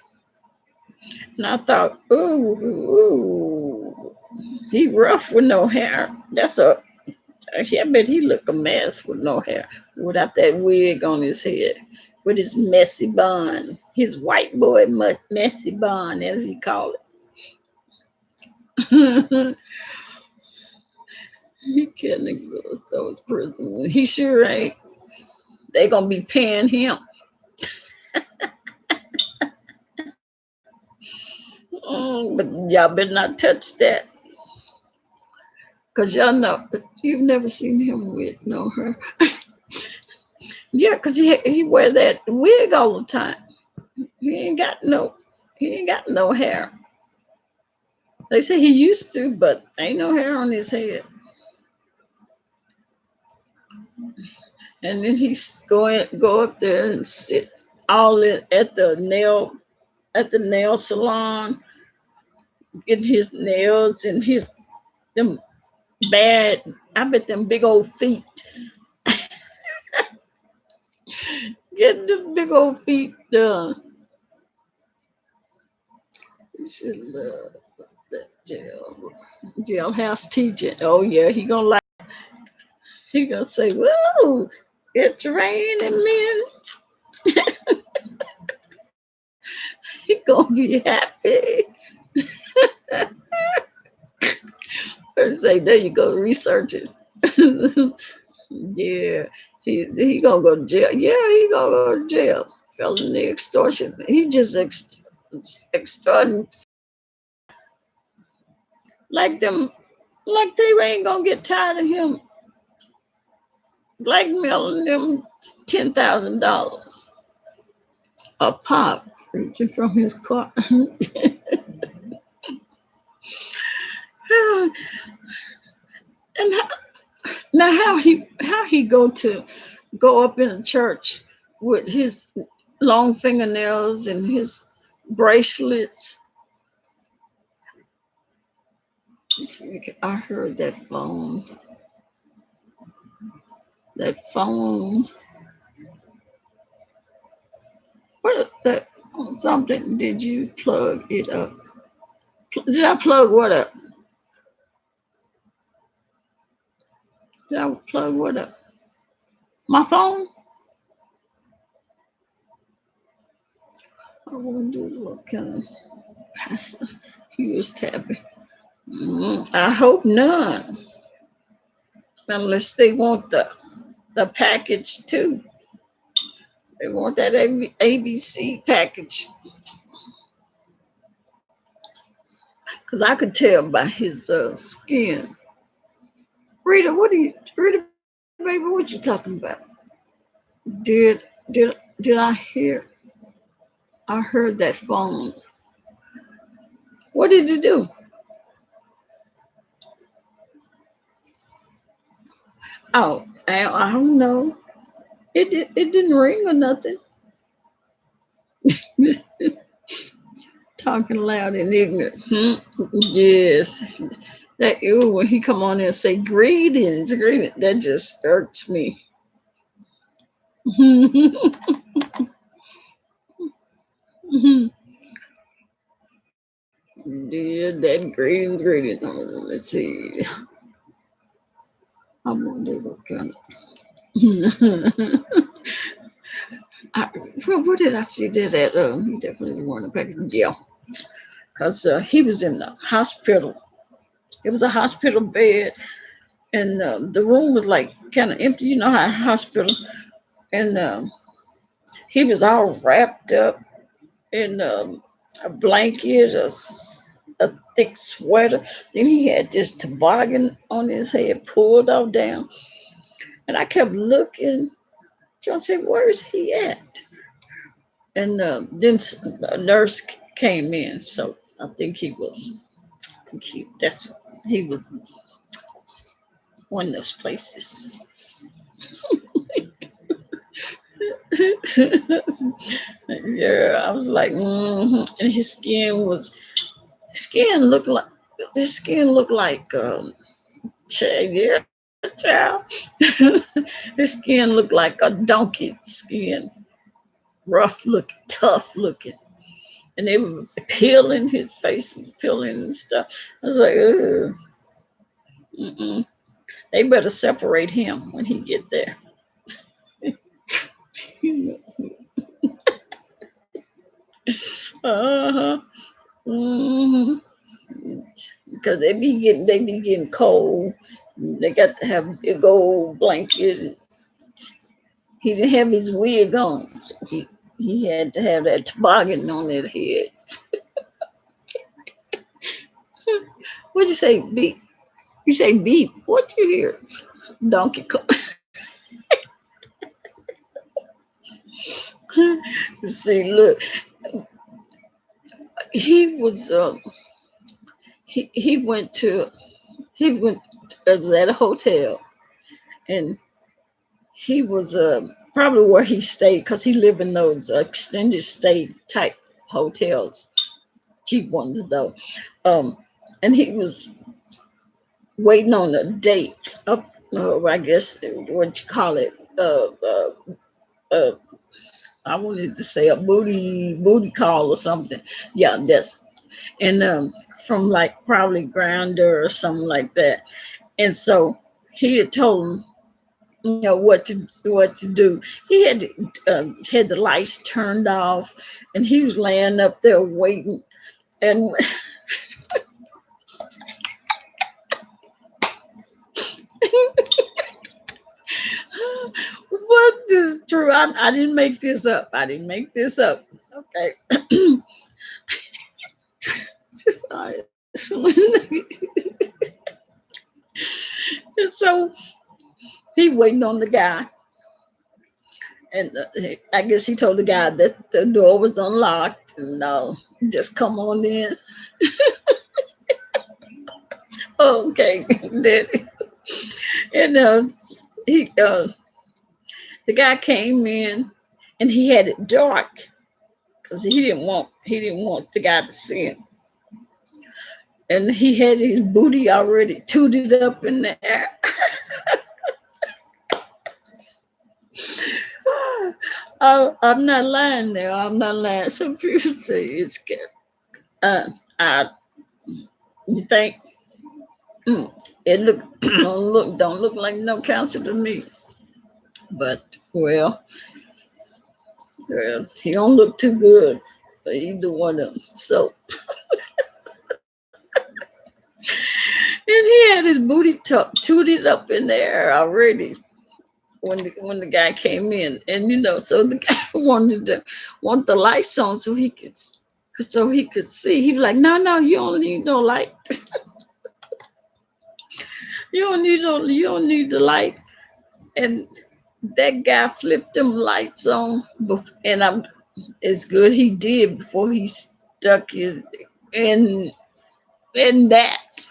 And I thought, ooh, he rough with no hair. I bet he look a mess with no hair, without that wig on his head, with his messy bun, his white boy messy bun, as he called it. He can't exhaust those prisoners. He sure ain't. They gonna be paying him. But y'all better not touch that, cause y'all know you've never seen him with no hair. Yeah, cause he wear that wig all the time. He ain't got no hair. They say he used to, but ain't no hair on his head. And then he's go up there and sit all at the nail salon, get his nails and his them bad. I bet them big old feet. Get the big old feet done. You should love that jailhouse teacher. Oh yeah, he gonna say, "Whoa, it's raining, man." He gonna be happy. Or say, there you go, research it. Yeah, he gonna go to jail. Yeah, he gonna go to jail. Felony extortion. He just extorting like them, like they ain't gonna get tired of him blackmailing them $10,000 a pop reaching from his car. And now how he go up in a church with his long fingernails and his bracelets. See, I heard that phone. That phone. What that something? Did you plug it up? Did I plug what up? Did I plug what up? My phone? I want to do what kind of pastor he was tapping. I hope none, unless they want the package too. They want that ABC package, because I could tell by his skin. Rita, Rita, baby, what you talking about? Did did I hear? I heard that phone. What did it do? Oh, I don't know. It didn't ring or nothing. Talking loud and ignorant. Yes. That when he come on and say greetings, greetings, that just irks me. Yeah, that greetings, greetings. Let's see. I wonder what kind of. I, where did I see that at? He definitely is one of the package. Yeah, because he was in the hospital. It was a hospital bed, and the room was like kind of empty. You know how hospital, and he was all wrapped up in a blanket, a thick sweater. Then he had this toboggan on his head, pulled off down, and I kept looking. John said, "Where's he at?" And then a nurse came in, so I think he was. I think he was one of those places. Yeah, I was like, and his skin looked like yeah, child. His skin looked like a donkey skin, rough looking, tough looking, and they were peeling his face and peeling and stuff. I was like, ugh. Mm-mm. They better separate him when he get there. Uh-huh. hmm Because they be getting cold. They got to have a big old blanket. He didn't have his wig on, so he had to have that toboggan on his head. What'd you say, beep? You say beep. What you hear? Donkey Kong. See, look, he was he was at a hotel, and he was probably where he stayed, because he lived in those extended stay type hotels, cheap ones though. Um, and he was waiting on a date up, I guess what you call it, uh, I wanted to say a booty call or something. Yeah, that's and from like probably Grinder or something like that. And so he had told him, what to do. He had the lights turned off, and he was laying up there waiting. And what is true? I didn't make this up. I didn't make this up. Okay. Just and so he waiting on the guy, and I guess he told the guy that the door was unlocked, and just come on in. Okay, Daddy. And he the guy came in, and he had it dark because he didn't want the guy to see him. and he had his booty already tooted up in the air. I'm not lying now. I'm not lying. Some people say it's good. Uh, I, you think it don't look like no cancer to me. But well, he don't look too good for either one of them. So, and he had his booty tooted up in the air already when the guy came in, and so the guy want the lights on so he could see. He was like, no, you don't need no light. You don't need the light. And that guy flipped them lights on, and it's good he did before he stuck his in that,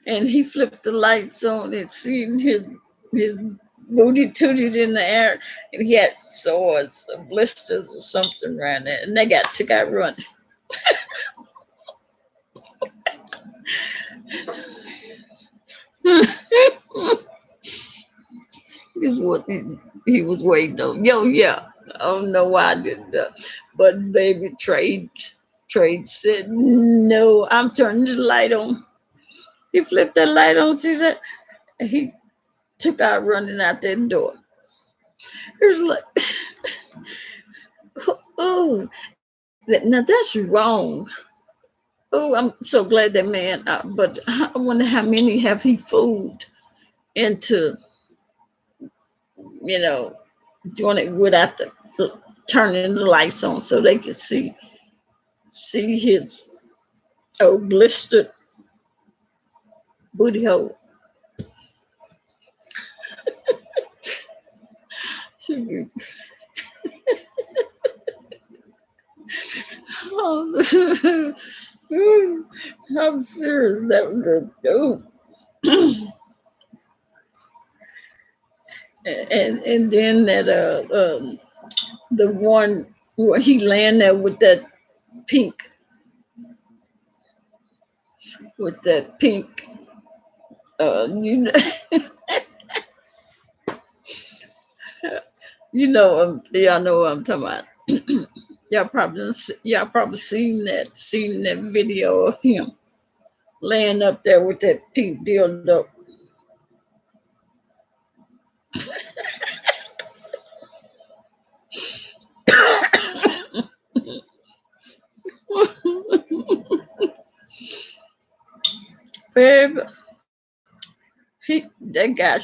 and he flipped the lights on and seen his booty tooted in the air, and he had swords or blisters or something around there, and they took out running. Is what he was waiting on. Yo, yeah. I don't know why I did that. But baby Trade said, no, I'm turning the light on. He flipped that light on, see that? And he took out running out that door. It was like, oh, now that's wrong. Oh, I'm so glad that man, but I wonder how many have he fooled into, you know, doing it without turning the lights on so they could see his blistered booty hole. Should be. Oh, I'm serious. That was and then that the one where he landed there pink with that pink you know y'all know what I'm talking about. y'all probably seen that video of him laying up there with that pink dildo. Babe, that guy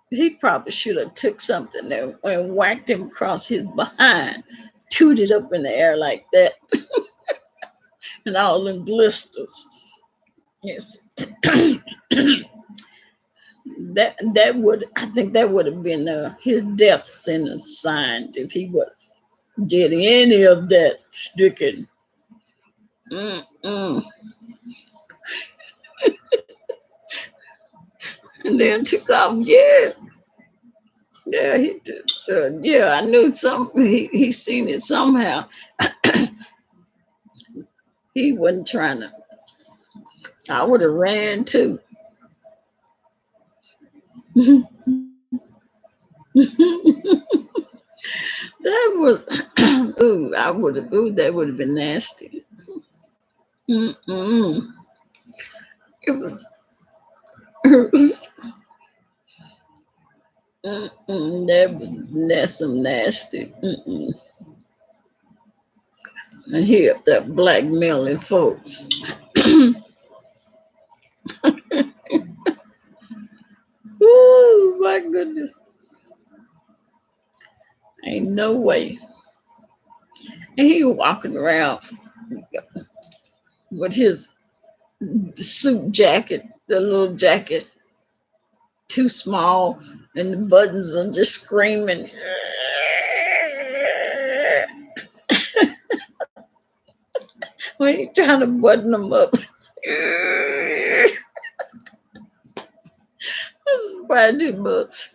he probably should have took something there and whacked him across his behind, tooted up in the air like that, and all them blisters. Yes, I think that would have been his death sentence signed if he would did any of that sticking. Mm-mm. And then took off. Yeah, he did. Yeah, I knew he seen it somehow. He wasn't trying to. I would have ran too. That was, ooh, I would have, ooh, that would have been nasty. Mm-mm. It was, that's some nasty. Mm-mm. And he up there blackmailing folks. Oh my goodness. Ain't no way. And he walking around with his suit jacket, the little jacket, too small, and the buttons are just screaming. When you trying to button them up. I'm surprised too much.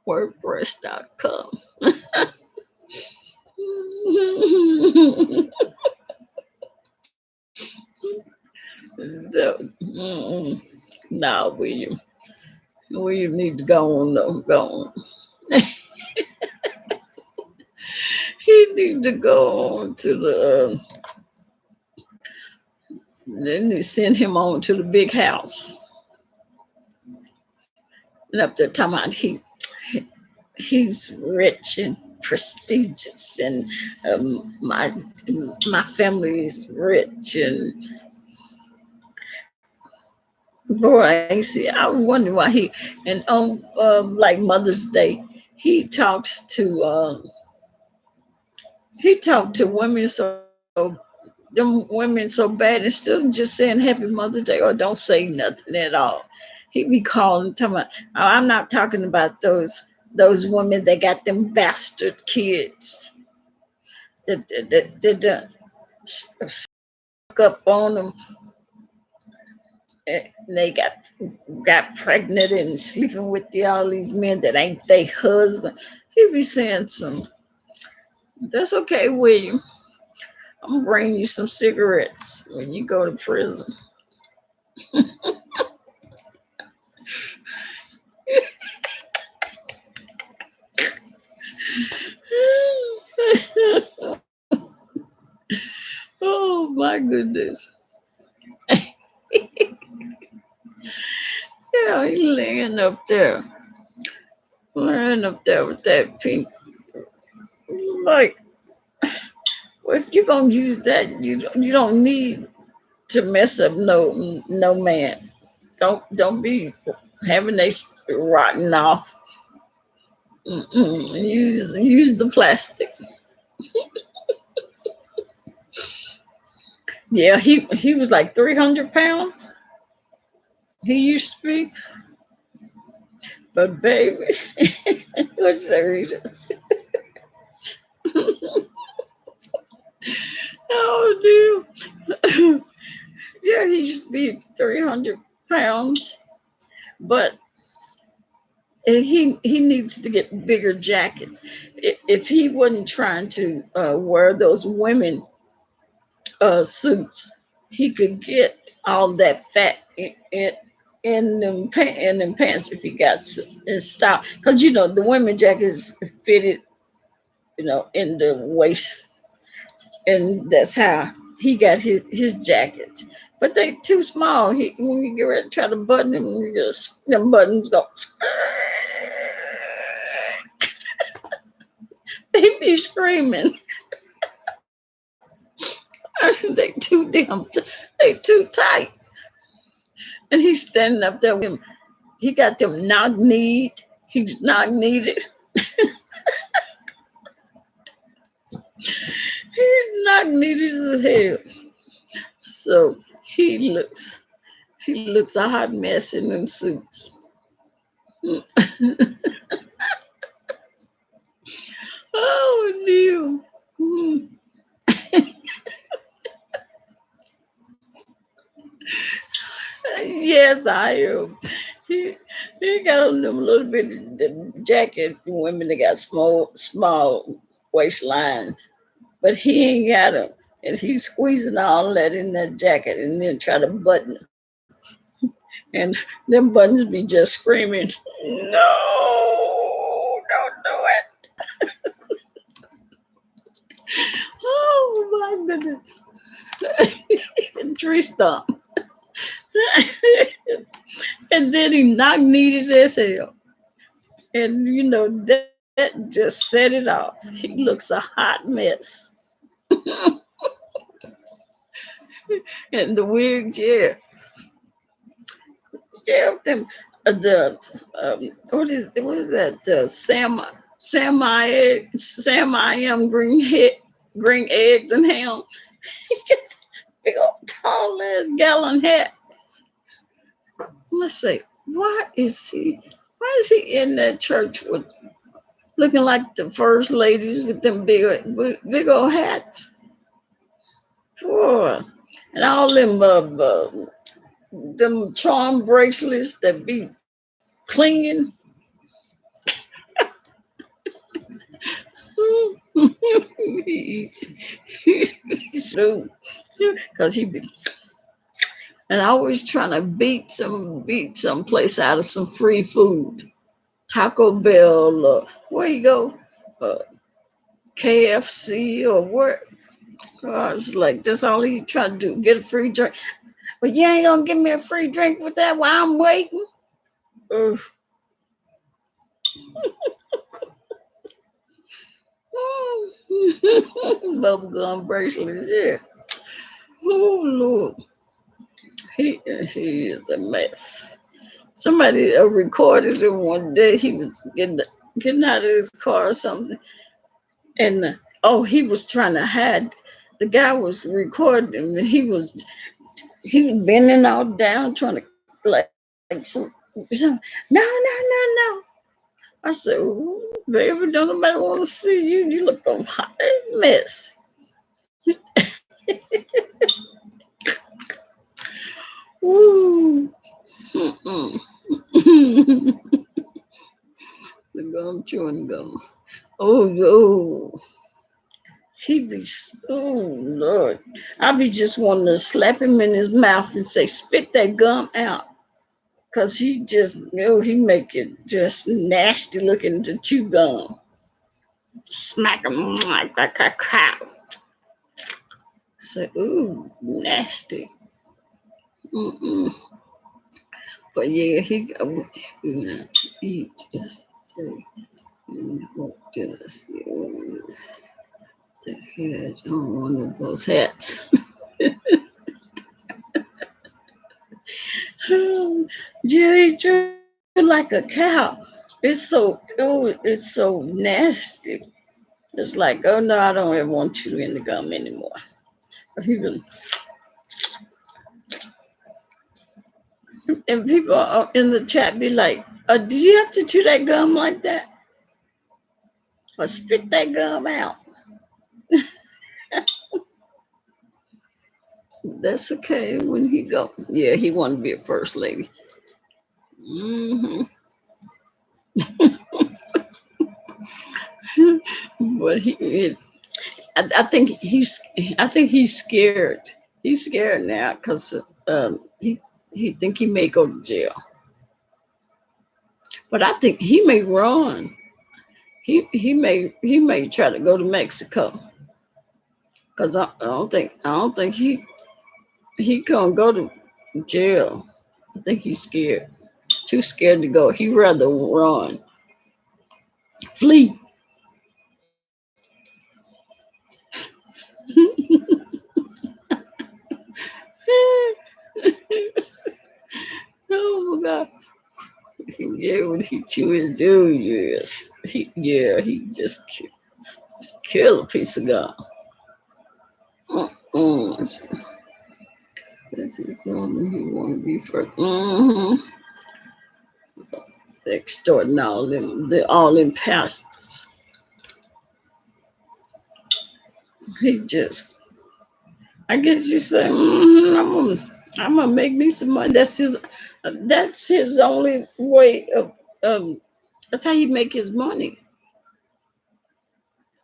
WordPress.com. Nah, William. William need to go on though. Go on. He need to go on to the. Then they send him on to the big house. And up there talking about he's rich and prestigious, and my family is rich, and boy, I see. I was wondering why and on like Mother's Day, he talks to women them women so bad, instead of just saying Happy Mother's Day or don't say nothing at all. He be calling, talking about, "Oh, I'm not talking about those women that got them bastard kids that stuck up on them, and they got pregnant and sleeping with all these men that ain't their husband." He be saying some. That's okay, William. I'm gonna bring you some cigarettes when you go to prison. Oh my goodness. Yeah, he laying up there with that pink. Like, well, if you're gonna use that, you don't need to mess up no man. Don't be having they rotten off. Use the plastic. Yeah, he was like 300 pounds. He used to be, but baby, what's that reason? Oh dear. Yeah, he used to be 300 pounds, but he needs to get bigger jackets. If he wasn't trying to wear those women suits, he could get all that fat in them pants if he got in style. Because the women jackets fitted, in the waist, and that's how he got his jackets. But they too small. When you get ready to try to button them, them buttons go. They be screaming. I said they too they too tight. And he's standing up there with him. He got them knock kneed. He's knock kneed. He's knock kneed as hell. So he looks a hot mess in them suits. Oh no. Yes, I am. He got on them little bit the jacket. Women that got small waistlines, but he ain't got them, and he's squeezing all that in that jacket, and then try to button it. And them buttons be just screaming, "No, don't do it!" Oh my goodness, tree stump. And then he knock kneed as hell. And that just set it off. He looks a hot mess. And the wigs, yeah. Yeah, them the what is that? Sam I am green eggs and ham. He got big old tall ass gallon hat. Let's see. Why is he in that church with looking like the first ladies with them big old hats? Boy. And all them charm bracelets that be clinging. He's because he be and I always trying to beat some place out of some free food. Taco Bell, where you go, uh, KFC or where. I was like, that's all he trying to do, get a free drink. But you ain't gonna give me a free drink with that while I'm waiting. Ugh. Bubblegum bracelet, yeah. Oh Lord, he is a mess. Somebody recorded him one day. He was getting out of his car or something, and he was trying to hide. The guy was recording him, and he was bending all down, trying to like some no. I said, "Ooh, baby, don't nobody want to see you. You look a hot mess." Ooh. Mm-mm. The gum chewing gum. Oh. He be, oh Lord. I be just wanting to slap him in his mouth and say, spit that gum out. Cause he just, he make it just nasty looking to chew gum. Smack him like a cow. Say, ooh, nasty. Mm-mm. But yeah, he got to eat just what did I see? The head on one of those hats. Jerry drew like a cow. It's so nasty. It's like, oh no, I don't ever want you in the gum anymore. But and people in the chat be like, do you have to chew that gum like that? Or spit that gum out? That's okay when he go. Yeah, he want to be a first lady. Hmm. But I think he's scared. He's scared now because he think he may go to jail. But I think he may run. He may try to go to Mexico because I don't think he gonna go to jail. I think he's scared. Too scared to go. He'd rather run, flee. Oh my God. Yeah, when he chew his dude, yes. He just kill a piece of gum. Mm-mm. That's his problem. He want to be first. Mm-hmm. Extorting all them pastors. He just, I guess you say, I'm gonna make me some money. That's his only way of, that's how he make his money.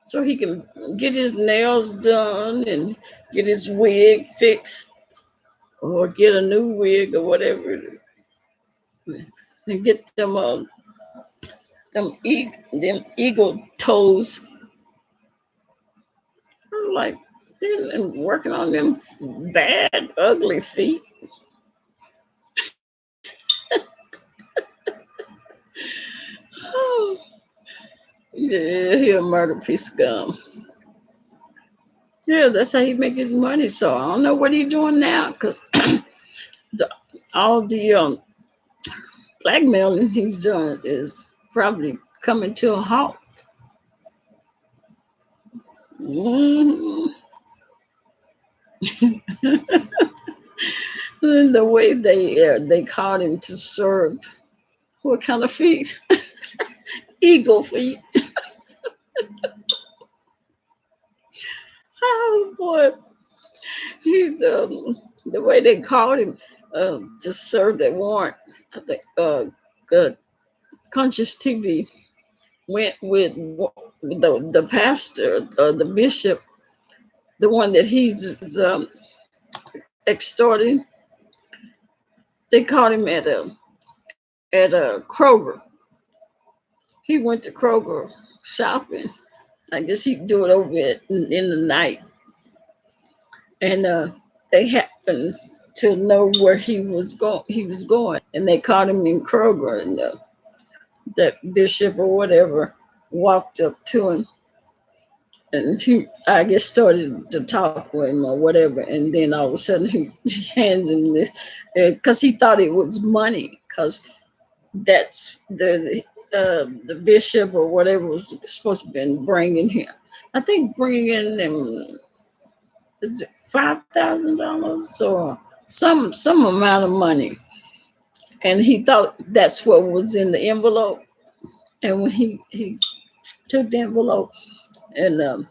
So he can get his nails done and get his wig fixed or get a new wig or whatever, and get them eagle toes. I'm like, they're working on them bad, ugly feet. Oh, yeah, he a murder piece of gum. Yeah, that's how he make his money. So I don't know what he's doing now, because all the blackmailing he's doing is probably coming to a halt. Mhm. The way they caught him to serve what kind of feet? Eagle feet. Oh boy, he's the way they caught him to serve that warrant. I think Conscious TV went with the pastor, the bishop, the one that he's extorting. they caught him at a Kroger. He went to Kroger shopping. I guess he'd do it over in the night, and they happened to know where he was going. And they caught him in Kroger, and that bishop or whatever walked up to him, and he, I guess, started to talk with him or whatever, and then all of a sudden he hands him this because he thought it was money, because that's the bishop or whatever was supposed to have been bringing him. I think bringing him, is it $5,000 or some amount of money, and he thought that's what was in the envelope. And when he took the envelope and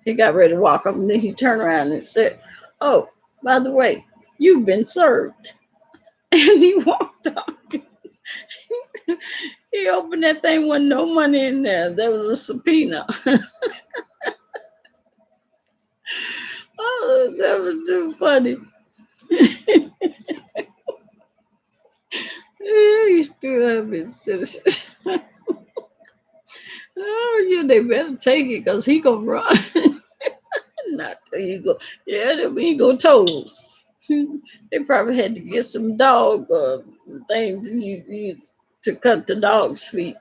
he got ready to walk up, and then he turned around and said, "Oh, by the way, you've been served." And he walked off. He opened that thing, wasn't no money in there. There was a subpoena. Oh, that was too funny. He still have his citizens. Oh, yeah, they better take it, because he gonna run. Not the eagle. Yeah, the eagle toes. They probably had to get some dog things to cut the dog's feet.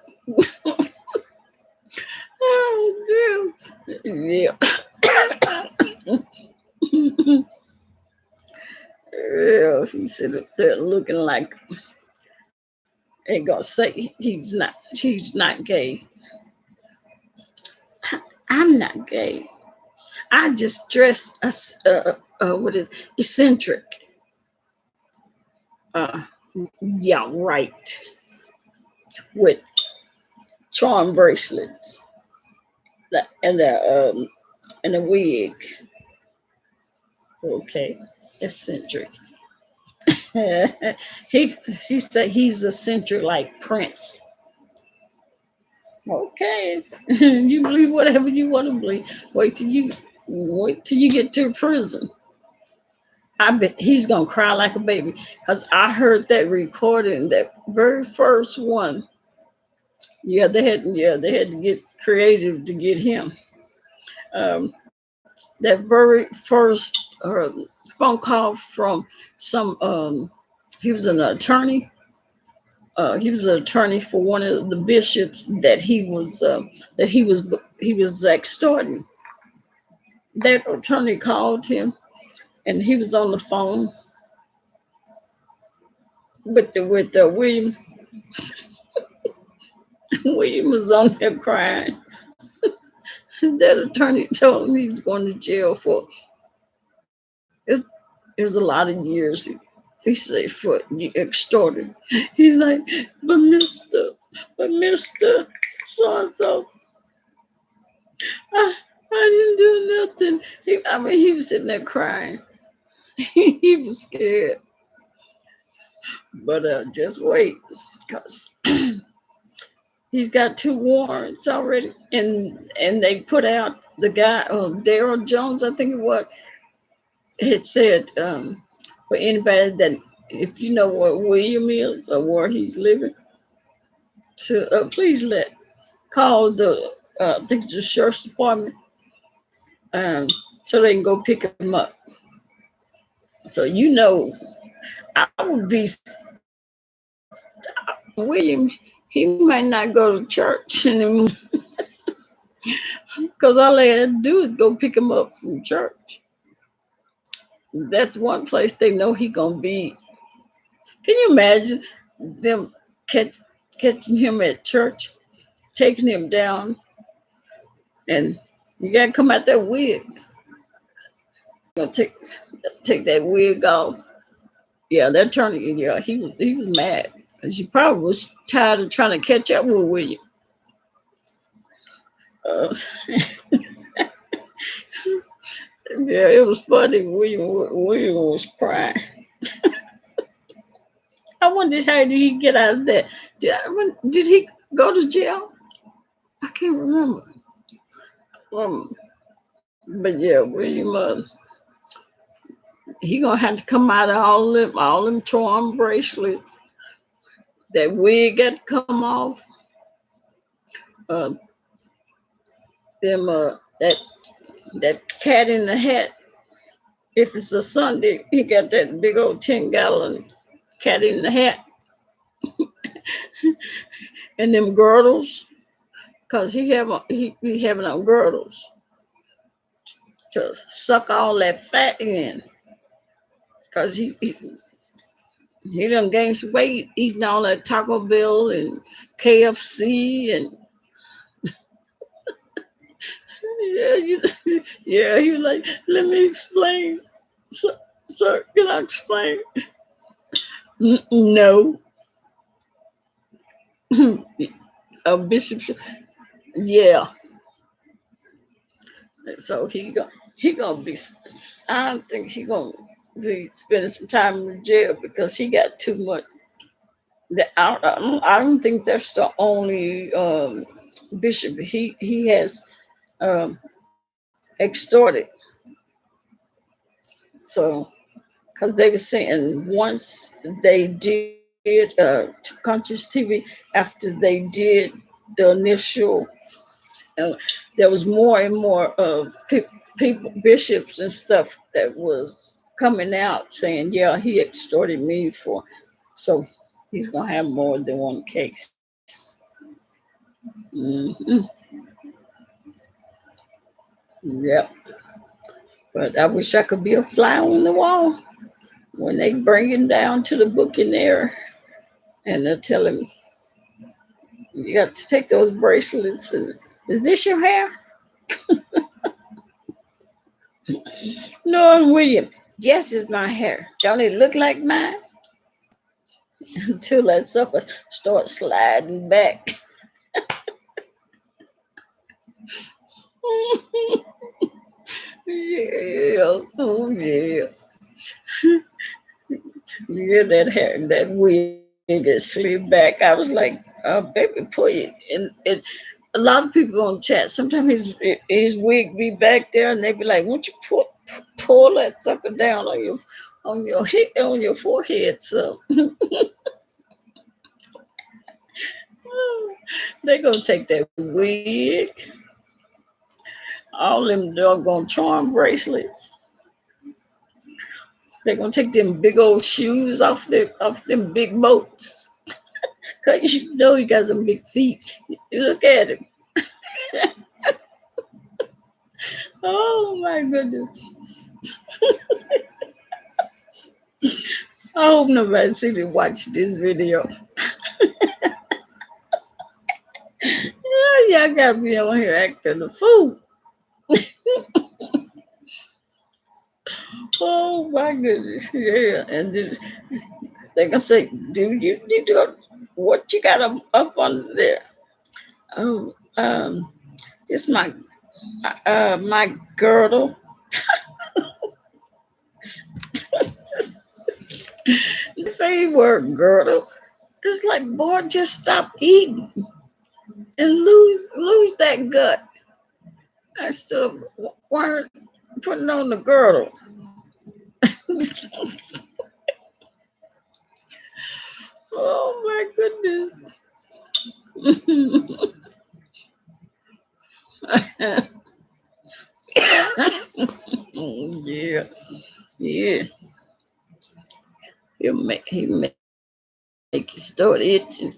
Oh, damn. Yeah. Yeah, he said up there looking like, ain't gonna say she's not gay. I'm not gay. I just dress as what is eccentric. Uh, yeah, right. With charm bracelets and a wig. Okay, eccentric. She said he's eccentric like Prince. Okay, you believe whatever you want to believe. Wait till you get to prison. I bet he's gonna cry like a baby, because I heard that recording, that very first one. Yeah, they had to get creative to get him. Um, that very first phone call from some. He was an attorney. He was an attorney for one of the bishops that he was extorting. That attorney called him, and he was on the phone with William. William was on there crying. That attorney told him he was going to jail for it. It was a lot of years. He said for extorting. He's like, but Mister so and so, I didn't do nothing. He was sitting there crying. He was scared. But just wait, because he's got 2 warrants already, and they put out the guy, Daryl Jones, I think it was. It said for anybody that, if you know where William is or where he's living, to please call the I think it's the sheriff's department, so they can go pick him up. So I would be William. He might not go to church anymore, because all they had to do is go pick him up from church. That's one place they know he gonna be. Can you imagine them catching him at church, taking him down, and you gotta come out that wig. Gonna take that wig off. Yeah, that attorney. Yeah, he was mad, because he probably was tired of trying to catch up with William. Uh, yeah, it was funny. William was crying. I wondered, how did he get out of that? Did he go to jail? I can't remember. But yeah, William. he gonna have to come out of all them charm bracelets. That wig got to come off. Uh, them that cat in the hat. If it's a Sunday, he got that big old 10-gallon cat in the hat and them girdles, cause he be having on girdles to suck all that fat in. Cause he done gained some weight eating all that Taco Bell and KFC and yeah, you like, let me explain. Sir, can I explain? No. Bishop, yeah. So he gonna be. I don't think he gonna be spending some time in jail because he got too much. I don't think that's the only bishop he has um, extorted. So because they were saying once they did Conscious TV after they did the initial, uh, there was more and more of people, bishops and stuff that was coming out saying, "Yeah, he extorted me for," so he's gonna have more than one case. Hmm. Yep. But I wish I could be a fly on the wall when they bring him down to the booking area and they're telling me, you got to take those bracelets and is this your hair? No, William. Yes, it's my hair. Don't it look like mine? Until that sucker starts sliding back. Yeah, oh yeah. Yeah, that hair, that wig is slid back. I was like, baby, put it. And a lot of people on chat, sometimes his wig be back there and they be like, won't you pull that sucker down on your head, on your forehead? So they gonna take that wig, all them doggone charm bracelets. They gonna take them big old shoes off them big boats. Cause you know he got some big feet. You look at him. Oh my goodness. I hope nobody see me watch this video. Yeah, y'all got me on here acting a fool. Oh my goodness. Yeah. And then they gonna say, do you need to go, what you got up under there? Oh, it's my girdle. The same word girdle. It's like, boy, just stop eating and lose that gut. Instead of wearing putting on the girdle. Oh my goodness. Yeah, yeah. He make you start itching.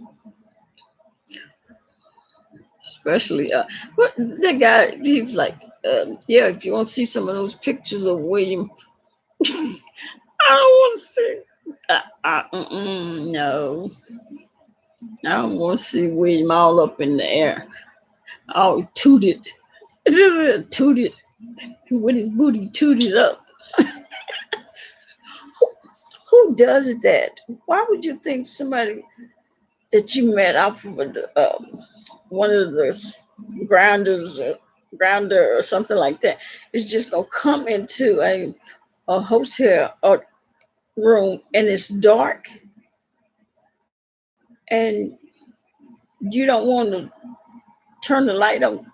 Especially what that guy he's like, yeah, if you want to see some of those pictures of William, I don't want to see. No, I don't want to see William all up in the air, all tooted. It's just tooted with his booty tooted up. Who does that? Why would you think somebody that you met off of one of the grounders, grounder or something like that is just gonna come into a hotel or room and it's dark and you don't want to turn the light on?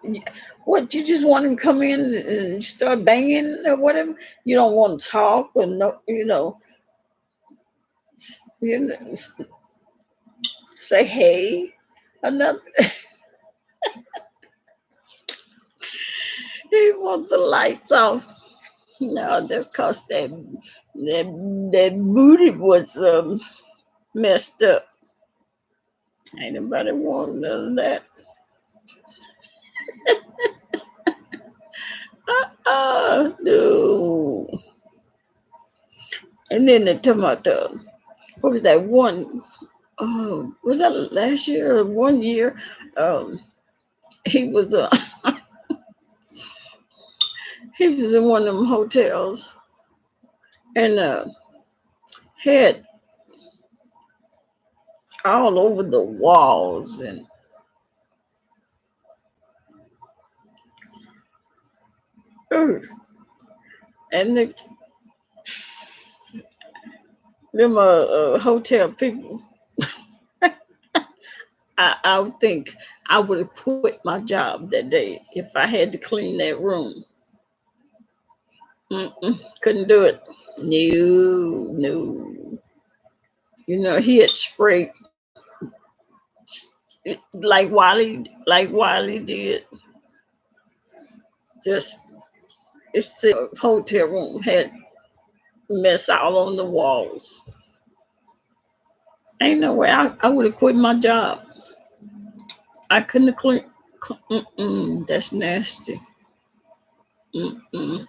What, you just want him to come in and start banging or whatever? You don't want to talk or no, say hey or nothing. He want the lights off. No, that's cause that booty was messed up. Ain't nobody want none of that. No. And then they talking about what was that one? Was that last year or 1 year? He was he was in one of them hotels and had all over the walls and uh, and them hotel people. I would think I would have quit my job that day if I had to clean that room. Couldn't do it. No, no. He had sprayed like Wiley did. Just it's the hotel room had mess all on the walls. Ain't no way I would have quit my job. I couldn't have cleaned. That's nasty. Mm-mm.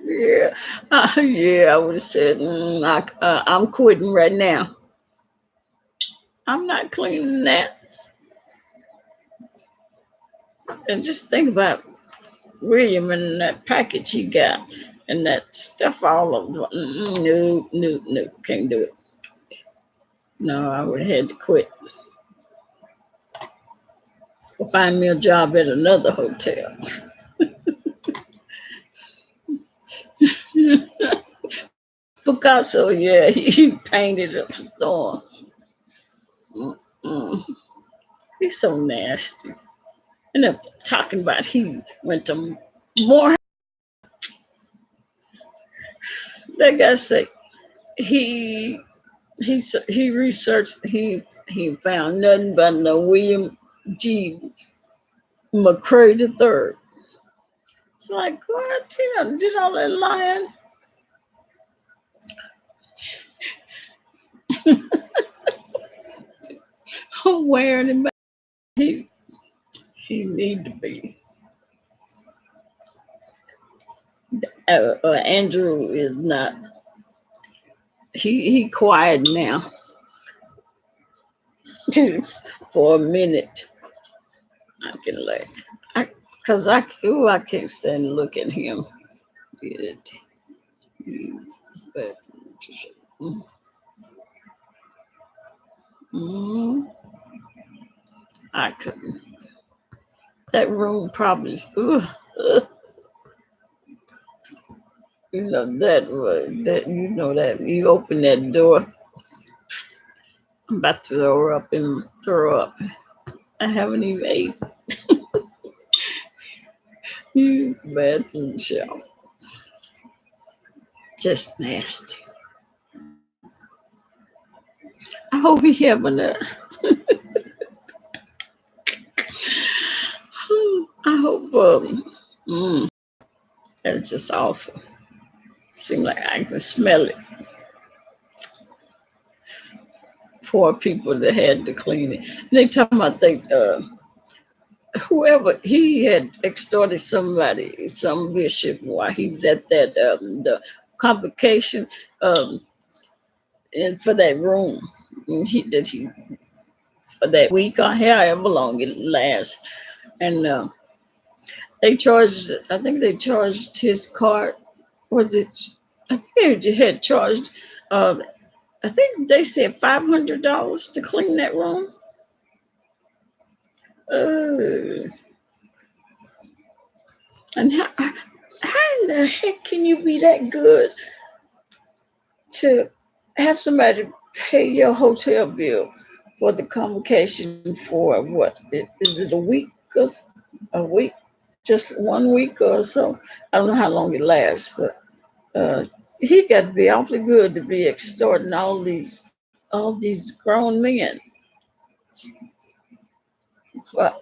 Yeah, yeah. I would have said, I'm quitting right now. I'm not cleaning that. And just think about William and that package he got and that stuff all over. No, no, no, can't do it. No, I would have had to quit. Go find me a job at another hotel. Picasso, yeah, he painted a storm. Mm-mm. He's so nasty. And then talking about he went to more. That guy said he researched he found nothing but no William G. McCrae III. It's like what did all that lying? Wearing him. He need to be. Andrew is not. He quiet now for a minute. I can like, I can't stand to look at him. It, but, I couldn't. That room probably. That you open that door. I'm about to throw up. I haven't even ate. You bathroom shower. Just nasty. I hope he having a. I hope. That's just awful. Seems like I can smell it. Poor people that had to clean it. They talking about whoever he had extorted somebody, some bishop, while he was at that the convocation, and for that room, and he for that week or however long it lasts, and they charged. I think they charged his card. Was it? I think they had charged. I think they said $500 to clean that room. And how in the heck can you be that good to have somebody pay your hotel bill for the convocation for what? Is it a week? A week? Just 1 week or so? I don't know how long it lasts, but uh, he got to be awfully good to be extorting all these grown men for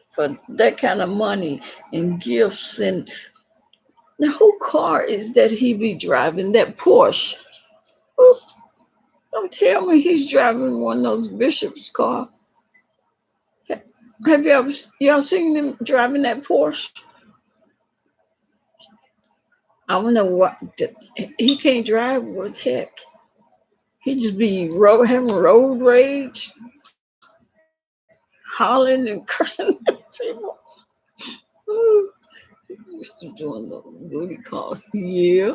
that kind of money and gifts. And now, who car is that he be driving? That Porsche. Who, don't tell me he's driving one of those Bishop's car. Have y'all seen him driving that Porsche? I don't know what he can't drive worth heck. He just be having road rage, hollering and cursing at people. Ooh, he used to doing the booty calls. Yeah.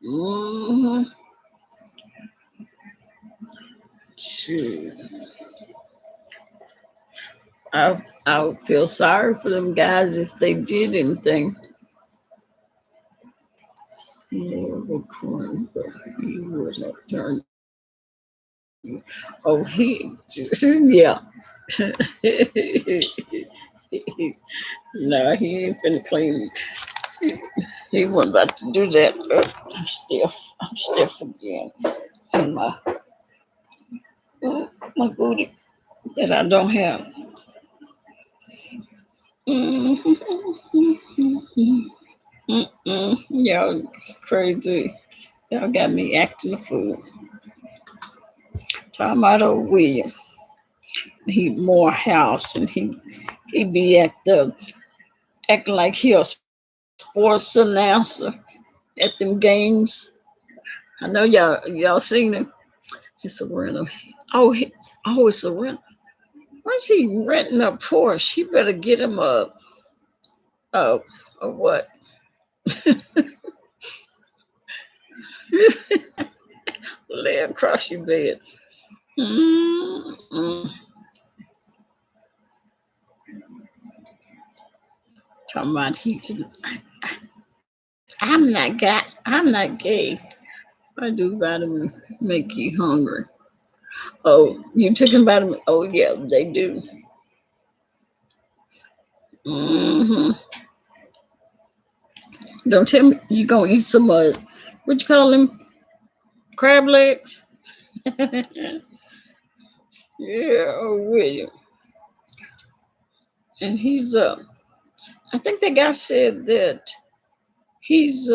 Mm-hmm. Shoot. I would feel sorry for them guys if they did anything. More recording, but he would have turned. Oh, yeah. No, he ain't finna clean. He wasn't about to do that, but I'm stiff again. And my booty that I don't have. Y'all crazy. Y'all got me acting a fool. Talking about old William. He more house and he be acting like he a sports announcer at them games. I know y'all seen him. He's a renter. It's a renter. Why's he renting a Porsche? He better get him a what? Lay across your bed. Mm-mm. Talking about I'm not gay. I do vitamin make you hungry. Oh, you taking vitamin? Oh yeah, they do. Hmm. Don't tell me you gonna eat some what you call them? Crab legs? Yeah, oh William. And I think that guy said that he's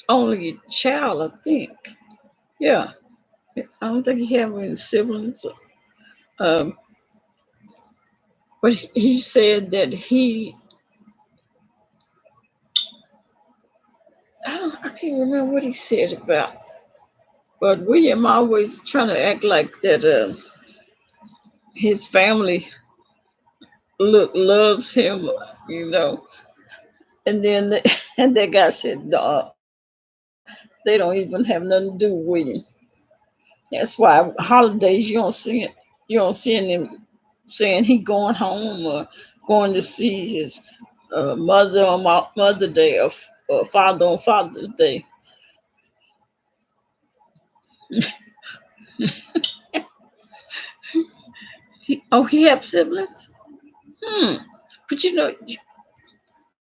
only a child, I think. Yeah. I don't think he have any siblings. Um, but he said that I can't remember what he said about. But William always trying to act like that his family loves him, you know. And then and that guy said, no, they don't even have nothing to do with William. That's why holidays you don't see him saying he going home or going to see his mother on Mother Day or father on Father's Day. He have siblings? Hmm. But you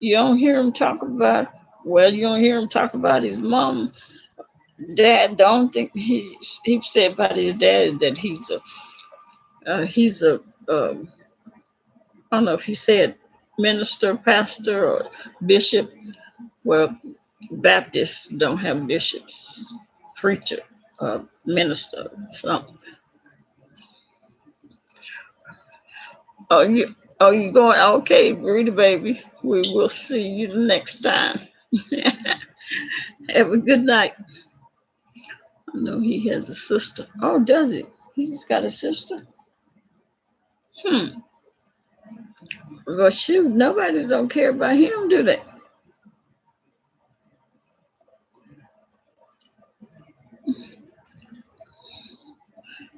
don't hear him talk about. Well, you don't hear him talk about his mom, dad. The only thing he said about his dad that he's a I don't know if he said minister, pastor, or bishop. Well, Baptists don't have bishops, preacher, minister, something. You going? Okay, Rita, baby. We will see you the next time. Have a good night. I know he has a sister. Oh, does he? He's got a sister. Hmm. Well, shoot, nobody don't care about him, do they?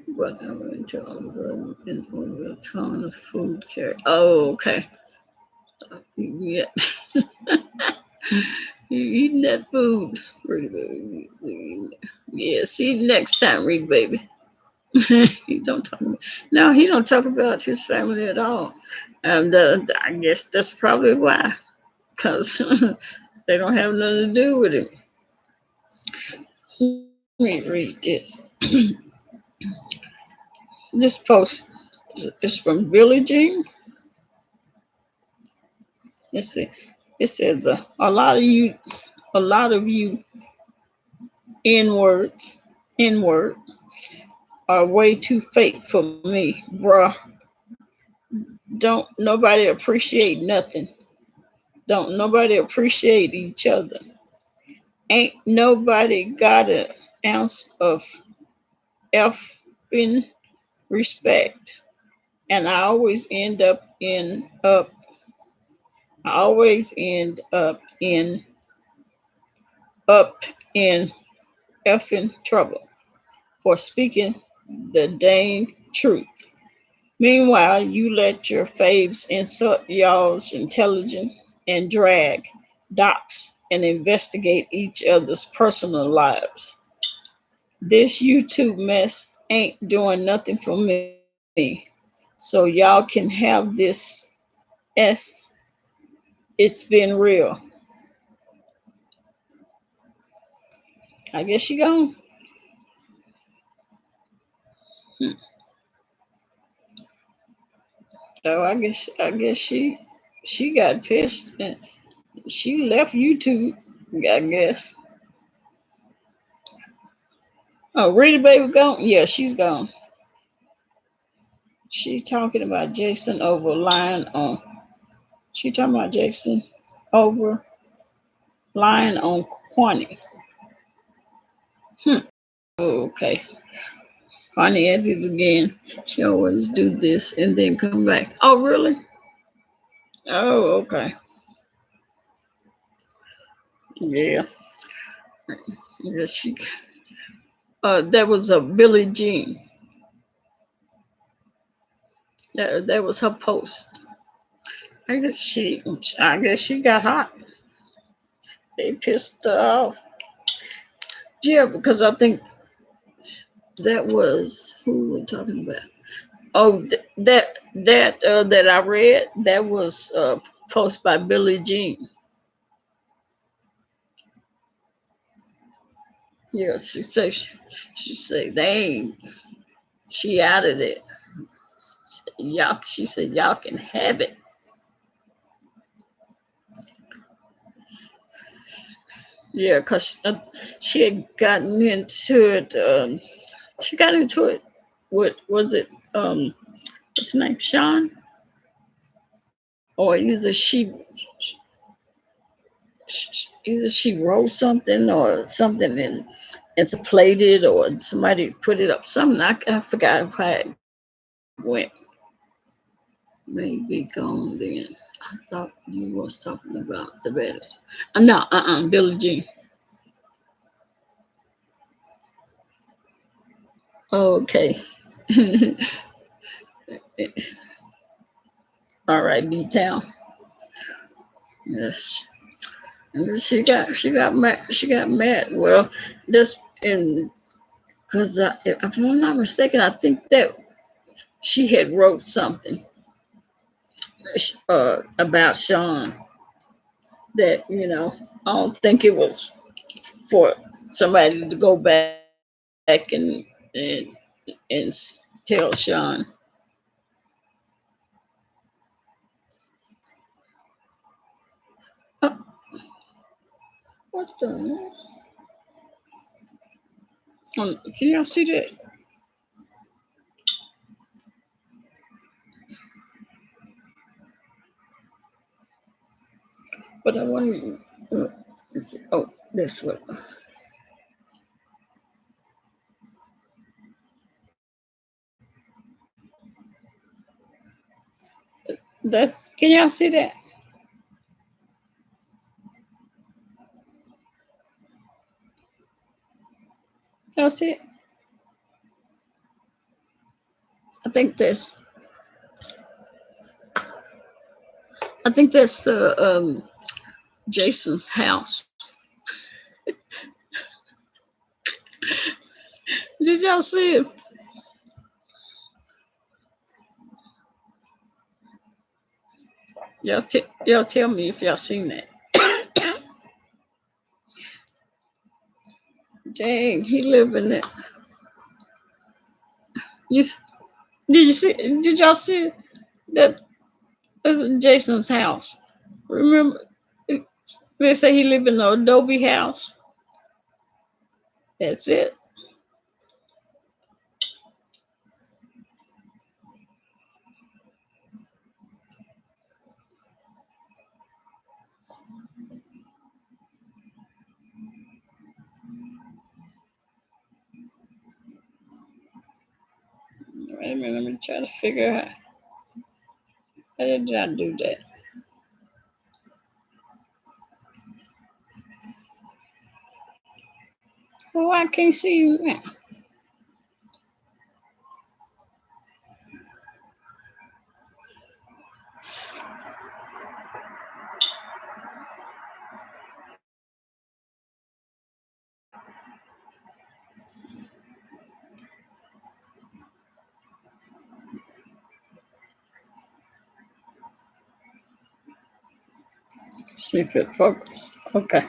But I went to in order a ton of food carry. Oh, okay. Yeah. You eating that food. Ready, baby. Yeah, see you next time, Reed, baby. he don't talk. No, he don't talk about his family at all, and I guess that's probably why, because they don't have nothing to do with him. Let me read this. This post is from Billie Jean. Let's see. It says a lot of you N word, are way too fake for me, bruh. Don't nobody appreciate nothing. Don't nobody appreciate each other. Ain't nobody got an ounce of effing respect. And I always end up in effing trouble for speaking the dang truth. Meanwhile, you let your faves insult y'all's intelligence and drag, dox, and investigate each other's personal lives. This YouTube mess ain't doing nothing for me. So y'all can have this S. It's been real. I guess she gone. Hmm. So I guess she got pissed and she left YouTube. I guess. Oh, Rita Baby gone? Yeah, she's gone. She talking about Jason over lying on. She talking about Jason over lying on Kwani. Oh, okay. Kwani at it again. She always do this and then come back. Oh, really? Oh, okay. Yeah. Yeah, she. That was a Billie Jean. That was her post. I guess she. I guess she got hot. They pissed her off. Yeah, because I think that was who we're talking about. Oh, that I read that was posted by Billie Jean. Yeah, she said they ain't. She out of it. Y'all, she said y'all can have it. Yeah, cause she had gotten into it. She got into it. What was it? What's his name? Sean, or either she wrote something or something and played it or somebody put it up. Something I forgot how it went. Maybe gone then. I thought you was talking about the baddest. No, Billie Jean. Okay. All right, B Town. Yes. And she got mad. Well, this and because if I'm not mistaken, I think that she had wrote something about Sean that I don't think it was for somebody to go back and tell Sean. Oh, what the? Can y'all see that? But I want to. Oh, this one. That's. Can y'all see that? Y'all see it? I think that's. I think that's Jason's house. Did y'all see it? Y'all tell me if y'all seen that. Dang, he live in it. You s- did you see? Did y'all see that Jason's house? Remember, they say he live in the Adobe house. That's it. Wait a minute, let me try to figure out how did I do that. Oh, I can't see you now. See if it focus. Okay.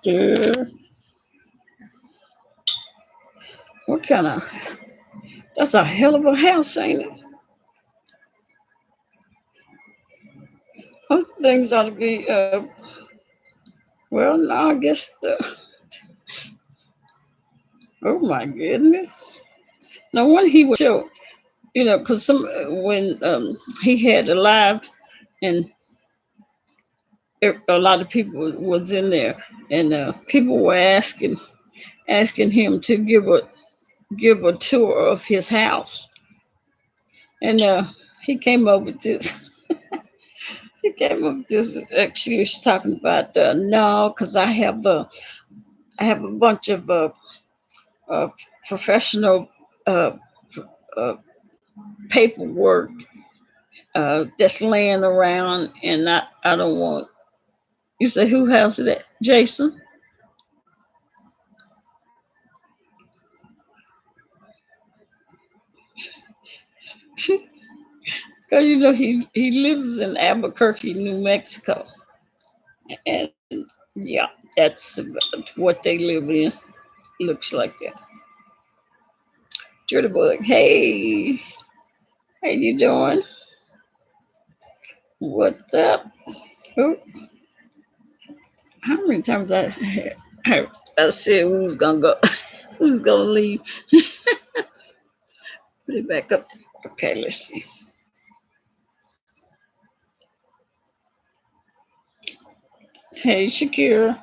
Yeah. What kind of? That's a hell of a house, ain't it? Those things ought to be. Well, no, I guess the. Oh my goodness! No wonder he would show. Because some when he had a live and a lot of people was in there, and people were asking him to give a tour of his house, and he came up with this. He came up with this excuse talking about no, because I have a bunch of uh, professional uh, uh, paperwork that's laying around, and I don't want. You say who has it? Jason. Cause he lives in Albuquerque, New Mexico, and yeah, that's about what they live in. Looks like that. Jitterbug, hey, how you doing? What's up? Oh, how many times I said we was gonna go, we was gonna leave. Put it back up. Okay, let's see. Hey, Shakira.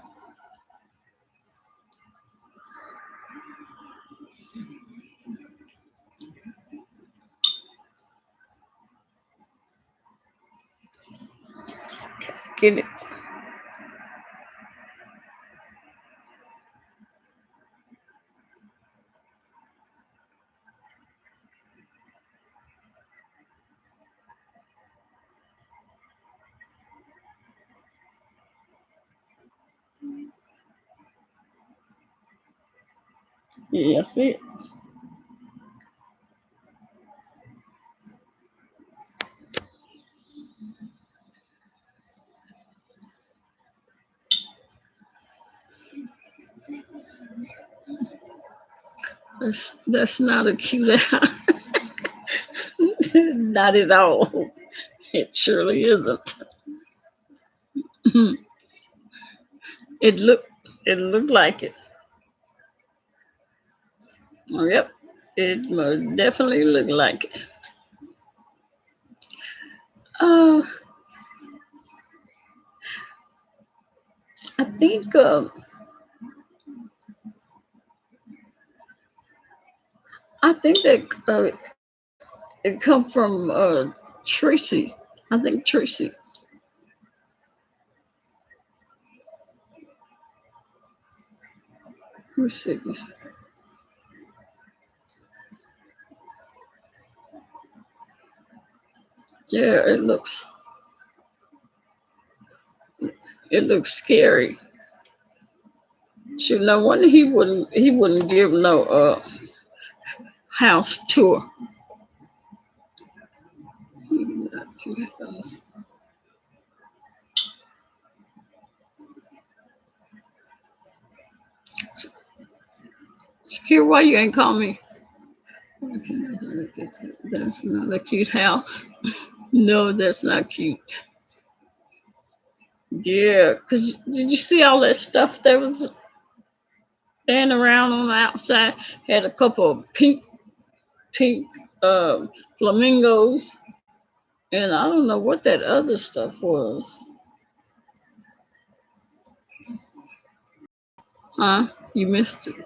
Get it. Yeah, see it. That's not a cute house. Not at all. It surely isn't. It looked it looked like it. Oh, yep. It most definitely looked like it. Uh, I think that it come from Tracy. I think Tracy. Let's see. Yeah, it looks scary. Shoot, no wonder he wouldn't give no house tour. Secure, why you ain't call me? That's not a cute house. No, that's not cute. Yeah, because did you see all that stuff that was laying around on the outside? Had a couple of pink flamingos, and I don't know what that other stuff was. Huh? You missed it.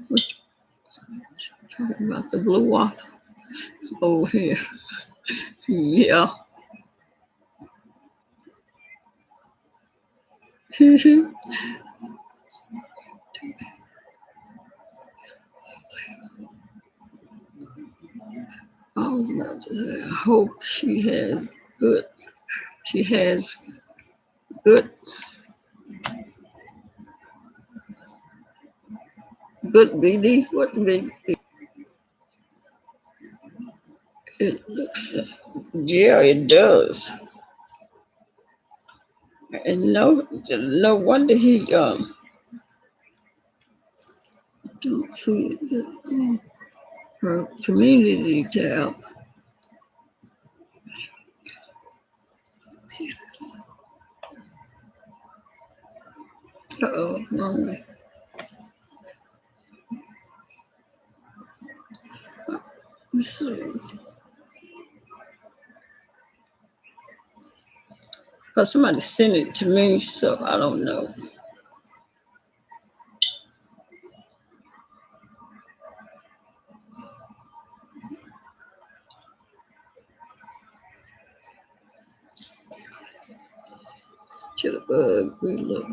What you talking about? The blue waffle over here. Yeah. I was about to say, I hope good. She has good, good BD. What BD? It looks, yeah, it does. And no wonder he don't see it. Her community tab. Uh-oh, wrong way. Let's see. Because somebody sent it to me, so I don't know. To the bug, we look,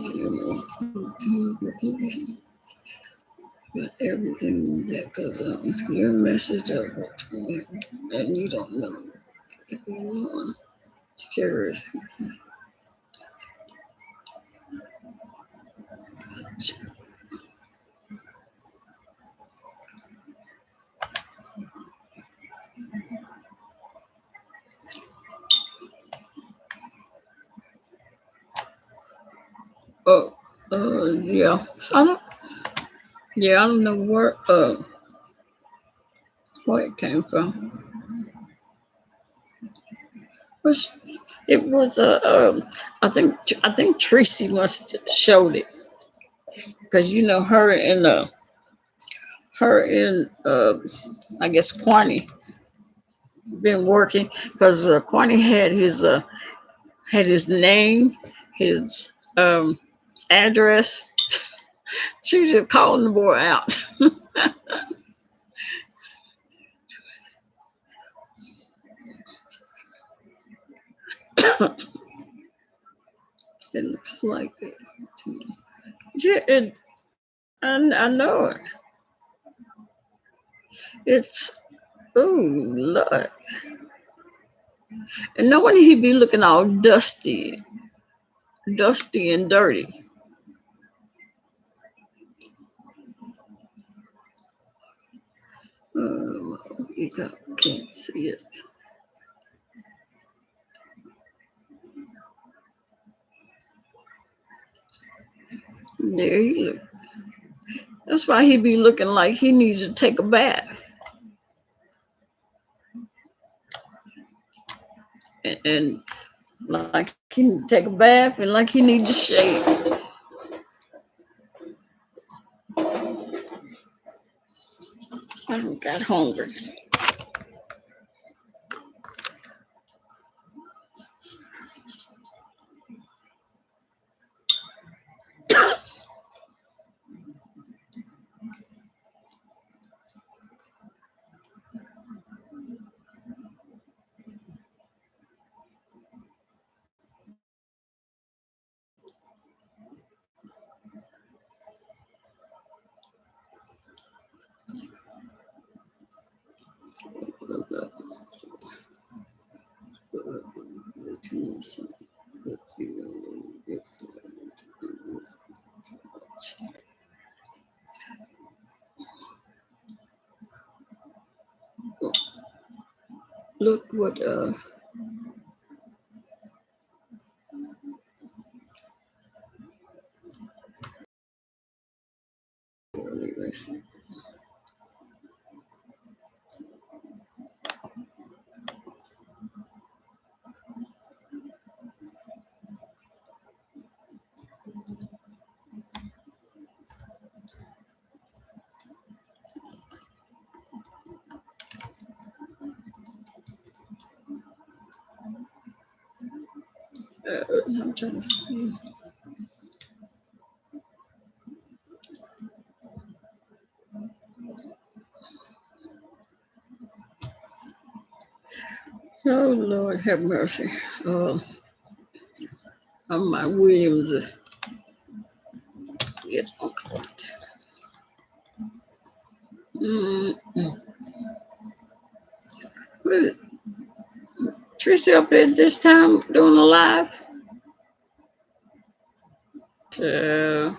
but everything that goes on, your message of it, and you don't know. Sure. Oh, yeah. I don't know where it came from. Which it was I think Tracy must have showed it because her and I guess Kwani been working because Kwani had his name, his address. She was just calling the boy out. It looks like it to me. Yeah, I know it. It's oh Lord. And no wonder he be looking all dusty and dirty. You can't see it. There you look. That's why he be looking like he needs to take a bath. And like he need to take a bath and like he needs to shave. I don't got hungry. Look what let's see. I'm trying to see. Oh Lord, have mercy. On my Williams. See it. Mm-mm. What is it? Tracy up there this time doing a live? Uh,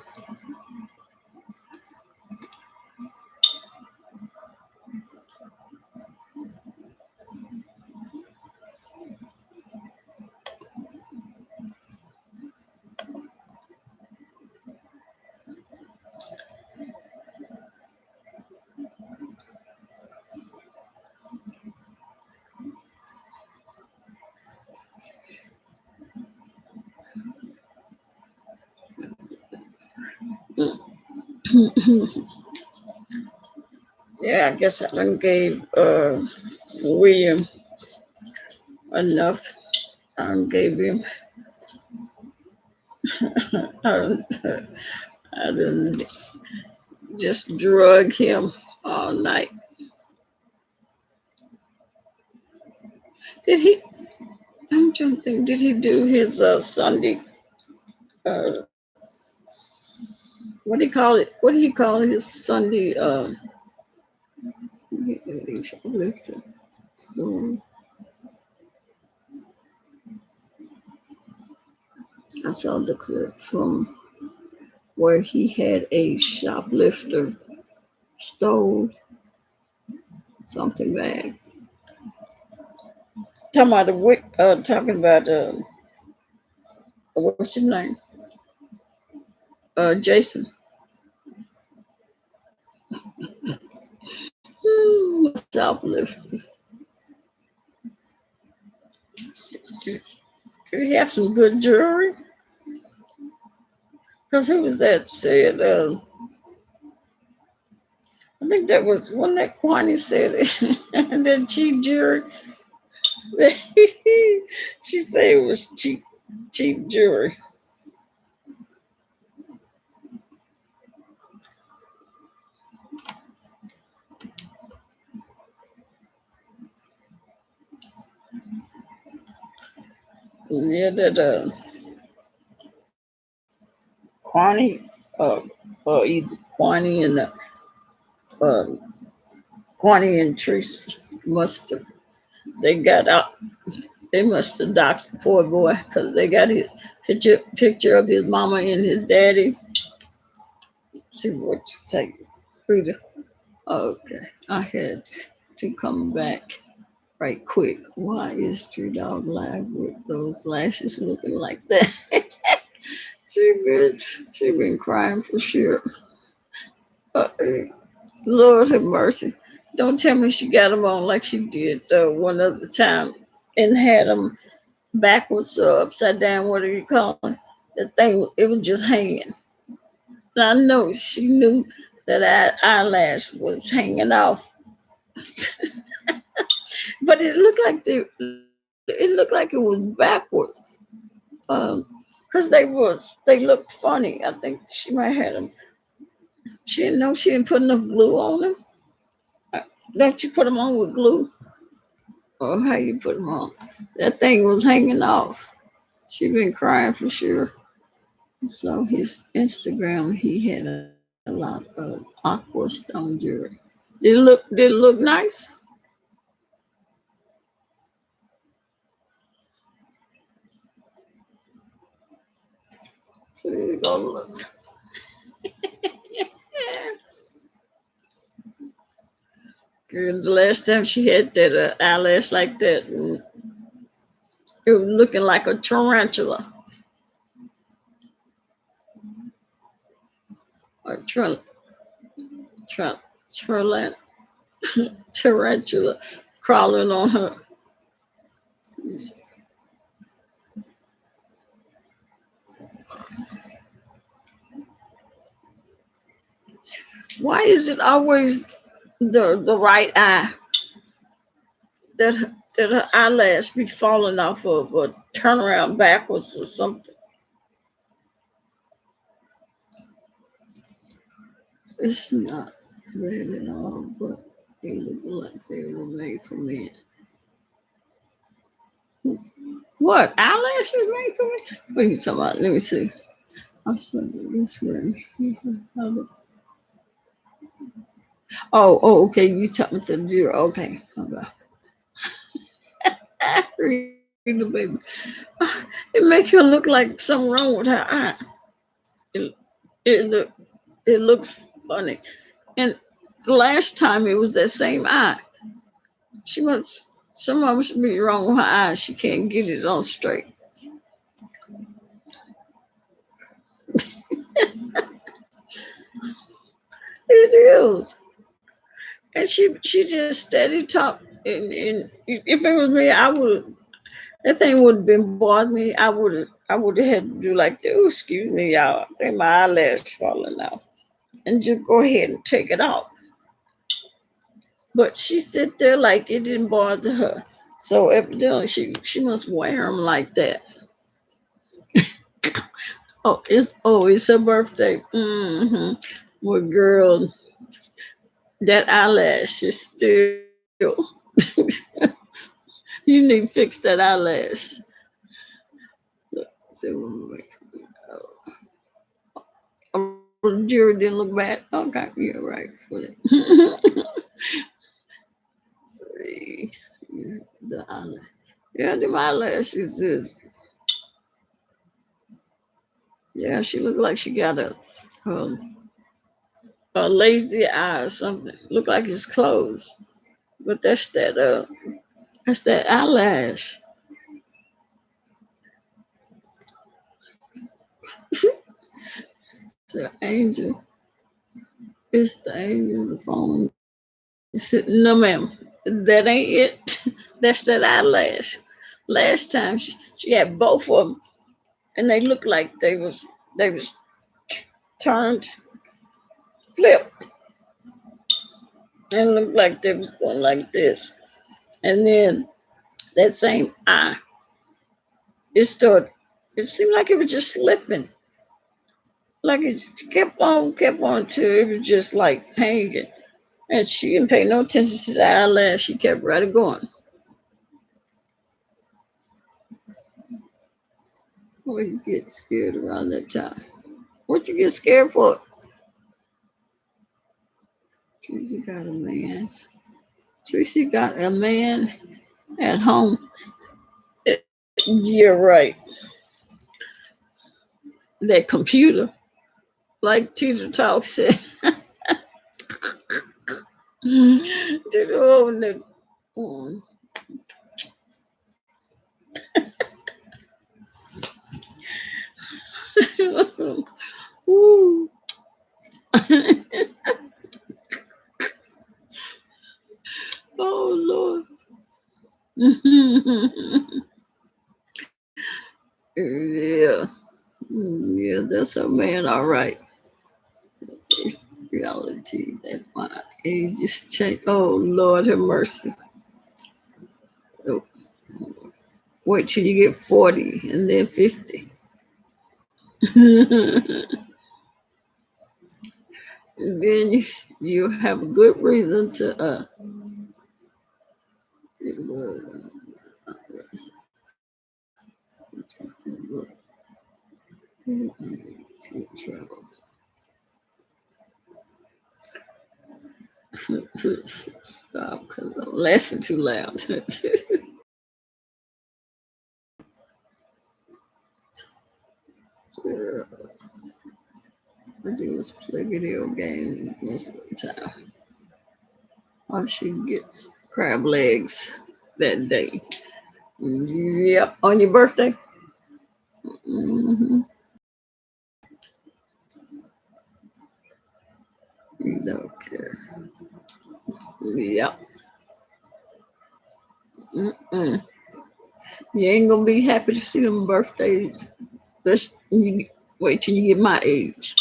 yeah, I guess I done gave William enough. I done gave him. I done just drug him all night. Did he? I'm trying to think. Did he do his Sunday? Uh, what do you call it? What do you call his Sunday? I saw the clip from where he had a shoplifter stole something bad. Talking about what's his name? Jason. Shoplifter. Do, do he have some good jewelry? Because who was that said? I think that was one that Kwani said it. That cheap jewelry. She said it was cheap jewelry. Yeah, that Kwani, either uh, Kwani and Trace must have. They got out. They must have doxed the poor boy because they got his picture of his mama and his daddy. See what you say, Rita. Okay, I had to come back right quick. Why is Street Dog live with those lashes looking like that? she been crying for sure. Uh, Lord have mercy. Don't tell me she got them on like she did one other time and had them backwards or upside down. What do you call it? The thing, it was just hanging. And I know she knew that eyelash was hanging off, but it looked like it was backwards. Because they looked funny. I think she might have them. She didn't know she didn't put enough glue on them. Don't you put them on with glue? Or how you put them on? That thing was hanging off. She been crying for sure. So his Instagram, he had a lot of aqua stone jewelry. Did it look nice? So you gonna look. Girl, the last time she had that eyelash like that, and it was looking like a tarantula. Or tra- tarantula crawling on her. Why is it always the right eye that her eyelash be falling off of or turn around backwards or something? It's not red at all, but they look like they were made for men. What eyelashes made for me? What are you talking about? Let me see. I'll show you this one. Oh, okay. You talking to the zero? Okay, okay. Read the baby. It makes her look like something wrong with her eye. It, it, it looks funny. And the last time it was that same eye. She must, something must be wrong with her eye. She can't get it on straight. It is. And she just steady talk. And if it was me, I would, that thing would have been bothering me. I would have had to do like, oh, excuse me, y'all. I think my eyelash falling out. And just go ahead and take it off. But she sit there like it didn't bother her. So evidently she must wear them like that. It's her birthday. Well, girl, that eyelash is still. You need to fix that eyelash. Jury didn't look bad. Okay, yeah, right. See, yeah, the eyelash. Yeah, the eyelashes is. Yeah, she looked like she got um, a lazy eye or something. Look like it's closed. But that's that eyelash. It's the angel. It's the angel. The phone. No, ma'am. That ain't it. That's that eyelash. Last time she had both of them, and they looked like they was turned, flipped, and looked like they was going like this. And then that same eye, it started. It seemed like it was just slipping. Like it kept on till it was just like hanging. And she didn't pay no attention to the eyelash. She kept right going. Always get scared around that time. What you get scared for? Tracy got a man. Tracy got a man at home. You're right. That computer, like Teacher Talk said, did own the. mm. Woo. Oh Lord. Yeah. Yeah, that's a man, all right. It's reality that my age is changed. Oh Lord have mercy. Oh, wait till you get 40 and then 50. And then you have a good reason to travel. Stop because I'm laughing too loud. girl. I just play video games most of the time. All she gets crab legs that day. Yep, on your birthday. Mm-hmm. You don't care. Yep. Mm-mm. You ain't gonna be happy to see them birthdays. You wait till you get my age.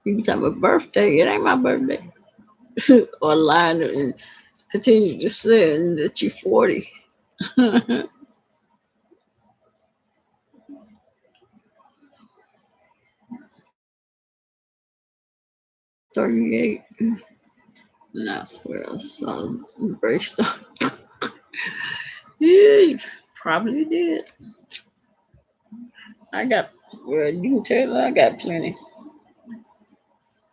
You can tell my birthday. It ain't my birthday. Or lying and continue to say that you're 40. 38. And I swear I saw embraced on. Yeah, you probably did. Well, you can tell I got plenty.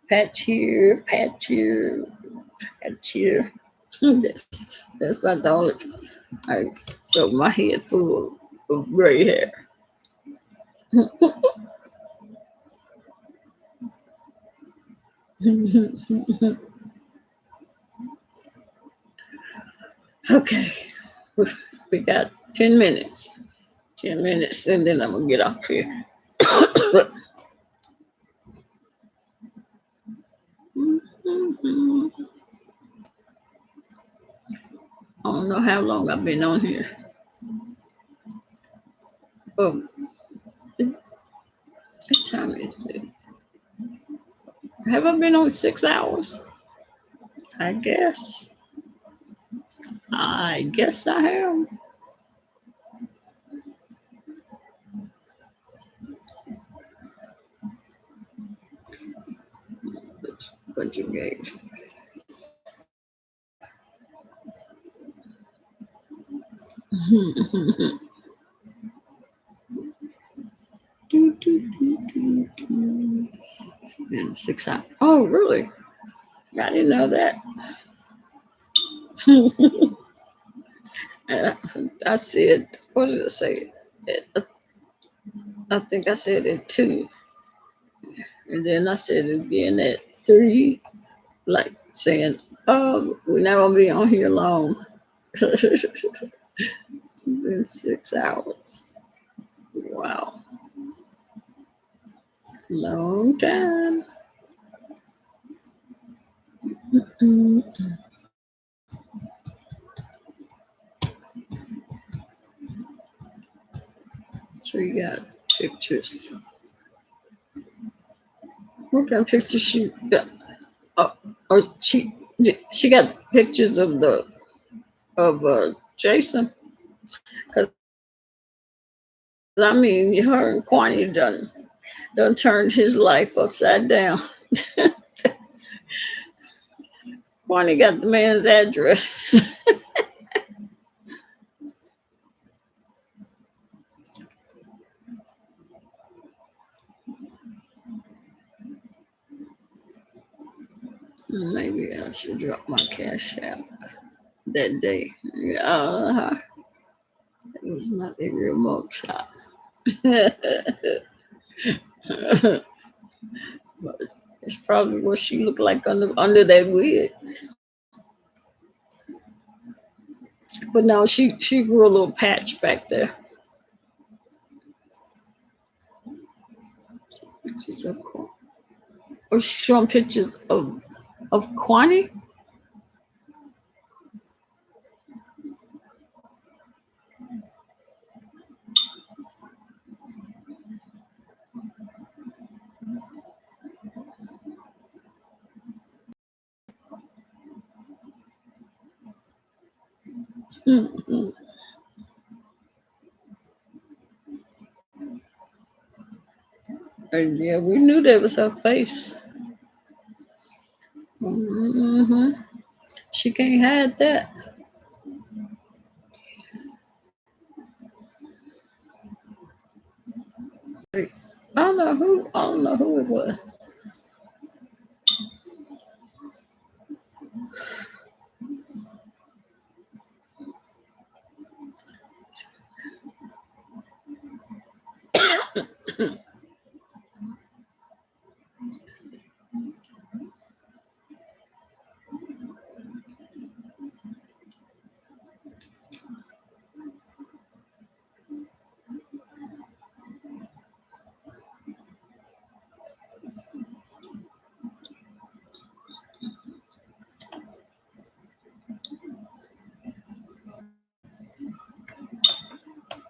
Patch here, patch here, patch here. That's about the only. So my head full of gray hair. Okay, we got 10 minutes. 10 minutes, and then I'm gonna get off here. I don't know how long I've been on here. Oh, what time is it? Have I been on 6 hours? I guess. I guess I have. Bunch of games. In 6 hours. Oh, really? I didn't know that. I said, what did I say? I think I said it 2. And then I said it again at 3, like saying, oh, we're not going to be on here long. In 6 hours. Wow. Long time. Mm-mm. So you got pictures. What kind of pictures she got? Oh, or she got pictures of Jason. Cause I mean, her and Kwani done turned his life upside down. Kwani got the man's address. Maybe I should drop my cash out that day. It was not a real mug shot. But it's probably what she looked like under that wig. But no, she grew a little patch back there. Pictures of Kwani. Or she's showing pictures of Kwani. Mm-hmm. And yeah, we knew that was her face. Hmm. She can't hide that. Like, I don't know who it was.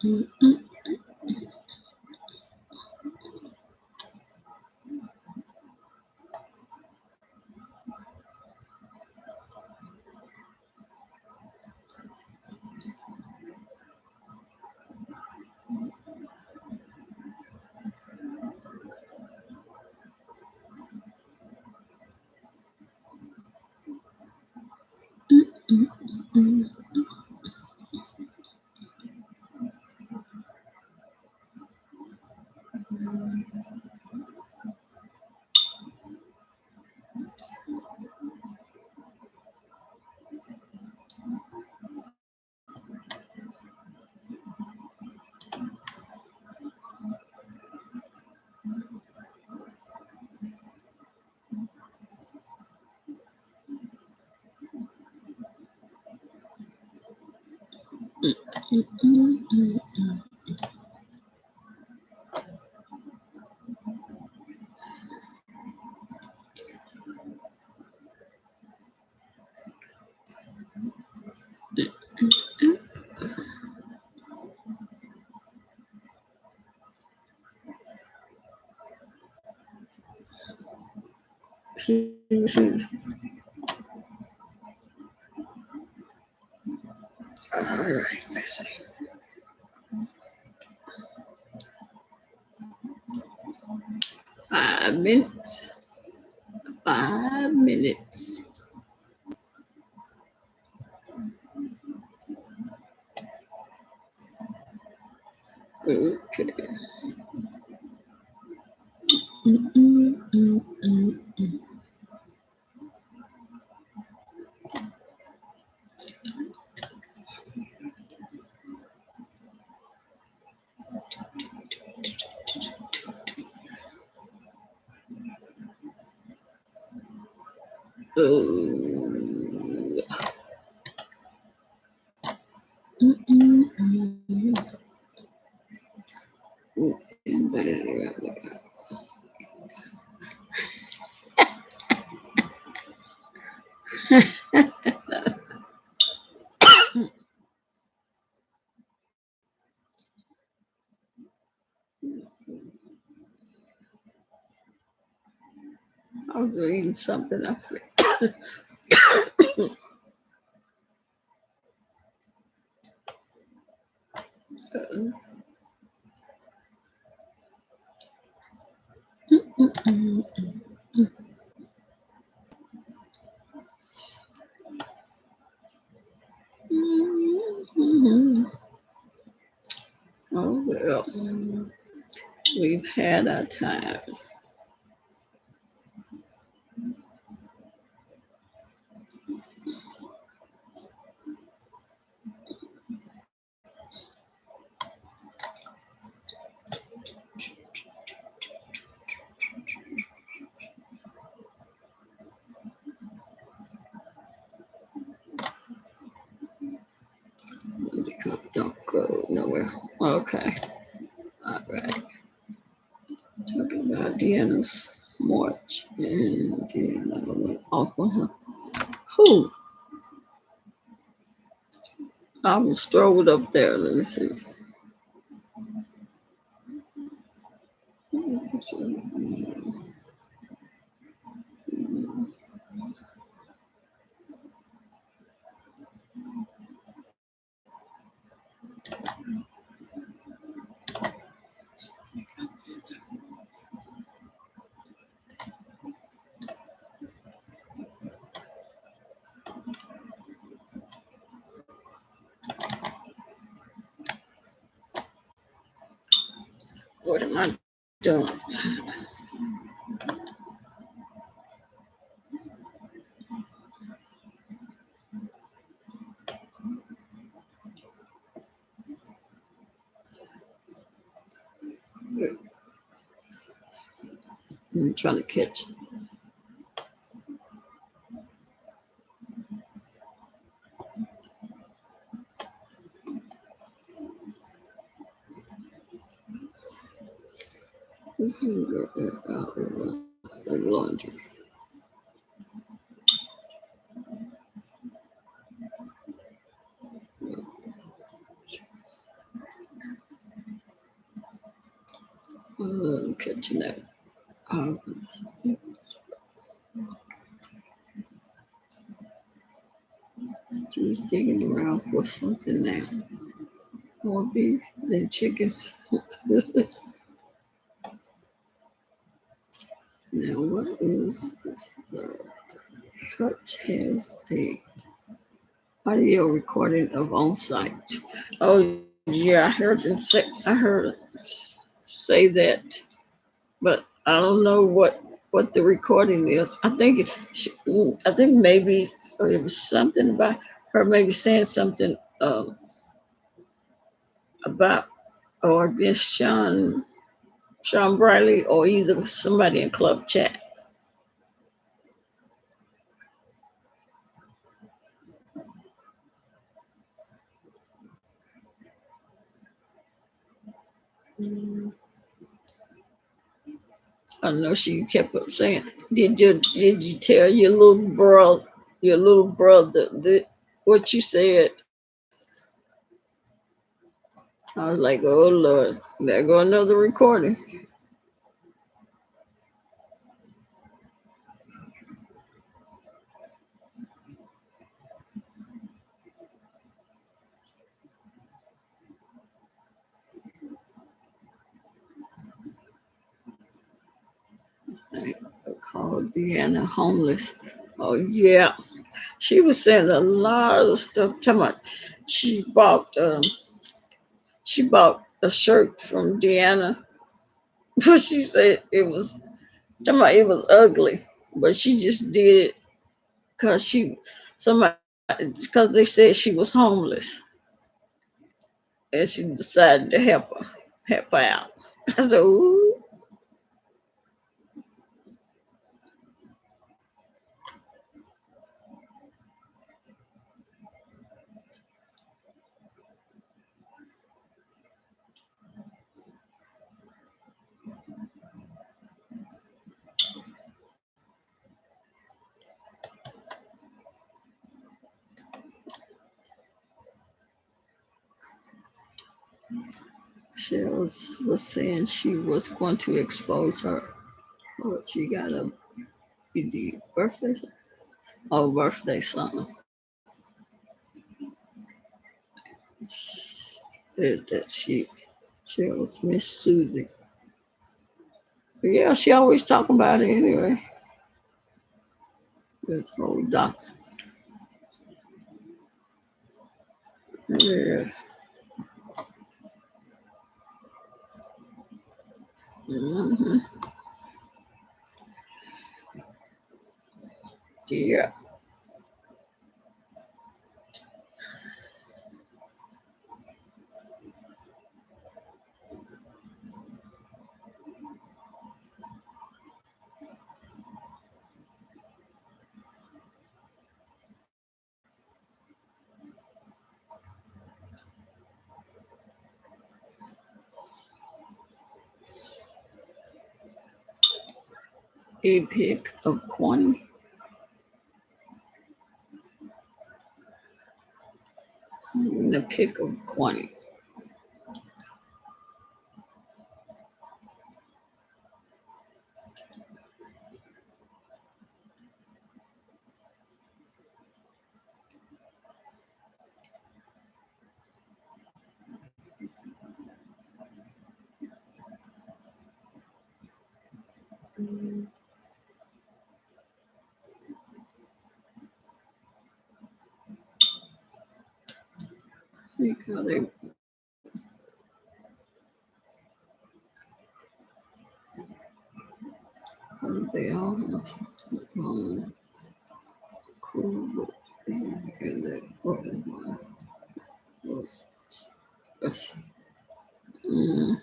All right, let's see. 5 minutes. 5 minutes. Okay. I was reading something up here. Oh well, we've had our time. Don't go nowhere. Okay. All right. Talking about Deanna's march and Deanna went off on her. Who? I was strolled up there. Let me see. What am I doing? I'm trying to catch. This is laundry. Catching that. Um, she's digging around for something now. More beef than chicken. Now, what is this? Cut has a audio recording of on site. Oh yeah, I heard them say. I heard say that, but I don't know what the recording is. I think I think maybe it was something about her maybe saying something about or against Sean Briley or either somebody in club chat. I know she kept up saying, "Did you tell your little brother that what you said?" I was like, "Oh Lord, there go another recording." They called Deanna homeless. Oh yeah, she was saying a lot of stuff. Talking about she bought she bought a shirt from Deanna, but she said it was talking about it was ugly, but she just did it because somebody because they said she was homeless, and she decided to help her out. I said, "Ooh." She was saying she was going to expose her. Oh, she got a birthday, birthday something. Said that she was Miss Susie. But yeah, she always talking about it anyway. With whole docs. Yeah. hmm Yeah. A pick of Quanny. The pick of Quanny. Because they all have something common. Cool. And that was us. Mm.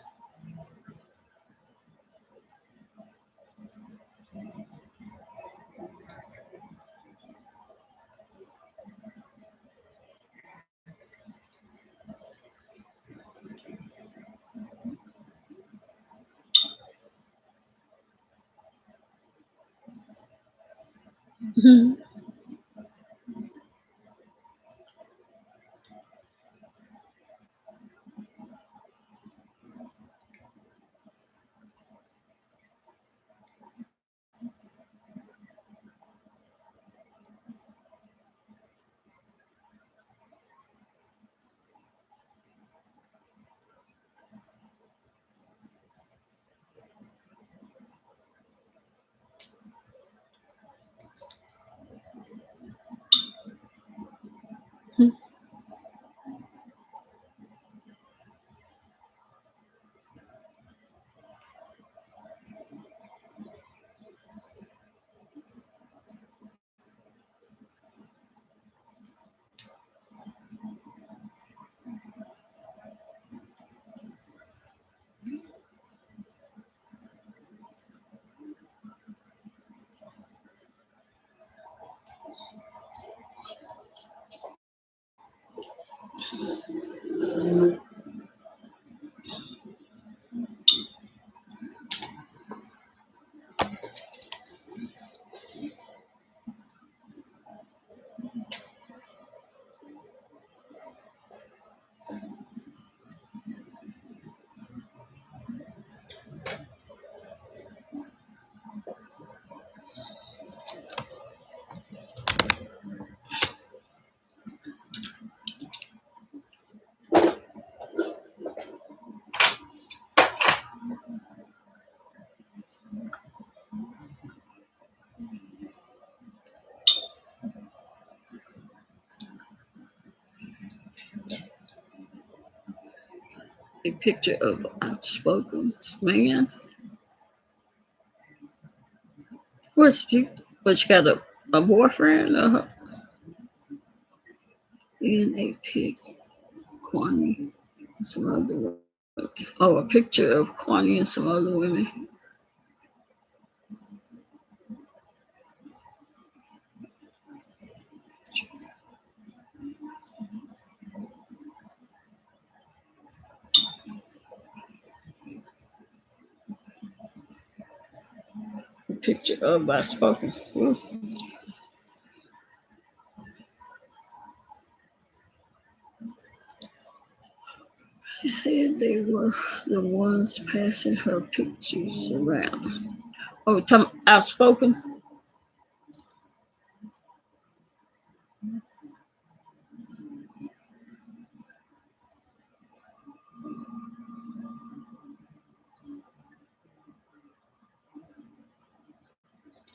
A picture of outspoken man. What's she? What, she got a boyfriend? In a pic, Kwani and some other women. Oh, a picture of Kwani and some other women. A picture of outspoken. Ooh. She said they were the ones passing her pictures around. Oh, outspoken.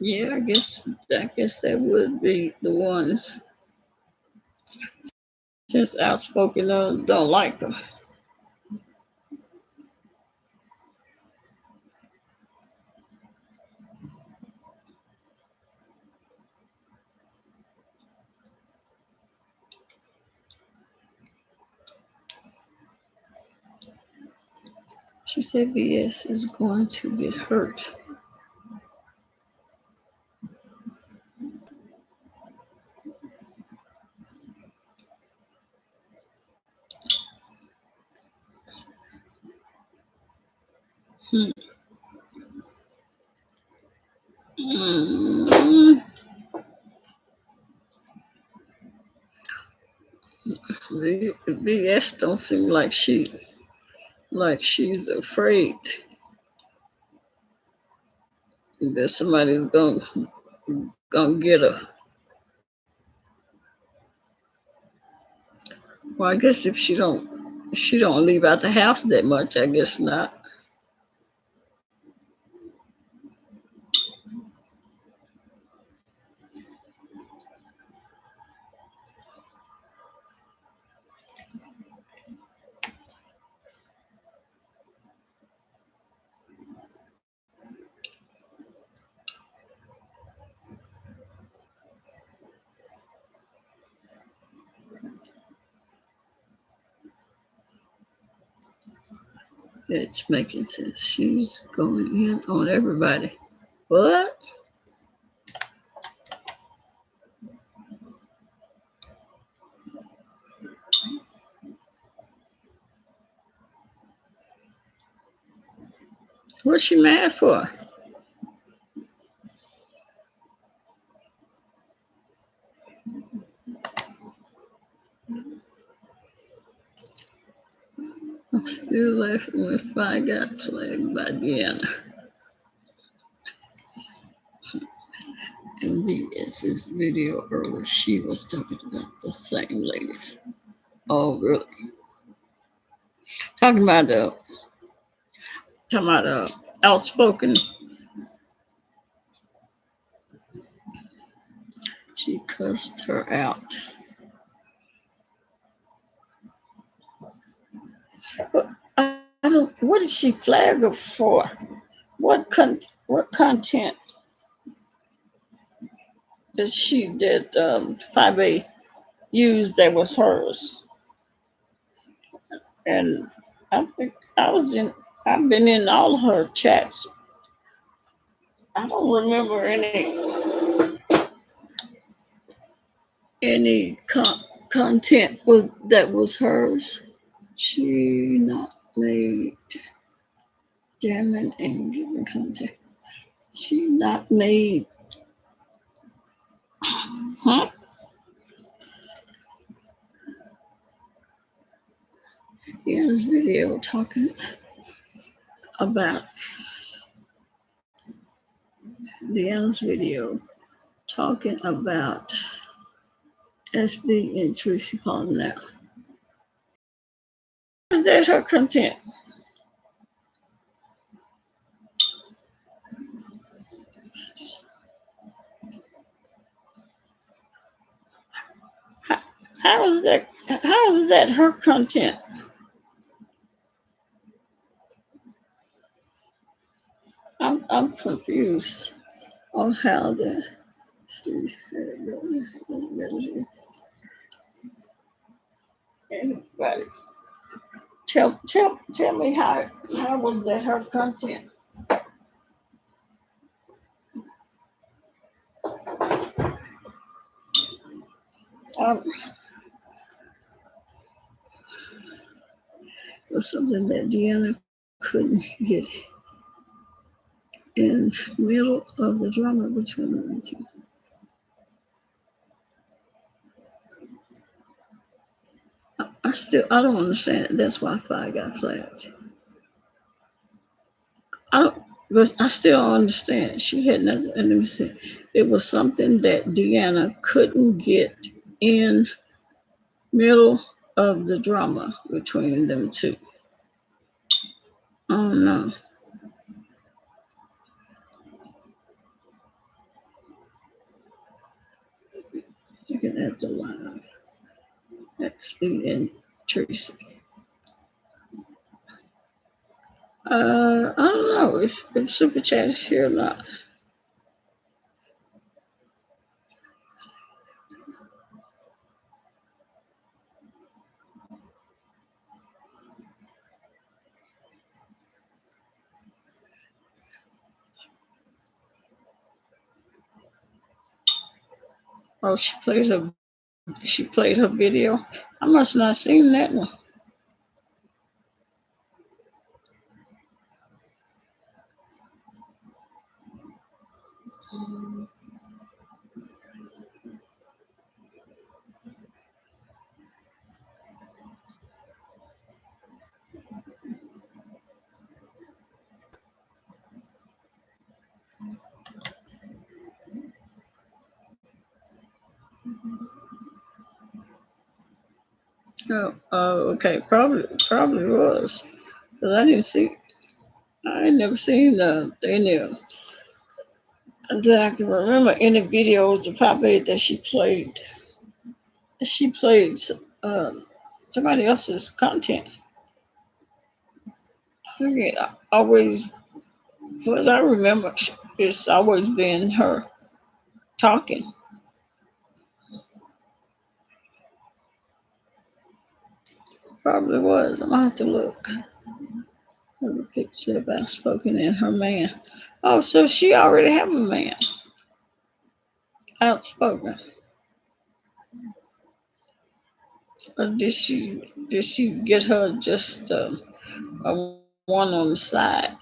Yeah, I guess that would be the ones. Since outspoken don't like her. She said BS is going to get hurt. Hmm. Mm. BS don't seem like she's afraid that somebody's gonna get her. Well, I guess if she don't leave out the house that much, I guess not. It's making sense. She's going in on everybody. What? What's she mad for? I'm still laughing if I got played by Deanna. In BS's video earlier, she was talking about the same ladies. Oh, really? Talking about outspoken. She cussed her out. But I don't. What did she flag her for? What content did 5A use that was hers? And I think I've been in all of her chats. I don't remember any content that was hers. She not made jamming and giving content. She not made, huh? Deanna's video talking about SB and Tracy Palm now. Is that her content? How is that her content? I'm confused on how the anybody tell me how was that her content? Um, was something that Deanna couldn't get in middle of the drama between the two. I don't understand it. That's why Fi got flagged. But I still don't understand. She had nothing. And let me see. It was something that Deanna couldn't get in middle of the drama between them two. Oh no. Looking at the live. That's me and Tracy. I don't know if Super Chat is here or not. Oh, she played her video. I must not seen that one. Oh, okay. Probably was. Cause I didn't see. I ain't never seen any that I can remember any videos of Poppy that she played. She played somebody else's content. I always, as I remember, it's always been her talking. Probably was. I'm gonna have to look. Have a picture of Outspoken and her man. Oh, so she already have a man. Outspoken. Or did she get her just a one on the side?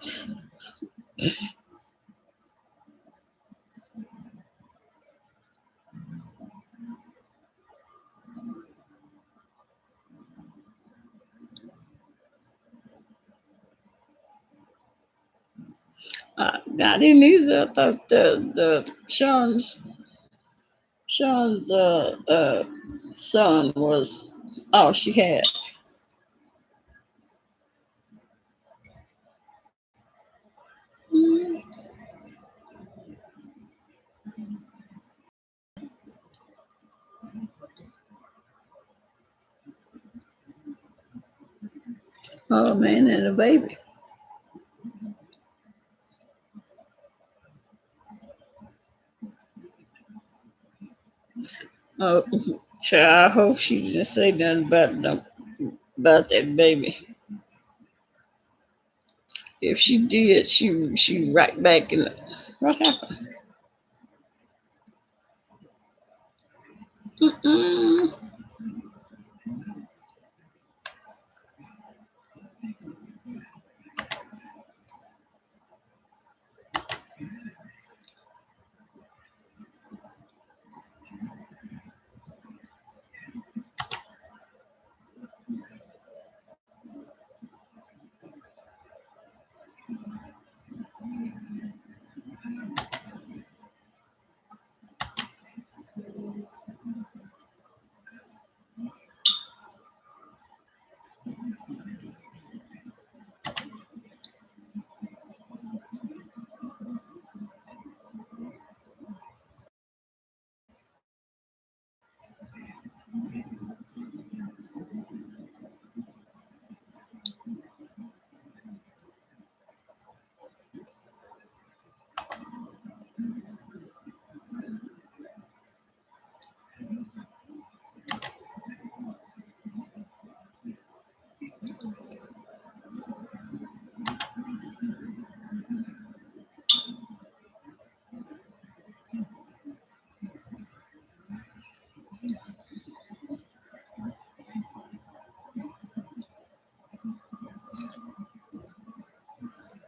I didn't either. I thought the Sean's son was all she had. Oh man, and a baby. Oh, child, I hope she didn't say nothing about that baby. If she did, she right back in. What happened? Mm-mm.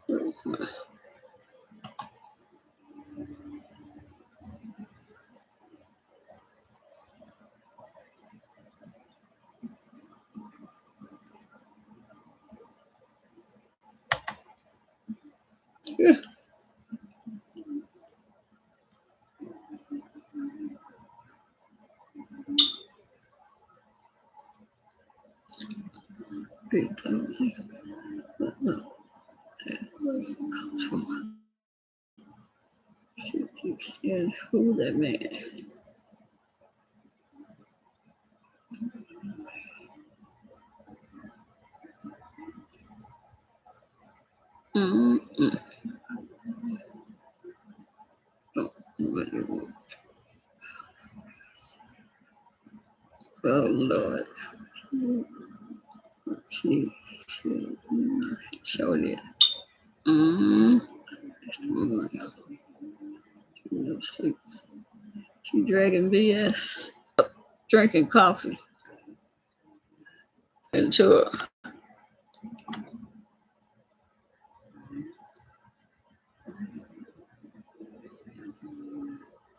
Where's my- Yeah. Wait, let me see. No, where's it come from? She keeps saying, who that man? Mm-mm. Oh, what do you want? Oh, Lord. She showed it. Mm. Let's see. She dragging BS, drinking coffee into her.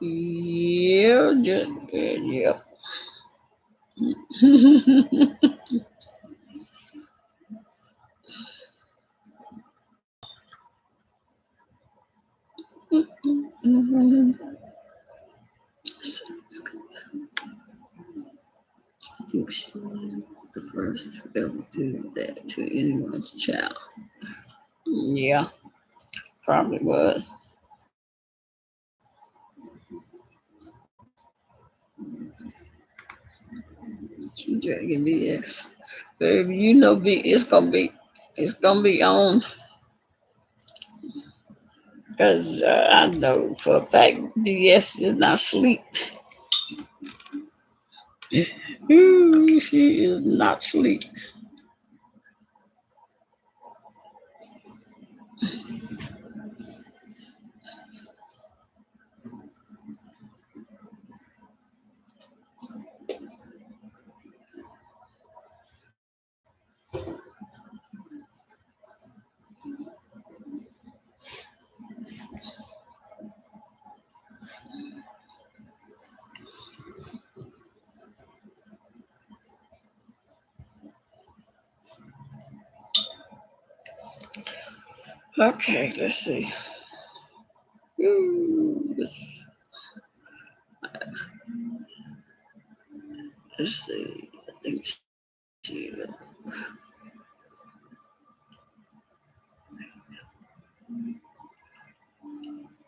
Yeah, just, yeah. I think she was the first to ever do that to anyone's child. Yeah, probably was. She dragging BS. Baby, you know it's gonna be on. Because I know for a fact BS is not sleep. Ooh, she is not sleep. Okay, let's see. Ooh, let's see. I think she.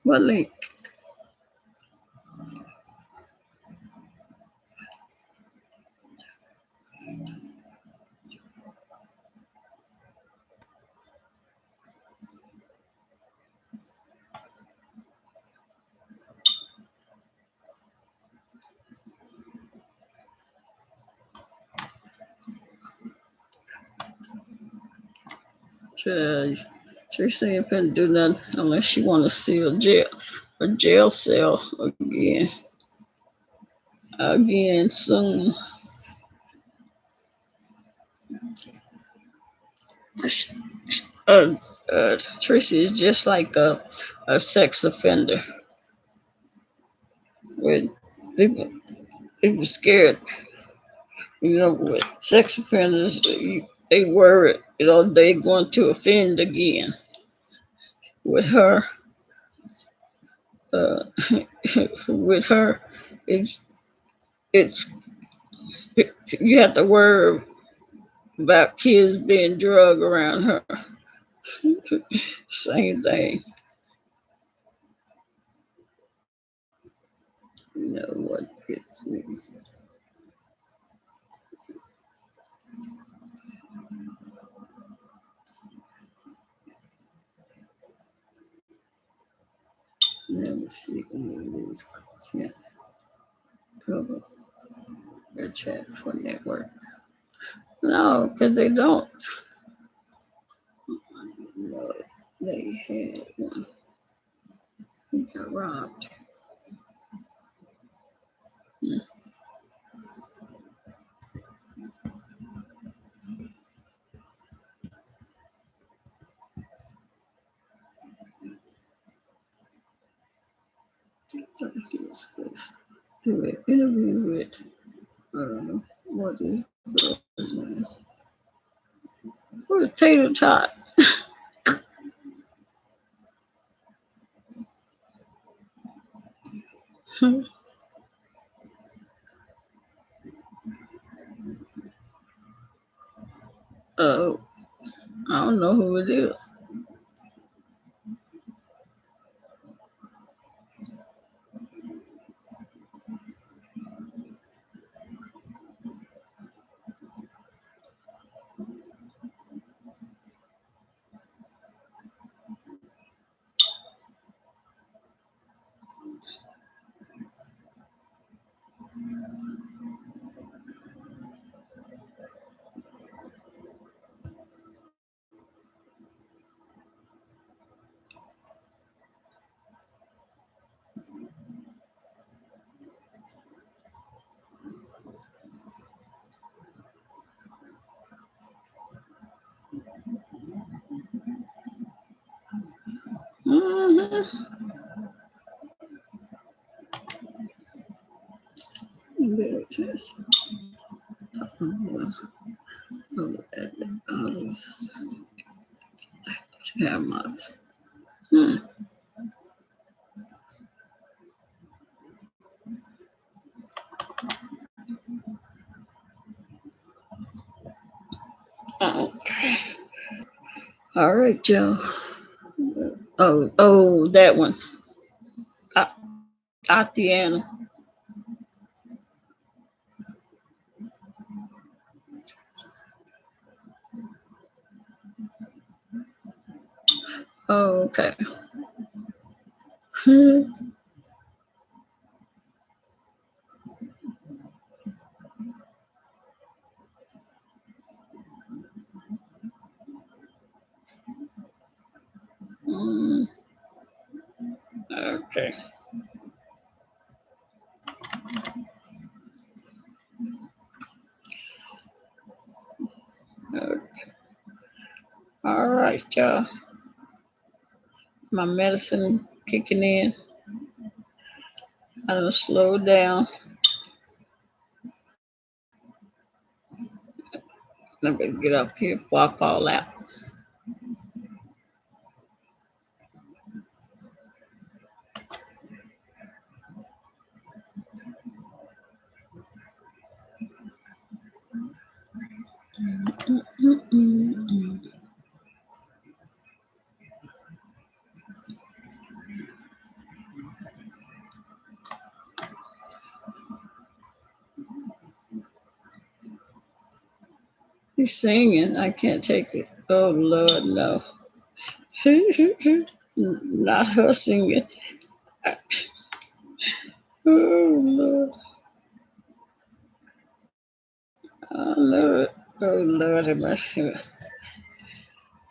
What link? Teresa ain't finna do nothing unless she want to see a jail cell again soon. Teresa is just like a sex offender. With people scared, with sex offenders, they worry, they going to offend again. With her, uh, with her, it's it's you have to worry about kids being drugged around her. Same thing. You know what gets me? Let me see. These can't cover the chat for network. No, because they don't. No, they had one. He got robbed. So he was supposed to do an interview with what is the name? Who is Tater Tot? Oh, I don't know who it is. Mm-hmm. There it is. At the others. How much? Okay. All right, Joe. Oh, that one. Tatiana. Oh, okay. Okay. All right, y'all. My medicine kicking in. I'm gonna slow down. Let me get up here before I fall out. He's singing. I can't take it. Oh, Lord, no. Not her singing. Oh, Lord. Oh, Lord. Oh, Lord, have mercy.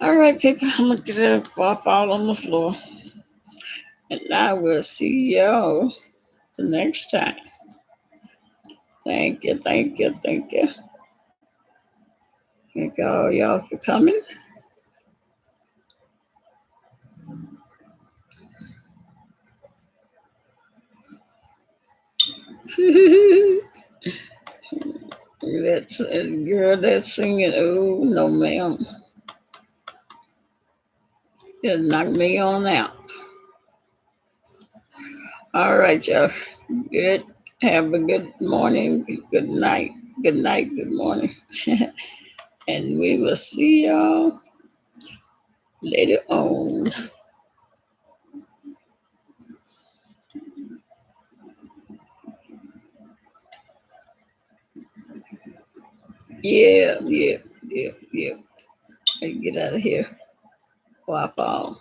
All right, people, I'm gonna get it before I fall on the floor. And I will see y'all the next time. Thank you, thank you, thank you. Thank all y'all for coming. That's a girl that's singing. Oh, no, ma'am. Just knock me on out. All right, y'all. Good. Have a good morning. Good night. Good night. Good morning. And we will see y'all later on. Yeah, yeah, yeah, yeah. Hey, get out of here. Wop on.